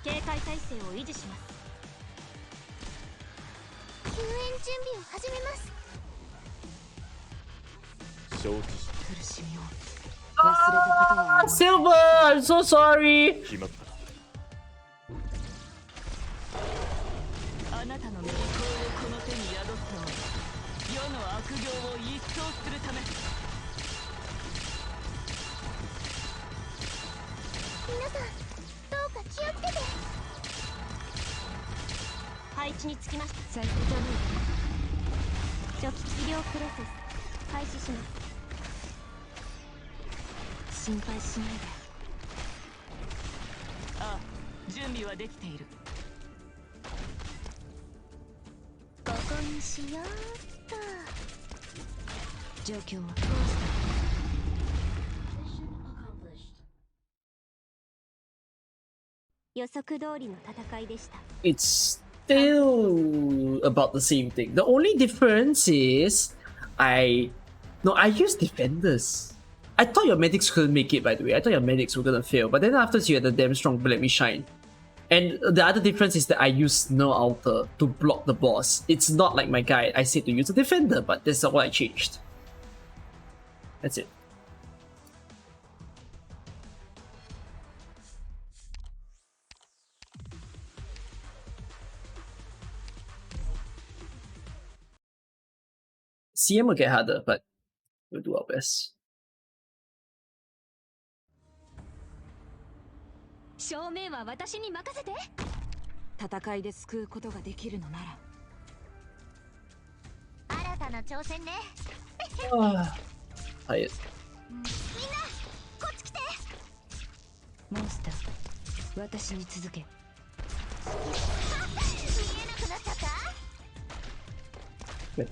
Speaker 3: 警戒態勢を維持します。救援準備を始めます。
Speaker 6: 承知し
Speaker 4: 苦しみを忘れたことはありません。
Speaker 1: Silver, I'm so sorry!
Speaker 6: 決まった。
Speaker 5: あなたの栄光をこの手に宿すのは世の悪行を一掃するため。
Speaker 3: 皆さん、どうか気をつけて。配置につきました。
Speaker 4: 最適だね。
Speaker 3: 初期治療プロセス開始します。
Speaker 4: 心配しないで。
Speaker 5: 準備はできている。
Speaker 3: ここにしようっと。
Speaker 4: 状況は
Speaker 3: 予測通りの戦いでした。
Speaker 1: It's still about the same thing. The only difference is I use defenders. I thought your medics couldn't make it, by the way. I thought your medics were gonna fail, but then afterwards you had the damn strong Let Me Shine. And the other difference is that I use no altar to block the boss. It's not like my guide. I said to use a defender, but that's not what I changed. That's it. CM will get harder, but we'll do our best.
Speaker 3: 正面は私に任せて。
Speaker 4: 戦いで救うことができるのなら。
Speaker 3: 新たな挑戦ね。
Speaker 1: Tired.
Speaker 3: みんなこっち来て。
Speaker 4: モンスター、私に続け。
Speaker 3: 見えなくなっちゃった。
Speaker 1: The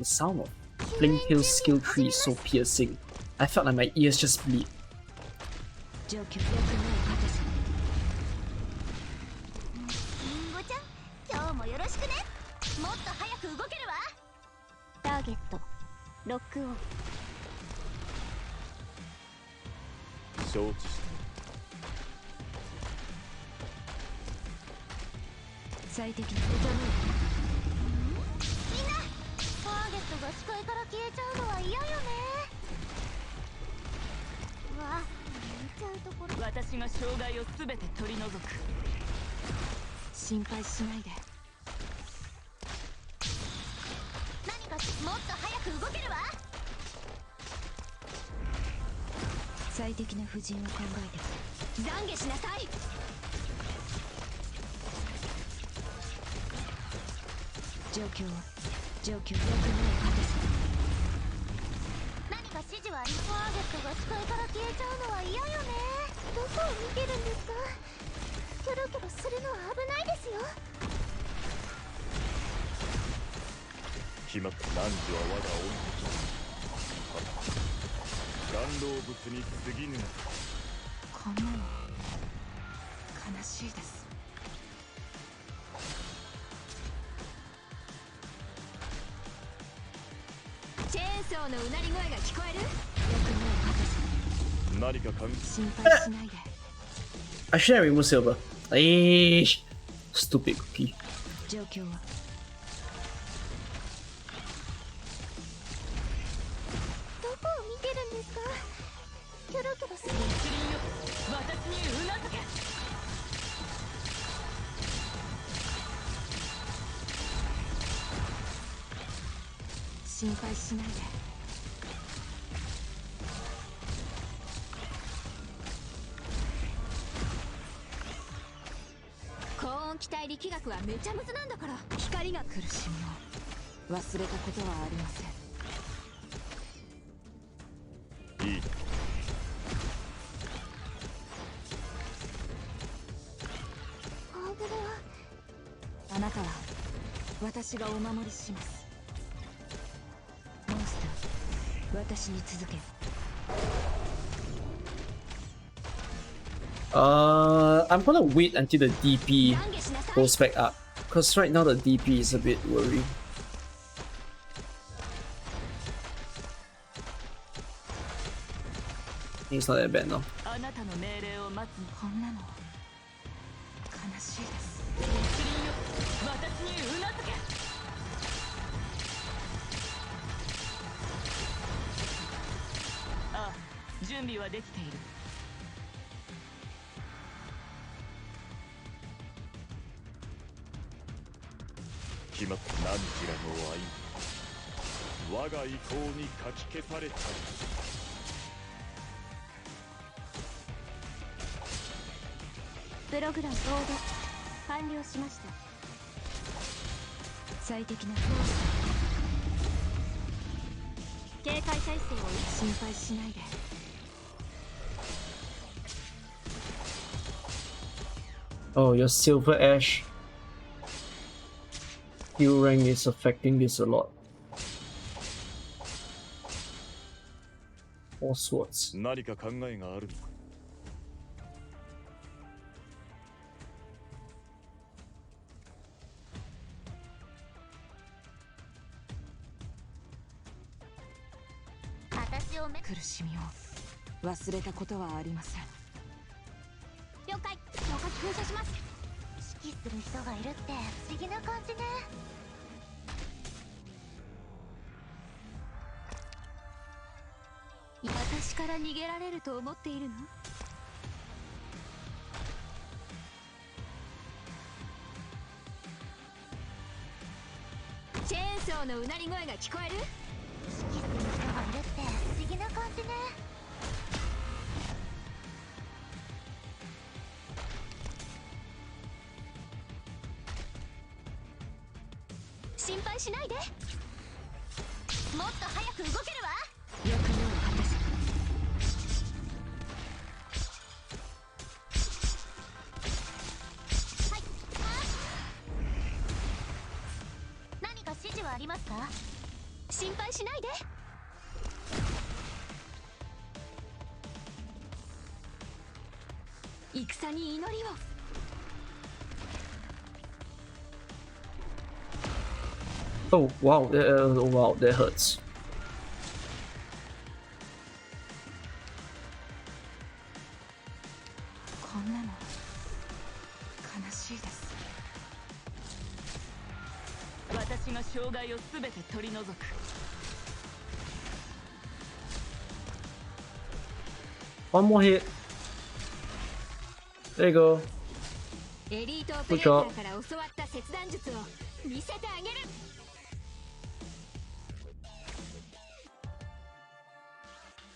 Speaker 1: sound of Flame Tail's skill tree is so piercing. I felt like my ears just bleed.
Speaker 4: 状況よく目を立たせ。
Speaker 3: リンゴちゃん、今日もよろしくね。もっと早く動けるわ。ターゲットロックオン。
Speaker 6: 承知した。
Speaker 4: 最適な歌の
Speaker 3: みんなターゲットが視界から消えちゃうのは嫌よね。うわ、見ちゃうところ。
Speaker 5: 私が障害を全て取り除く。
Speaker 4: 心配しないで。
Speaker 3: 何かもっと早く動けるわ。
Speaker 4: 最適な布陣を考えてくれ。
Speaker 3: 懺悔しなさい。
Speaker 4: 状況よく目を立た
Speaker 3: 何か指示はあり。ターゲットが視界から消えちゃうのは嫌よね。どこを見てるんですか。キョロキョロするのは危ないですよ。
Speaker 6: 決まった。汝は我が恩人。岩老物に過ぎぬ。
Speaker 4: こんなの悲しいです。
Speaker 3: チェーンソーのうなり声が聞こえる。
Speaker 4: よく目を立
Speaker 6: 何か感じ。
Speaker 4: たせ。心配しないで。
Speaker 1: I should have removed silver. Eesh. Stupid cookie.
Speaker 4: 状況は
Speaker 3: どこを見てるんですか。キョロキョロする。
Speaker 5: キリンよ、私にうなずけ。
Speaker 4: 心配しないで。
Speaker 3: 高温気体力学はめちゃむずなんだから。光が
Speaker 4: 苦しみを忘れたことはありません。
Speaker 6: いいだ。
Speaker 3: ハーブルは
Speaker 4: あなたは私がお守りします。モンスター、私に続け。
Speaker 1: I'm gonna wait until the DP
Speaker 3: 懺悔しなさい。
Speaker 1: goes back up. Because right now the DP is a bit worried. It's not that bad now.
Speaker 5: あなたの命令を待つの。
Speaker 4: こんなの悲しいです。
Speaker 5: キリンよ、私にうなずけ。ああ、準備はできている。
Speaker 6: 決まった。汝らの愛我が意向にかき消された。
Speaker 3: プログラムロード完了しました。
Speaker 4: 最適な
Speaker 3: 警戒態勢を
Speaker 4: 心配しないで。
Speaker 1: Oh, your Silver Ash skill rank is affecting this a lot. 4 swords.
Speaker 6: 何か考えがあるのか。
Speaker 3: 私をめ
Speaker 4: 苦しみを忘れたことはありません。
Speaker 3: 了解噴射します。指揮する人がいるって不思議な感じね。私から逃げられると思っているの？チェーンソーのうなり声が聞こえる？指揮する人がいるって不思議な感じね。心配しないで。もっと早く動けるわ。
Speaker 4: よく用を果たす。
Speaker 3: はい。何か指示はありますか？心配しないで。
Speaker 4: 戦に祈りを。
Speaker 1: Oh wow, that hurts.
Speaker 4: こんなの悲しいです。
Speaker 5: 私が障害をすべて取り除く。
Speaker 1: One more hit. There you go.
Speaker 4: エリートオペレーターから教わった切断術を見せてあげる。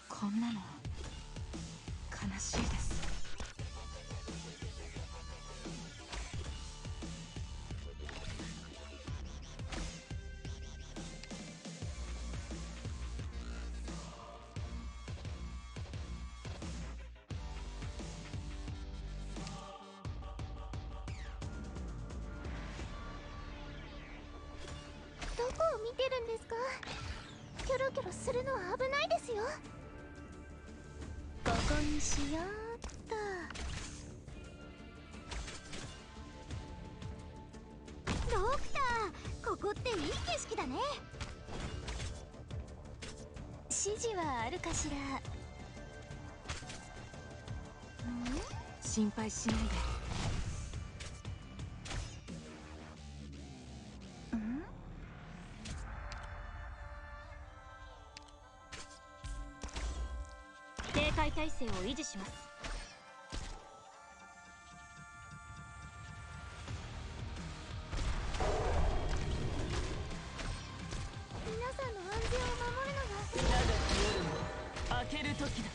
Speaker 4: こんなの悲しいです。
Speaker 3: どこを見てるんですか？キョロキョロするのは危ないですよ。ここにしようっと。ドクター、ここっていい景色だね。指示はあるかしら？
Speaker 4: 心配しないで。
Speaker 3: 警戒態勢を維持します。皆さんの安全を守るのが
Speaker 5: 長き夜も明ける時だ。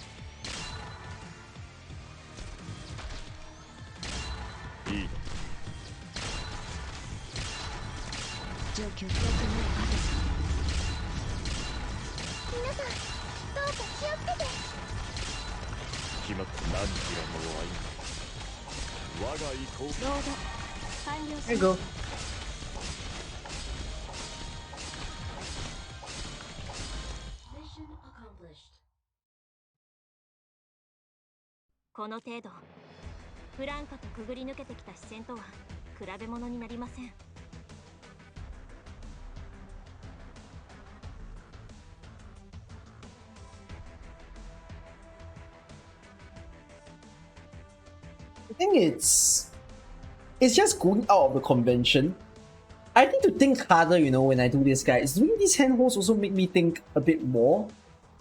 Speaker 6: いいだ。
Speaker 4: 状況よく目を果たす。
Speaker 3: 皆さんどうか気をつけて。
Speaker 6: 決まった。何キラの愛。我が意向。
Speaker 3: ロード完了し
Speaker 1: There you go.
Speaker 3: この程度フランカとくぐり抜けてきた視線とは比べ物になりません。
Speaker 1: I think it's just going out of the convention. I need to think harder, you know, when I do this, guys. Doing these handholds also make me think a bit more.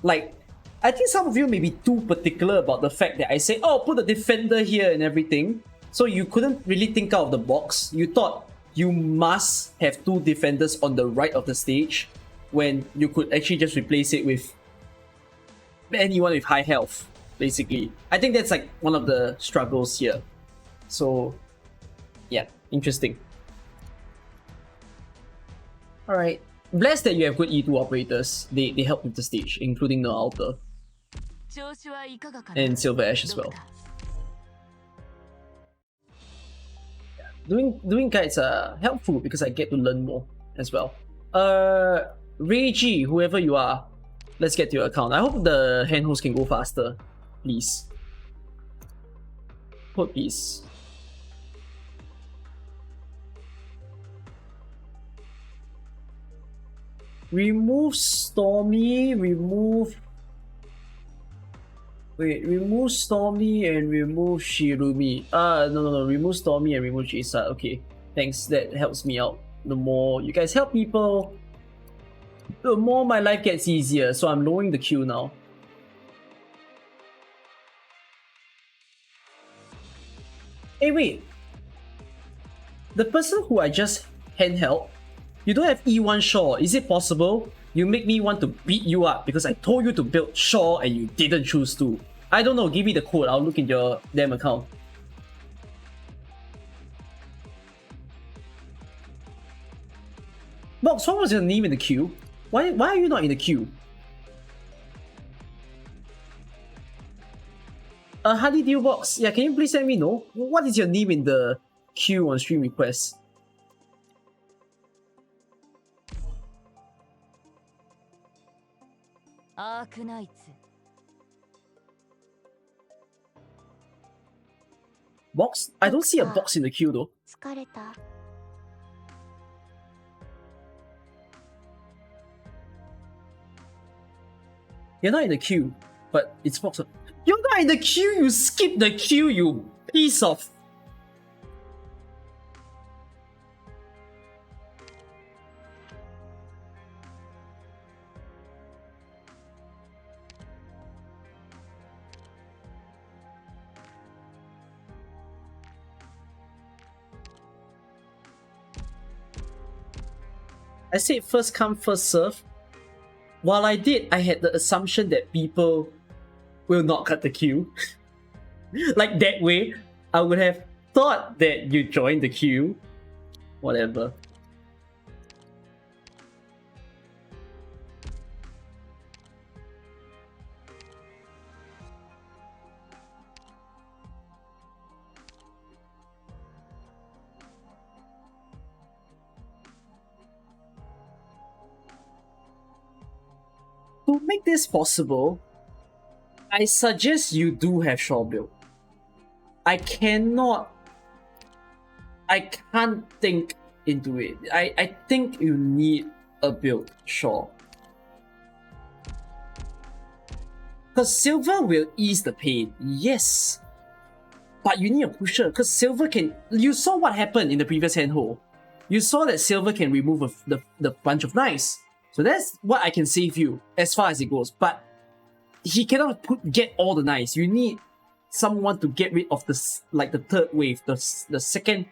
Speaker 1: Like, I think some of you may be too particular about the fact that I say, oh, put a defender here and everything. So you couldn't really think out of the box. You thought you must have 2 defenders on the right of the stage when you could actually just replace it with anyone with high health, basically. I think that's like one of the struggles here. So, yeah, interesting. Alright. Blessed that you have good E2 operators. They help with the stage, including the altar.
Speaker 5: 調子はいかがかな？
Speaker 1: And Silver Ash as well.
Speaker 5: ドクター
Speaker 1: Doing guides are helpful because I get to learn more as well. Reiji, whoever you are, let's get to your account. I hope the handholds can go faster, please. Please. Remove Stormy, remove Stormy and remove Shirumi. No. Remove Stormy and remove Jisa. Okay, thanks. That helps me out. The more you guys help people, the more my life gets easier. So I'm lowering the queue now. Hey, wait. The person who I just handheld, you don't have E1 Shaw. Is it possible? You make me want to beat you up because I told you to build Shaw and you didn't choose to. I don't know. Give me the code. I'll look in your damn account. Box, what was your name in the queue? Why are you not in the queue? Honey Deal Box, yeah, can you please let me know? What is your name in the queue on stream requests?
Speaker 4: Arc Knights.
Speaker 1: Box? I don't see a box in the queue though.
Speaker 3: 疲れた。
Speaker 1: You're not in the queue, but it's box. You're not in the queue, you skipped the queue, you piece of... I said first come, first serve. While I did, I had the assumption that people will not cut the queue. Like that way, I would have thought that you joined the queue. Whatever. To make this possible, I suggest you do have Shaw build. I can't think into it. I think you need a build Shaw. Because Silver will ease the pain, yes. But you need a pusher, because Silver can... You saw what happened in the previous handhold. You saw that Silver can remove the bunch of knights. So that's what I can save you, as far as it goes. But he cannot get all the knights. You need someone to get rid of the third wave, the second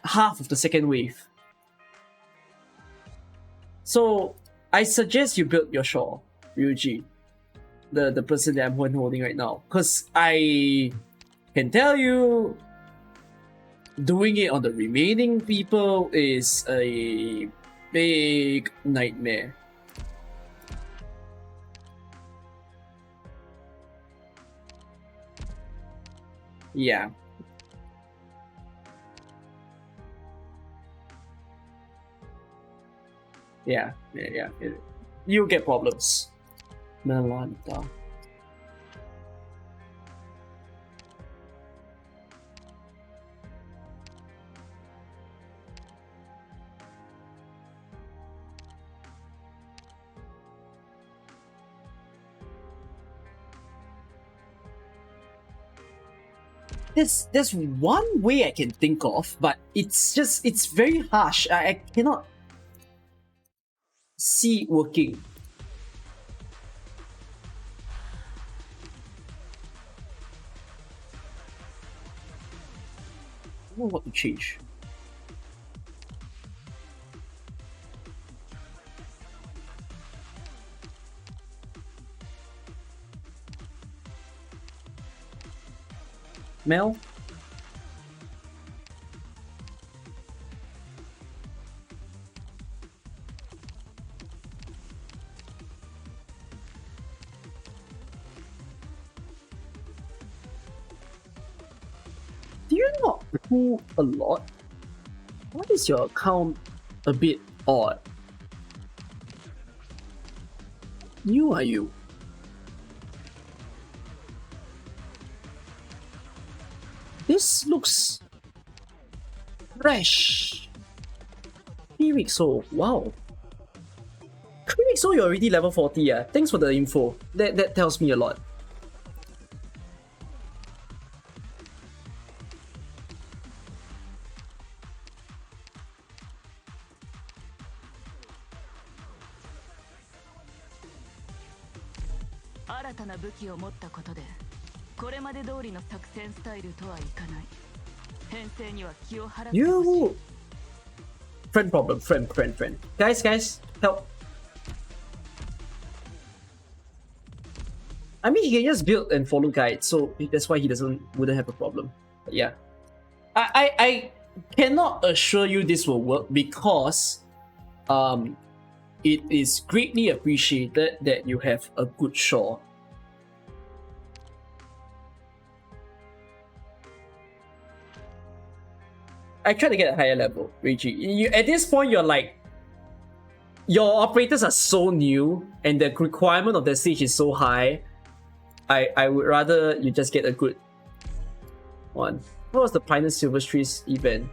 Speaker 1: half of the second wave. So I suggest you build your Shaw, Ryuji, the person that I'm holding right now, because I can tell you, doing it on the remaining people is a big nightmare. Yeah. Yeah. You'll get problems. Melanta. There's one way I can think of, but it's very harsh. I cannot see it working. I don't know what to change. Mel? Do you not pull a lot? Why is your account a bit odd? New are you? This looks fresh. 3 weeks old. Wow. 3 weeks old, you're already level 40. Yeah. Thanks for the info. That tells me a lot. You... Friend problem. Friend. Guys, help. I mean, he can just build and follow guide, so that's why he wouldn't have a problem. But yeah. I cannot assure you this will work because it is greatly appreciated that you have a good shore. I try to get a higher level, Reggie. At this point, you're like, your operators are so new and the requirement of the stage is so high. I would rather you just get a good one. What was the Pioneer Silverstrees event?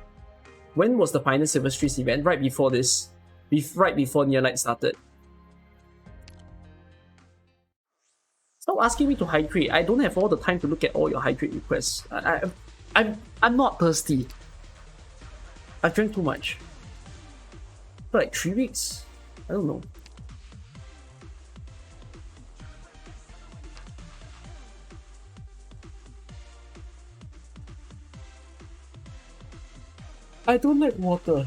Speaker 1: When was the Pioneer Silverstrees event? Right before this. Right before Near Light started. Stop asking me to hydrate. I don't have all the time to look at all your hydrate requests. I'm not thirsty. I drank too much. For like 3 weeks? I don't know. I don't like water.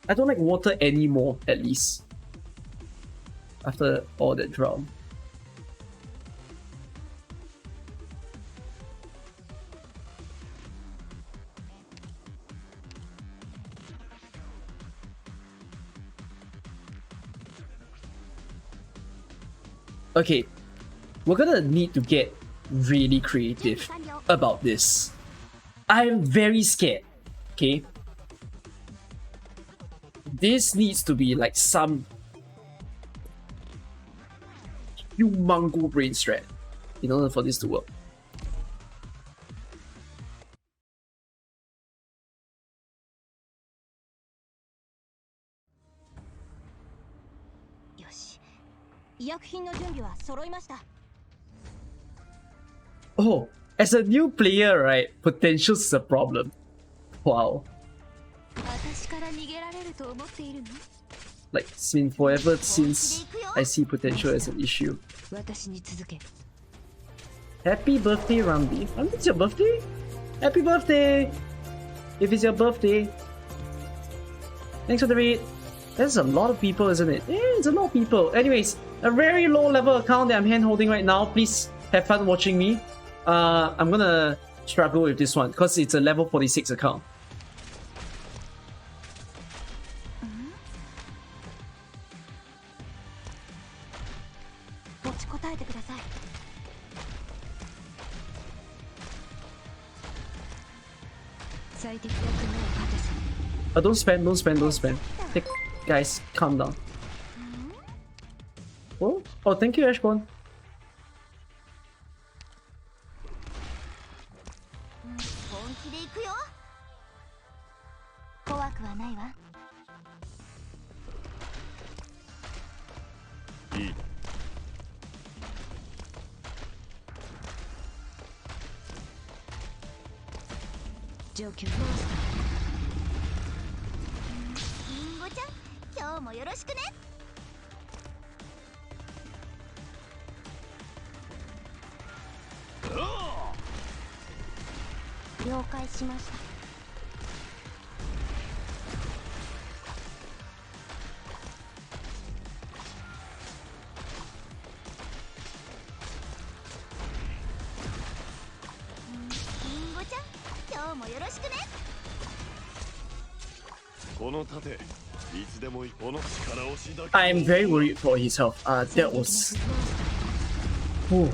Speaker 1: I don't like water anymore, at least. After all that drought. Okay, we're gonna need to get really creative about this. I'm very scared, okay? This needs to be like some humongo brain strat in order for this to work. Oh, as a new player, right? Potential is a problem. Wow. Like, it's been forever since I see potential as an issue. Happy birthday, Rambi. Rambi, it's your birthday? Happy birthday! If it's your birthday. Thanks for the read. That's a lot of people, isn't it? Yeah, it's a lot of people. Anyways, a very low level account that I'm hand holding right now. Please have fun watching me. I'm gonna struggle with this one because it's a level 46 account. Don't spend. Guys, calm down. Oh, thank you, Ashborn. I am very worried for his health. That was... Ooh.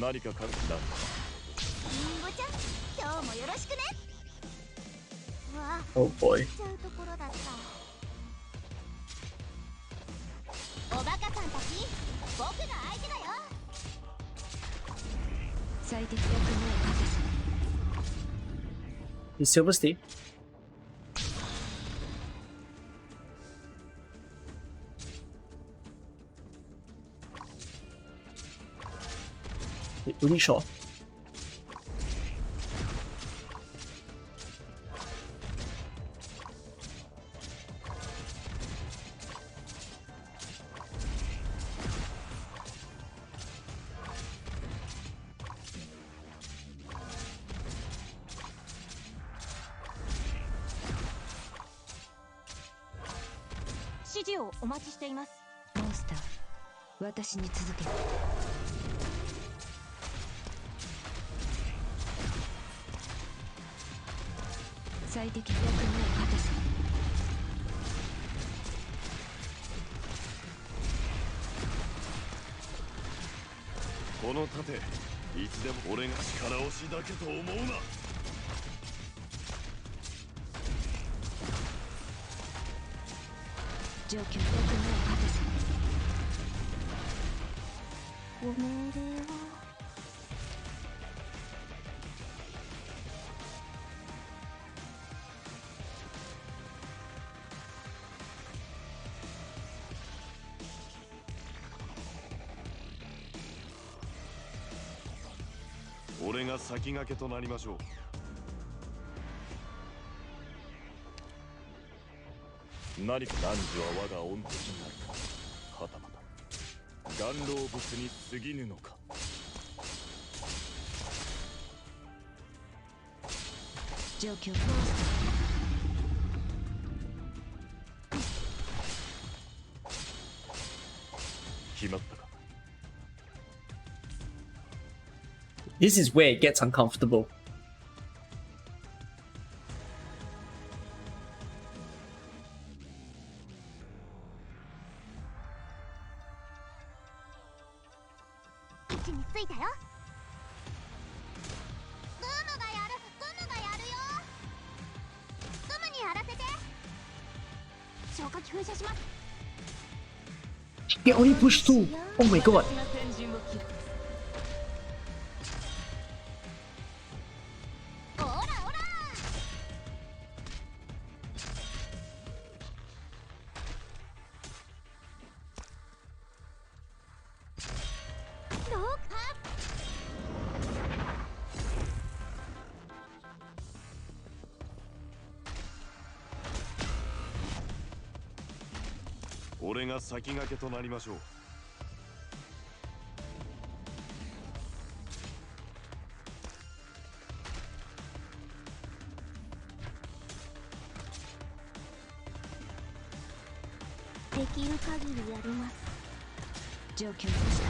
Speaker 6: 何かかんなんだ。
Speaker 3: りんごちゃん、今日もよろしくね。うわ、
Speaker 1: Oh boy.
Speaker 3: ちゃうところだった。おバカさんたち、僕が相手だよ。
Speaker 4: 最適役目を果たす。
Speaker 1: Is Silver Steve? Really short.
Speaker 3: 指示をお待ちしています。
Speaker 4: モンスター、私に続け。最適役目を果たす。
Speaker 6: この盾、いつでも俺が力押しだけと思うな。
Speaker 4: 状況役目を果たす。
Speaker 3: ご命令は。
Speaker 6: 俺が先駆けとなりましょう。何か男女は我が恩敵なり、はたまた岩老物に過ぎぬのか。
Speaker 4: 状況モンス
Speaker 6: 決まったか。
Speaker 1: This is where it gets uncomfortable.
Speaker 3: 位置についたよ。グムがやる、グムがやるよ。グムにやらせて。消火器噴射します。
Speaker 1: It only pushed 2. Oh my god.
Speaker 5: 私が先陣を切る。
Speaker 3: オラオラ。どうか。
Speaker 6: 俺が先駆けとなりましょう。
Speaker 3: できる限りやります。
Speaker 4: 状況とした。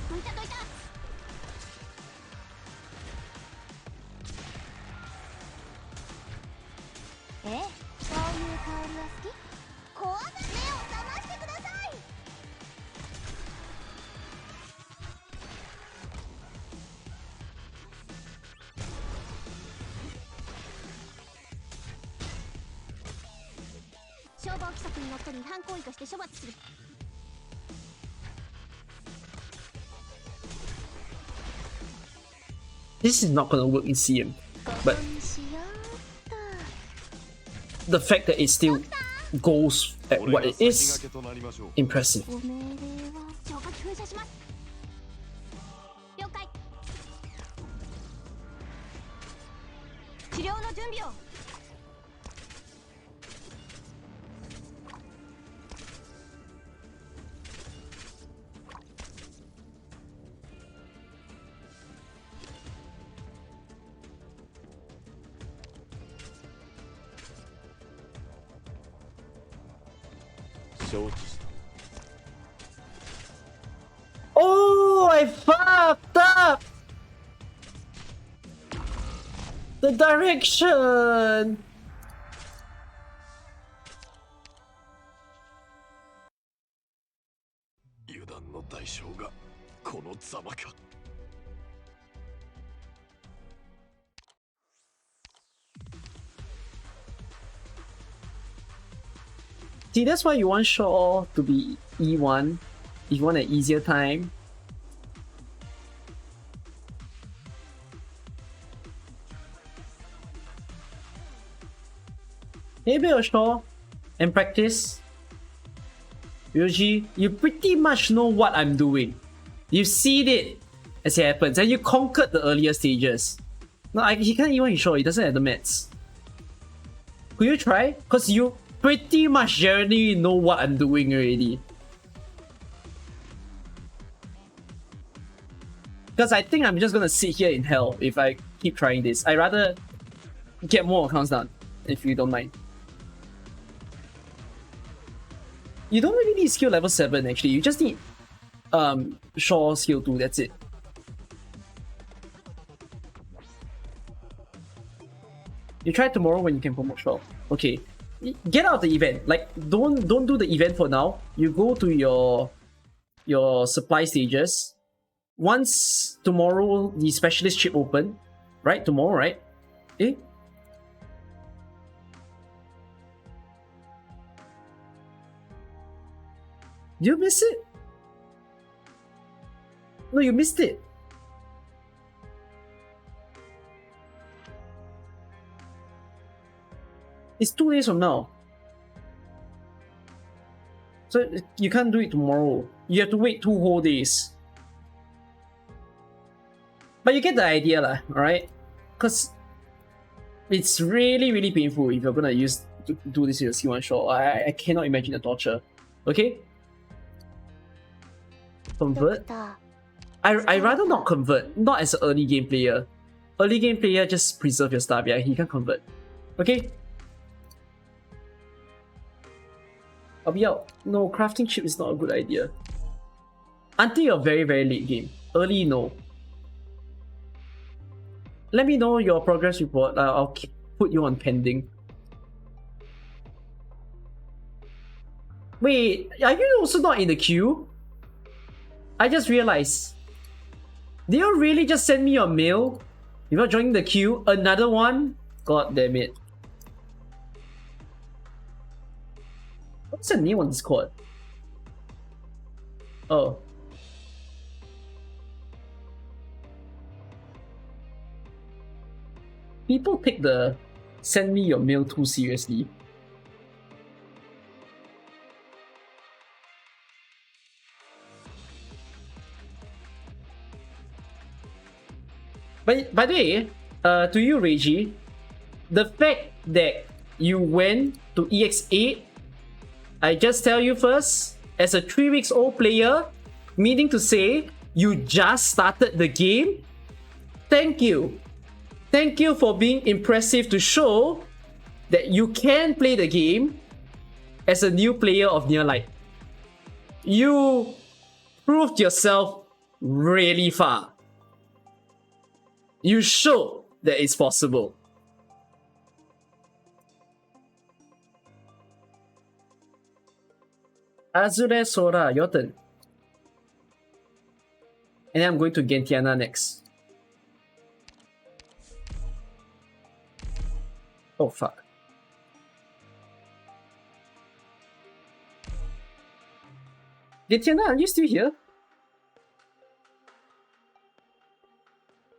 Speaker 3: どいたどいた。ええ、そういう香りは好き？怖が目を覚ましてください。消防規則にのっとり違反行為として処罰する。
Speaker 1: This is not gonna work in CM.
Speaker 3: こ
Speaker 1: But
Speaker 3: こにしようっと。
Speaker 1: the fact that it still goes at
Speaker 6: 俺
Speaker 1: what
Speaker 6: が
Speaker 1: it
Speaker 6: 先
Speaker 1: is
Speaker 6: 駆けとなりましょう。
Speaker 1: impressive.
Speaker 3: ご命令は消火器噴射します。了解。治療の準備を。
Speaker 6: 承知した。
Speaker 1: Oh, I fucked up! The direction!
Speaker 6: 代償がこのざまか。
Speaker 1: See, that's why you want Shaw to be E1 if you want an easier time. Maybe a Shaw and practice. Ryuji, you pretty much know what I'm doing. You've seen it as it happens, and you conquered the earlier stages. No, he can't even show. He doesn't have the mats. Could you try? Because you pretty much generally know what I'm doing already. Because I think I'm just gonna sit here in hell if I keep trying this. I'd rather get more accounts done, if you don't mind. You don't really need skill level 7 actually, you just need Shaw skill 2, that's it. You try tomorrow when you can promote Shaw. Okay. Get out of the event. Like don't do the event for now. You go to your supply stages. Once tomorrow the specialist chip open, right? Tomorrow, right? Eh? Did you miss it? No, you missed it. It's 2 days from now. So you can't do it tomorrow. You have to wait 2 whole days. But you get the idea lah, alright? Because it's really, really painful if you're gonna do this with your C1 shot. I cannot imagine the torture. Okay? Convert? I rather not convert, not as an early game player. Early game player, just preserve your stuff, yeah, he can convert. Okay? I'll be out. No, crafting chip is not a good idea. Until you're very, very late game. Early, no. Let me know your progress report. I'll put you on pending. Wait, are you also not in the queue? I just realized. Did you really just send me your mail? You're not joining the queue? Another one? God damn it. What's the name on Discord? Oh. People take the send me your mail too seriously. By the way, to you, Reiji, the fact that you went to EX8, I just tell you first, as a 3 weeks old player, meaning to say you just started the game, thank you. Thank you for being impressive to show that you can play the game as a new player of Near Light. You proved yourself really far. You showed that it's possible. Azure Sora, your turn. And then I'm going to Gentiana next. Oh fuck. Gentiana, are you still here?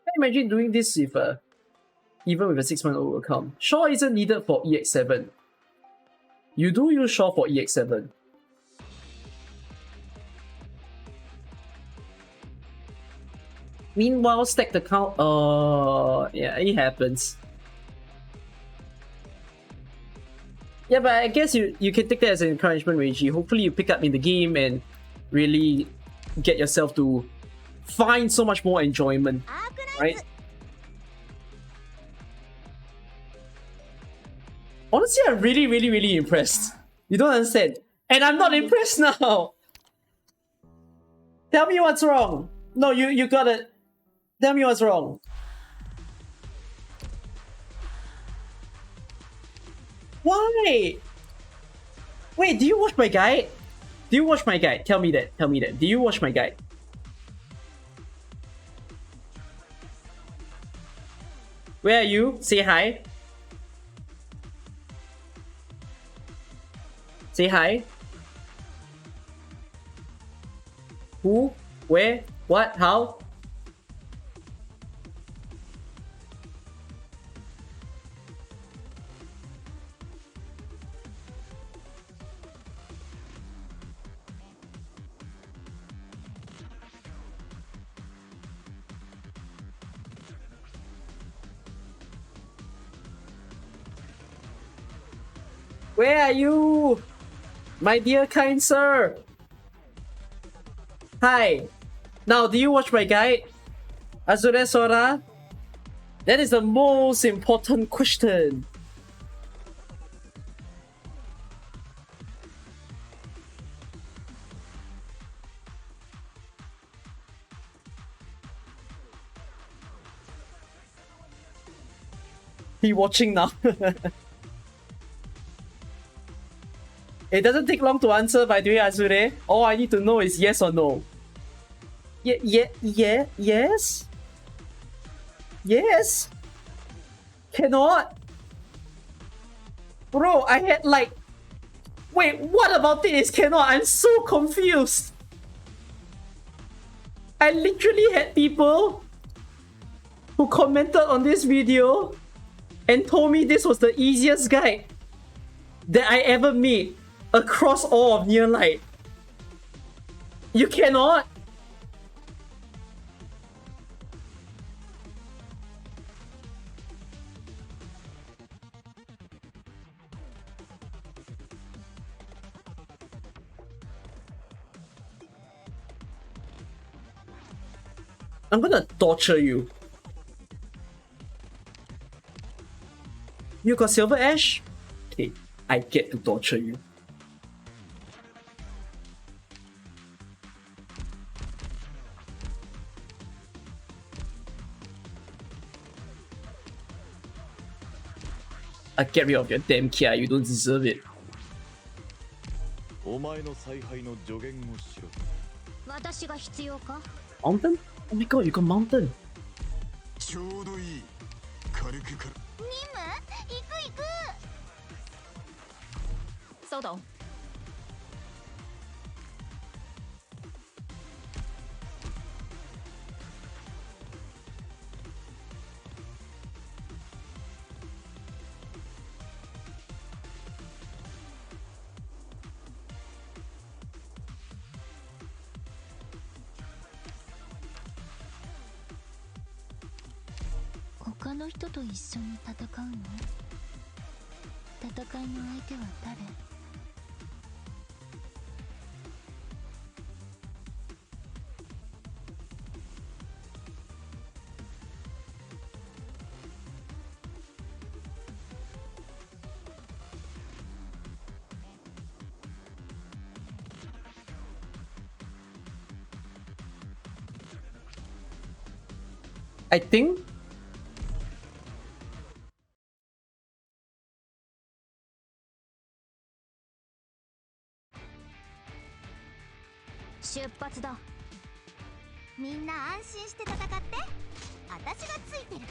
Speaker 1: I imagine doing this with even with a 6-month-old account. Shaw isn't needed for EX7. You do use Shaw for EX7. Meanwhile, stacked account. Yeah, it happens. Yeah, but I guess you can take that as an encouragement, Reiji. Hopefully you pick up in the game and really get yourself to find so much more enjoyment, right? Honestly, I'm really, really, really impressed. You don't understand. And I'm not impressed now! Tell me what's wrong! No, you gotta... Tell me what's wrong. Why? Wait, do you watch my guide? Do you watch my guide? Tell me that. Tell me that. Do you watch my guide? Where are you? Say hi. Say hi. Who? Where? What? How? Where are you? My dear kind sir. Hi. Now, do you watch my guide? Azure Sora? That is the most important question. He watching now. It doesn't take long to answer, by the way, Azure. All I need to know is yes or no. Yes? Yes? Cannot? Bro, I had like... Wait, what about it is cannot? I'm so confused. I literally had people who commented on this video and told me this was the easiest guide that I ever made across all of Near Light. You cannot? I'm gonna torture you. You got Silver Ash? Okay, I get to torture you. I get rid of your damn Kia, you don't deserve it.
Speaker 6: お前の采配の助言をしろ。
Speaker 3: 私が必要か？
Speaker 1: Mountain? Oh my god, you got mountain.
Speaker 6: ちょうどいい。軽くか。
Speaker 3: 任務？行く行く。
Speaker 4: 收到。
Speaker 3: 他の人と一緒に戦うの？戦いの相手は誰？
Speaker 1: I think
Speaker 3: 出発だ。みんな安心して戦って。私がついてるか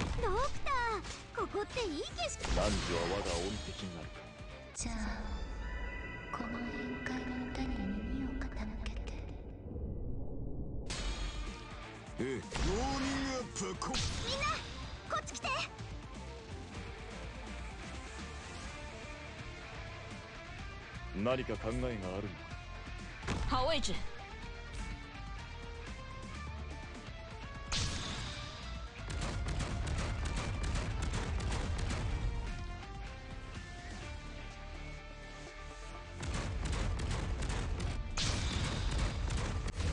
Speaker 3: ら。ドクター、ここっていい景色。
Speaker 6: 男女は我が恩敵になるか。
Speaker 3: じゃあ、この宴会の歌に耳を傾けて。
Speaker 6: ウォーミングアップはこ。
Speaker 3: みんな、こっち来て。
Speaker 6: 何か考えがあるのか。
Speaker 4: 好位置。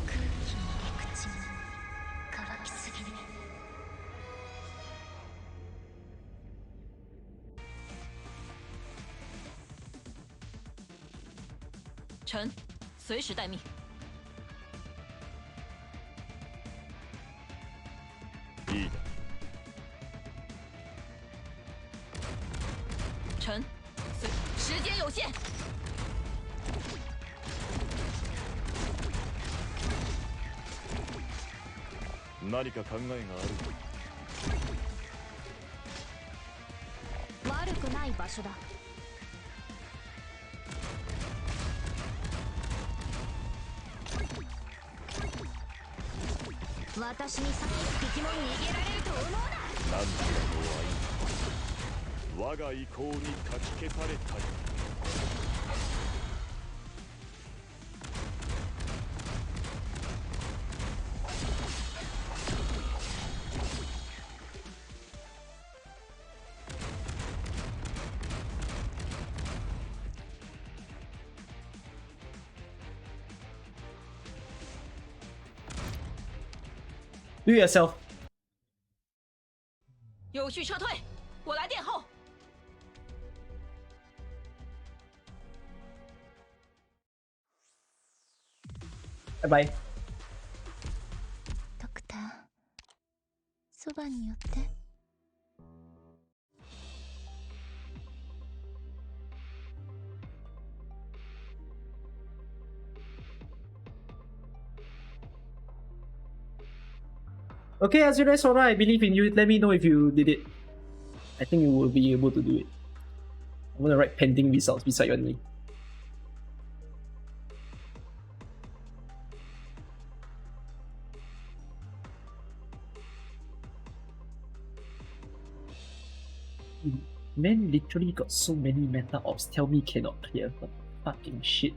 Speaker 3: 空気に入れ口に乾きすぎる。
Speaker 4: 臣，随时待命。
Speaker 6: いいだ。
Speaker 4: 臣，
Speaker 5: 有限。
Speaker 6: 何か考えがある。
Speaker 3: 悪くない場所だ。私にさ一匹も逃げられると思うな。
Speaker 6: なんとかの愛我が意向にかき消されたり。
Speaker 1: Do it yourself.
Speaker 5: 有序撤退，我来殿后。
Speaker 1: Bye bye.
Speaker 3: ドクター、そばに寄って。
Speaker 1: Okay, Azure Sora, I believe in you. Let me know if you did it. I think you will be able to do it. I'm gonna write pending results beside your name. Man literally got so many meta ops. Tell me cannot clear. What fucking shit.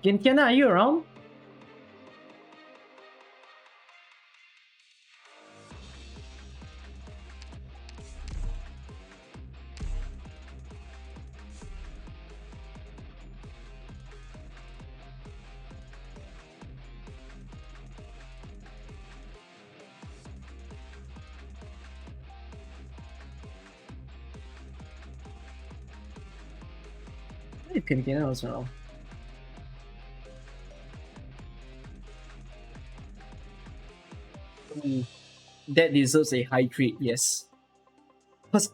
Speaker 1: Gentiana, are you around? If Gentiana was around. Ooh, that deserves a high grade, yes. Because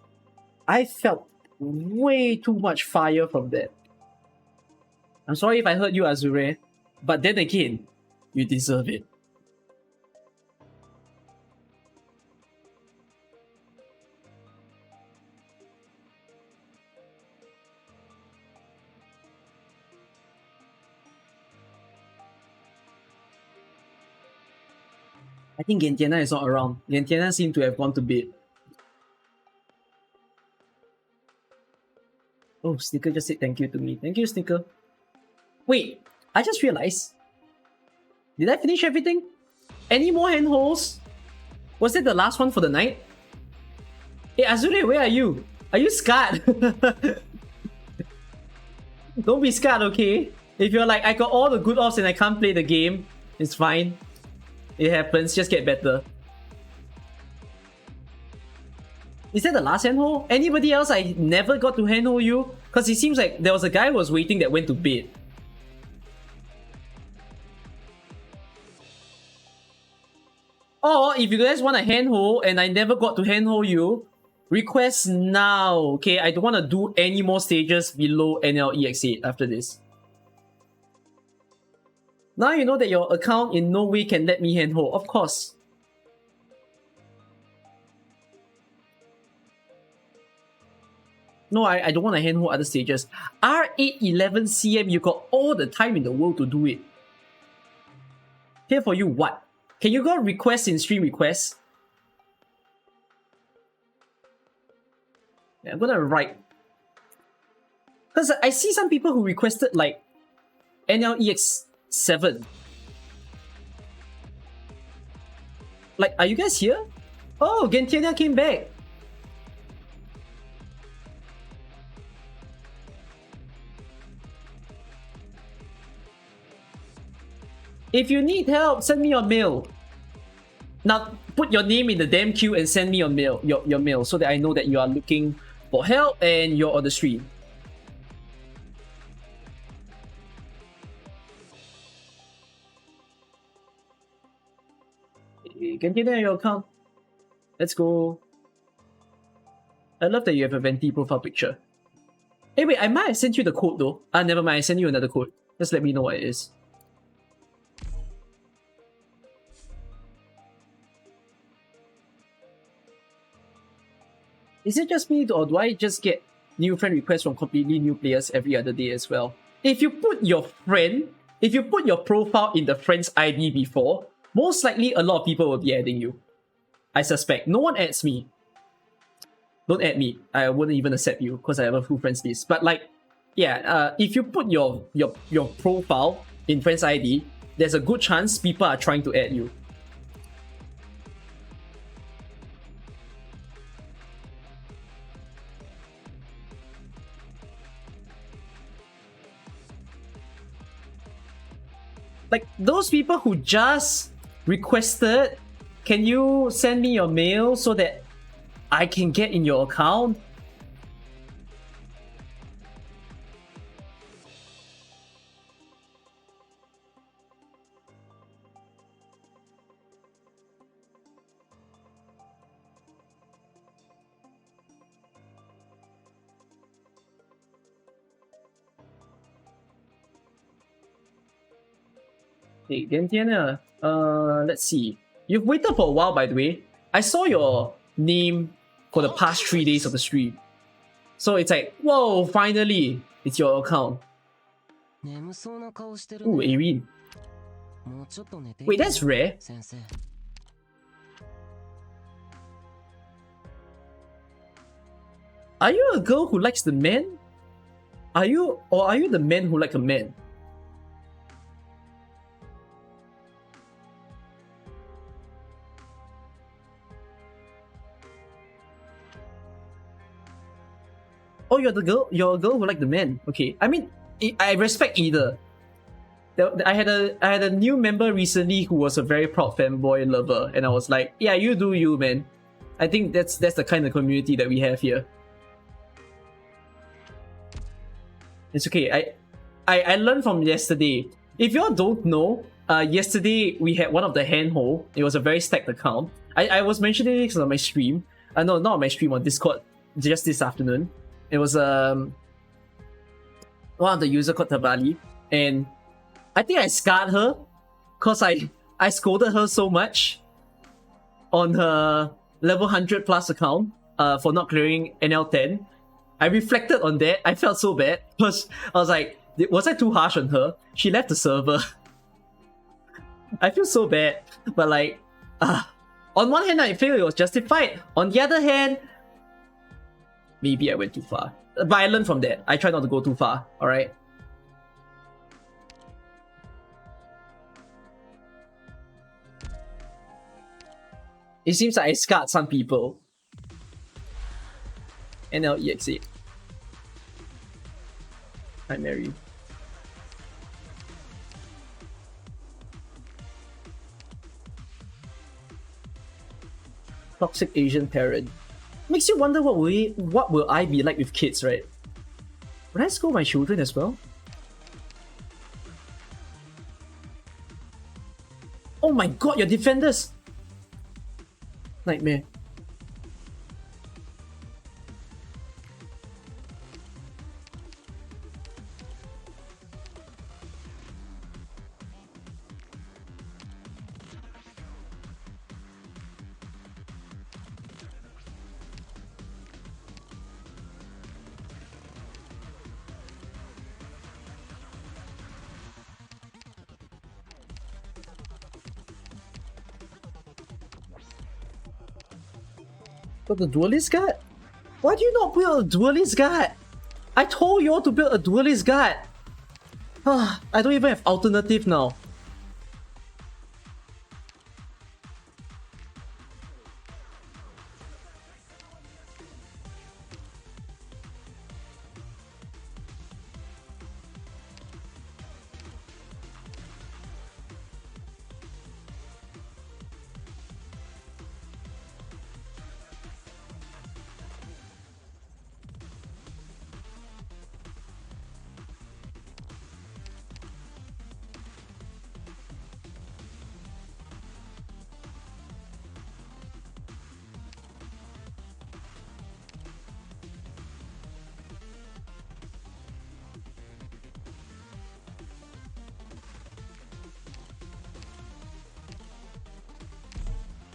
Speaker 1: I felt way too much fire from that. I'm sorry if I hurt you, Azure, but then again, you deserve it. I think Gentiana is not around. Gentiana seemed to have gone to bed. Oh, Sneaker just said thank you to me. Thank you, Sneaker. Wait, I just realized. Did I finish everything? Any more handholds? Was that the last one for the night? Hey, Azure, where are you? Are you scarred? Don't be scarred, okay? If you're like, I got all the good offs and I can't play the game, it's fine. It happens, just get better. Is that the last handhold? Anybody else I never got to handhold you? Because it seems like there was a guy who was waiting that went to bed. Or if you guys want a handhold and I never got to handhold you, request now, okay? I don't want to do any more stages below NLEX8 after this. Now you know that your account in no way can let me handhold, of course. No, I don't want to handhold other stages. R811CM, you got all the time in the world to do it. Here for you, what? Can you go request in stream requests? Yeah, I'm gonna write. Because I see some people who requested like NLEX7. Like, are you guys here? Oh, Gentiana came back. If you need help, send me your mail. Now, put your name in the damn queue and send me your mail, your mail, so that I know that you are looking for help and you're on the stream. You can get your account. Let's go. I love that you have a venti profile picture. Hey, wait, I might have sent you the code though. Never mind, I sent you another code. Just let me know what it is. Is it just me, or do I just get new friend requests from completely new players every other day as well? If you put your profile in the friend's ID before, most likely a lot of people will be adding you. I suspect. No one adds me. Don't add me. I wouldn't even accept you because I have a full friends list. But like, yeah, if you put your profile in friends ID, there's a good chance people are trying to add you. Like those people who just requested, can you send me your mail so that I can get in your account? Hey, Diana, let's see. You've waited for a while, by the way. I saw your name for the past 3 days of the stream. So it's like, whoa, finally, it's your account. Ooh, Irene. Wait, that's rare. Are you a girl who likes the men? Are you the man who like a man? Oh, you're a girl who like the men. Okay, I mean, I respect either. I had a new member recently who was a very proud fanboy lover, and I was like, yeah, you do you, man. I think that's the kind of community that we have here. It's okay. I learned from yesterday. If y'all don't know, yesterday we had one of the handhold. It was a very stacked account. I was mentioning this on my stream. No, not on my stream, on Discord just this afternoon. It was one of the user called Tabali, and I think I scarred her because I scolded her so much on her level 100 plus account for not clearing NL10. I reflected on that. I felt so bad because I was like, was I too harsh on her? She left the server. I feel so bad, but like, on one hand I feel it was justified. On the other hand, maybe I went too far. But I learned from that. I try not to go too far, alright? It seems like I scarred some people. NLEX8. Hi, Mary. Toxic Asian parent. Makes you wonder what will I be like with kids, right? Would I scold my children as well? Oh my god, your defenders! Nightmare. Got the duelist guard? Why do you not build a duelist guard? I told you all to build a duelist guard. I don't even have alternative now.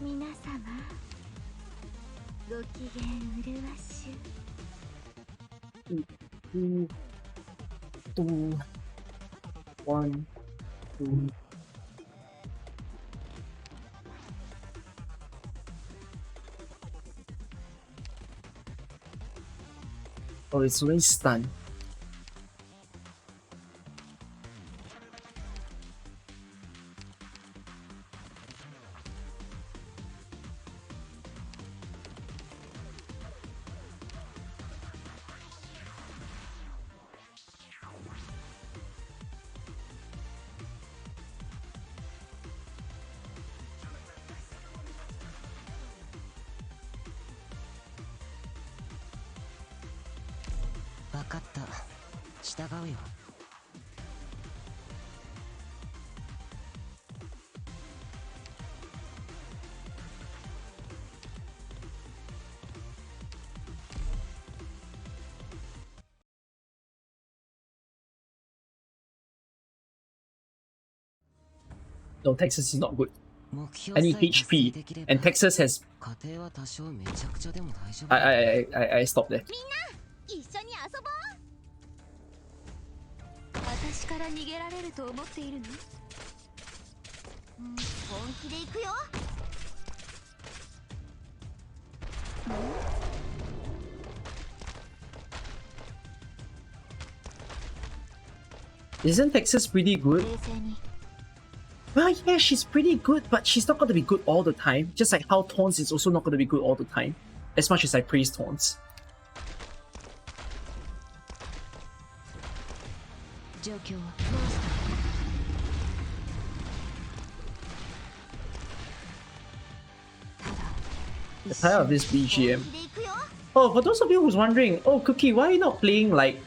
Speaker 3: 皆様ご機嫌うるわしゅ。
Speaker 1: 2, 2, 1, 2. Oh, it's already stunned. No, Texas is not good. I need HP, and Texas has. I stopped there.
Speaker 3: 一緒に遊ぼう。私から逃げられると思っているの？本気で行くよ。
Speaker 1: Isn't Texas pretty good?
Speaker 3: 冷静に。
Speaker 1: Well, yeah, she's pretty good, but she's not going to be good all the time. Just like how Taunts is also not going to be good all the time. As much as I praise Taunts.
Speaker 4: 状況は
Speaker 1: I'm tired of this BGM.
Speaker 3: 本気で行くよ。
Speaker 1: Oh, for those of you who's wondering, oh, Cookie, why are you not playing like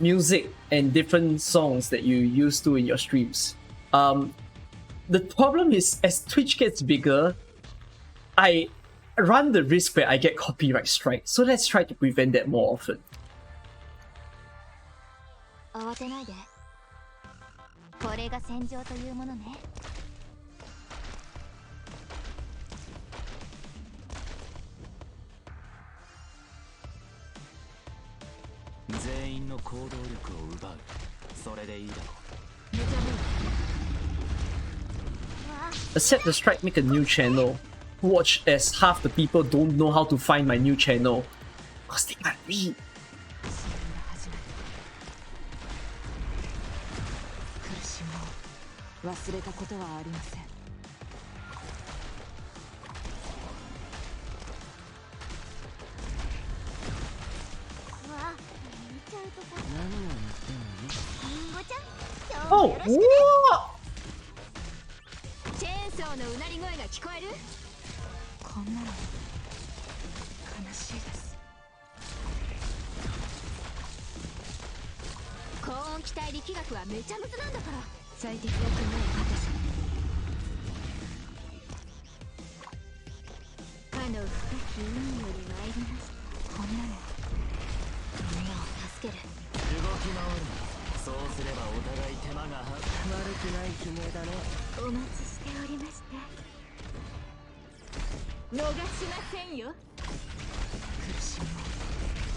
Speaker 1: music and different songs that you used to in your streams? The problem is, as Twitch gets bigger, I run the risk where I get copyright strike. So let's try to prevent that more often.
Speaker 3: 慌てないで。これが戦場というものね。
Speaker 7: 全員の行動力を奪う。それでいいだろう。
Speaker 1: Accept the strike, make a new channel. Watch as half the people don't know how to find my new channel. Cause they can't read.
Speaker 4: 苦しみを忘れたことはありません。
Speaker 3: うわ、見ちゃうとこ。リンゴちゃん、今日
Speaker 1: Oh,
Speaker 3: もよろしくね。
Speaker 1: what?
Speaker 3: チェーンソーのうなり声が聞こえる？
Speaker 4: こんなの悲しいです。
Speaker 3: 高音気体力学はめちゃむずなんだから。
Speaker 4: 最適な組みを果たす。
Speaker 3: かの深き海より参りました。
Speaker 4: こんなの
Speaker 3: みんなを助ける。
Speaker 7: 動き回るな。そうすればお互い手間が悪くない悲鳴だね。
Speaker 3: お待ちしておりました。逃しませんよ。
Speaker 4: 苦しみ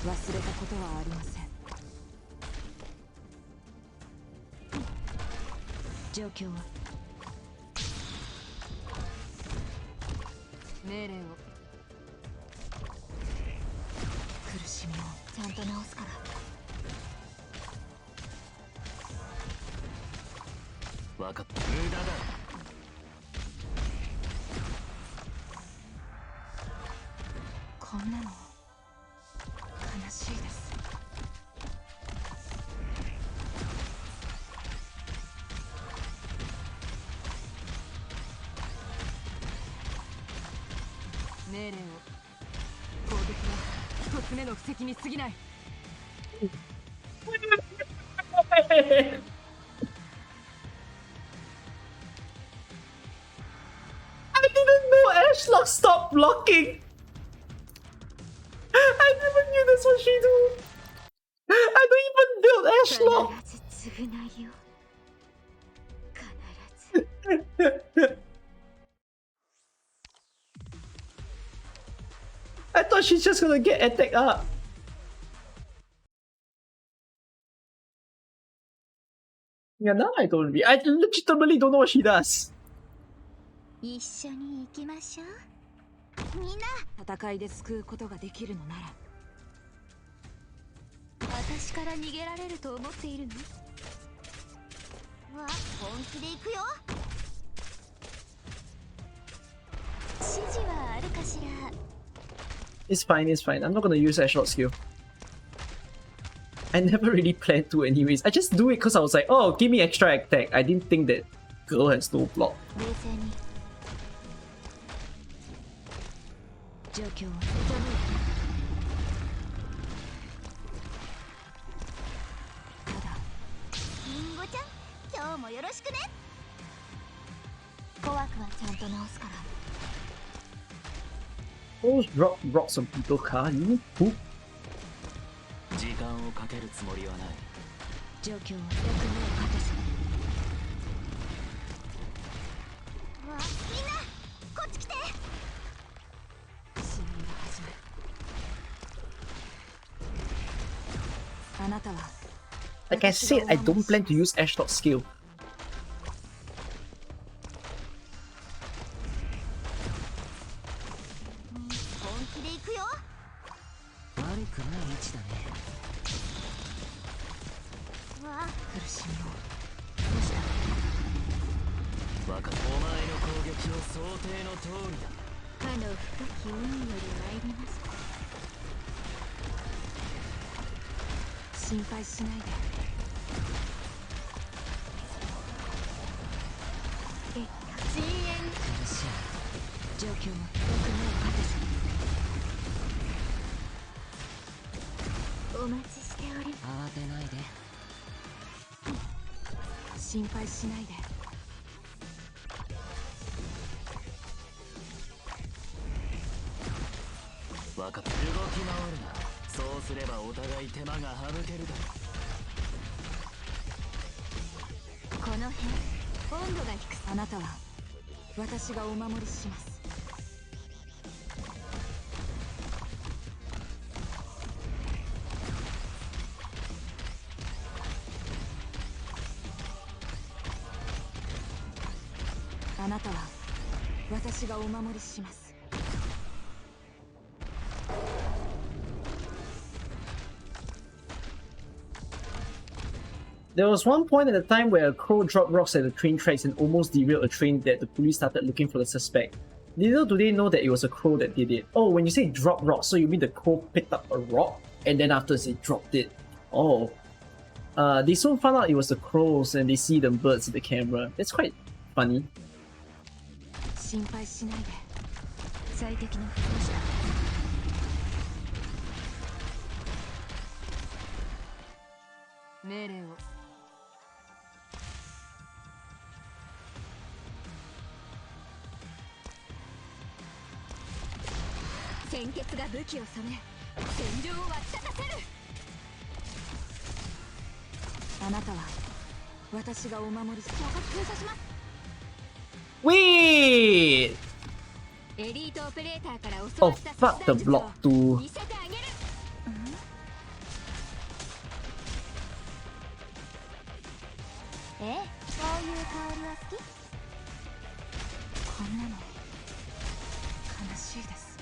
Speaker 4: を忘れたことはありません。状況は命令を。苦しみを
Speaker 3: ちゃんと直すから。
Speaker 7: 分かった。無駄だ。
Speaker 4: こんなの悲しいです。
Speaker 5: 命令を。攻撃は一つ目の布石に過ぎない。
Speaker 1: I didn't know Ashlock stopped blocking. I never knew that's what she do. I don't even build Ashlock.
Speaker 3: 必ず償いよ。必ず。
Speaker 1: I thought she's just gonna get attacked up. Yeah, now I don't really. I legitimately don't know what she does.
Speaker 3: 一緒に行きましょう。みんな、
Speaker 4: 戦いで救うことができるのなら
Speaker 3: 私から逃げられると思っているの？わ、本気で行くよ。指示はあるかしら。
Speaker 1: It's fine, it's fine. I'm not gonna use that short skill. I never really planned to anyways. I just do it because I was like, oh, give me extra attack. I didn't think that girl has no block.
Speaker 3: 冷静に。
Speaker 4: 状況をただ
Speaker 3: りんごちゃん、今日もよろしくね。怖くはちゃんと直すから。
Speaker 1: Those drop rocks on people car, you poop.
Speaker 7: 時間をかけるつもりはない。
Speaker 4: 状況をよく目をかけず
Speaker 3: わ、みんな、こっち来て。
Speaker 4: 試練が始まる。あなたは
Speaker 1: Like I said, I don't plan to use Ashlock skill.
Speaker 3: 本気で行くよ。
Speaker 7: 悪くない位置だね。
Speaker 3: わ、
Speaker 4: 苦しみを
Speaker 7: わかった。お前の攻撃を想定の通りだ。
Speaker 3: かの深き海より参ります。
Speaker 4: 心配しないで。
Speaker 3: 深淵。
Speaker 4: 苦しい状況をよく目をかけず
Speaker 3: お待ちしており。
Speaker 7: 慌てないで。
Speaker 4: 心配しないで。
Speaker 7: わかった。動き回るな。そうすればお互い手間が省けるだろう。
Speaker 3: この辺、温度が低く。
Speaker 4: あなたは私がお守りします。あなたは私がお守りします。
Speaker 1: There was one point at a time where a crow dropped rocks at the train tracks and almost derailed a train that the police started looking for the suspect. Little do they know that it was a crow that did it. Oh, when you say drop rocks, so you mean the crow picked up a rock and then afterwards they dropped it. Oh. They soon found out it was the crows and they see the birds in the camera. That's quite funny.
Speaker 4: 心配しないで。最適の風だ。命令を。
Speaker 3: 鮮血が武器を染め、戦場を沸き立たせる。
Speaker 4: あなたは私がお守りします。
Speaker 3: 封鎖します。
Speaker 1: Wait!
Speaker 3: エリートオペレーターから教
Speaker 1: Oh
Speaker 3: わった
Speaker 1: fuck, the
Speaker 3: 殺傷術を
Speaker 1: block too.
Speaker 3: 見せてあげる。ええ、こういう香りは好き？
Speaker 4: こんなの悲しいです。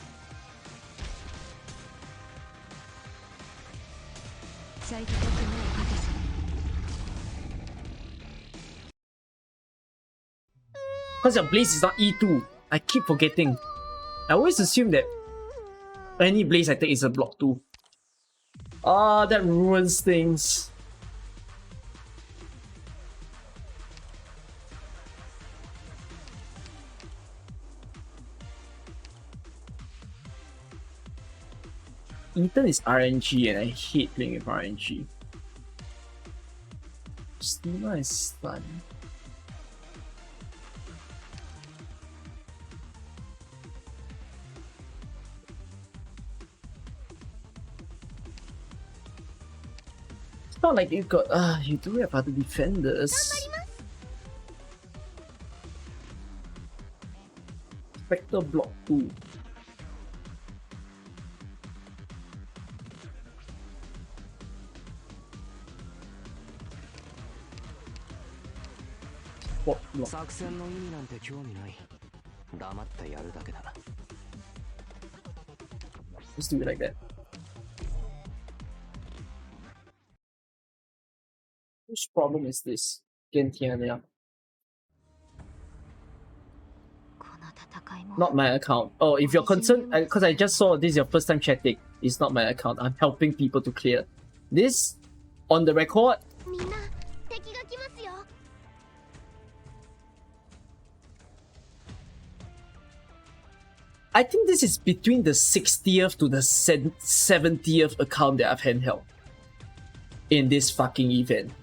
Speaker 4: 最適の目をかけず
Speaker 1: Because your blaze is not E2. I keep forgetting. I always assume that any blaze I take is a block 2. Ah, that ruins things. Ethan is RNG and I hate playing with RNG. Steamer is stun. It's not like you got you do have other defenders. Spectre block 2. support block.
Speaker 7: 作戦の意味なんて興味ない。黙ってやるだけだ。
Speaker 1: Let's do it like that. Which problem is this? Gentiania.
Speaker 3: この戦いも
Speaker 1: Not my account. Oh, if you're concerned, because I just saw this is your first time chatting. It's not my account. I'm helping people to clear. This, on the record,
Speaker 3: みんな敵が来ますよ。
Speaker 1: I think this is between the 60th to the 70th account that I've handheld in this fucking event.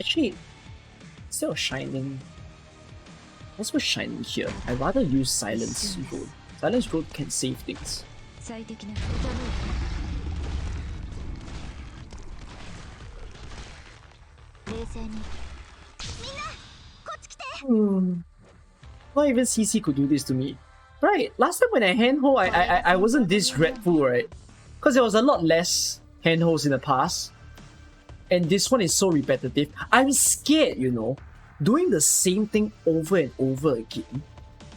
Speaker 1: Actually, instead of shining, let's go shining here. I'd rather use silence road. Silence road can save things.
Speaker 4: 最適な
Speaker 3: 冷静に。みんなこっち来て。
Speaker 1: Not even CC could do this to me. Right, last time when I handhold, I wasn't this dreadful, right? Because there was a lot less handholds in the past. And this one is so repetitive. I'm scared, you know. Doing the same thing over and over again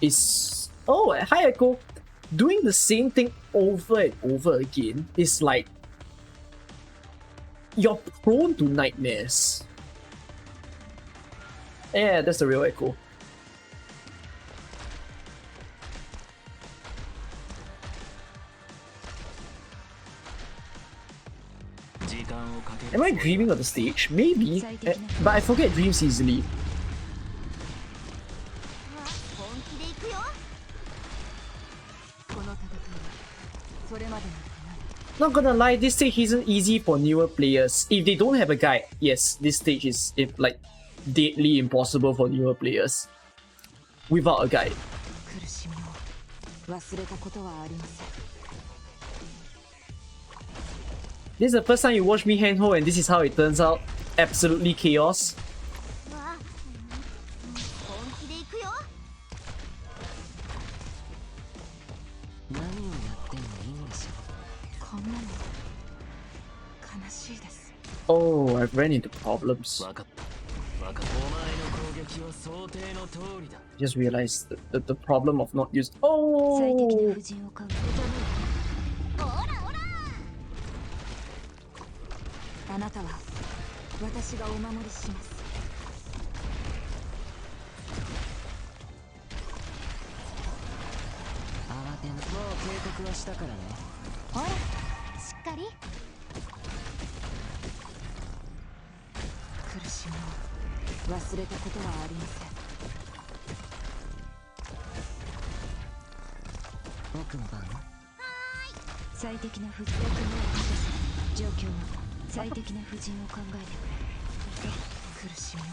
Speaker 1: is... Oh, hi Echo. Doing the same thing over and over again is like... You're prone to nightmares. Yeah, that's the real Echo. Am I dreaming of the stage? Maybe, but I forget dreams easily.
Speaker 3: 本気で行くよ。
Speaker 4: この戦いはそれまでの
Speaker 1: Not gonna lie, this stage isn't easy for newer players. If they don't have a guide, yes, this stage is like deadly impossible for newer players. Without a guide.
Speaker 4: 苦しみを忘れたことはありません
Speaker 1: This is the first time you watch me handhold and this is how it turns out. Absolutely chaos.
Speaker 3: わあ、本気で行くよ。
Speaker 7: 何をやってもいいんでしょ。
Speaker 4: こんなの悲しいです
Speaker 1: Oh, I've ran into problems.
Speaker 7: わかった。お前の攻撃は想定の通りだ。
Speaker 1: Just realized the problem of not using.
Speaker 4: 最適な
Speaker 1: Oh!
Speaker 4: 布陣を買う
Speaker 3: ほらほら。
Speaker 4: あなたは私がお守りします
Speaker 7: 慌てん。もう警告はしたからね。
Speaker 3: ほら、しっかり。
Speaker 4: 苦しみを忘れたことはありません
Speaker 7: 僕の番。
Speaker 4: 最適な布陣を考えて状況の最適な布陣を考えてくれ苦しみを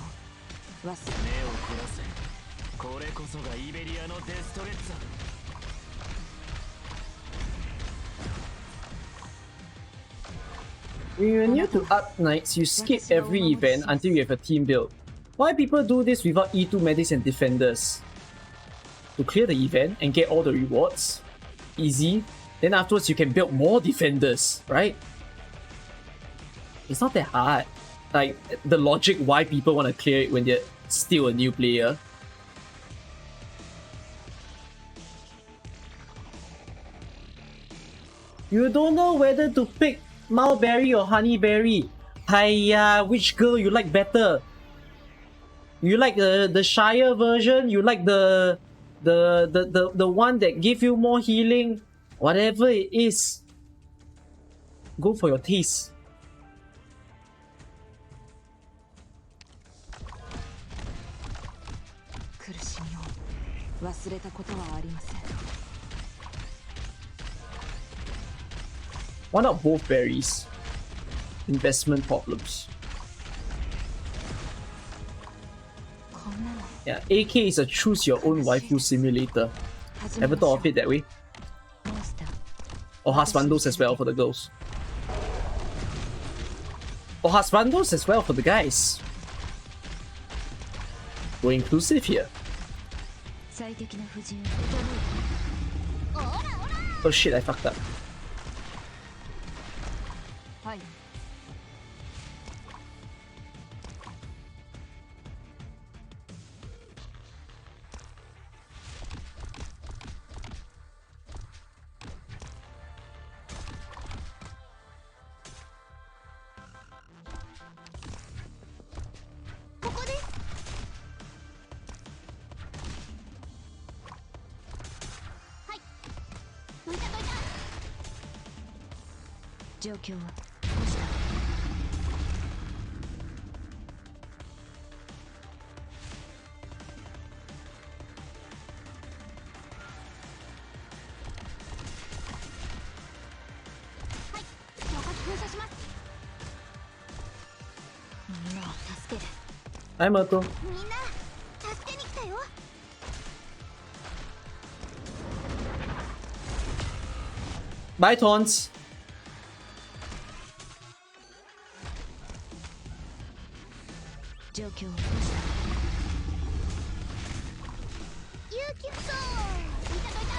Speaker 4: 忘れ
Speaker 7: 目を凝らせ。これこそがイベリアのデストレッツァ。
Speaker 1: When you're new to Up Knights, you skip every event until you have a team build. Why people do this without E2 medics and defenders? To clear the event and get all the rewards? Easy. Then afterwards you can build more defenders, right? It's not that hard. Like, the logic why people want to clear it when they're still a new player. You don't know whether to pick Mulberry or Honeyberry. Hiya, which girl you like better? You like the Shire version? You like the one that give you more healing? Whatever it is, go for your taste. Why not both berries? Investment problems. Yeah, AK is a choose your own waifu simulator. Ever thought of it that way? Or husbandos as well for the girls. Or husbandos as well for the guys. We're inclusive here. Oh shit, I fucked up.
Speaker 5: はい。
Speaker 3: ここです。はい。どいたどいた。
Speaker 4: 状況は
Speaker 3: 噴射します。みんなを助ける。
Speaker 1: Hi, Mato.
Speaker 3: みんな助けに来たよ。
Speaker 1: Bye, Tons.
Speaker 4: 状況は
Speaker 3: 勇気そう。どいたどいた。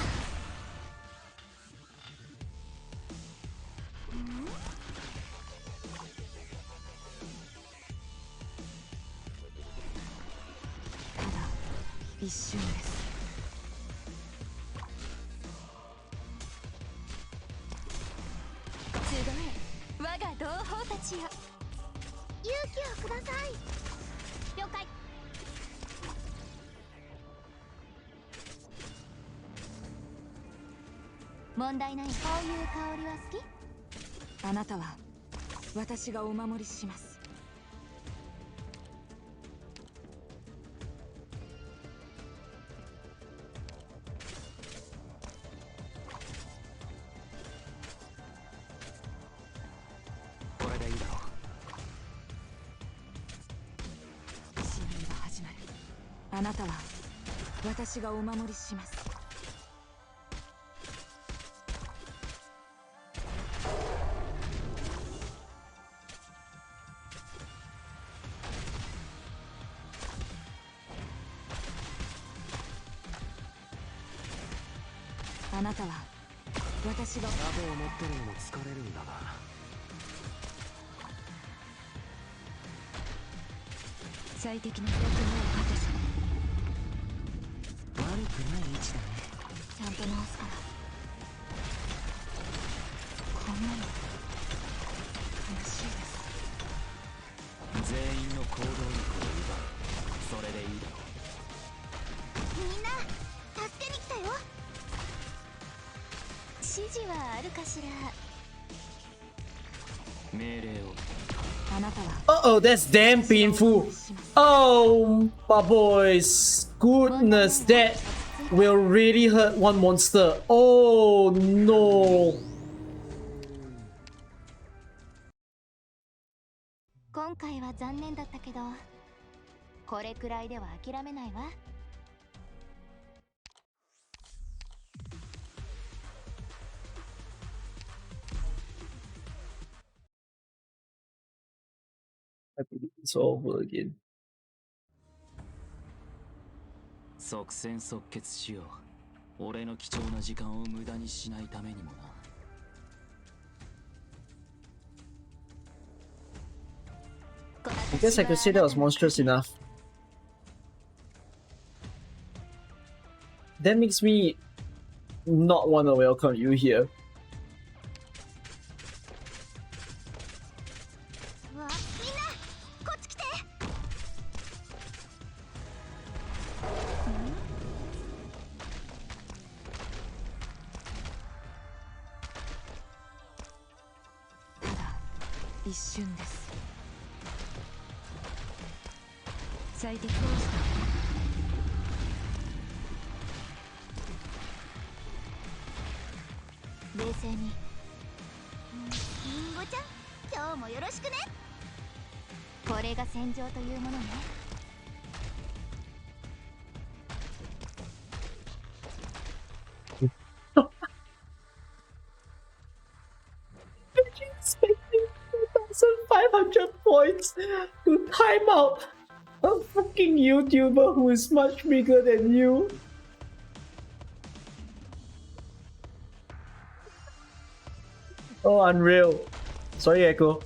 Speaker 4: ただ一瞬です。
Speaker 3: すごい。我が同胞たちよ。勇気をください。了解。問題ない。こういう香りは好き？
Speaker 4: あなたは私がお守りします。
Speaker 7: これでいいだろう。
Speaker 4: 試合が始まる。あなたは私がお守りします。あなたは私が
Speaker 7: 鍋を持ってるのも疲れるんだが。
Speaker 4: 最適な役目を果たす。
Speaker 7: 悪くない位置だね。
Speaker 3: ちゃんと直すから。
Speaker 4: こんなの悲しいです。
Speaker 7: 全員の行動力を奪う。それでいいだろう。
Speaker 3: みんな助けに来たよ。指示はあるかしら？
Speaker 7: 命令を。
Speaker 4: あなたは
Speaker 1: Uh-oh, that's damn painful. Oh, my boys. Goodness, that will really hurt one monster. Oh, no.
Speaker 3: 今回は残念だったけど、これくらいでは諦めないわ。
Speaker 1: I believe it's over again.
Speaker 7: 即戦即決しよう。俺の貴重な時間を無駄にしないためにもな。
Speaker 1: I guess I could say that was monstrous enough. That makes me not want to welcome you here.
Speaker 3: うわ、みんなこっち来て。
Speaker 4: ただ一瞬です。最適な
Speaker 3: 冷静に。りんごちゃん、今日もよろしくね。これが戦場というものね。
Speaker 1: seconds to time out a fucking YouTuber who is much bigger than you. Oh, unreal. Sorry, Echo.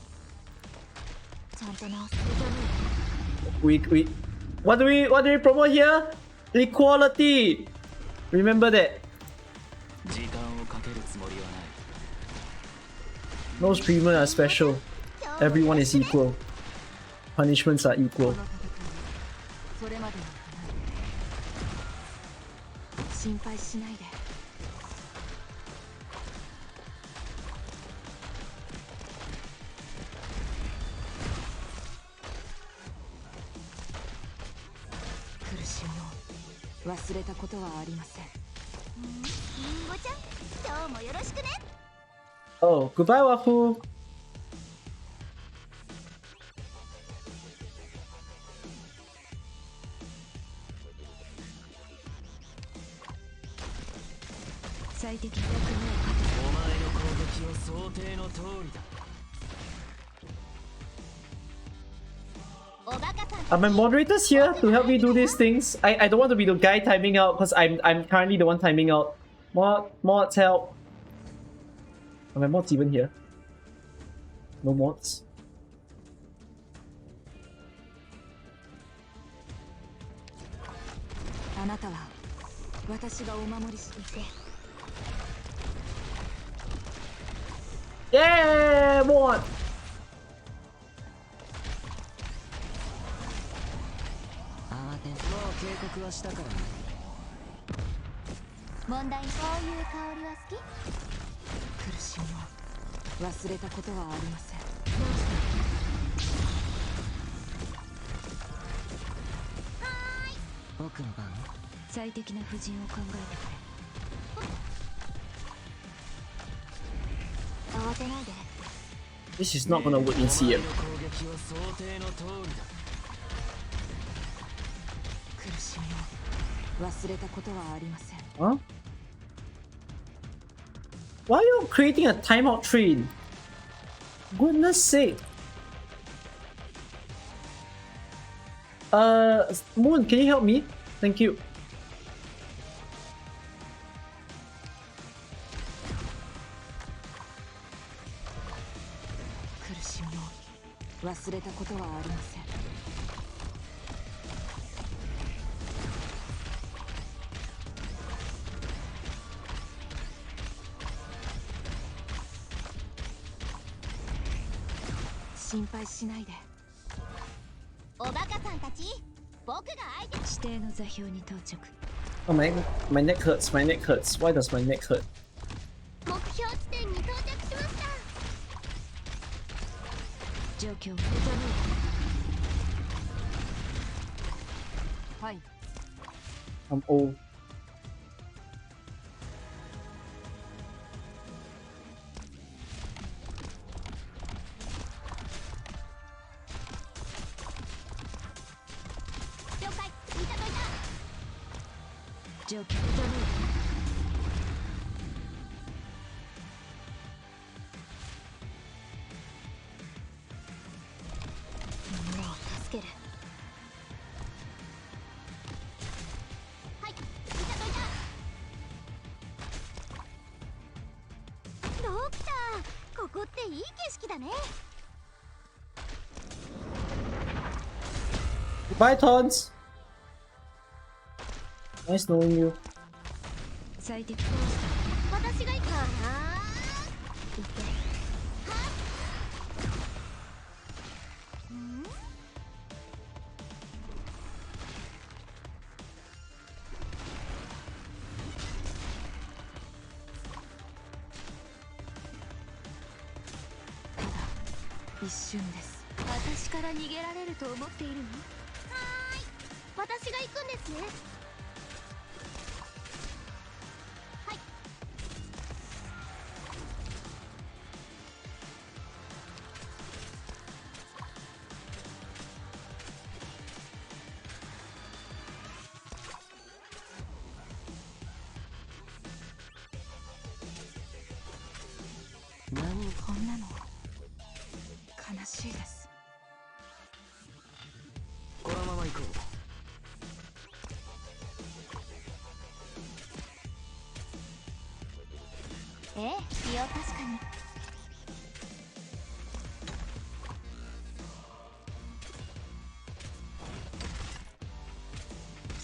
Speaker 1: We what do we promote here? Equality. Remember that. No streamers are special. Everyone is equal. Punishments are equal.
Speaker 4: 心配しないで。苦しみを忘れたことはありません。
Speaker 3: りんごちゃん、今日もよろしくね。
Speaker 1: Oh, goodbye, Wafu.
Speaker 4: 最適な役目を
Speaker 7: お前の攻撃を想定の通りだ。
Speaker 1: Are my moderators here to help me do these things? I don't want to be the guy timing out because I'm currently the one timing out. Mods help. Are my mods even here? No mods.
Speaker 4: あなたは私がお守りしていて。
Speaker 1: Yeah, mod.
Speaker 7: 慌てん。もう警告はしたからね。
Speaker 3: 問題、こういう香りは好き？
Speaker 4: 苦しみを忘れたことはありません。
Speaker 7: 僕の番。
Speaker 4: 最適な布陣を考えてくれ。
Speaker 3: 慌てないで。
Speaker 1: This is not gonna work in CM.
Speaker 7: 攻撃を想定の通りだ。
Speaker 4: 苦しみを忘れたことはありません。
Speaker 1: Huh? Why are you creating a timeout train? Goodness sake. Moon, can you help me? Thank you.
Speaker 4: 苦しみを忘れたことはありません。 心配しないで。
Speaker 3: おバカさんたち、僕が相手。
Speaker 4: 指定の座標に到着。
Speaker 1: Oh my neck hurts, my neck hurts. Why does my neck hurt?
Speaker 3: 目標地点に到着しました。
Speaker 4: 状況を。はい。
Speaker 1: I'm old.
Speaker 3: 了解、見たといた。
Speaker 4: 状況。
Speaker 3: みんなを助ける。はい、見たといた。ドクター、ここっていい景色だね。
Speaker 1: Goodbye, Tons. Nice knowing you.
Speaker 4: 最適。
Speaker 3: 私が行くかな。行って。はっ。ん？
Speaker 4: ただ一瞬です。
Speaker 3: 私から逃げられると思っているの？はーい。私が行くんですね。はい。
Speaker 4: こんなの悲しいです。
Speaker 7: こう。
Speaker 3: ええ、いや確かに。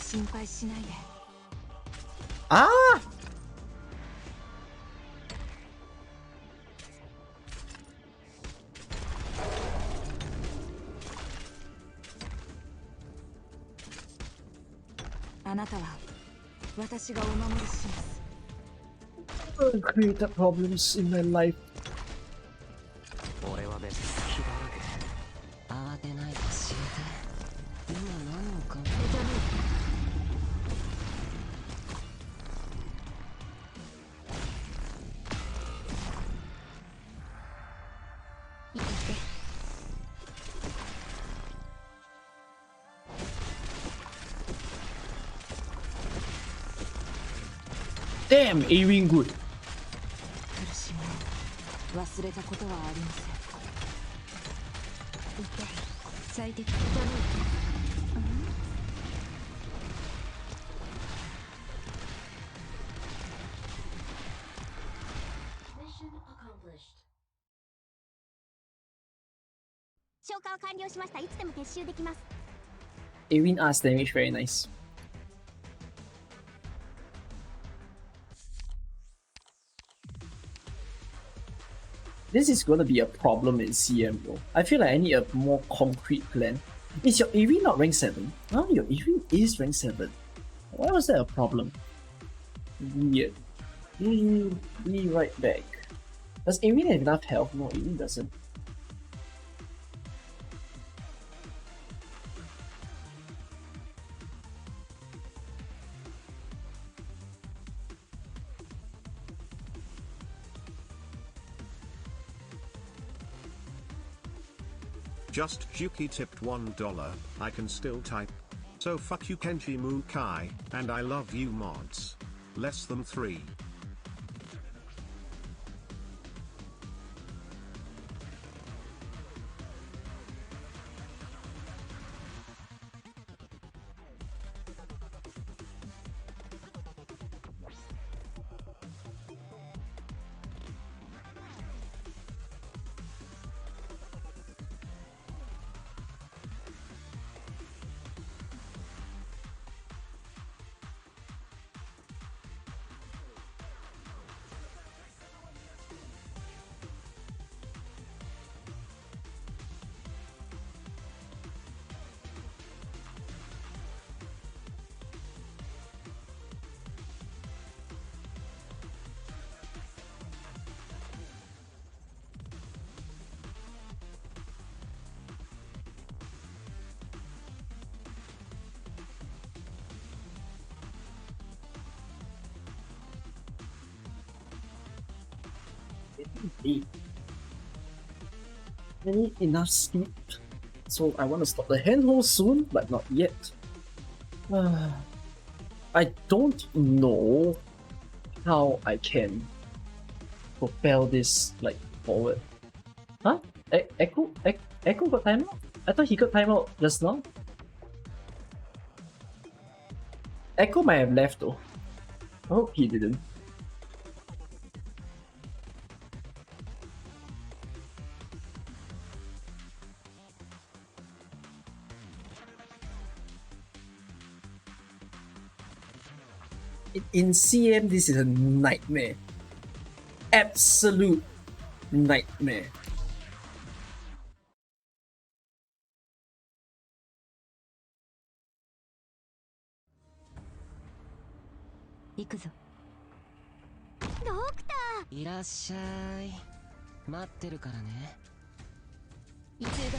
Speaker 4: 心配しないで。
Speaker 1: Ah!
Speaker 4: あなたは私がお守りします。
Speaker 1: Created problems in my life.
Speaker 7: 俺は別に気だらけ。慌てないで教えて。今何を考えて。じゃね
Speaker 4: え。行って。
Speaker 1: Damn, Arin good.
Speaker 4: 苦しみを忘れたことはありません。行って最適じゃねえ。
Speaker 3: 消化は完了しました。いつでも撤収できます。
Speaker 1: Arin asked damage, very nice. This is gonna be a problem in CM though. I feel like I need a more concrete plan. Is your Arin not rank 7? Oh, your Arin is rank 7. Why was that a problem? Weird. Be right back. Does Arin have enough health? No, Arin doesn't.
Speaker 2: Just Juki tipped $1. I can still type. So fuck you Kenji Mukai, and I love you mods. Less than 3.
Speaker 1: I need enough sleep. So I want to stop the handhold soon, but not yet. I don't know how I can propel this like forward. Huh? Echo got timeout? I thought he got timeout just now. Echo might have left though. I hope he didn't. In CM, this is a nightmare. Absolute nightmare.
Speaker 3: ドクタ
Speaker 7: いらっしゃい。待ってるからね。
Speaker 3: ー、集え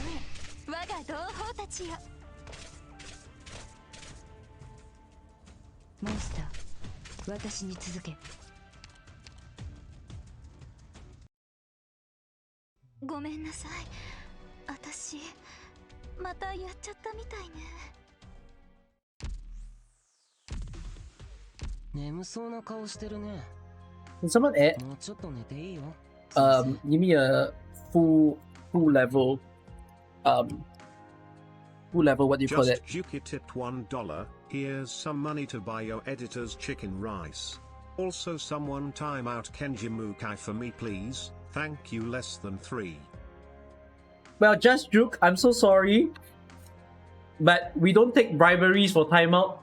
Speaker 3: 我が同胞たちよ。
Speaker 4: モンスター、私に続け。
Speaker 3: ごめんなさい。私またやっちゃったみたいね。
Speaker 7: 眠そうな顔してるね。
Speaker 1: Can someone add?
Speaker 7: もうちょっと寝ていいよ。
Speaker 1: Give me a full level Who level? What do you call
Speaker 2: Just
Speaker 1: it?
Speaker 2: Juki tipped $1. Here's some money to buy your editor's chicken rice. Also someone time out Kenji Mukai for me please. Thank you less than 3.
Speaker 1: Well, just Juke, I'm so sorry, but we don't take briberies for timeout.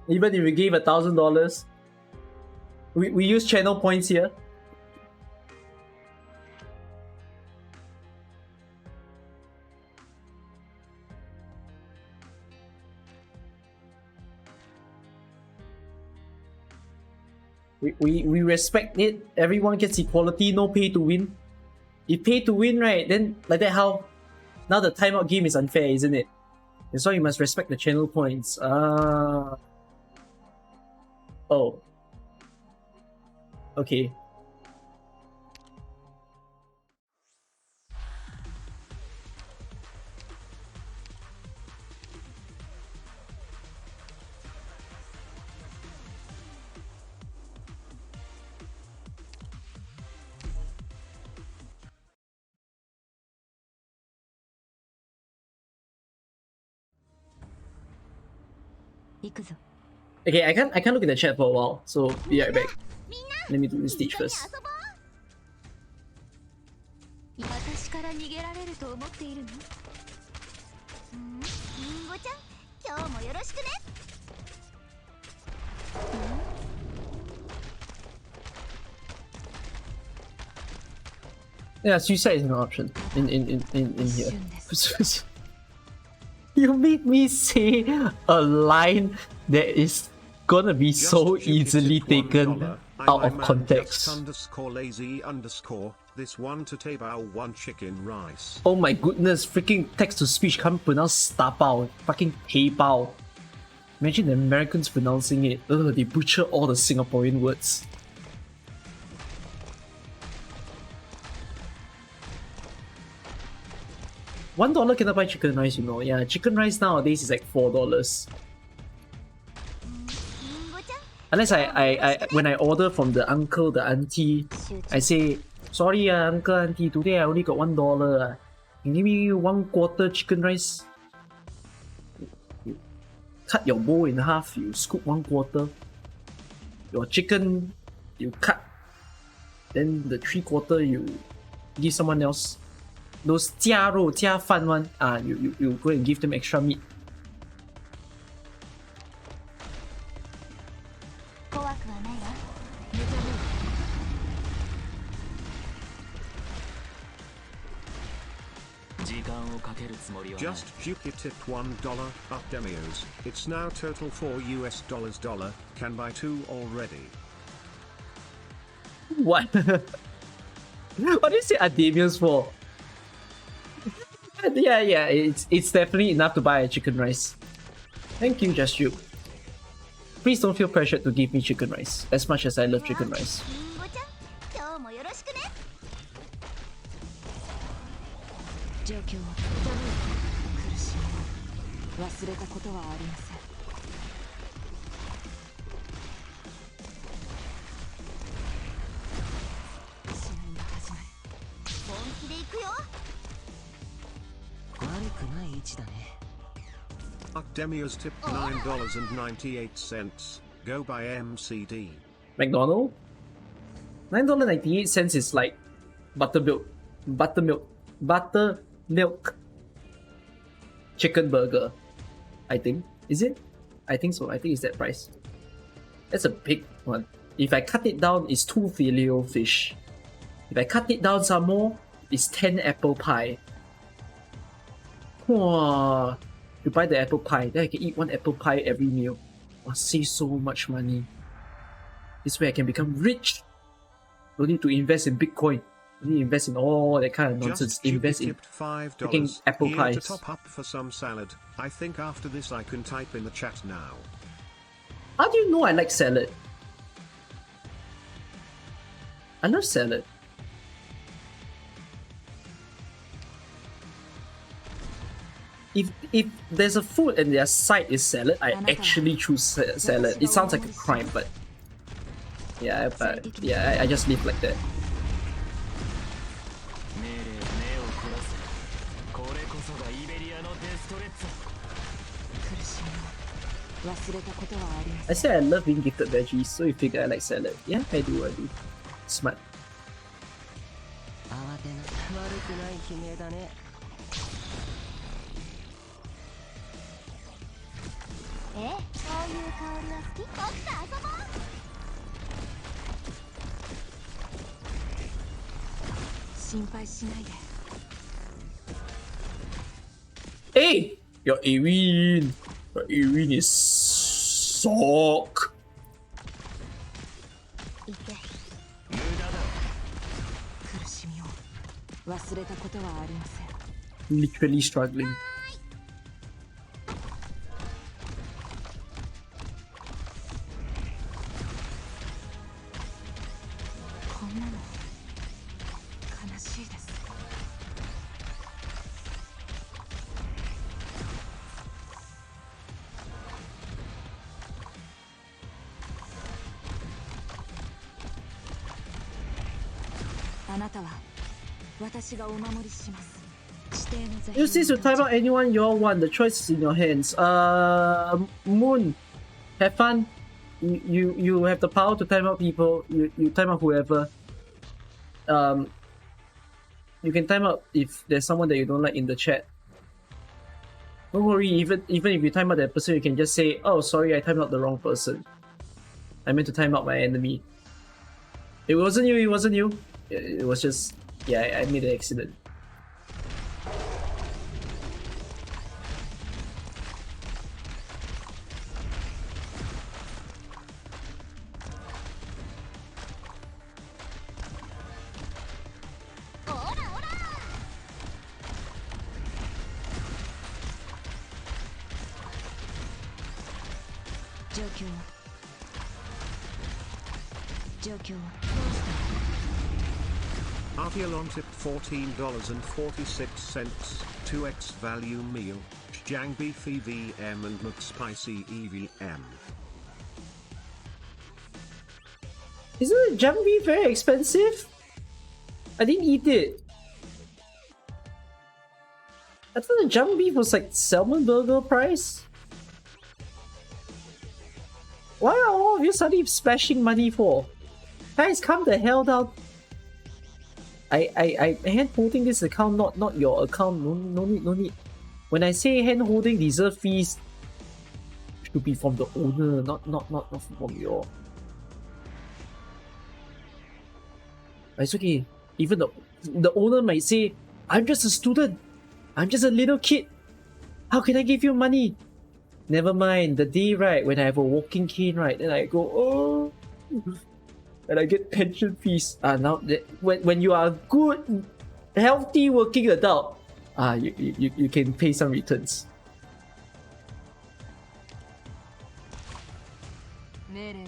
Speaker 1: Even if we gave $1,000, we use channel points here. We respect it. Everyone gets equality, no pay to win. If pay to win, right, then like that how? Now the timeout game is unfair, isn't it? That's why you must respect the channel points. Oh. Okay. Okay, I can't look at the chat for a while, so be right back. Let me do this stage first.
Speaker 3: 私から逃げられると思っているの？リンゴちゃん、今日もよろしくね。
Speaker 1: Yeah, suicide is an option in here. You made me say a line that is gonna be so easily taken out of context.
Speaker 2: _lazy_. This one to Tabao 1 chicken rice.
Speaker 1: Oh my goodness, freaking text to speech can't pronounce tapao, fucking Tabao. Imagine the Americans pronouncing it. Ugh, they butcher all the Singaporean words. $1 cannot buy chicken rice, you know. Yeah, chicken rice nowadays is like $4. Unless I when I order from the uncle, the auntie, I say, sorry uncle, auntie, today I only got $1. Can you give me 1/4 chicken rice? You cut your bowl in half, you scoop 1/4. Your chicken, you cut. Then the 3/4 you give someone else. Those 加肉加饭 one, you go and give them extra meat.
Speaker 2: Just Juki tipped $1. Up Demios. It's now total $4. Can buy 2 already.
Speaker 1: What? What do you say Ademius for? Yeah, it's definitely enough to buy a chicken rice. Thank you, Just You. Please don't feel pressured to give me chicken rice, as much as I love chicken rice.
Speaker 3: リンゴちゃん、今日もよろしくね。
Speaker 4: 状況は苦しみを忘れたことはありません。試合が始まる。
Speaker 3: 本気で行くよ。
Speaker 7: 悪くない位置だね。
Speaker 2: Demios tipped $9.98. Go buy MCD.
Speaker 1: McDonald? $9.98 is like buttermilk chicken burger, I think. Is it? I think so. I think it's that price. That's a big one. If I cut it down, it's 2 filet fish. If I cut it down some more, it's 10 apple pie. Wow. You buy the apple pie, then I can eat 1 apple pie every meal. I'll save so much money. This way I can become rich. Don't need to invest in Bitcoin. Don't need to invest in all that kind of nonsense.
Speaker 2: Just
Speaker 1: Invest in
Speaker 2: tipped $5.
Speaker 1: freaking apple
Speaker 2: Here
Speaker 1: pies.
Speaker 2: to top up for some salad. I think after this I can type in the chat now.
Speaker 1: How do you know I like salad? I love salad. If there's a food and their side is salad, I actually choose salad. It sounds like a crime, but yeah, I just live like that.
Speaker 5: はイベリアのデストレッツォ。
Speaker 4: 苦しみを忘れたことはありませ
Speaker 1: I
Speaker 4: ん。
Speaker 1: said I love being gifted veggies, so you figure I like salad. Yeah, I do. Smart.
Speaker 8: 慌てな悪くない悲鳴だね。
Speaker 3: こういう香りは好き？僕と遊ぼう。
Speaker 4: 心配しないで。
Speaker 1: Hey! Your Irene! Your Irene is sock!
Speaker 3: いて。
Speaker 5: 無駄だ。
Speaker 4: 苦しみを忘れたことはありません。
Speaker 1: Literally struggling.
Speaker 4: こんなの悲しいです。あなたは私がお守りします。指定の座標
Speaker 1: Use this to time out anyone you all want. The choice is in your hands. Moon, have fun. You have the power to time out people. You time out whoever. You can time out if there's someone that you don't like in the chat. Don't worry. Even if you time out that person, you can just say, "Oh, sorry, I timed out the wrong person. I meant to time out my enemy." It wasn't you. It wasn't you. It was just, yeah, I made an accident.
Speaker 2: Artialon tipped $14.46, 2x value meal, Jang Beef EVM and McSpicy EVM.
Speaker 1: Isn't the jump beef very expensive? I didn't eat it. I thought the jump beef was like salmon burger price. Why are all of you suddenly splashing money for? Guys, calm the hell down. I hand holding this account, not your account. No need. When I say hand holding, reserve fees should be from the owner, not from your. It's okay. Even the owner might say, "I'm just a student. I'm just a little kid. How can I give you money?" Never mind. The day, right, when I have a walking cane, right, then I go, oh, and I get pension fees. Now when you are a good, healthy working adult, you can pay some returns.
Speaker 5: 命令を。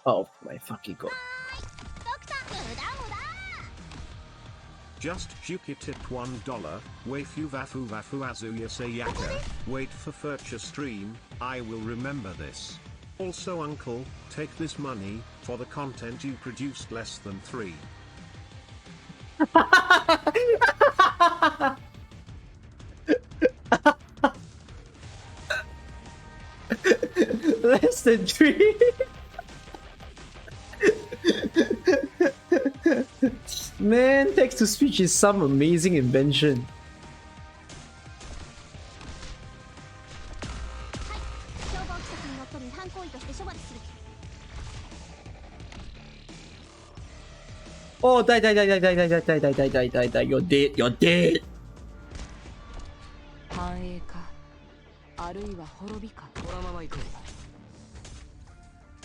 Speaker 1: Oh my fucking god.
Speaker 3: ドクター、無駄。
Speaker 2: Just Juki tipped $1. Waifu Vafu Vafu Azuya Sayaka. Wait for future stream, I will remember this. Also uncle, take this money, for the content you produced less than 3.
Speaker 1: Less than 3. Man, text to speech is some amazing invention. Oh, die, you're dead.
Speaker 4: 繁栄かあるいは滅びか。
Speaker 8: このまま行こ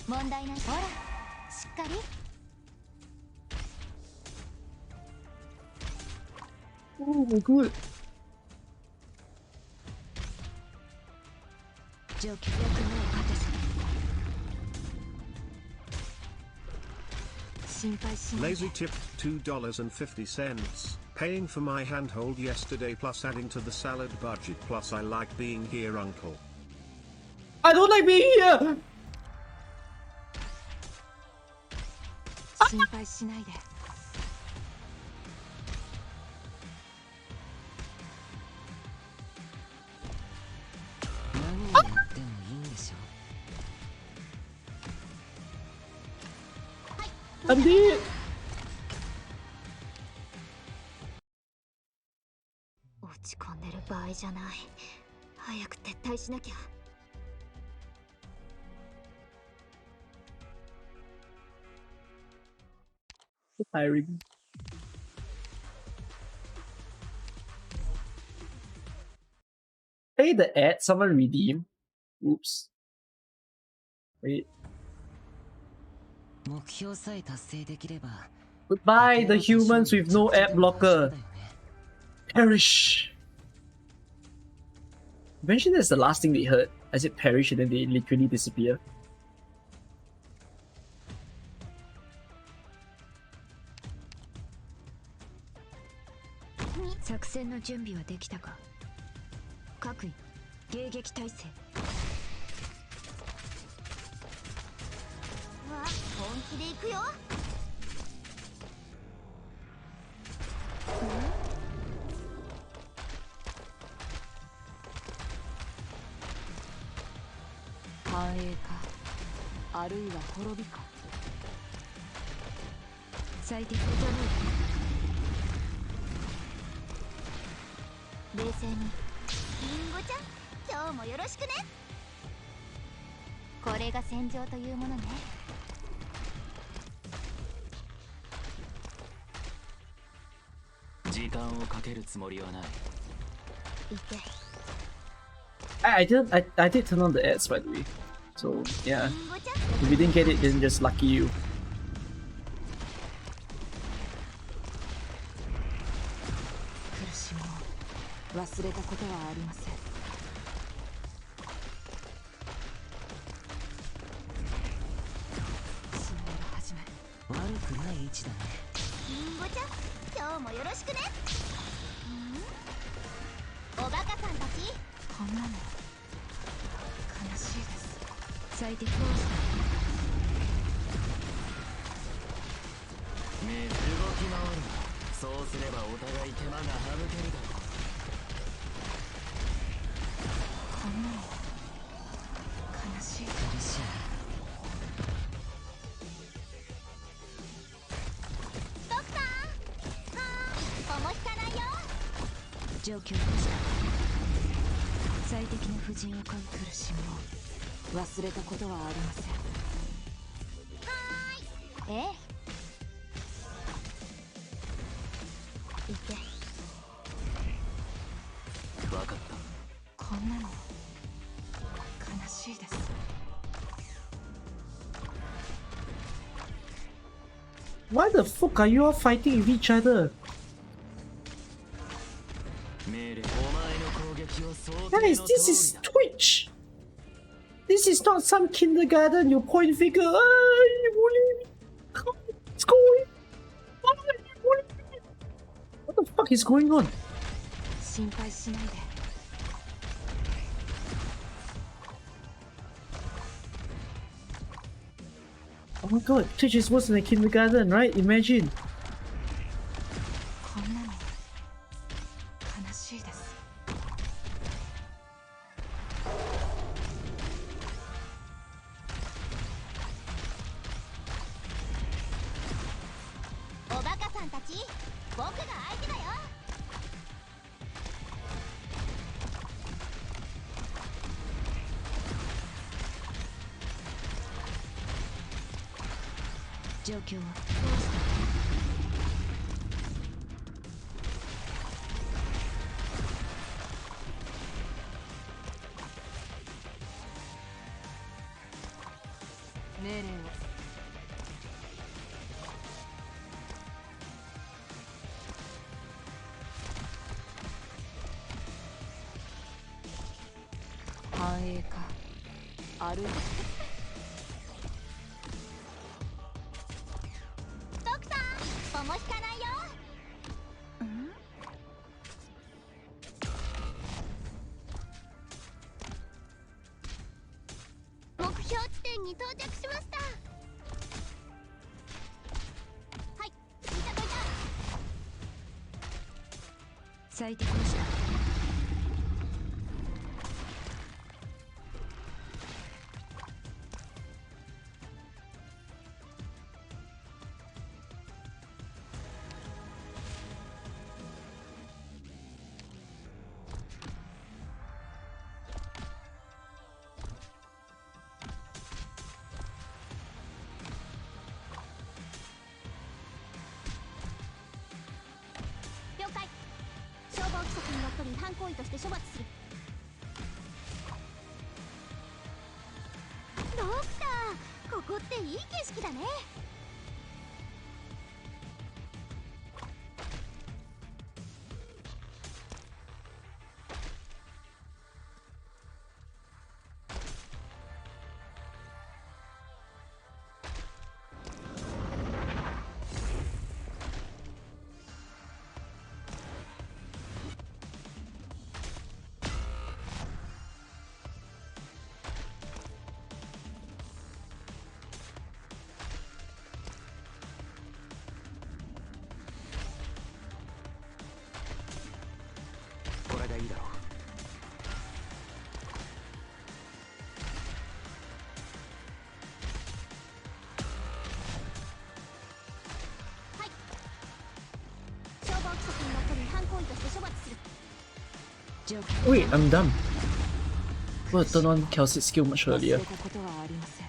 Speaker 8: う。
Speaker 3: 問題ない。ほら、しっかり。
Speaker 1: Oh, good.
Speaker 4: 状況役目を果たせ。心配しないで。
Speaker 2: Lazy tipped $2.50. Paying for my handhold yesterday plus adding to the salad budget plus I like being here uncle.
Speaker 1: I don't like being here.
Speaker 4: 心配しないで。何をやってもいいんでしょ。
Speaker 1: I'm dead.
Speaker 3: 落ち込んでる場合じゃない。早く撤退しなきゃ。
Speaker 1: Tiring. Hey, the ad someone redeem. Oops. Wait.
Speaker 4: 目標さえ達成できれば。
Speaker 1: Goodbye, the humans with no ad blocker. Perish. Eventually, that's the last thing they heard. I said perish, and then they literally disappear.
Speaker 4: 作戦の準備はできたか。各位、迎撃態勢。
Speaker 3: わ、本気で行くよ。
Speaker 5: 繁栄か、あるいは滅びか。
Speaker 4: 最適じゃない。
Speaker 3: 冷静に。リンゴちゃん、今日もよろしくね。これが戦場というものね。
Speaker 7: 時間をかけるつもりはない。
Speaker 3: いて。
Speaker 1: I did turn on the ads, by the way. So yeah,
Speaker 3: リンゴちゃん、
Speaker 1: if you didn't get it, then just lucky you.
Speaker 4: 苦しみを忘れたことはありません。新年の始め。悪くない位置だね。
Speaker 3: リンゴちゃん、今日もよろしくね。おバカさんたち。
Speaker 4: こんなの悲しいです。最適をした。
Speaker 7: ねえ、動き回るな。そうすればお互い手間が省けるだろう。
Speaker 4: こんなの悲しい。苦しい。
Speaker 3: ドクター、はーい、重引かないよ。
Speaker 4: 状況とした最適な婦人を飼う苦しみを忘れたことはありません。
Speaker 3: ええ。いて。
Speaker 7: 分かった。
Speaker 4: こんなの悲しいです。
Speaker 1: Why the fuck are you all fighting with each other?
Speaker 7: 命令。お前の攻撃を想定の
Speaker 1: Guys, this is Twitch. This is not some kindergarten. You point finger. Ah, you bully me. What's going on? You bully me. What the fuck is going on?
Speaker 4: 心配しないで。
Speaker 1: Oh my god, Twitch is worse than a kindergarten, right? Imagine.
Speaker 4: こんなの悲しいです。
Speaker 3: おバカさんたち、僕が相手だよ。
Speaker 4: 状況は
Speaker 5: 命令を。繁栄か、あるいは
Speaker 3: ドクター、重引かないよ。に到着しました。はい、いたといた。
Speaker 4: 最適でした。
Speaker 3: 了解。消防規則にのっとり違反行為として処罰する。ドクター、ここっていい景色だね。
Speaker 7: これでいいだろう。
Speaker 3: 消防規則にのっとり違反行為として処罰する。
Speaker 4: 状況
Speaker 1: Wait, I'm dumb. Well, turn on Kelsey's skill much
Speaker 4: 忘
Speaker 1: earlier.
Speaker 4: れたことはありません。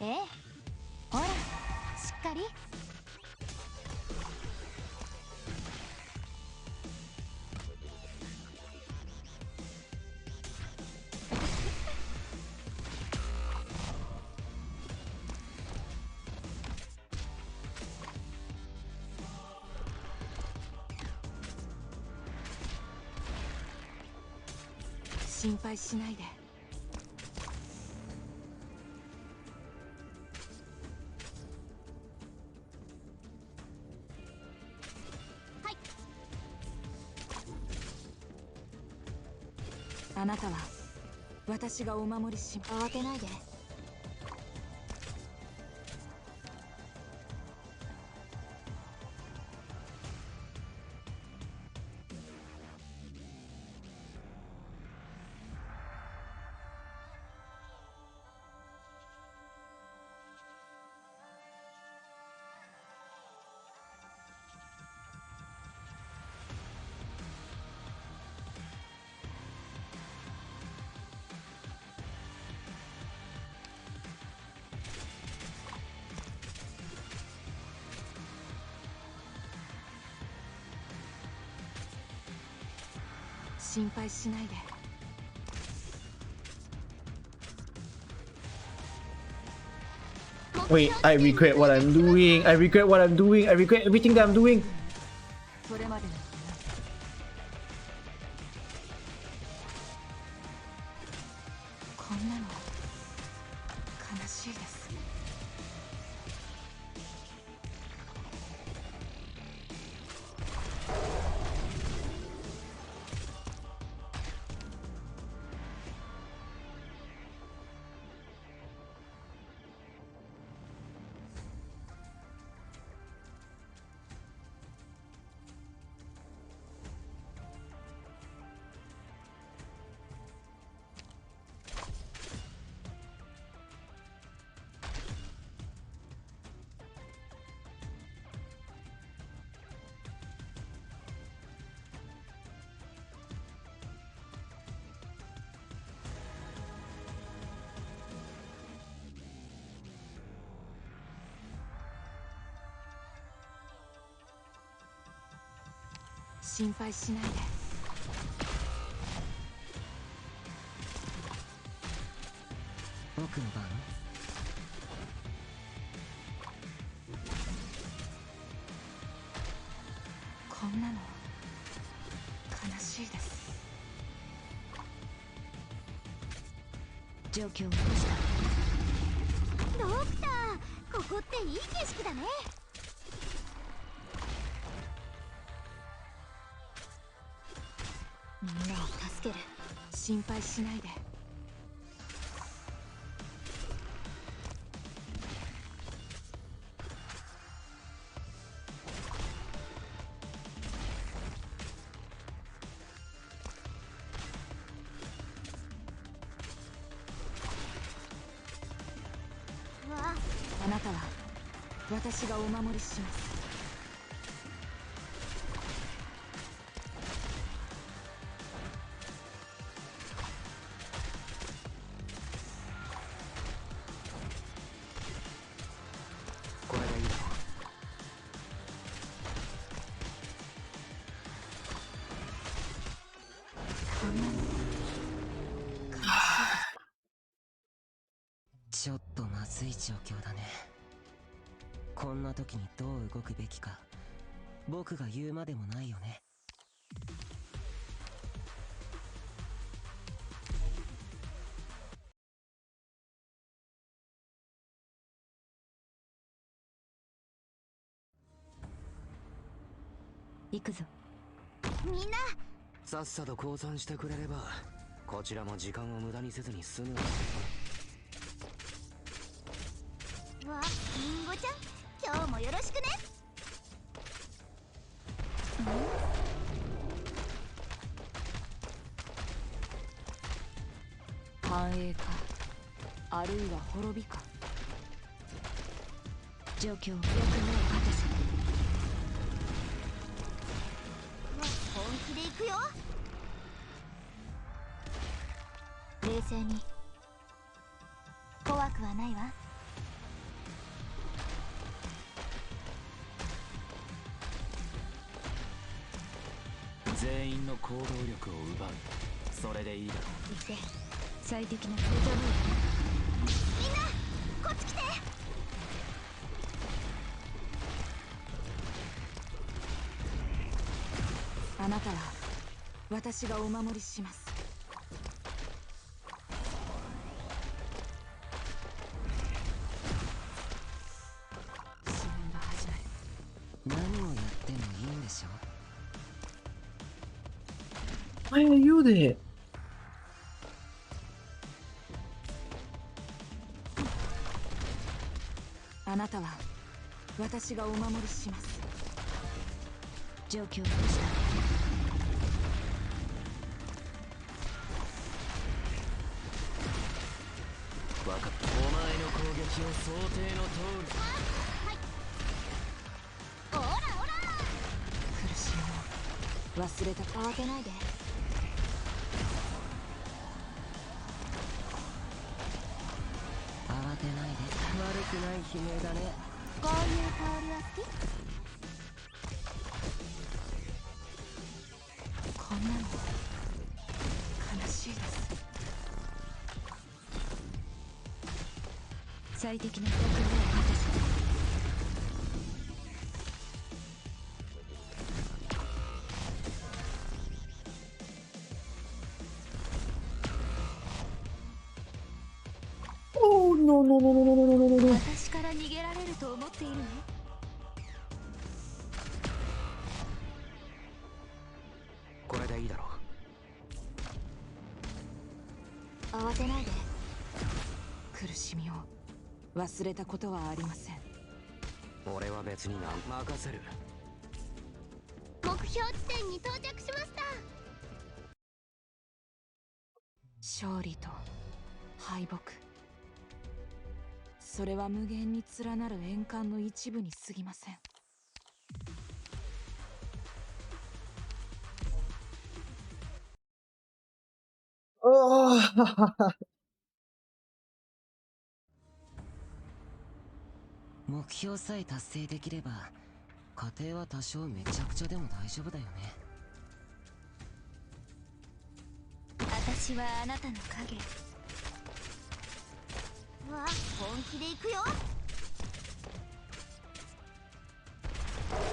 Speaker 3: ええ、ほら、しっかり。
Speaker 4: 心配しないで。
Speaker 3: はい。
Speaker 4: あなたは私がお守りします。
Speaker 3: 慌てないで。
Speaker 4: 心配しないで。
Speaker 1: Wait, I regret what I'm doing. I regret what I'm doing. I regret everything that I'm doing.
Speaker 4: それまでのこんなの悲しいです。心配しないで。
Speaker 7: 僕の番。
Speaker 4: こんなの悲しいです。状況を起こした。
Speaker 3: ドクター、ここっていい景色だね。
Speaker 4: みんなを助ける。心配しないで。
Speaker 3: うわ、
Speaker 4: あなたは私がお守りします。
Speaker 7: これでいいだろ
Speaker 4: こんなの
Speaker 8: ちょっとまずい状況だね。こんな時にどう動くべきか僕が言うまでもないよね。
Speaker 4: 行くぞ。
Speaker 3: みんな
Speaker 7: さっさと降参してくれればこちらも時間を無駄にせずに済む。
Speaker 3: うわ、りんごちゃん、今日もよろしくね。
Speaker 4: 繁栄か、あるいは滅びか。状況をよく目をかけせ。
Speaker 3: 本気で行くよ。冷静に。怖くはないわ。
Speaker 7: 全員の行動力を奪う。それでいいだろう。
Speaker 4: いて最適な風じゃない。
Speaker 3: みんなこっち来て。
Speaker 4: あなたは私がお守りします。試練が始まる。
Speaker 8: 何をやってもいいんでしょ。
Speaker 1: Why are you there?
Speaker 4: あなたは私がお守りします。状況をどうした。
Speaker 7: 分かった。お前の攻撃を想定の通り。
Speaker 3: オラオラ。
Speaker 4: 苦しみを忘れた。慌てないで。
Speaker 8: 慌てないで。
Speaker 7: 悪くない悲鳴だね。
Speaker 3: こういう香りは好き？
Speaker 4: こんなの悲しいです。最適な曲を果たす。
Speaker 1: Oh no no no no no no no no no.
Speaker 3: 私から逃げられると思っているの？
Speaker 7: これでいいだろう。
Speaker 4: 慌てないで。苦しみを忘れたことはありません。
Speaker 7: 俺は別に任せる。
Speaker 3: 目標地点に到着しました。
Speaker 4: 勝利と敗北、それは無限に連なる円環の一部に過ぎません。
Speaker 1: Oh.
Speaker 8: 目標さえ達成できれば家庭は多少めちゃくちゃでも大丈夫だよね。
Speaker 3: 私はあなたの影。うわ、本気で行くよ。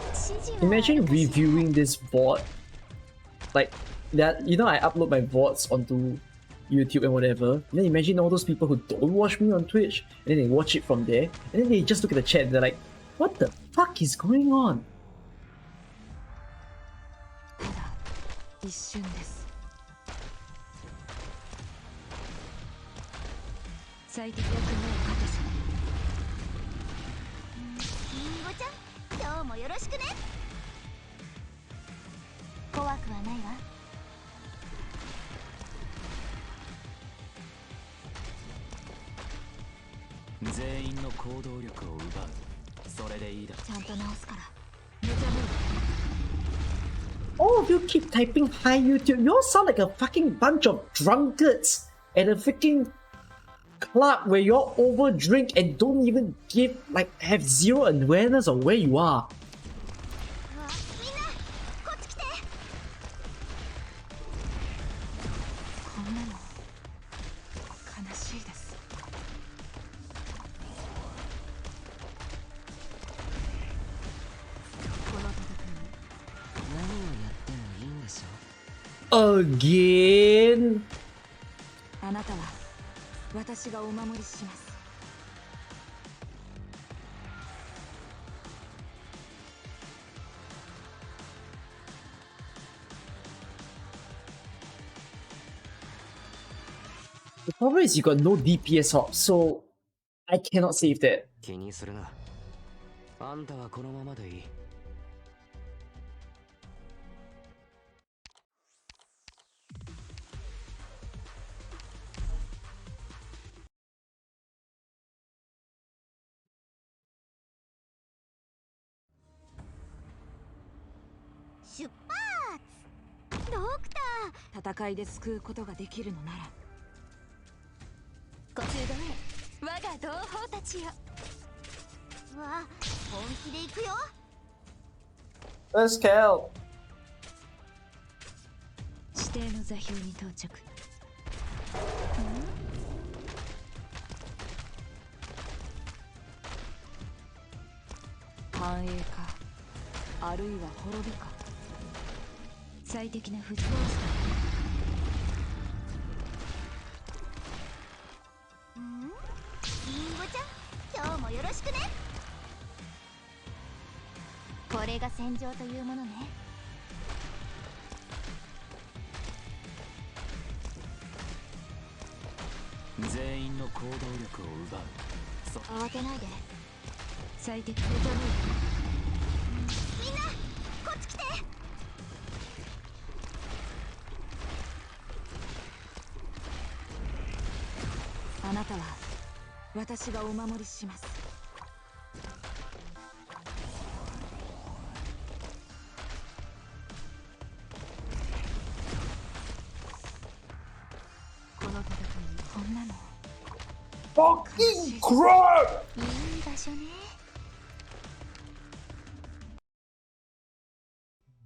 Speaker 3: 指示は
Speaker 1: Imagine
Speaker 3: 私が
Speaker 1: reviewing this VOD. Like that, you know, I upload my VODs onto YouTube and whatever. And then imagine all those people who don't watch me on Twitch, and then they watch it from there, and then they just look at the chat and they're like, what the fuck is going on?
Speaker 4: 一瞬です。最適な組を勝たせ。
Speaker 3: リンゴちゃん、今日もよろしくね。怖くはないわ。
Speaker 7: 全員の行動力を奪う。それでいいだ。
Speaker 3: ちゃんと直すから。無茶ぶり。
Speaker 1: All of you keep typing hi YouTube. You all sound like a fucking bunch of drunkards at a freaking club where you all overdrink and don't even have zero awareness of where you are.
Speaker 3: みんなこっち来て。
Speaker 4: こんなの悲しいです。この戦い
Speaker 1: Again?
Speaker 4: あなたは私がお守りします。
Speaker 1: The problem is you got no DPS up, so I cannot save that.
Speaker 8: 気にするな。あんたはこのままでいい。
Speaker 3: 出発。ドクタ
Speaker 4: 戦いで救うことができるのなら。
Speaker 3: ー。ご集合へ、我が同胞たちよ。わあ、本気で行くよ。
Speaker 1: Let's kill.
Speaker 4: 指定の座標に到着。繁栄か、あるいは滅びか。最適な藤をした。
Speaker 3: リンゴちゃん、今日もよろしくね。これが戦場というものね。
Speaker 7: 全員の行動力を奪う。
Speaker 3: 慌てないで。
Speaker 4: 最適な
Speaker 3: みんなこっち来て。
Speaker 4: あなたは私がお守りします。この戦いこんなの
Speaker 1: Fucking crap!
Speaker 3: いい場所ね。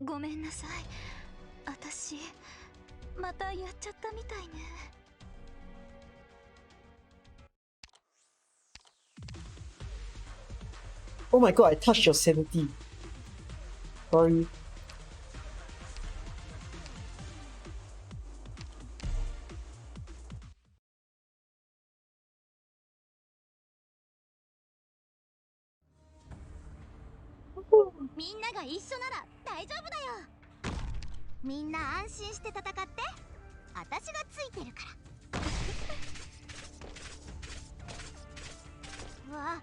Speaker 3: ごめんなさい。私またやっちゃったみたいね。
Speaker 1: Oh my god, I touched your sanity. Sorry.
Speaker 3: みんなが一緒なら大丈夫だよ。みんな安心して戦って。私がついてるから。わあ、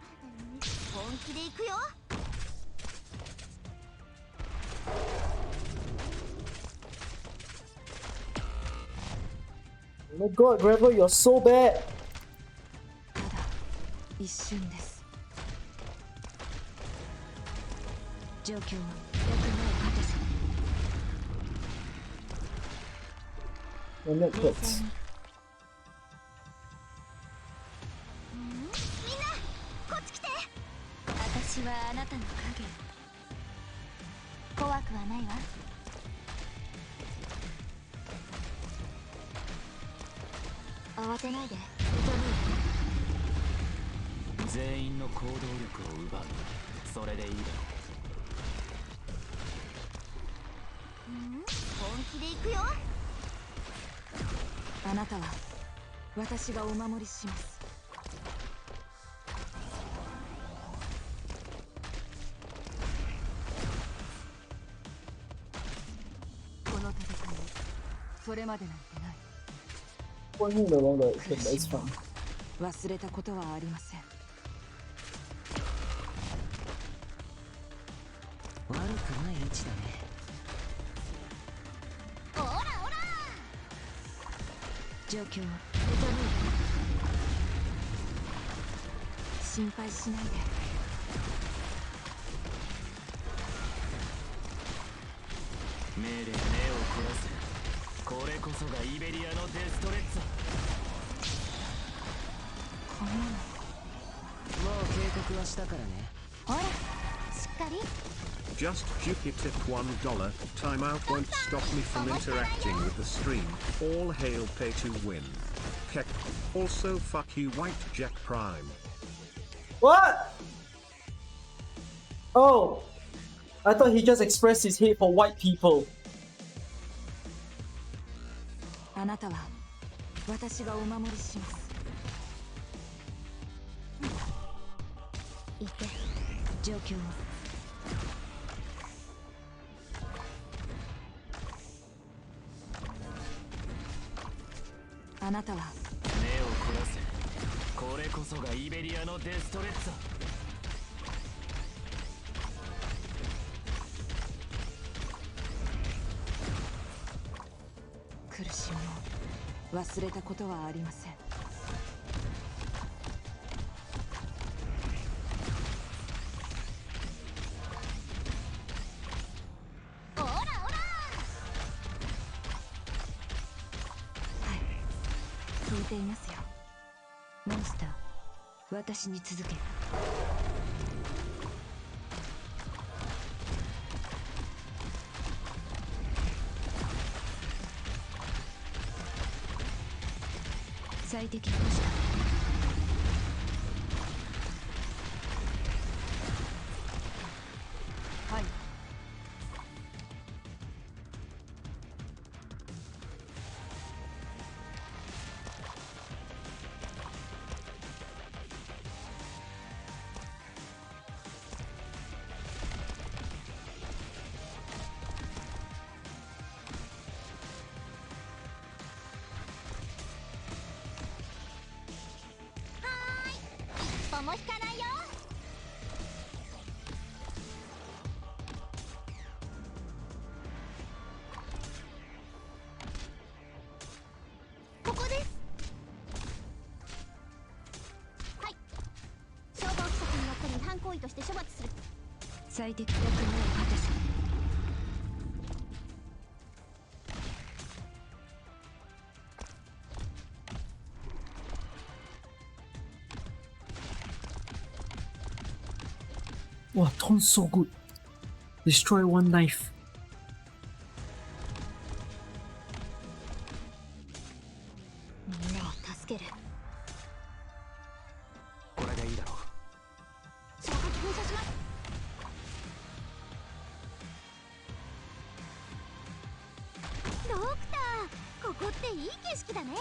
Speaker 3: 本気で行くよ。
Speaker 1: Oh my god, Gravel, you're so bad.
Speaker 4: ただ一瞬です。状況は役目を果たせ。
Speaker 1: And that
Speaker 3: 冷
Speaker 1: hurts.
Speaker 3: 静に。みんなこっち来て。私はあなたの影。怖くはないわ。慌てないで。
Speaker 7: 全員の行動力を奪う。それでいいだろ
Speaker 3: 本気で行くよ。
Speaker 4: あなたは私がお守りします。この戦いそれまでなんてない。
Speaker 1: Point him along the
Speaker 4: 苦
Speaker 1: base
Speaker 4: しみを
Speaker 1: front.
Speaker 4: 忘れたことはありません。
Speaker 8: 悪くない位置だね。
Speaker 3: オラオラ
Speaker 4: 状況は心配しないで。
Speaker 7: 命令目を凝らせ。これこそがイベリアのデストレッツァ。
Speaker 4: こんなの
Speaker 8: もう警告はしたからね。
Speaker 3: ほらしっかり
Speaker 2: Just Juki tip $1. Timeout won't stop me from interacting with the stream. All hail pay to win. Keck. Also fuck you White Jack Prime.
Speaker 1: What? Oh, I thought he just expressed his hate for white people.
Speaker 4: あなたは私がお守りします。いて状況を。あなたは
Speaker 7: 目を凝らせ。これこそがイベリアのデストレッツァ。
Speaker 4: 苦しみを忘れたことはありません。
Speaker 3: オラオラ
Speaker 4: はい、聞いていますよ。モンスター、私に続け。最適化した。はい。
Speaker 3: 一歩も引かないよ。ここです。はい、消防規則にのっとり違反行為として処罰する。
Speaker 4: 最適な役目を果たせ。
Speaker 1: Wow, Tom's so good. Destroy one knife.
Speaker 4: みんなを助ける。
Speaker 7: これでいいだろう。
Speaker 3: 消火器噴射します。ドクター、ここっていい景色だね。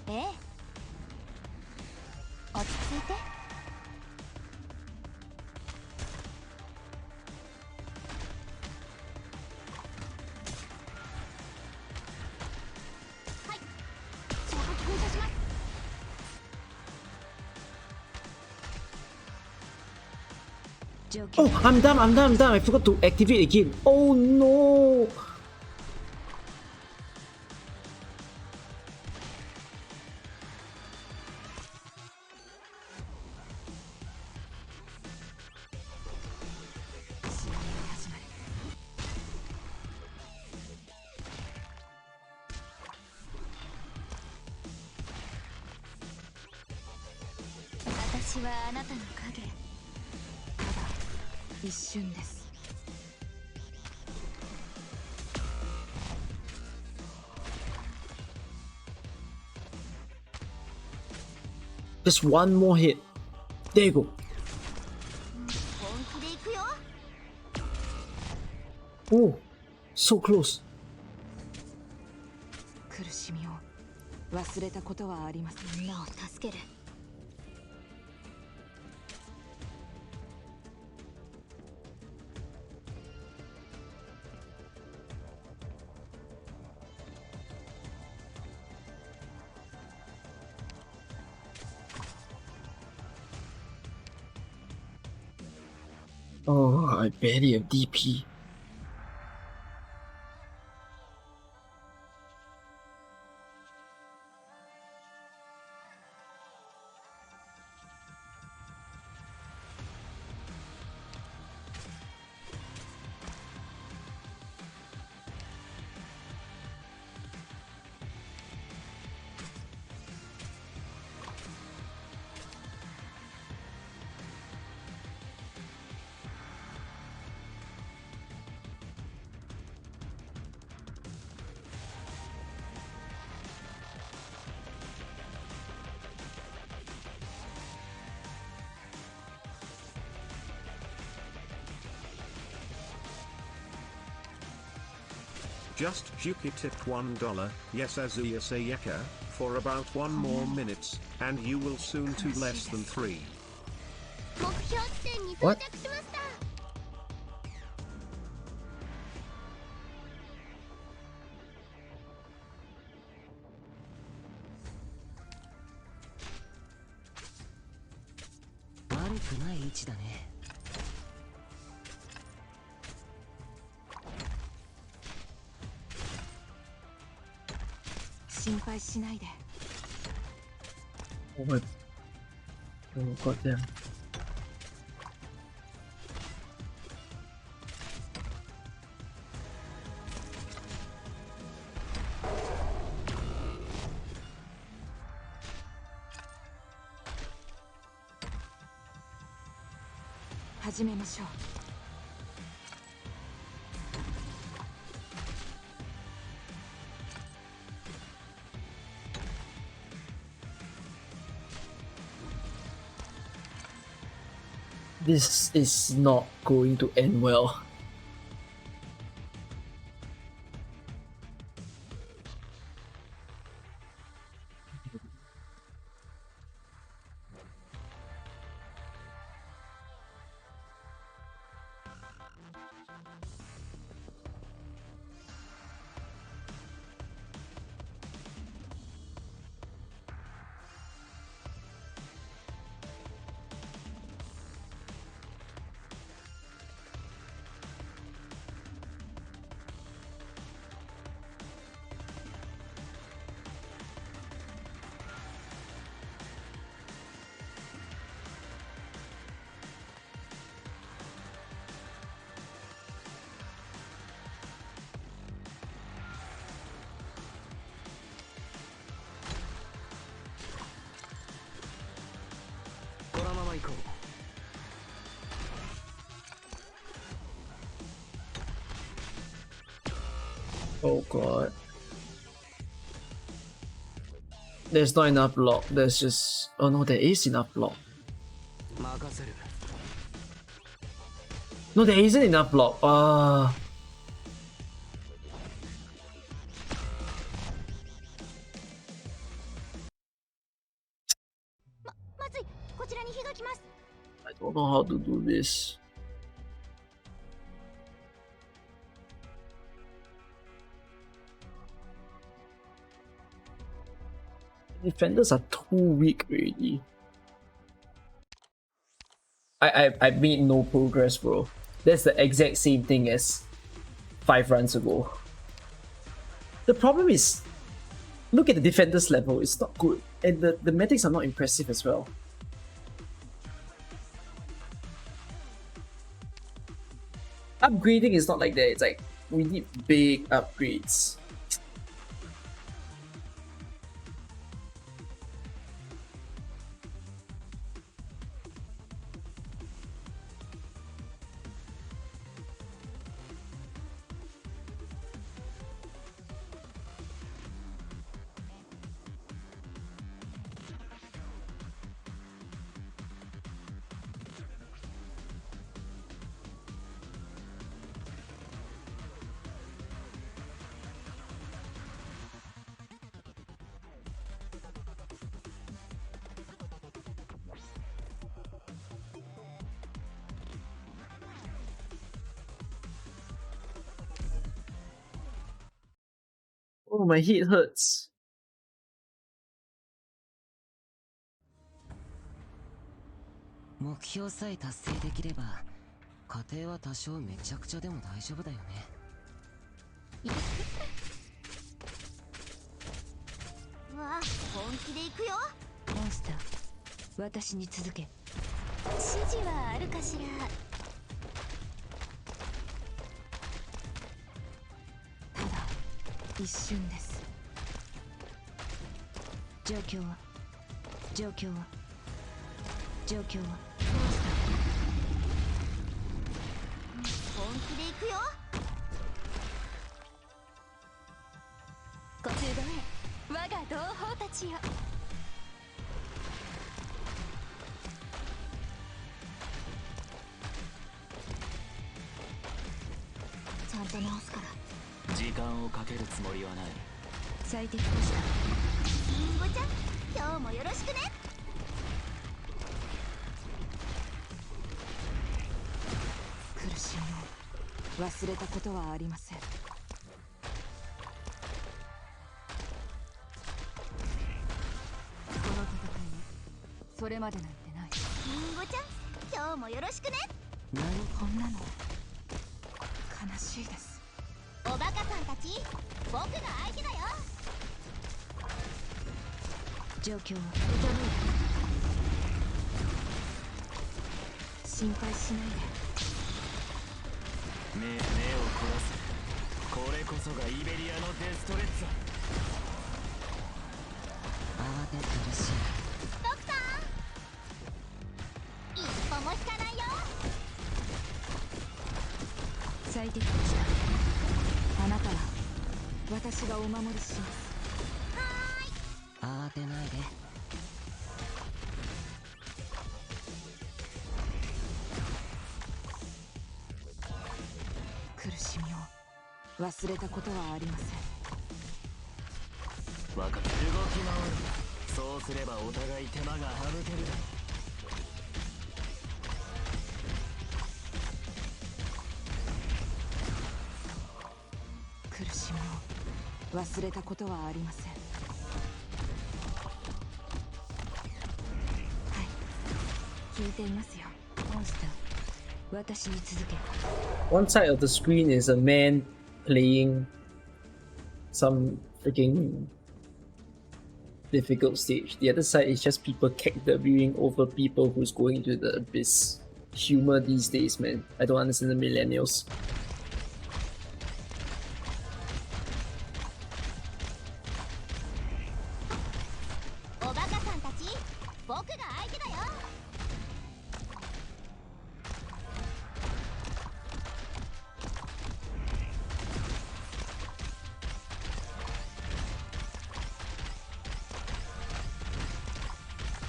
Speaker 3: ええ、落ち着いて。はい、消火器噴射します。
Speaker 4: 状況
Speaker 1: Oh, I'm dumb, I'm dumb, I'm dumb. I forgot to activate again. Oh no.
Speaker 3: 私はあなたの影。
Speaker 4: ただ一瞬です。
Speaker 1: Just one more hit. There you go.
Speaker 3: 本気で行くよ。
Speaker 1: Oh, so close.
Speaker 4: 苦しみを忘れたことはありません。
Speaker 3: みんなを助ける。
Speaker 1: Oh, I barely have DP.
Speaker 2: Just Juki tipped $1, yes Azuya Sayaka, for about 1 more minutes, and you will soon to less than 3.
Speaker 3: 目標地点に到
Speaker 1: What?
Speaker 3: 着しました。
Speaker 8: 悪くない位置だね。
Speaker 4: 心配しないで。
Speaker 1: Oh my. Oh goddamn.
Speaker 4: 始めましょう。
Speaker 1: This is not going to end well. Oh god. There's not enough block. There's just... Oh no, there is enough block.
Speaker 7: 任せる。
Speaker 1: No, there isn't enough block. Ah.
Speaker 3: まずい。こちらに火が来ます。
Speaker 1: I don't know how to do this. Defenders are too weak already. I made no progress, bro. That's the exact same thing as 5 runs ago. The problem is, look at the defenders level, it's not good. And the medics are not impressive as well. Upgrading is not like that, it's like, we need big upgrades. Oh, my head hurts.
Speaker 8: 目標さえ達成できれば家庭は多少めちゃくちゃでも大丈夫だよね。
Speaker 3: うわ、本気で行くよ。
Speaker 4: モンスター、私に続け。
Speaker 3: 指示はあるかしら。
Speaker 4: ただ一瞬です。状況は状況は状況は。
Speaker 3: 本気で行くよ。
Speaker 4: ご集え、我が同胞たちよ。
Speaker 3: ちゃんと直すから。
Speaker 7: 時間をかけるつもりはない。
Speaker 4: 最適とした。
Speaker 3: リンゴちゃん、今日もよろしくね。
Speaker 4: 苦しみを忘れたことはありません。この戦いはそれまでなんてない。
Speaker 3: リンゴちゃん、今日もよろしくね。
Speaker 4: こんなの悲しいです。
Speaker 3: おバカさんたち、僕が相手だよ。
Speaker 4: 状況は心配しないで。
Speaker 7: 目を凝らせ。これこそがイベリアのデストレッツァ。
Speaker 8: 慌ててるし
Speaker 3: ドクター、一歩も引かないよ。
Speaker 4: 最適とした。あなたは私がお守りします。
Speaker 8: 慌てないで。
Speaker 4: 苦しみを忘れたことはありません。
Speaker 7: 分かった。動き回る。そうすればお互い手間が省けるだろ
Speaker 4: 苦しみを忘れたことはありません。聞いていますよ。モンスター、私に続け。
Speaker 1: One side of the screen is a man playing some freaking difficult stage. The other side is just people cackderbing over people who's going into the abyss. Humor these days, man. I don't understand the millennials.
Speaker 3: おバカさんたち、僕が相手だよ。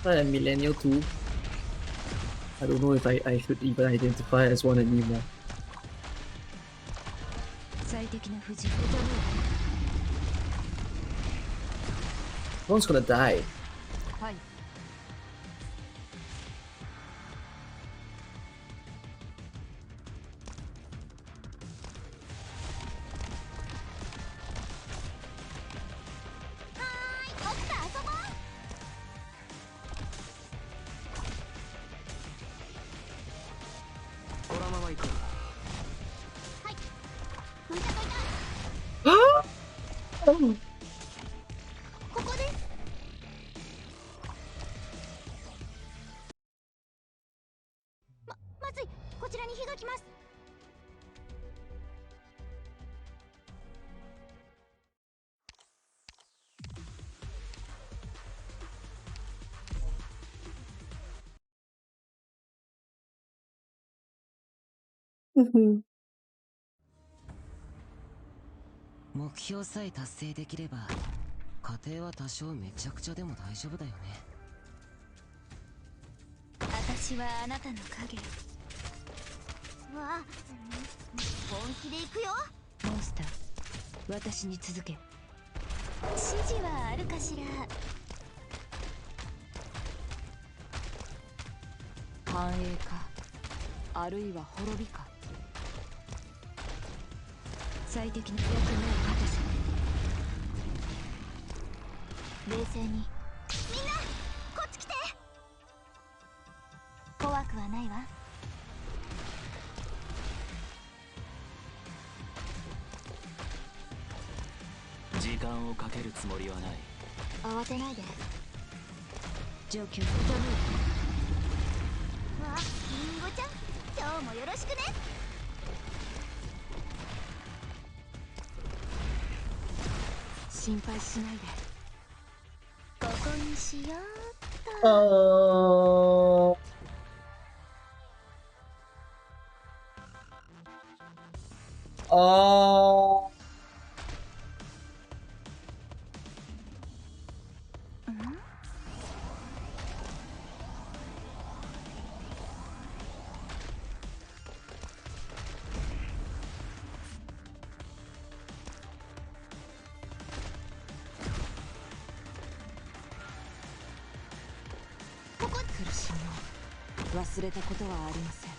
Speaker 1: But I'm millennial too. I don't know if I should even identify as one anymore.
Speaker 4: 最適な布陣。
Speaker 1: No one's gonna die.
Speaker 4: はい。
Speaker 3: 僕と遊ぼう。
Speaker 7: このまま行く。
Speaker 3: はい、踏んじゃといた。
Speaker 1: Oh!
Speaker 3: ここです。まずい、こちらに火が来ます。
Speaker 8: 目標さえ達成できれば家庭は多少めちゃくちゃでも大丈夫だよね。
Speaker 3: 私はあなたの影。うわ、本気で行くよ。
Speaker 4: モンスター、私に続け。
Speaker 3: 指示はあるかしら。
Speaker 4: 繁栄か、あるいは滅びか。最適な役目を果たせ。
Speaker 3: 冷静に。みんなこっち来て。怖くはないわ。
Speaker 7: 時間をかけるつもりはない。
Speaker 3: 慌てないで。
Speaker 4: 状況
Speaker 3: わあ、リンゴちゃん、今日もよろしくね。
Speaker 4: 心配しないで。
Speaker 3: ここにしようっと。
Speaker 4: 苦しみを忘れたことはありません。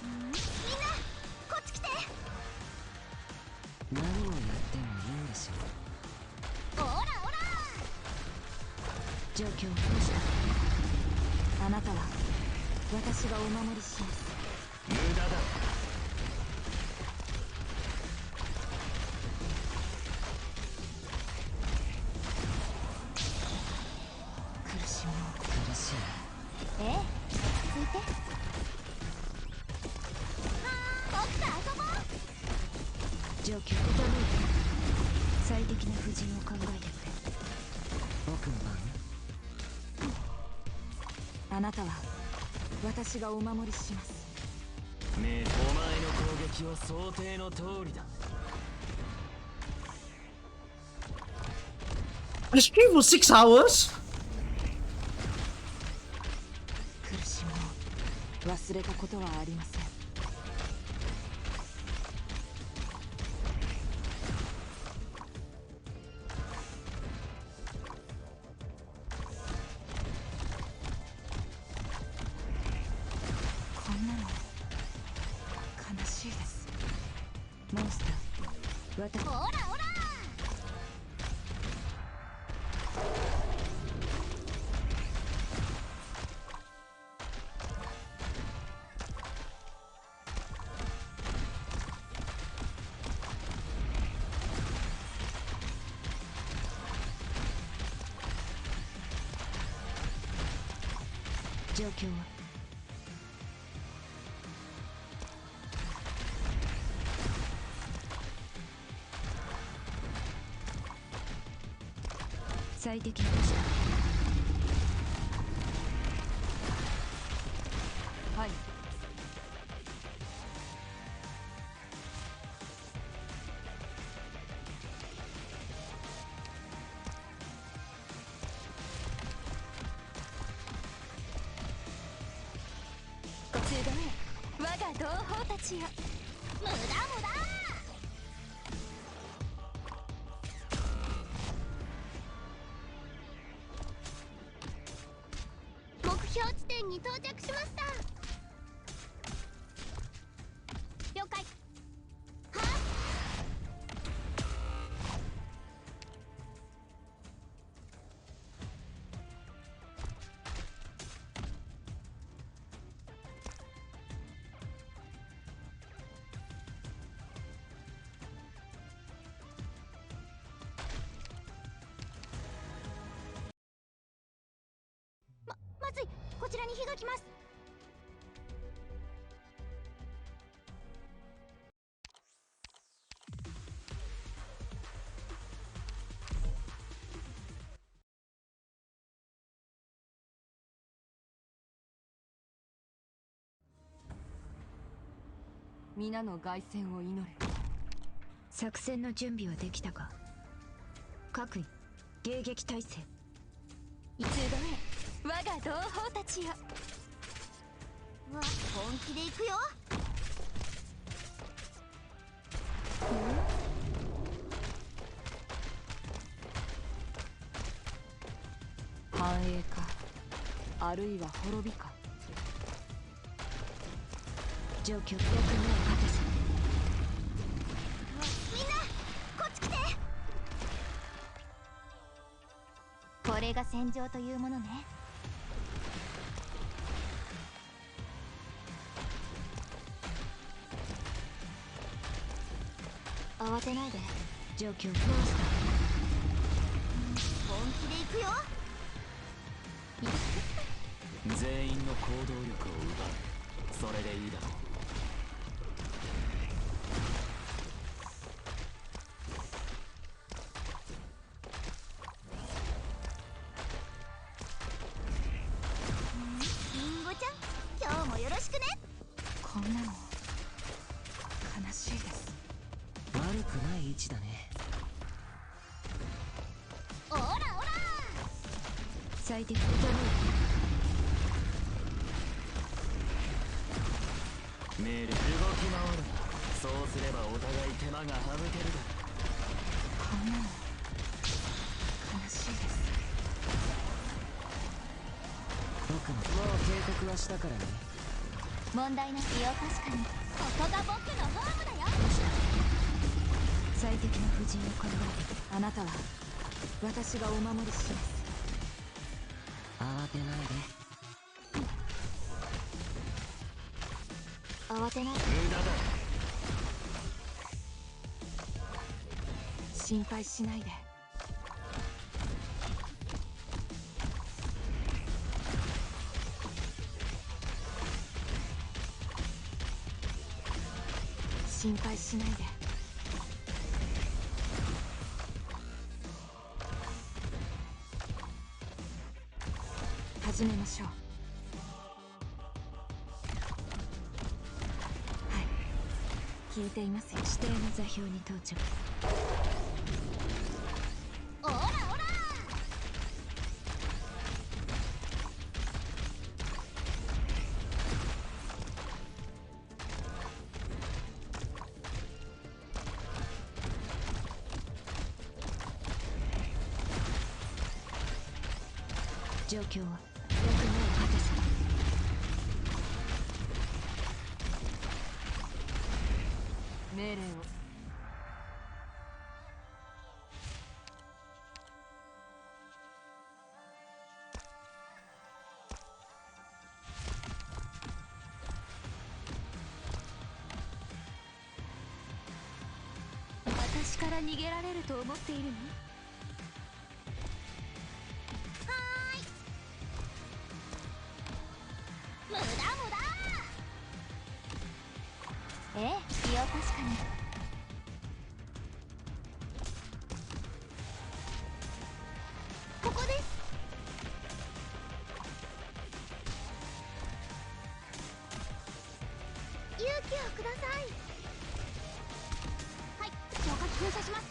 Speaker 3: みんなこっち来て。
Speaker 8: 何をやってもいいんでしょ
Speaker 3: オラオラ。
Speaker 4: 状況をどうした。あなたは私がお守りします。
Speaker 7: 無駄だ。
Speaker 4: 苦しみを。
Speaker 8: 苦しい。
Speaker 3: ええ、落ち着いて。僕と遊ぼう。
Speaker 4: 状況を最適な布陣を考えてくれ。
Speaker 8: 僕の番。
Speaker 4: あなたは私がお守りします。
Speaker 7: お前の攻撃は想定の通りだ。
Speaker 1: I streamed for 6 hours?
Speaker 4: 苦しみを忘れたことはありません。こんなの悲しいです。モンスター、私。
Speaker 3: オラオラ。
Speaker 4: 状況は。最適とした。
Speaker 5: はい。
Speaker 3: 集え我が同胞たちよ。無駄無駄。目標地点に到着しました。了解。はっ。まずい、こちらに火が来ます。
Speaker 5: 皆の凱旋を祈る。
Speaker 4: 作戦の準備はできたか。各位迎撃態勢。
Speaker 3: 集え我が同胞たちよ。わ、本気で行くよ。
Speaker 5: 繁栄か、あるいは滅びか。
Speaker 4: 状況よく目を果てせ。
Speaker 3: みんなこっち来て。れが戦場というものね。慌てないで。
Speaker 4: 状況を
Speaker 3: 本気で行くよ。
Speaker 7: 全員の行動力を奪う。それでいいだろう。
Speaker 3: リンゴちゃん、今日もよろしくね。
Speaker 4: こんなの悲しいです。
Speaker 8: 悪くない位置だね。
Speaker 3: オラオラ。
Speaker 4: 最適。
Speaker 7: 命令動き回るな。そうすればお互い手間が省けるだろう。
Speaker 4: こんなの悲しいです。
Speaker 8: 僕ももう警告はしたからね。
Speaker 3: 問題なしよ。確かにここが僕のホームだよ。
Speaker 4: 最適な布陣を考えて。あなたは私がお守りします。
Speaker 8: 慌てないで。
Speaker 3: 慌てない。
Speaker 7: 無駄だ。
Speaker 4: 心配しないで。心配しないで。始めましょう。聞いていますよ。指定の座標に到着。
Speaker 3: オラオラ。
Speaker 4: 状況はよく目を果たせ。命令を。
Speaker 3: 私から逃げられると思っているの？無駄無駄。ええ、いや確かに。ここです。勇気をください。はい、消火器噴射します。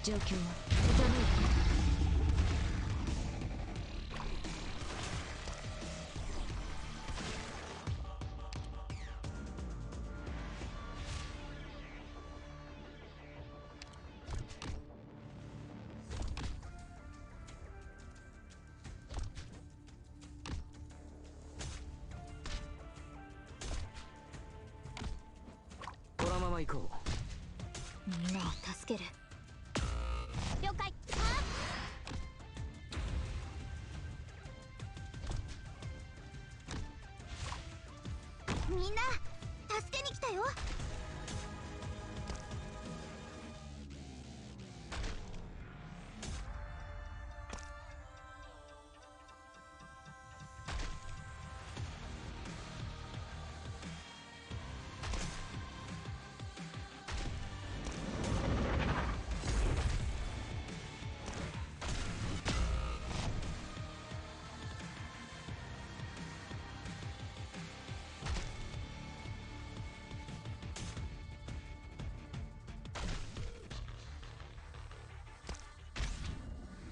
Speaker 4: 状況は傾い。
Speaker 7: このまま行こ
Speaker 3: みんなを助ける。了解。みんな助けに来たよ。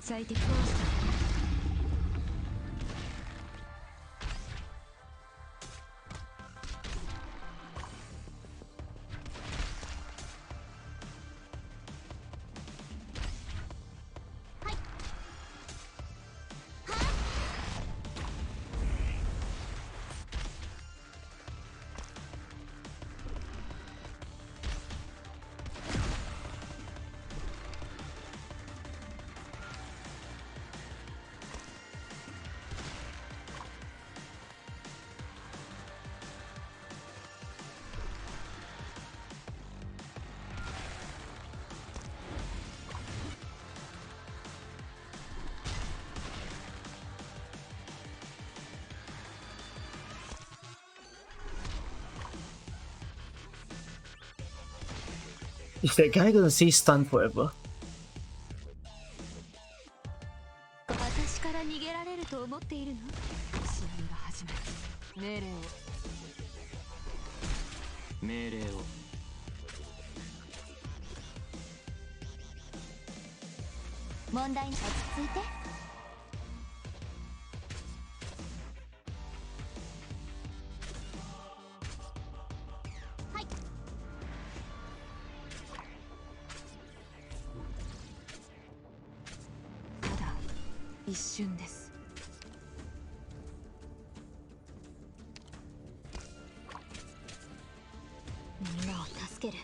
Speaker 4: 最適コースだ。
Speaker 1: Is that guy gonna say stun forever?
Speaker 4: 私から逃げられると思っているの？試合が始まる。
Speaker 7: 命令を。
Speaker 3: 問題に落ち着いて。はい。
Speaker 4: ただ一瞬です。みんなを助ける。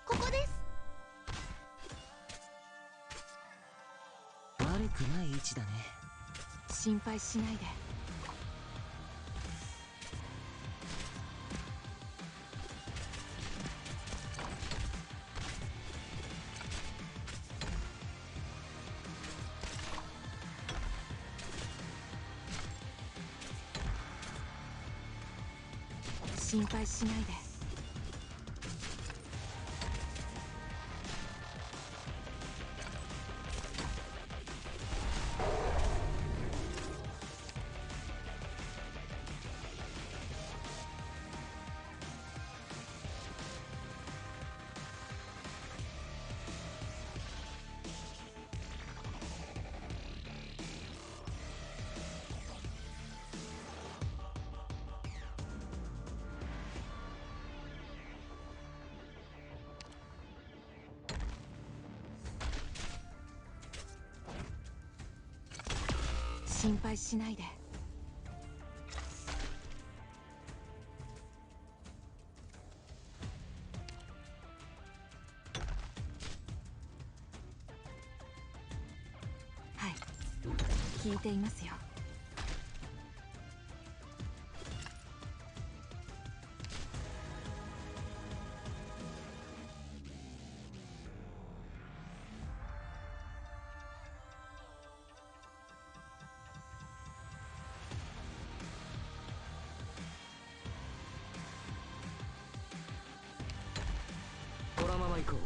Speaker 3: ここです。
Speaker 8: 悪くない位置だね。
Speaker 4: 心配しないで。心配しないで。心配しないで。はい、聞いていますよ。
Speaker 7: このまま行こう。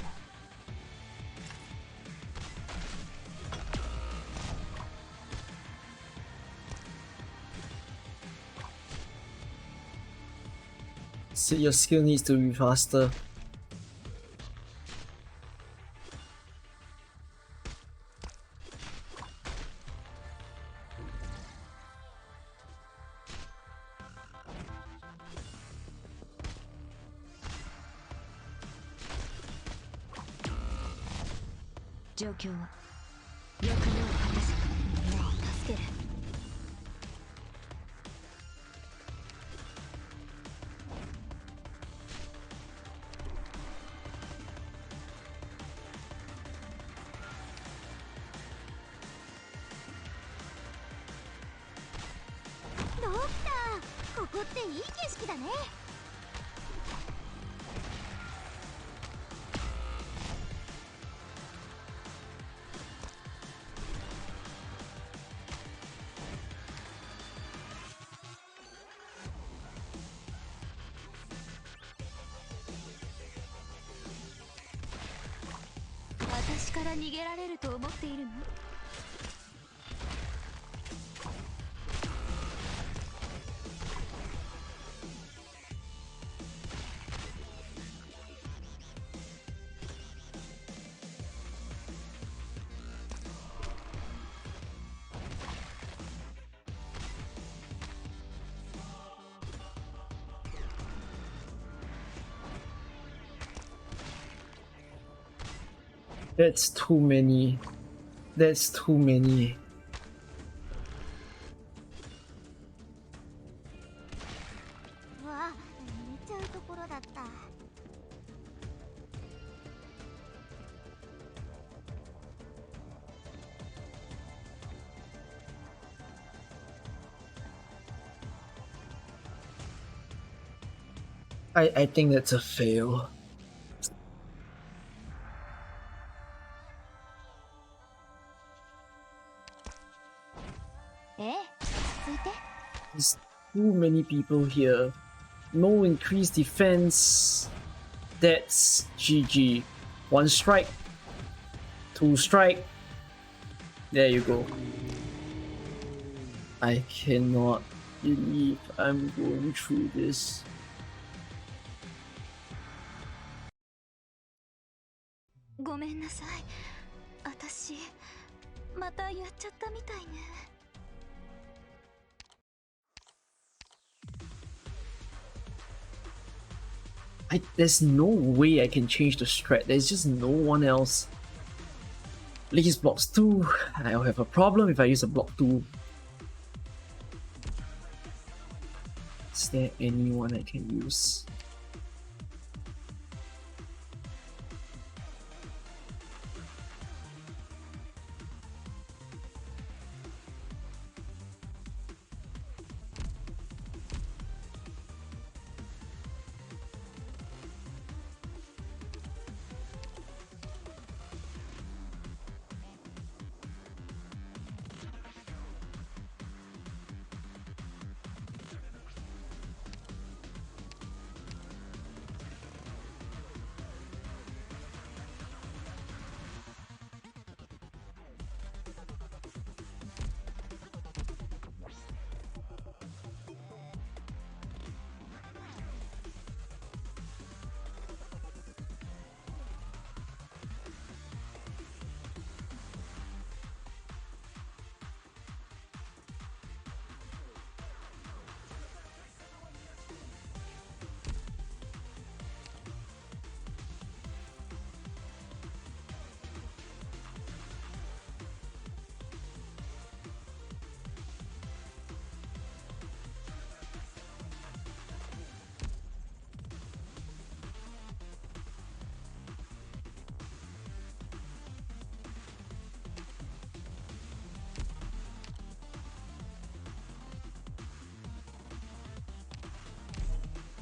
Speaker 1: So your skill needs to be faster.
Speaker 4: 「状況は役目を果たせ。みんなを助ける。
Speaker 3: ドクター、ここっていい景色だね。
Speaker 4: 私から逃げられると思っているの？That's
Speaker 1: too many. That's too many.
Speaker 3: うわ、寝ちゃうところだった。
Speaker 1: I think that's a fail. There's too many people here. No increased defense. That's GG. 1 strike. 2 strike. There you go. I cannot believe I'm going through this. There's no way I can change the strat. There's just no one else. League blocks 2. I'll have a problem if I use a block 2. Is there anyone I can use?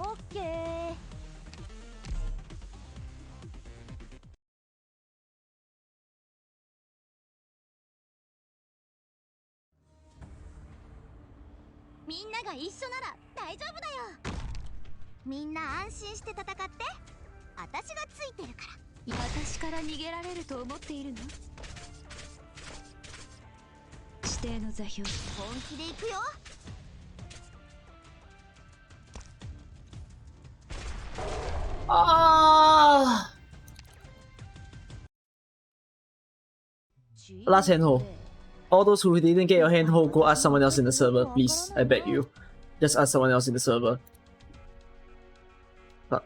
Speaker 3: Okay. Minnaが一緒なら大丈夫だよ。みんな安心して戦って。私がついてるから。私から逃げられると思っているの？
Speaker 4: 指定の座標。
Speaker 3: 本気で行くよ。
Speaker 1: Last handhold. All those who didn't get your handhold, go ask someone else in the server, please. I beg you. Just ask someone else in the server. But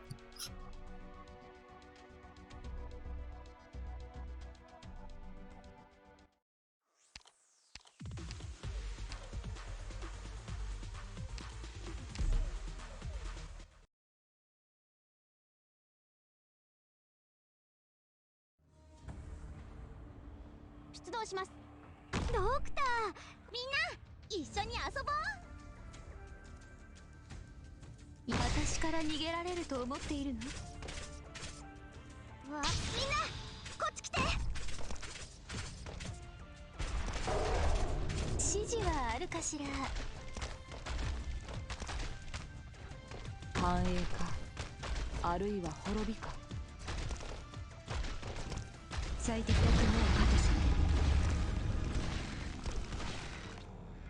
Speaker 3: ドクター、みんな一緒に遊ぼう。私から逃げられると思っているの？みんなこっち来て。指示はあるかしら？
Speaker 5: 繁栄か、あるいは滅びか。
Speaker 4: 最適な国を果たす。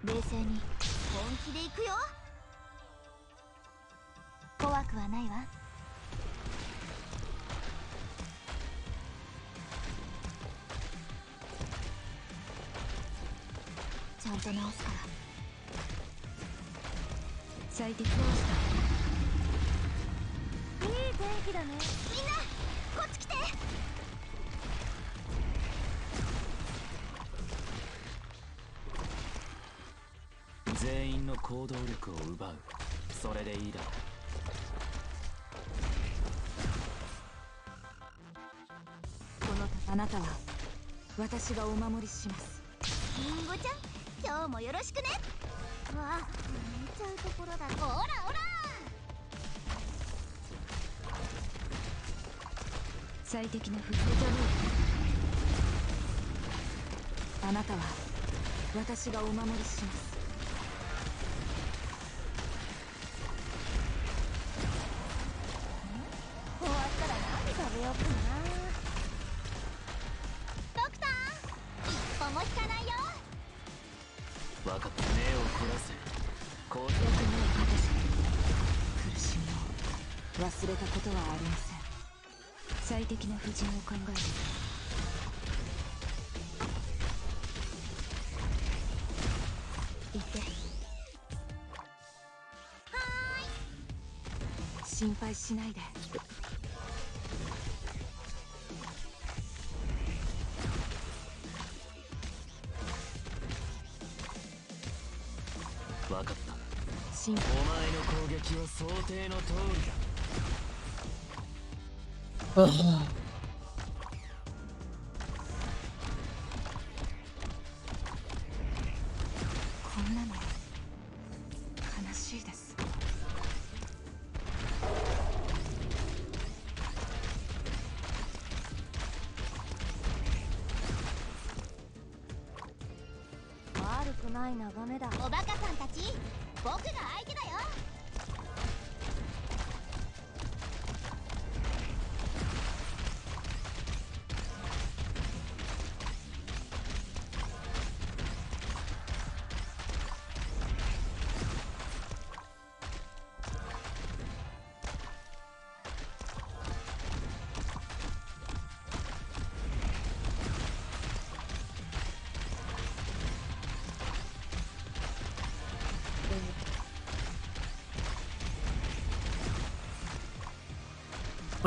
Speaker 3: 冷静に本気で行くよ。怖くはないわ。ちゃんと直すから。
Speaker 4: 最適な
Speaker 3: いい天気だね。みんなこっち来て。
Speaker 7: 全員の行動力を奪う。それでいいだろ
Speaker 4: う。このあなたは私がお守りします。
Speaker 3: リンゴちゃん、今日もよろしくね。わあ、寝ちゃうところだ。ほらほら。
Speaker 4: 最適な不調じゃねえ。あなたは私がお守りします。
Speaker 3: 終わったら何食べようかな。ドクター、一歩も引かないよ。
Speaker 7: 分かった。目を凝らせ。こう
Speaker 4: よく目をかけせ。苦しみを忘れたことはありません。最適な布陣を考えていて。心配しないで。
Speaker 7: 分かった。
Speaker 4: お前
Speaker 7: の攻撃は想定の通りだ。
Speaker 1: ああ。
Speaker 4: こんなの悲しいです。
Speaker 3: 悪くない眺めだ。おバカさんたち、僕が相手だよ。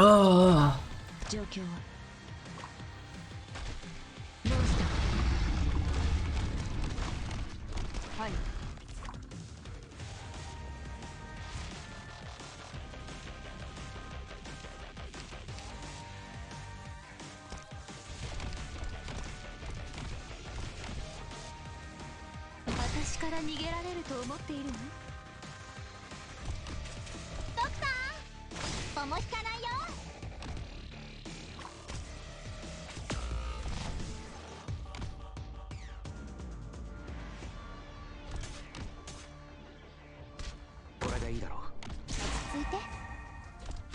Speaker 1: ああ。
Speaker 4: 状況はどうした。はい。私から逃げられると思っているの？
Speaker 3: ドクター、一歩も引かないよ。
Speaker 7: これでいいだろう。
Speaker 3: 落ち着いて。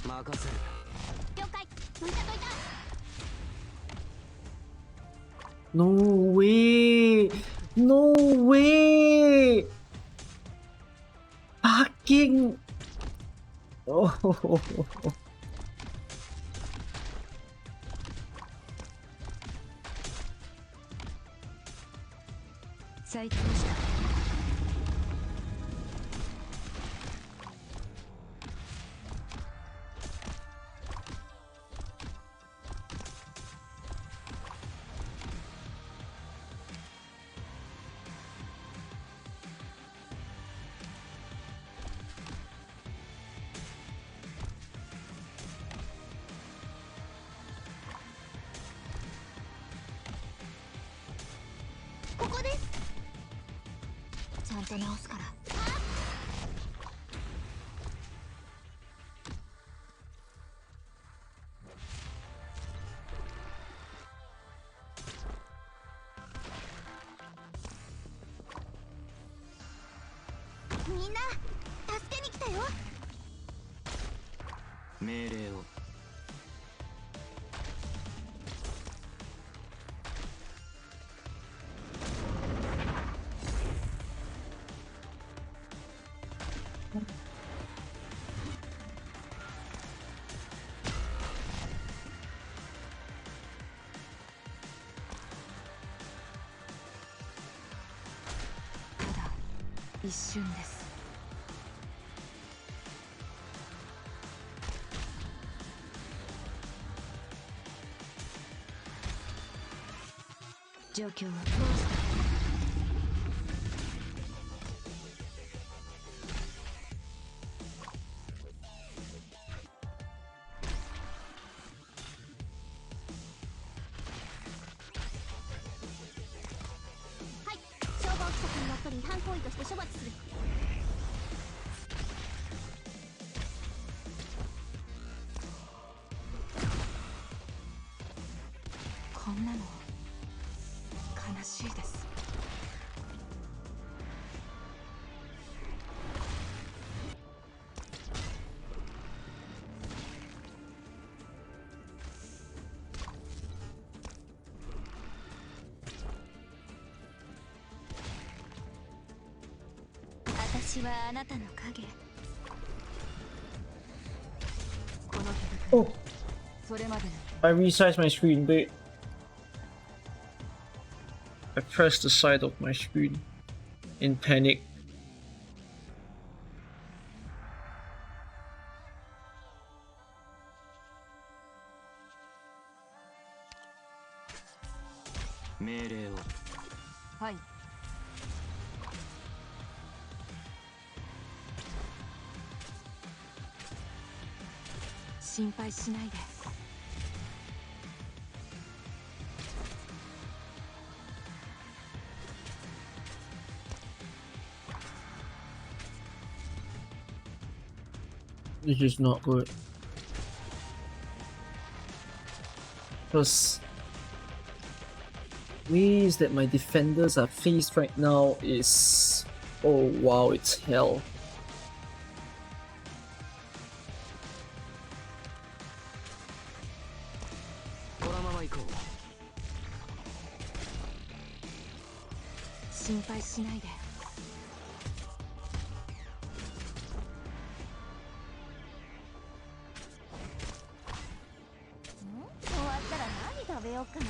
Speaker 7: 任せる。
Speaker 3: 了解。どいたどいた。
Speaker 1: No way! No way! Fucking. Oh.
Speaker 4: 最適でした。
Speaker 3: ここです。ちゃんと直すから。みんな助けに来たよ。
Speaker 7: 命令を。
Speaker 4: ただ一瞬です。状況はどうした。
Speaker 3: はい、消防規則にのっとり違反行為として処罰する。
Speaker 4: んなの悲しいです。私はあなたの影。この戦い、
Speaker 1: Oh,
Speaker 4: それまでの
Speaker 1: I resized my screen, but I pressed the side of my screen in panic.
Speaker 7: 命令を。
Speaker 4: はい。心配しないで。
Speaker 1: This is not good. Because ways that my defenders are faced right now is, oh wow, it's hell.
Speaker 7: このまま行こう。
Speaker 4: 心配しないで。
Speaker 3: 終わったら何食べようかな。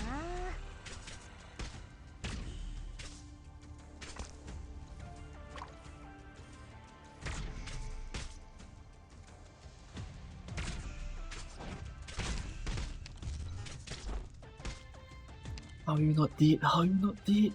Speaker 1: How are you not dead? How are you not dead?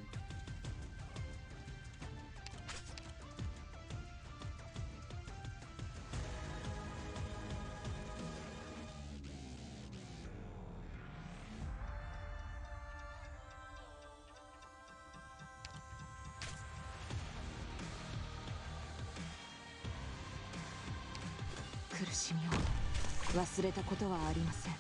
Speaker 4: 苦しみを忘れたことはありません。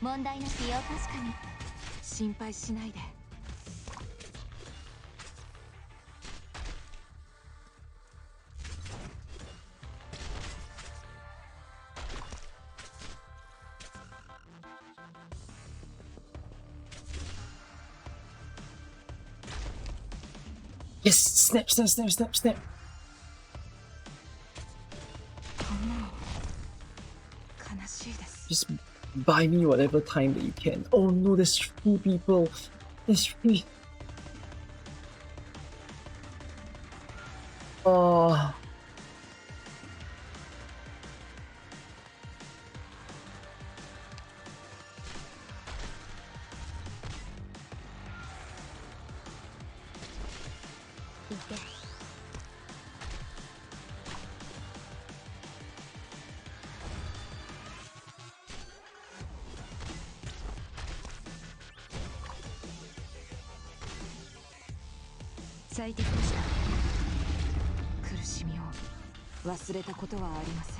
Speaker 3: 問題なしよ、確かに。
Speaker 4: 心配しないで。
Speaker 1: Yes! Snap, snap, snap, snap, snap!
Speaker 4: こんなの悲しいです。
Speaker 1: Just buy me whatever time that you can. Oh no, there's 3 people. There's 3. Oh.
Speaker 4: 最適でした。苦しみを忘れたことはありません。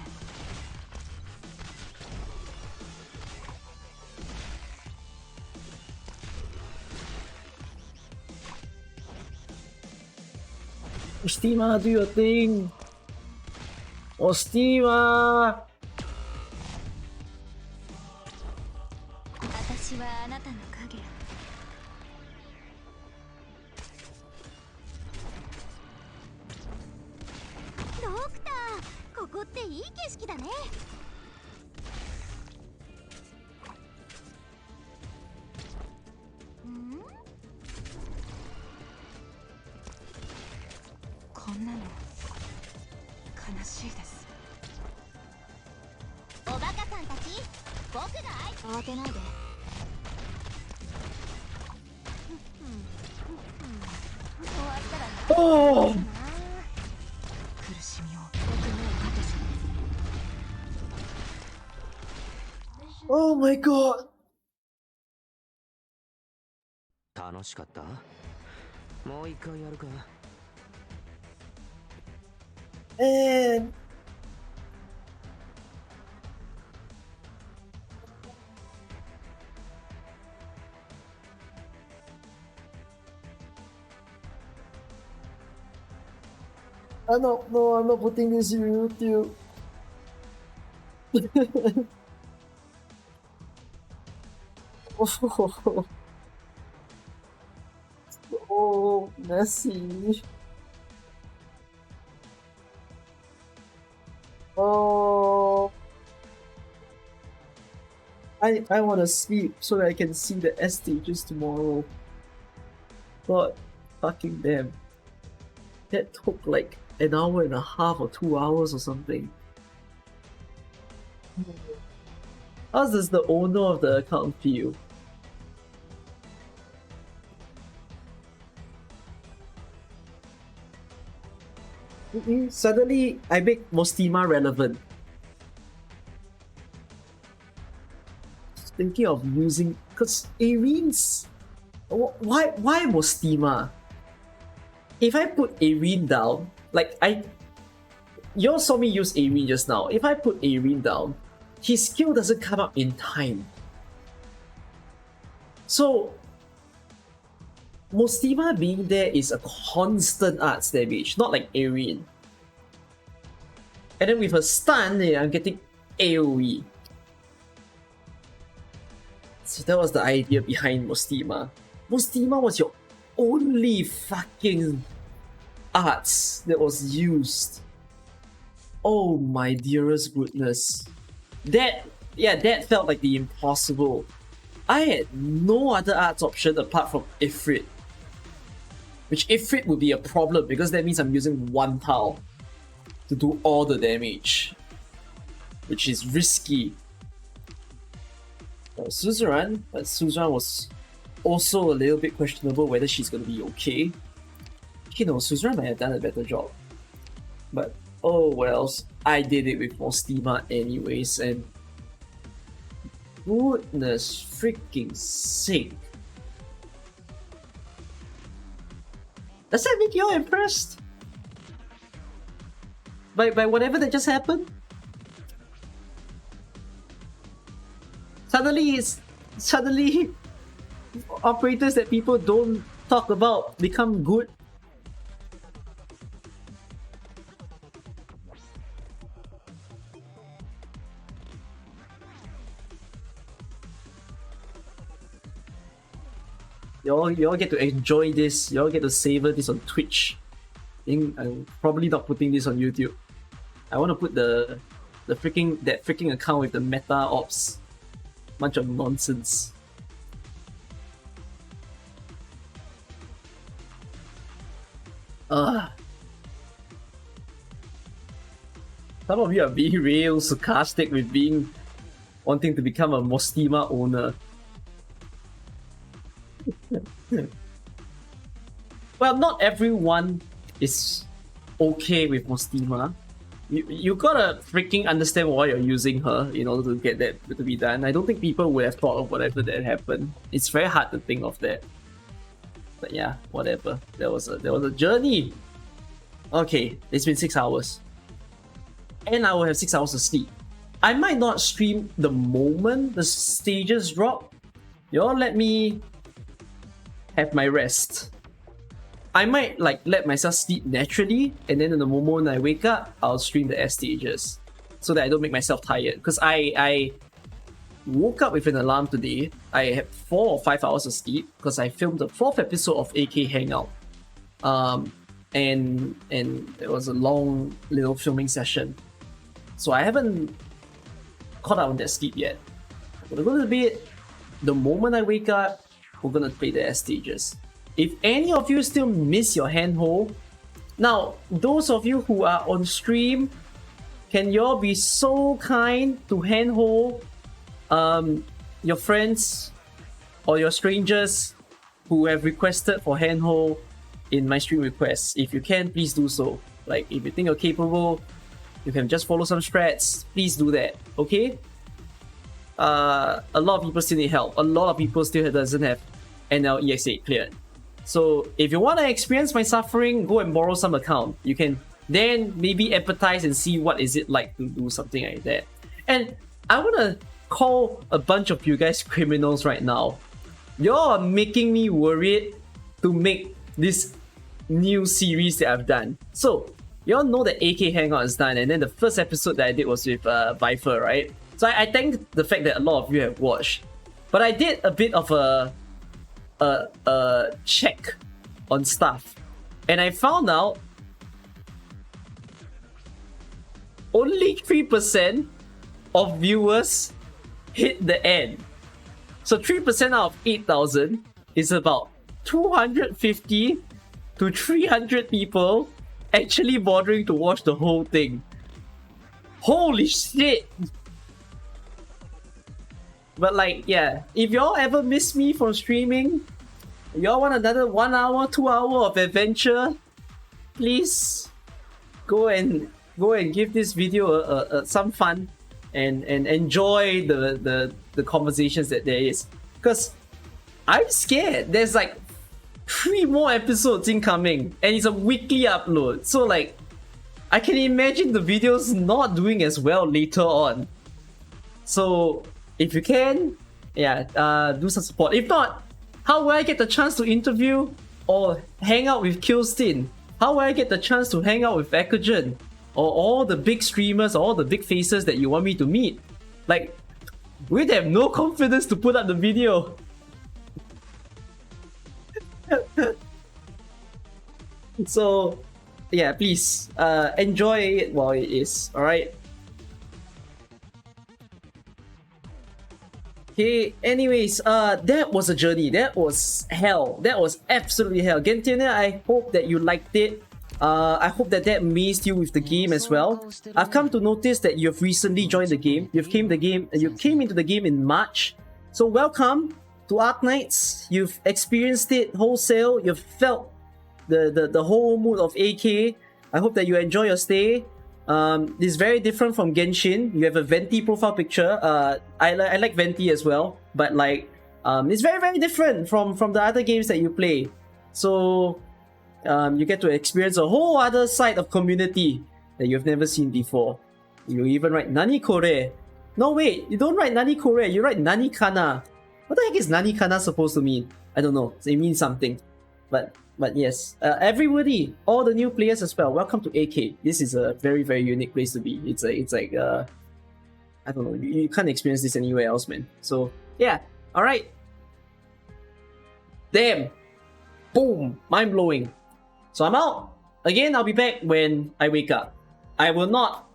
Speaker 1: Steamer, do your thing! Oh, Steamer!
Speaker 3: 私はあなたの影。ドクター、ここっていい景色だね。ん？
Speaker 4: こんなの悲しいです。
Speaker 3: おバカさんたち、僕が慌てないで。終わったら
Speaker 1: Oh!
Speaker 4: 苦しみを僕の果てし
Speaker 1: Oh my god!
Speaker 8: 楽しかった？もう一回やるか？
Speaker 1: And no, I'm not putting this in YouTube. Oh, oh, messy. Oh, I want to sleep so that I can see the S stages tomorrow. God, fucking damn. That took like an hour and a half or 2 hours or something. How does the owner of the account feel? Suddenly, I make Mostima relevant. Just thinking of using, cause Arene's. Why Mostima? If I put Arene down, like you all saw me use Arene just now. If I put Arene down, his skill doesn't come up in time. So Mostima being there is a constant arts damage, not like Arene. And then with a stun, I'm getting AoE. So that was the idea behind Mostima. Mostima was your only fucking arts that was used. Oh my dearest goodness. That felt like the impossible. I had no other arts option apart from Ifrit. Which Ifrit would be a problem because that means I'm using one tile to do all the damage. Which is risky. Suzerain, but Suzerain was also a little bit questionable whether she's gonna be okay. You know, Suzerain might have done a better job. But oh well, I did it with Mostima anyways, and goodness freaking sake. Does that make you all impressed? By whatever that just happened? Suddenly operators that people don't talk about become good. You all get to enjoy this. You all get to savor this on Twitch. I'm probably not putting this on YouTube. I want to put that freaking account with the meta ops. Bunch of nonsense. Some of you are being real sarcastic with wanting to become a Mostima owner. Well, not everyone is okay with Mostima. You gotta freaking understand why you're using her in order to get that to be done. I don't think people would have thought of whatever that happened. It's very hard to think of that. But yeah, whatever. There was a journey. Okay, it's been 6 hours. And I will have 6 hours of sleep. I might not stream the moment the stages drop. Y'all let me have my rest. I might like let myself sleep naturally, and then in the moment I wake up, I'll stream the S stages so that I don't make myself tired. Because I woke up with an alarm today. I had 4 or 5 hours of sleep because I filmed the 4th episode of AK Hangout. And it was a long little filming session. So I haven't caught up on that sleep yet. I'm gonna go to bed. The moment I wake up, we're gonna play the S stages. If any of you still miss your handhold, now those of you who are on stream, can y'all be so kind to handhold your friends or your strangers who have requested for handhold in my stream requests? If you can, please do so. Like, if you think you're capable, you can just follow some strats, please do that, okay? A lot of people still need help. A lot of people still doesn't have NL EXA cleared. So if you want to experience my suffering, go and borrow some account. You can then maybe empathize and see what is it like to do something like that. And I wanna call a bunch of you guys criminals right now. Y'all are making me worried to make this new series that I've done. So, y'all know that AK Hangout is done, and then the first episode that I did was with Viper, right? So I thank the fact that a lot of you have watched. But I did a bit of a check on stuff. And I found out only 3% of viewers hit the end. So 3% out of 8,000 is about 250 to 300 people actually bothering to watch the whole thing. Holy shit! But like, yeah, if y'all ever miss me from streaming, y'all want another 1 hour, 2 hour of adventure, please go and give this video some fun and enjoy the conversations that there is. Because I'm scared. There's like 3 more episodes incoming and it's a weekly upload. So like, I can imagine the videos not doing as well later on. So if you can, yeah, do some support. If not, how will I get the chance to interview or hang out with Killstin? How will I get the chance to hang out with Ekogen? Or all the big streamers, all the big faces that you want me to meet? Like, we'd have no confidence to put up the video. So, yeah, please, enjoy it while it is, alright? Okay, anyways, that was a journey. That was hell. That was absolutely hell. Gentiana, I hope that you liked it. I hope that amazed you with the game as well. I've come to notice that you've recently joined the game. You came into the game in March. So welcome to Arknights. You've experienced it wholesale. You've felt the whole mood of AK. I hope that you enjoy your stay. It's very different from Genshin. You have a Venti profile picture. I like Venti as well, but like it's very, very different from the other games that you play. So you get to experience a whole other side of community that you've never seen before. You even write Nani Kore. No, wait, you don't write Nani Kore, you write Nani Kana. What the heck is Nani Kana supposed to mean? I don't know. It means something. But yes, everybody, all the new players as well, welcome to AK. This is a very, very unique place to be. It's like I don't know, you can't experience this anywhere else, man. So yeah, alright. Damn. Boom. Mind blowing. So I'm out. Again, I'll be back when I wake up. I will not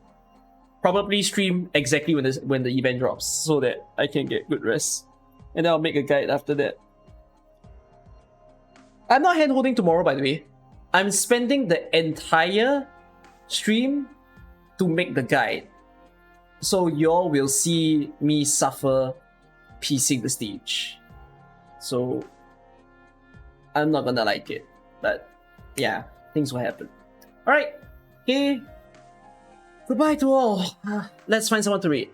Speaker 1: probably stream exactly when the event drops so that I can get good rest. And I'll make a guide after that. I'm not handholding tomorrow, by the way. I'm spending the entire stream to make the guide. So y'all will see me suffer piecing the stage. So I'm not gonna like it. But yeah, things will happen. Alright, okay. Goodbye to all. Let's find someone to read.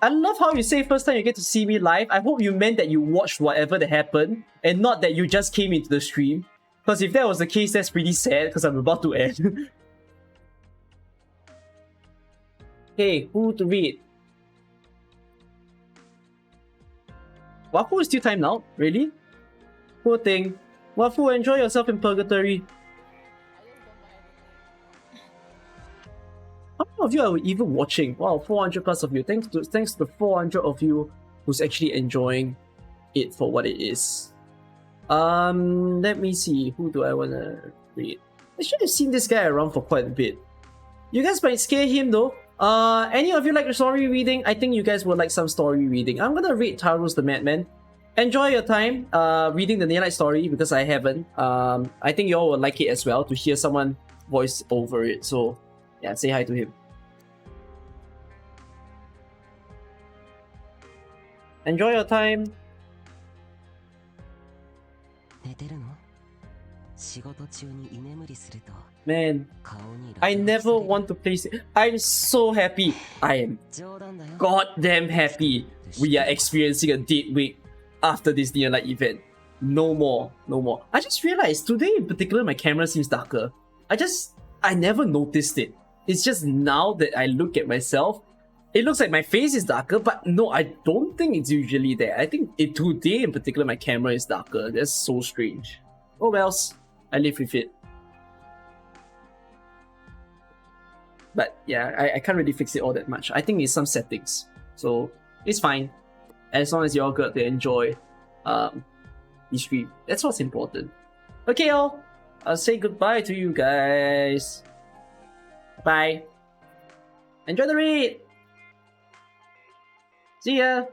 Speaker 1: I love how you say first time you get to see me live. I hope you meant that you watched whatever that happened and not that you just came into the stream. Because if that was the case, that's pretty sad because I'm about to end. Hey, who to read? Wafu is still timed out? Really? Poor thing. Wafu, enjoy yourself in purgatory. How many of you are even watching? Wow, 400 plus of you. Thanks to the 400 of you who's actually enjoying it for what it is. Let me see. Who do I wanna read? I should have seen this guy around for quite a bit. You guys might scare him though. Any of you like story reading? I think you guys would like some story reading. I'm gonna read Taros the Madman. Enjoy your time reading the Neonite story because I haven't. I think you all will like it as well to hear someone voice over it. So yeah, say hi to him. Enjoy your time. Man, I never want to play. I'm so happy. I am goddamn happy we are experiencing a date week. after this Neon Light event. No more, no more. I just realized today in particular my camera seems darker. I never noticed it. It's just now that I look at myself, it looks like my face is darker, but no, I don't think it's usually there. I think today in particular my camera is darker. That's so strange. Oh well, I live with it. But yeah, I can't really fix it all that much. I think it's some settings. So it's fine. As long as you all got to enjoy the stream. That's what's important. Okay, y'all. I'll say goodbye to you guys. Bye. Enjoy the raid. See ya.